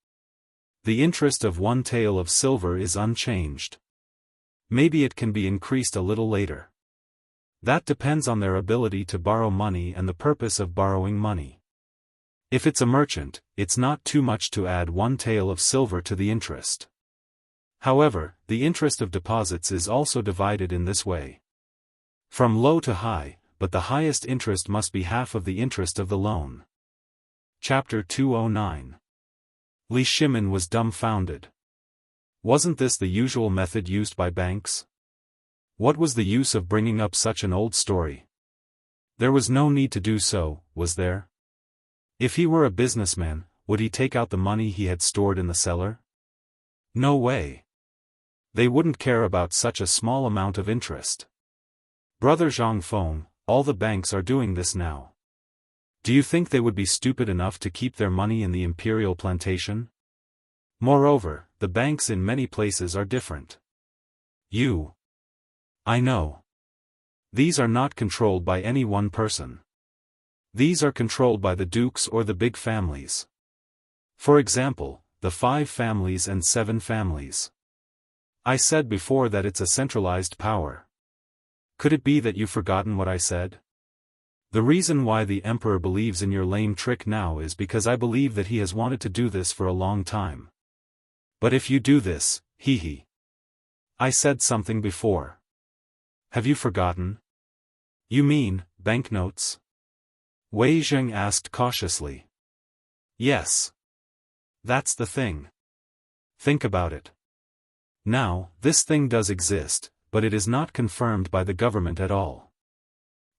The interest of 1 tael of silver is unchanged. Maybe it can be increased a little later. That depends on their ability to borrow money and the purpose of borrowing money. If it's a merchant, it's not too much to add 1 tael of silver to the interest. However, the interest of deposits is also divided in this way. From low to high, but the highest interest must be half of the interest of the loan. Chapter 209. Li Shimin was dumbfounded. Wasn't this the usual method used by banks? What was the use of bringing up such an old story? There was no need to do so, was there? If he were a businessman, would he take out the money he had stored in the cellar? No way. They wouldn't care about such a small amount of interest. Brother Zhang Feng, all the banks are doing this now. Do you think they would be stupid enough to keep their money in the imperial plantation? Moreover, the banks in many places are different. I know. These are not controlled by any one person. These are controlled by the dukes or the big families. For example, the 5 families and 7 families. I said before that it's a centralized power. Could it be that you've forgotten what I said? The reason why the emperor believes in your lame trick now is because I believe that he has wanted to do this for a long time. But if you do this, I said something before. Have you forgotten? You mean, banknotes? Wei Zheng asked cautiously. Yes. That's the thing. Think about it. Now, this thing does exist, but it is not confirmed by the government at all.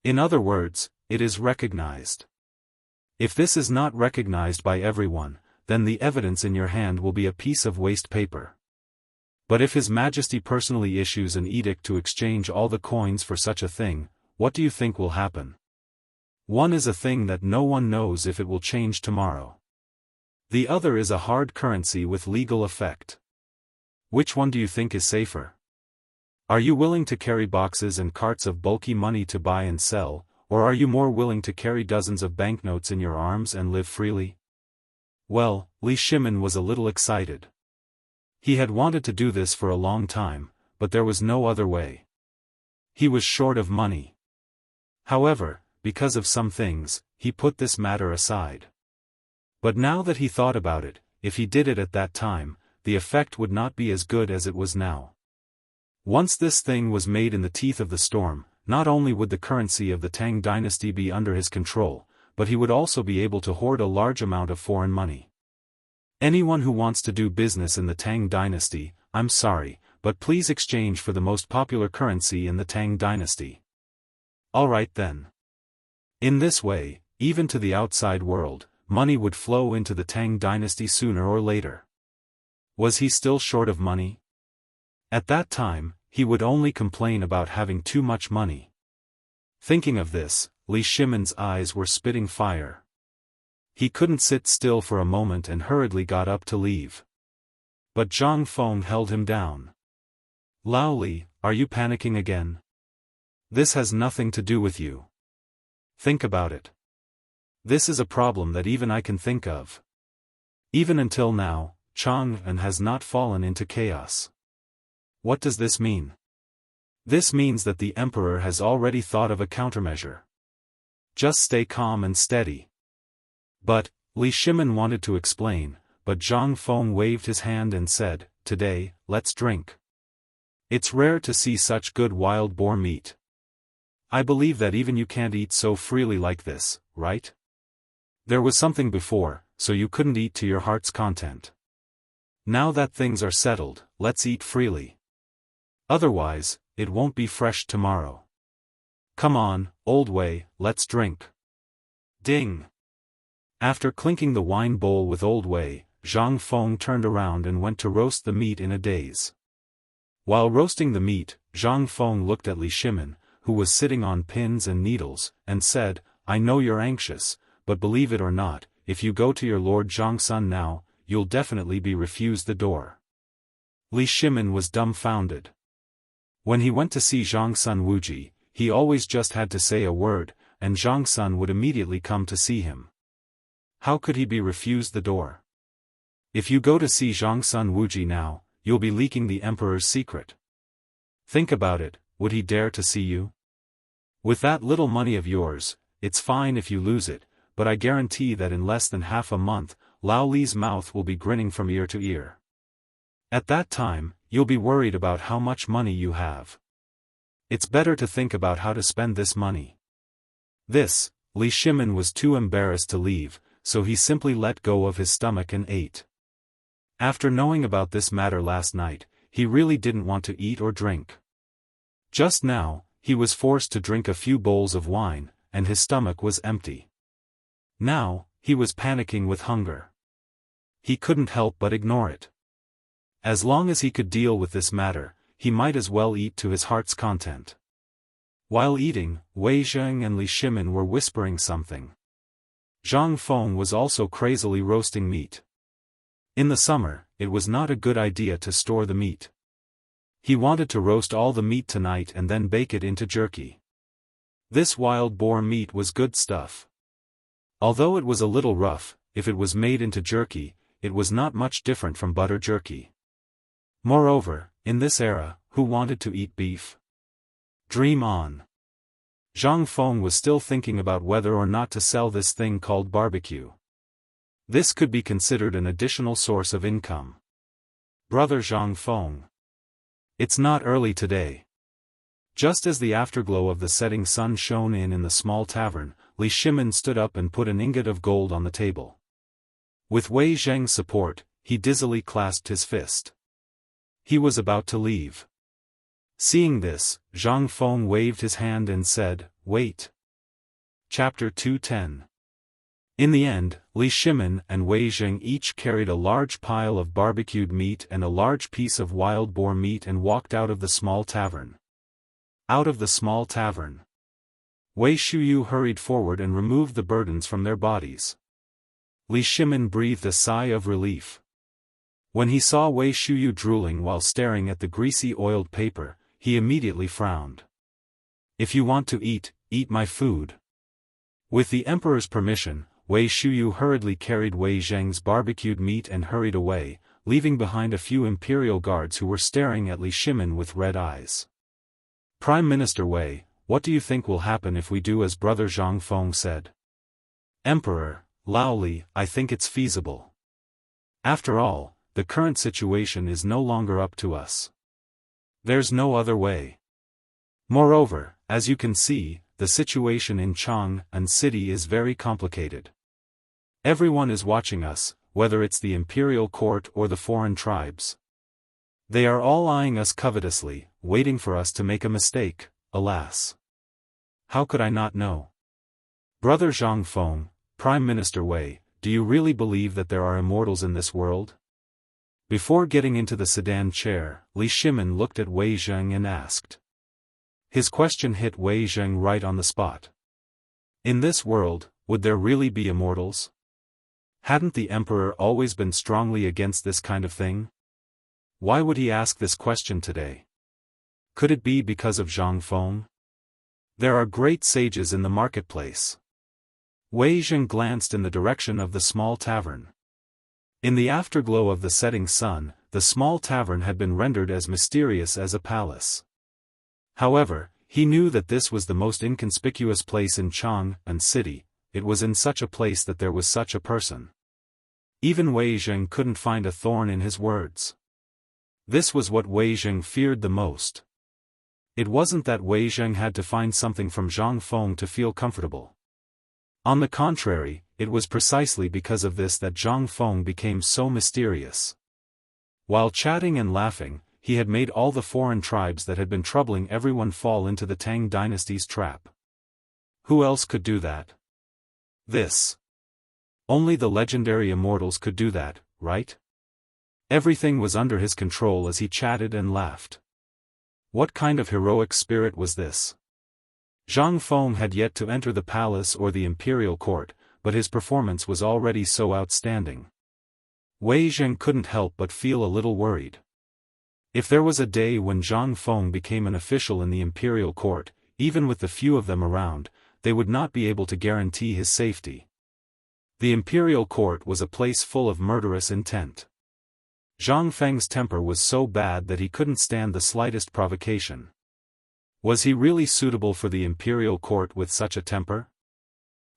In other words, it is recognized. If this is not recognized by everyone, then the evidence in your hand will be a piece of waste paper. But if His Majesty personally issues an edict to exchange all the coins for such a thing, what do you think will happen? One is a thing that no one knows if it will change tomorrow. The other is a hard currency with legal effect. Which one do you think is safer? Are you willing to carry boxes and carts of bulky money to buy and sell, or are you more willing to carry dozens of banknotes in your arms and live freely? Well, Li Shimin was a little excited. He had wanted to do this for a long time, but there was no other way. He was short of money. However, because of some things, he put this matter aside. But now that he thought about it, if he did it at that time, the effect would not be as good as it was now. Once this thing was made in the teeth of the storm, not only would the currency of the Tang dynasty be under his control, but he would also be able to hoard a large amount of foreign money. Anyone who wants to do business in the Tang dynasty, I'm sorry, but please exchange for the most popular currency in the Tang dynasty. Alright then. In this way, even to the outside world, money would flow into the Tang dynasty sooner or later. Was he still short of money? At that time, he would only complain about having too much money. Thinking of this, Li Shimin's eyes were spitting fire. He couldn't sit still for a moment and hurriedly got up to leave. But Zhang Feng held him down. Lao Li, are you panicking again? This has nothing to do with you. Think about it. This is a problem that even I can think of. Even until now, Chang'an has not fallen into chaos. What does this mean? This means that the emperor has already thought of a countermeasure. Just stay calm and steady. But, Li Shimin wanted to explain, but Zhang Feng waved his hand and said, "Today, let's drink. It's rare to see such good wild boar meat. I believe that even you can't eat so freely like this, right? There was something before, so you couldn't eat to your heart's content. Now that things are settled, let's eat freely. Otherwise, it won't be fresh tomorrow. Come on, old Wei, let's drink." Ding! After clinking the wine bowl with old Wei, Zhang Feng turned around and went to roast the meat in a daze. While roasting the meat, Zhang Feng looked at Li Shimin, who was sitting on pins and needles, and said, "I know you're anxious, but believe it or not, if you go to your Lord Zhangsun now, you'll definitely be refused the door." Li Shimin was dumbfounded. When he went to see Zhangsun Wuji, he always just had to say a word, and Zhangsun would immediately come to see him. How could he be refused the door? If you go to see Zhangsun Wuji now, you'll be leaking the emperor's secret. Think about it, would he dare to see you? With that little money of yours, it's fine if you lose it, but I guarantee that in less than half a month, Lao Li's mouth will be grinning from ear to ear. At that time, you'll be worried about how much money you have. It's better to think about how to spend this money. This, Li Shimin was too embarrassed to leave, so he simply let go of his stomach and ate. After knowing about this matter last night, he really didn't want to eat or drink. Just now, he was forced to drink a few bowls of wine, and his stomach was empty. Now, he was panicking with hunger. He couldn't help but ignore it. As long as he could deal with this matter, he might as well eat to his heart's content. While eating, Wei Zheng and Li Shimin were whispering something. Zhang Feng was also crazily roasting meat. In the summer, it was not a good idea to store the meat. He wanted to roast all the meat tonight and then bake it into jerky. This wild boar meat was good stuff. Although it was a little rough, if it was made into jerky, it was not much different from butter jerky. Moreover, in this era, who wanted to eat beef? Dream on. Zhang Feng was still thinking about whether or not to sell this thing called barbecue. This could be considered an additional source of income. Brother Zhang Feng. It's not early today. Just as the afterglow of the setting sun shone in the small tavern, Li Shimin stood up and put an ingot of gold on the table. With Wei Zheng's support, he dizzily clasped his fist. He was about to leave. Seeing this, Zhang Feng waved his hand and said, "Wait." Chapter 210. In the end, Li Shimin and Wei Zheng each carried a large pile of barbecued meat and a large piece of wild boar meat and walked out of the small tavern. Out of the small tavern. Wei Shuyu hurried forward and removed the burdens from their bodies. Li Shimin breathed a sigh of relief. When he saw Wei Shuyu drooling while staring at the greasy oiled paper, he immediately frowned. "If you want to eat, eat my food." With the emperor's permission, Wei Shuyu hurriedly carried Wei Zheng's barbecued meat and hurried away, leaving behind a few imperial guards who were staring at Li Shimin with red eyes. "Prime Minister Wei, what do you think will happen if we do as Brother Zhang Feng said?" "Emperor, Lao Li, I think it's feasible. After all, the current situation is no longer up to us. There's no other way. Moreover, as you can see, the situation in Chang'an City is very complicated. Everyone is watching us, whether it's the imperial court or the foreign tribes. They are all eyeing us covetously, waiting for us to make a mistake, alas. How could I not know? Brother Zhang Feng, Prime Minister Wei, do you really believe that there are immortals in this world?" Before getting into the sedan chair, Li Shimin looked at Wei Zheng and asked. His question hit Wei Zheng right on the spot. In this world, would there really be immortals? Hadn't the emperor always been strongly against this kind of thing? Why would he ask this question today? Could it be because of Zhang Feng? There are great sages in the marketplace. Wei Zheng glanced in the direction of the small tavern. In the afterglow of the setting sun, the small tavern had been rendered as mysterious as a palace. However, he knew that this was the most inconspicuous place in Chang'an City. It was in such a place that there was such a person. Even Wei Zheng couldn't find a thorn in his words. This was what Wei Zheng feared the most. It wasn't that Wei Zheng had to find something from Zhang Feng to feel comfortable. On the contrary, it was precisely because of this that Zhang Feng became so mysterious. While chatting and laughing, he had made all the foreign tribes that had been troubling everyone fall into the Tang dynasty's trap. Who else could do that? Only the legendary immortals could do that, right? Everything was under his control as he chatted and laughed. What kind of heroic spirit was this? Zhang Feng had yet to enter the palace or the imperial court, but his performance was already so outstanding. Wei Zheng couldn't help but feel a little worried. If there was a day when Zhang Feng became an official in the imperial court, even with the few of them around, they would not be able to guarantee his safety. The imperial court was a place full of murderous intent. Zhang Feng's temper was so bad that he couldn't stand the slightest provocation. Was he really suitable for the imperial court with such a temper?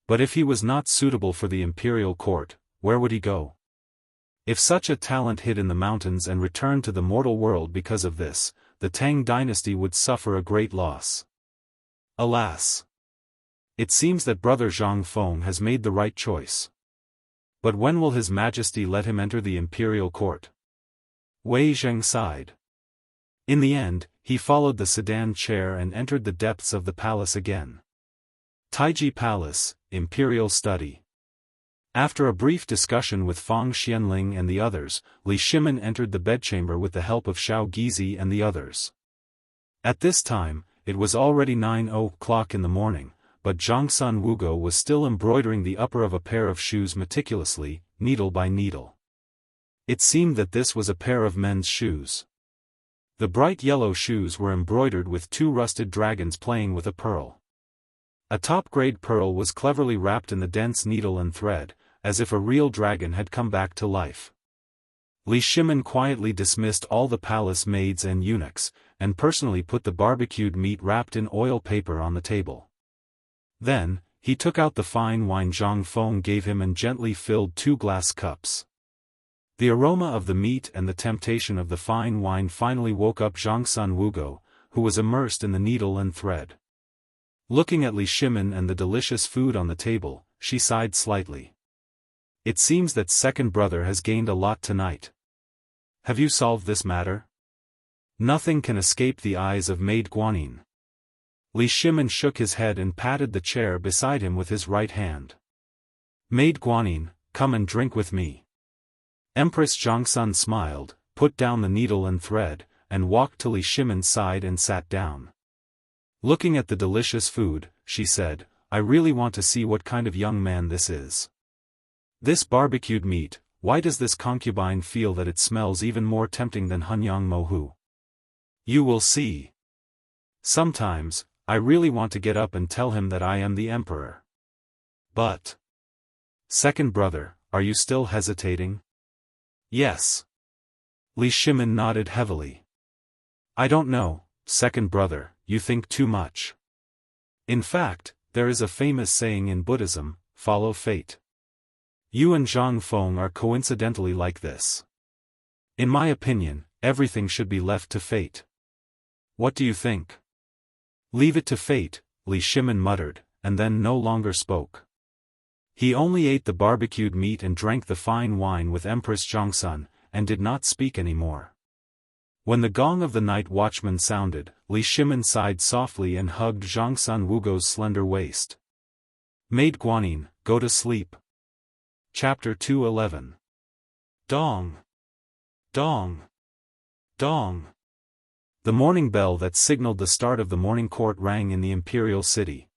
But if he was not suitable for the imperial court, where would he go? If such a talent hid in the mountains and returned to the mortal world because of this, the Tang dynasty would suffer a great loss. Alas! It seems that brother Zhang Feng has made the right choice. But when will His Majesty let him enter the imperial court? Wei Zheng sighed. In the end, he followed the sedan chair and entered the depths of the palace again. Taiji Palace, Imperial Study. After a brief discussion with Fang Xianling and the others, Li Shimin entered the bedchamber with the help of Xiao Gizi and the others. At this time, it was already 9 o'clock in the morning, but Zhangsun Wugo was still embroidering the upper of a pair of shoes meticulously, needle by needle. It seemed that this was a pair of men's shoes. The bright yellow shoes were embroidered with 2 rusted dragons playing with a pearl. A top-grade pearl was cleverly wrapped in the dense needle and thread, as if a real dragon had come back to life. Li Shimin quietly dismissed all the palace maids and eunuchs, and personally put the barbecued meat wrapped in oil paper on the table. Then, he took out the fine wine Zhang Feng gave him and gently filled 2 glass cups. The aroma of the meat and the temptation of the fine wine finally woke up Zhangsun Wugo, who was immersed in the needle and thread. Looking at Li Shimin and the delicious food on the table, she sighed slightly. It seems that second brother has gained a lot tonight. Have you solved this matter? Nothing can escape the eyes of Maid Guanyin. Li Shimin shook his head and patted the chair beside him with his right hand. Maid Guanyin, come and drink with me. Empress Zhangsun smiled, put down the needle and thread, and walked to Li Shimin's side and sat down. Looking at the delicious food, she said, I really want to see what kind of young man this is. This barbecued meat, why does this concubine feel that it smells even more tempting than Hunyang Mohu? You will see. Sometimes, I really want to get up and tell him that I am the emperor. But... Second brother, are you still hesitating? Yes. Li Shimin nodded heavily. I don't know, second brother, you think too much. In fact, there is a famous saying in Buddhism, follow fate. You and Zhang Feng are coincidentally like this. In my opinion, everything should be left to fate. What do you think? Leave it to fate, Li Shimin muttered, and then no longer spoke. He only ate the barbecued meat and drank the fine wine with Empress Zhangsun, and did not speak any more. When the gong of the night watchman sounded, Li Shimin sighed softly and hugged Zhangsun Wugo's slender waist. Maid Guanyin, go to sleep. Chapter 211. Dong! Dong! Dong! The morning bell that signaled the start of the morning court rang in the imperial city.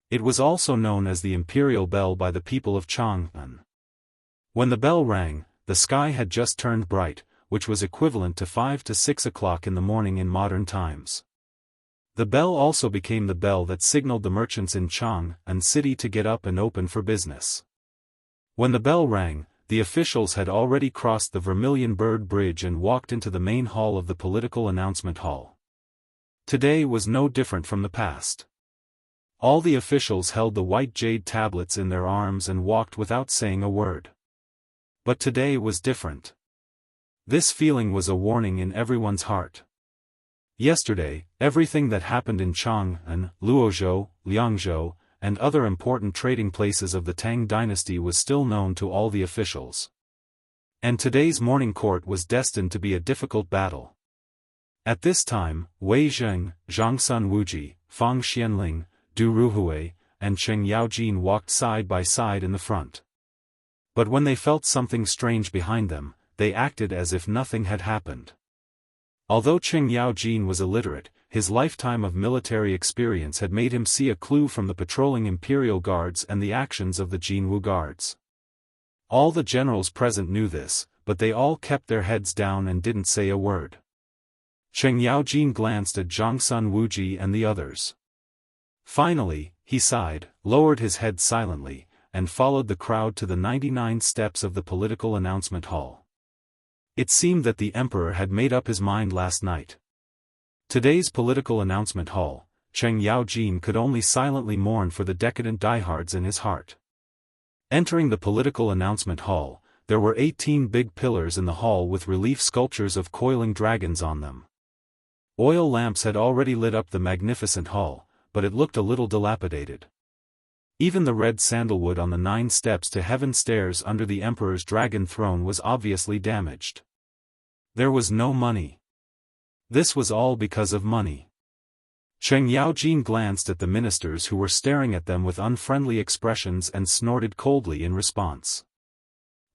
It was also known as the imperial bell by the people of Chang'an. When the bell rang, the sky had just turned bright, which was equivalent to 5 to 6 o'clock in the morning in modern times. The bell also became the bell that signaled the merchants in Chang'an city to get up and open for business. When the bell rang, the officials had already crossed the Vermilion Bird Bridge and walked into the main hall of the political announcement hall. Today was no different from the past. All the officials held the white jade tablets in their arms and walked without saying a word. But today was different. This feeling was a warning in everyone's heart. Yesterday, everything that happened in Chang'an, Luozhou, Liangzhou, and other important trading places of the Tang dynasty was still known to all the officials. And today's morning court was destined to be a difficult battle. At this time, Wei Zheng, Zhangsun Wuji, Fang Xianling, Du Ruhui, and Cheng Yaojin walked side by side in the front. But when they felt something strange behind them, they acted as if nothing had happened. Although Cheng Yaojin was illiterate, his lifetime of military experience had made him see a clue from the patrolling imperial guards and the actions of the Jianghu guards. All the generals present knew this, but they all kept their heads down and didn't say a word. Cheng Yaojin glanced at Zhangsun Wuji and the others. Finally, he sighed, lowered his head silently, and followed the crowd to the 99 steps of the political announcement hall. It seemed that the emperor had made up his mind last night. Today's political announcement hall, Cheng Yaojin could only silently mourn for the decadent diehards in his heart. Entering the political announcement hall, there were 18 big pillars in the hall with relief sculptures of coiling dragons on them. Oil lamps had already lit up the magnificent hall, but it looked a little dilapidated. Even the red sandalwood on the 9 steps to heaven stairs under the emperor's dragon throne was obviously damaged. There was no money. This was all because of money. Cheng Yaojin glanced at the ministers who were staring at them with unfriendly expressions and snorted coldly in response.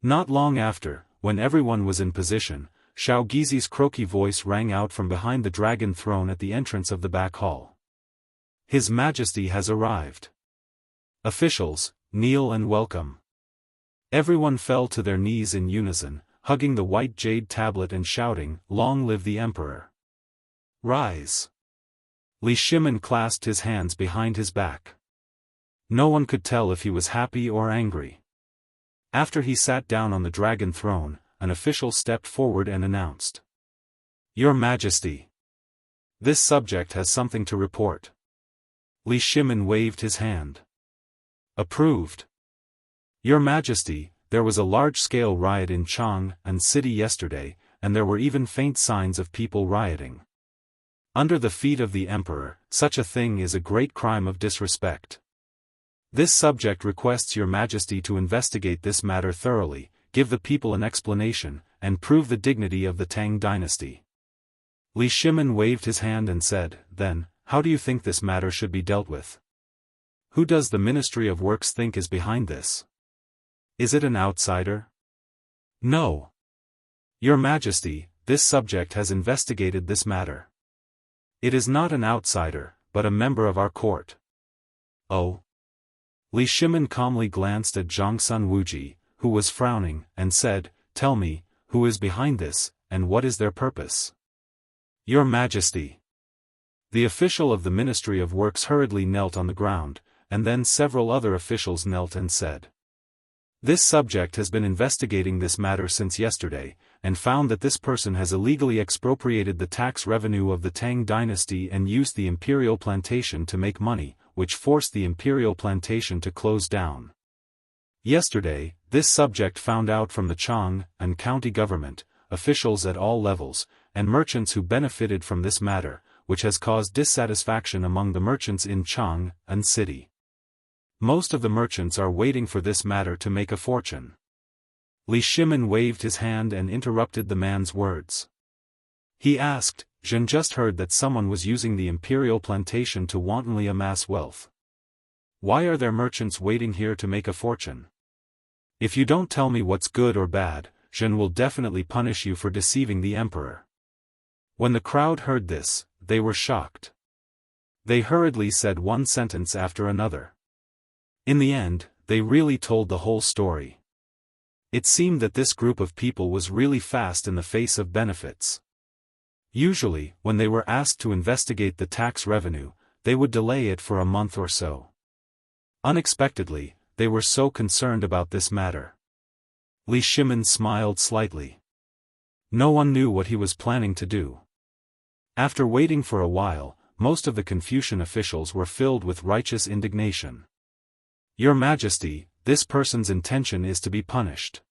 Not long after, when everyone was in position, Xiao Gizi's croaky voice rang out from behind the dragon throne at the entrance of the back hall. His Majesty has arrived. Officials, kneel and welcome. Everyone fell to their knees in unison, hugging the white jade tablet and shouting, "Long live the Emperor!" Rise! Li Shimin clasped his hands behind his back. No one could tell if he was happy or angry. After he sat down on the dragon throne, an official stepped forward and announced, "Your Majesty! This subject has something to report." Li Shimin waved his hand. Approved. Your Majesty, there was a large-scale riot in Chang'an City yesterday, and there were even faint signs of people rioting. Under the feet of the Emperor, such a thing is a great crime of disrespect. This subject requests Your Majesty to investigate this matter thoroughly, give the people an explanation, and prove the dignity of the Tang dynasty. Li Shimin waved his hand and said, "Then, how do you think this matter should be dealt with? Who does the Ministry of Works think is behind this? Is it an outsider?" "No. Your Majesty, this subject has investigated this matter. It is not an outsider, but a member of our court." "Oh?" Li Shimin calmly glanced at Zhangsun Wuji, who was frowning, and said, "Tell me, who is behind this, and what is their purpose?" "Your Majesty." The official of the Ministry of Works hurriedly knelt on the ground, and then several other officials knelt and said, "This subject has been investigating this matter since yesterday, and found that this person has illegally expropriated the tax revenue of the Tang dynasty and used the imperial plantation to make money, which forced the imperial plantation to close down. Yesterday, this subject found out from the Chang'an county government, officials at all levels, and merchants who benefited from this matter, which has caused dissatisfaction among the merchants in Chang'an City. Most of the merchants are waiting for this matter to make a fortune." Li Shimin waved his hand and interrupted the man's words. He asked, "Zhen just heard that someone was using the imperial plantation to wantonly amass wealth. Why are there merchants waiting here to make a fortune? If you don't tell me what's good or bad, Zhen will definitely punish you for deceiving the Emperor." When the crowd heard this, they were shocked. They hurriedly said one sentence after another. In the end, they really told the whole story. It seemed that this group of people was really fast in the face of benefits. Usually, when they were asked to investigate the tax revenue, they would delay it for a month or so. Unexpectedly, they were so concerned about this matter. Li Shimin smiled slightly. No one knew what he was planning to do. After waiting for a while, most of the Confucian officials were filled with righteous indignation. "Your Majesty, this person's intention is to be punished.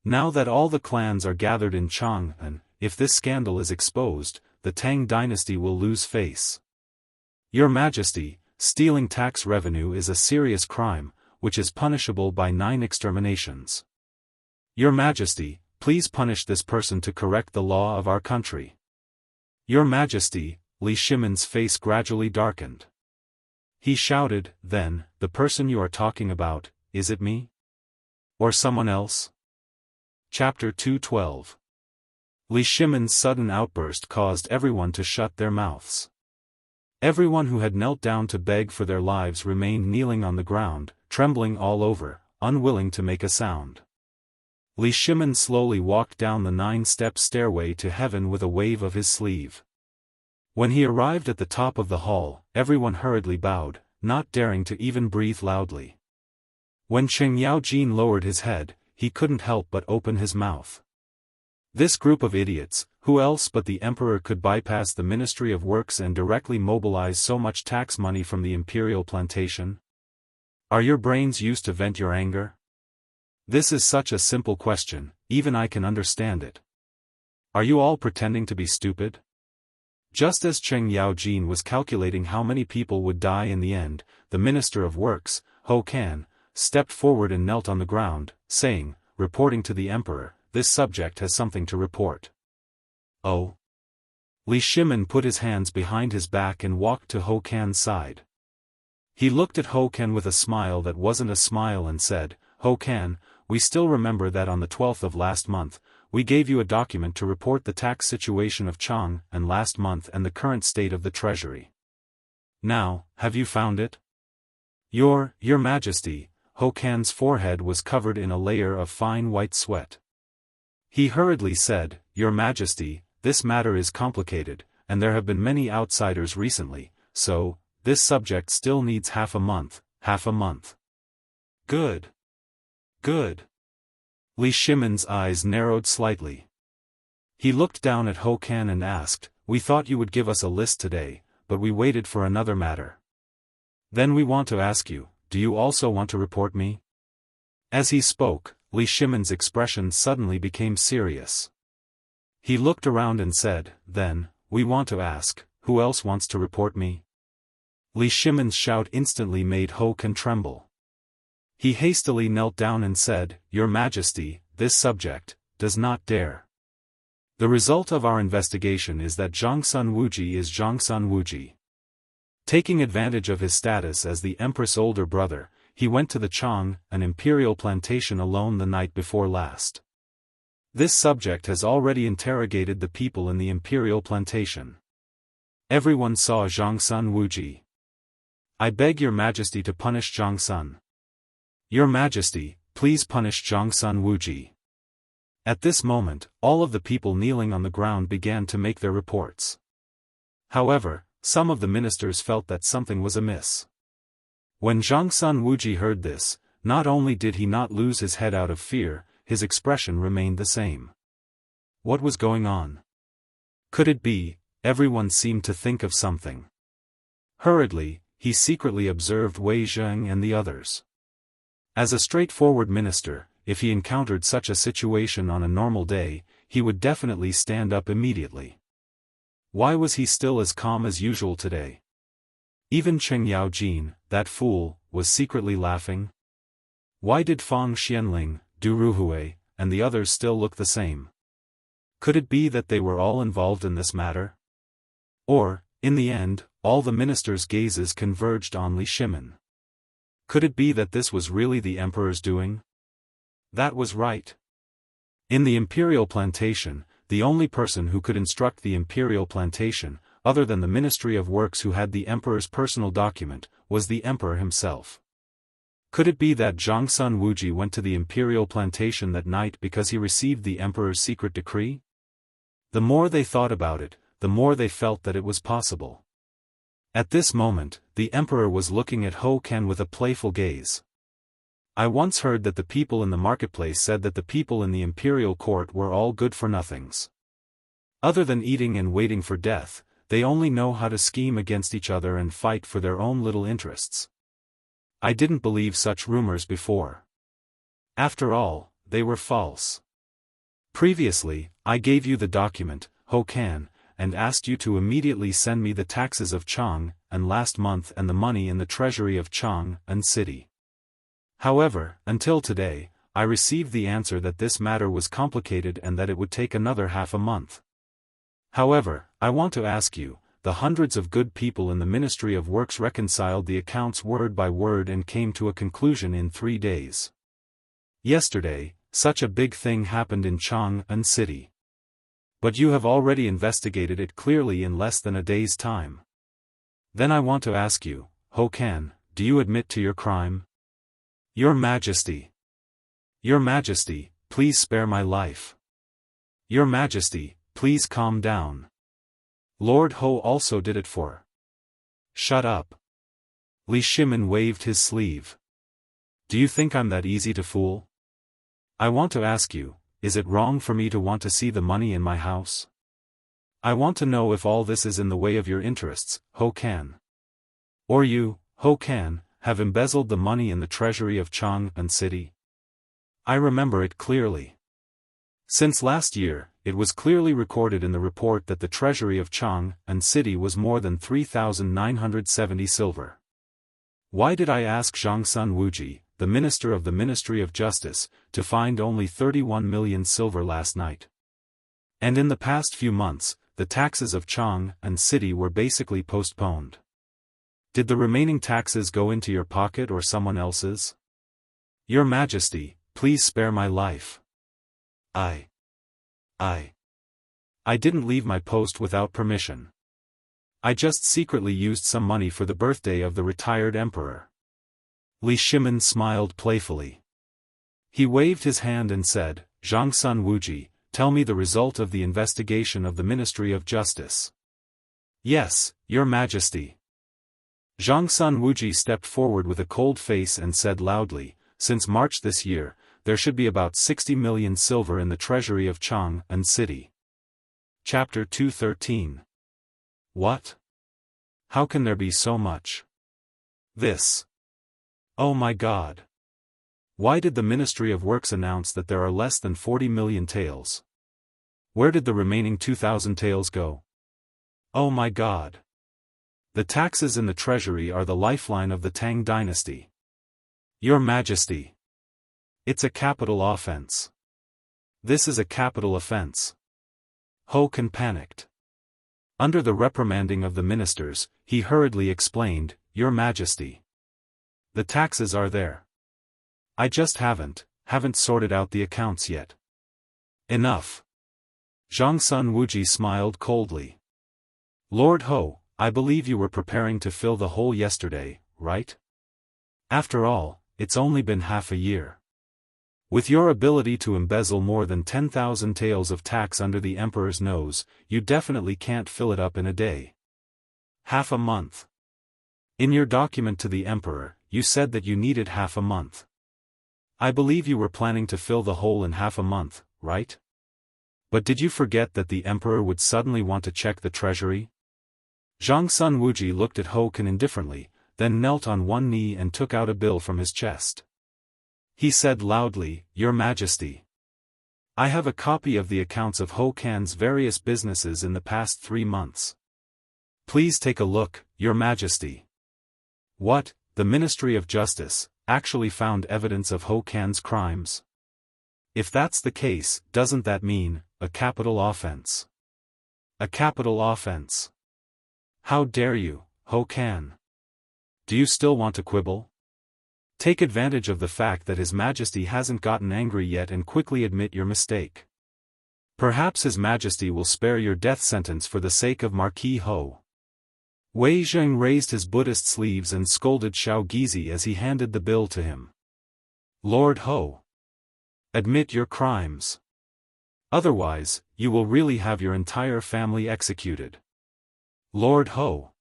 Now that all the clans are gathered in Chang'an, if this scandal is exposed, the Tang dynasty will lose face. Your Majesty, stealing tax revenue is a serious crime, which is punishable by 9 exterminations. Your Majesty, please punish this person to correct the law of our country. Your Majesty, Li Shimon's face gradually darkened. He shouted, then, the person you are talking about, is it me? Or someone else? Chapter 212. Li Shimon's sudden outburst caused everyone to shut their mouths. Everyone who had knelt down to beg for their lives remained kneeling on the ground, trembling all over, unwilling to make a sound. Li Shimon slowly walked down the 9-step stairway to heaven with a wave of his sleeve. When he arrived at the top of the hall, everyone hurriedly bowed, not daring to even breathe loudly. When Cheng Yaojin lowered his head, he couldn't help but open his mouth. This group of idiots, who else but the emperor could bypass the Ministry of Works and directly mobilize so much tax money from the imperial plantation? Are your brains used to vent your anger? This is such a simple question, even I can understand it. Are you all pretending to be stupid? Just as Cheng Yaojin was calculating how many people would die in the end, the Minister of Works, Ho Kan, stepped forward and knelt on the ground, saying, reporting to the emperor, this subject has something to report. Oh. Li Shimon put his hands behind his back and walked to Ho Kan's side. He looked at Ho Kan with a smile that wasn't a smile and said, Ho Kan, we still remember that on the 12th of last month, we gave you a document to report the tax situation of Chang and last month and the current state of the treasury. Now, have you found it? Your Majesty, Ho Kan's forehead was covered in a layer of fine white sweat. He hurriedly said, Your Majesty, this matter is complicated, and there have been many outsiders recently, so, this subject still needs half a month. Good. Good. Li Shimon's eyes narrowed slightly. He looked down at Ho Kan and asked, we thought you would give us a list today, but we waited for another matter. Then we want to ask you, do you also want to report me? As he spoke, Li Shimon's expression suddenly became serious. He looked around and said, then, we want to ask, who else wants to report me? Li Shimon's shout instantly made Ho Kan tremble. He hastily knelt down and said, Your Majesty, this subject, does not dare. The result of our investigation is that Zhongsun Wuji is Zhongsun Wuji. Taking advantage of his status as the Empress' older brother, he went to the Chang, an imperial plantation alone the night before last. This subject has already interrogated the people in the imperial plantation. Everyone saw Zhongsun Wuji. I beg your Majesty to punish Zhongsun. Your Majesty, please punish Zhongsun Wuji. At this moment, all of the people kneeling on the ground began to make their reports. However, some of the ministers felt that something was amiss. When Zhongsun Wuji heard this, not only did he not lose his head out of fear, his expression remained the same. What was going on? Could it be, everyone seemed to think of something. Hurriedly, he secretly observed Wei Zheng and the others. As a straightforward minister, if he encountered such a situation on a normal day, he would definitely stand up immediately. Why was he still as calm as usual today? Even Cheng Yaojin, that fool, was secretly laughing. Why did Fang Xianling, Du Ruhui, and the others still look the same? Could it be that they were all involved in this matter? Or, in the end, all the ministers' gazes converged on Li Shimon. Could it be that this was really the emperor's doing? That was right. In the imperial plantation, the only person who could instruct the imperial plantation, other than the Ministry of Works who had the emperor's personal document, was the emperor himself. Could it be that Zhongsun Wuji went to the imperial plantation that night because he received the emperor's secret decree? The more they thought about it, the more they felt that it was possible. At this moment, the emperor was looking at Ho Kan with a playful gaze. I once heard that the people in the marketplace said that the people in the imperial court were all good-for-nothings. Other than eating and waiting for death, they only know how to scheme against each other and fight for their own little interests. I didn't believe such rumors before. After all, they were false. Previously, I gave you the document, Ho Kan, and asked you to immediately send me the taxes of Chang, and last month and the money in the treasury of Chang, and city. However, until today, I received the answer that this matter was complicated and that it would take another half a month. However, I want to ask you, the hundreds of good people in the Ministry of Works reconciled the accounts word by word and came to a conclusion in 3 days. Yesterday, such a big thing happened in Chang'an City. But you have already investigated it clearly in less than a day's time. Then I want to ask you, Ho Kan, do you admit to your crime? Your Majesty. Your Majesty, please spare my life. Your Majesty, please calm down. Lord Ho also did it for. Shut up. Li Shimin waved his sleeve. Do you think I'm that easy to fool? I want to ask you, is it wrong for me to want to see the money in my house? I want to know if all this is in the way of your interests, Ho Kan. Or you, Ho Kan, have embezzled the money in the treasury of Chang'an City. I remember it clearly. Since last year, it was clearly recorded in the report that the treasury of Chang'an City was more than 3,970 silver. Why did I ask Zhang Sun Wuji, the minister of the Ministry of Justice, to find only 31 million silver last night? And in the past few months, the taxes of Chang'an City were basically postponed. Did the remaining taxes go into your pocket or someone else's? Your Majesty, please spare my life. I didn't leave my post without permission. I just secretly used some money for the birthday of the retired emperor. Li Shimin smiled playfully. He waved his hand and said, Zhang Sun Wuji, tell me the result of the investigation of the Ministry of Justice. Yes, Your Majesty. Zhang Sun Wuji stepped forward with a cold face and said loudly, since March this year, there should be about 60 million silver in the treasury of Chang'an City. Chapter 213. What? How can there be so much? This. Oh my God. Why did the Ministry of Works announce that there are less than 40 million taels? Where did the remaining 2,000 taels go? Oh my God. The taxes in the treasury are the lifeline of the Tang dynasty. Your Majesty. It's a capital offense. This is a capital offense. Ho Kan panicked. Under the reprimanding of the ministers, he hurriedly explained, Your Majesty. The taxes are there. I just haven't sorted out the accounts yet. Enough. Zhang Sun Wuji smiled coldly. Lord Ho, I believe you were preparing to fill the hole yesterday, right? After all, it's only been half a year. With your ability to embezzle more than 10,000 taels of tax under the emperor's nose, you definitely can't fill it up in a day. Half a month. In your document to the emperor, you said that you needed half a month. I believe you were planning to fill the hole in half a month, right? But did you forget that the emperor would suddenly want to check the treasury? Zhang Sun Wuji looked at Ho Kan indifferently, then knelt on one knee and took out a bill from his chest. He said loudly, Your Majesty. I have a copy of the accounts of Ho Kan's various businesses in the past 3 months. Please take a look, Your Majesty. What, the Ministry of Justice, actually found evidence of Ho Kan's crimes? If that's the case, doesn't that mean, a capital offense? A capital offense. How dare you, Ho Kan? Do you still want to quibble? Take advantage of the fact that His Majesty hasn't gotten angry yet and quickly admit your mistake. Perhaps His Majesty will spare your death sentence for the sake of Marquis Ho. Wei Zheng raised his Buddhist sleeves and scolded Xiao Gizi as he handed the bill to him. Lord Ho. Admit your crimes. Otherwise, you will really have your entire family executed. Lord Ho.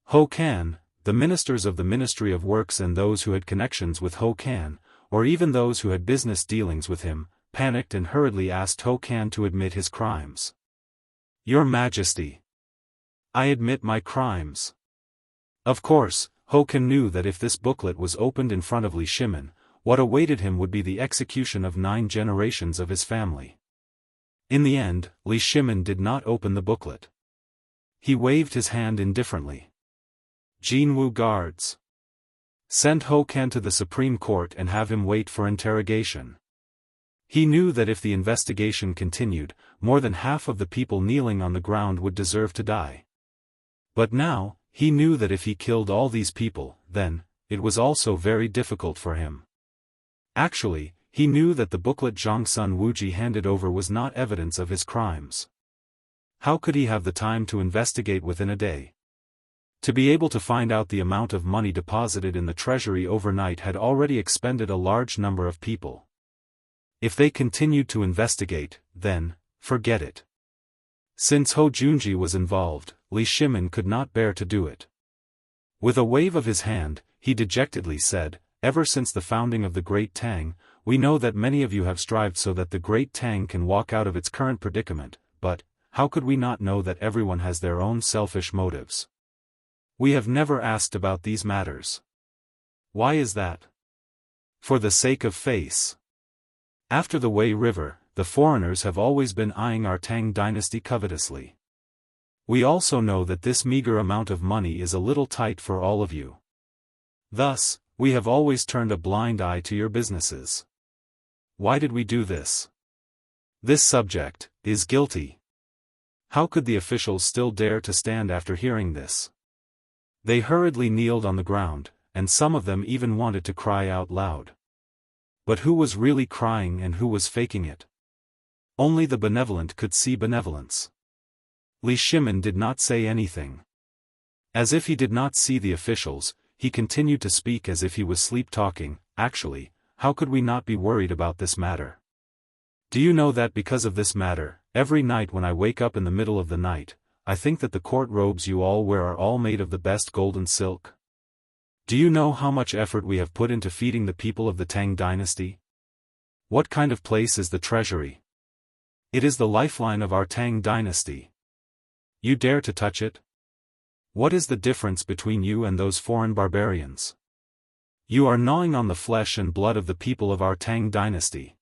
Ho Kan, the ministers of the Ministry of Works and those who had connections with Ho Kan, or even those who had business dealings with him, panicked and hurriedly asked Ho Kan to admit his crimes. Your Majesty. I admit my crimes. Of course, Ho Kan knew that if this booklet was opened in front of Li Shimin, what awaited him would be the execution of 9 generations of his family. In the end, Li Shimin did not open the booklet. He waved his hand indifferently. Jianghu guards. Send Ho Kan to the Supreme Court and have him wait for interrogation. He knew that if the investigation continued, more than half of the people kneeling on the ground would deserve to die. But now, he knew that if he killed all these people, then, it was also very difficult for him. Actually, he knew that the booklet Zhang Sun Wuji handed over was not evidence of his crimes. How could he have the time to investigate within a day? To be able to find out the amount of money deposited in the treasury overnight had already expended a large number of people. If they continued to investigate, then, forget it. Since Ho Junji was involved, Li Shimin could not bear to do it. With a wave of his hand, he dejectedly said, "Ever since the founding of the Great Tang, we know that many of you have strived so that the Great Tang can walk out of its current predicament, but, how could we not know that everyone has their own selfish motives? We have never asked about these matters. Why is that? For the sake of face. After the Wei River, the foreigners have always been eyeing our Tang dynasty covetously. We also know that this meager amount of money is a little tight for all of you. Thus, we have always turned a blind eye to your businesses. Why did we do this? This subject is guilty." How could the officials still dare to stand after hearing this? They hurriedly kneeled on the ground, and some of them even wanted to cry out loud. But who was really crying and who was faking it? Only the benevolent could see benevolence. Li Shimin did not say anything. As if he did not see the officials, he continued to speak as if he was sleep-talking. "Actually, how could we not be worried about this matter? Do you know that because of this matter, every night when I wake up in the middle of the night, I think that the court robes you all wear are all made of the best golden silk? Do you know how much effort we have put into feeding the people of the Tang dynasty? What kind of place is the treasury? It is the lifeline of our Tang dynasty. You dare to touch it? What is the difference between you and those foreign barbarians? You are gnawing on the flesh and blood of the people of our Tang dynasty."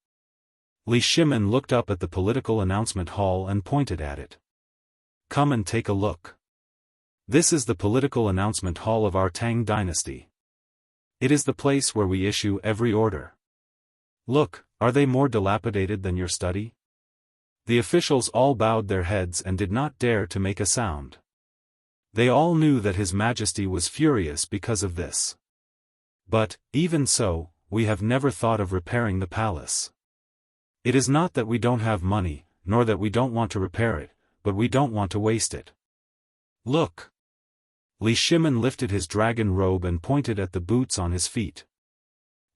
Li Shimin looked up at the political announcement hall and pointed at it. "Come and take a look. This is the political announcement hall of our Tang dynasty. It is the place where we issue every order. Look, are they more dilapidated than your study?" The officials all bowed their heads and did not dare to make a sound. They all knew that His Majesty was furious because of this. "But, even so, we have never thought of repairing the palace. It is not that we don't have money, nor that we don't want to repair it, but we don't want to waste it. Look." Li Shimin lifted his dragon robe and pointed at the boots on his feet.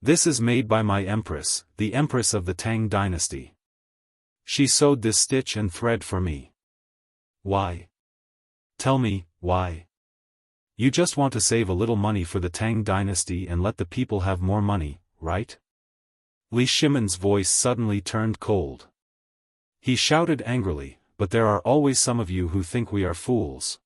"This is made by my empress, the empress of the Tang dynasty. She sewed this stitch and thread for me. Why? Tell me, why? You just want to save a little money for the Tang dynasty and let the people have more money, right?" Li Shimin's voice suddenly turned cold. He shouted angrily, "But there are always some of you who think we are fools.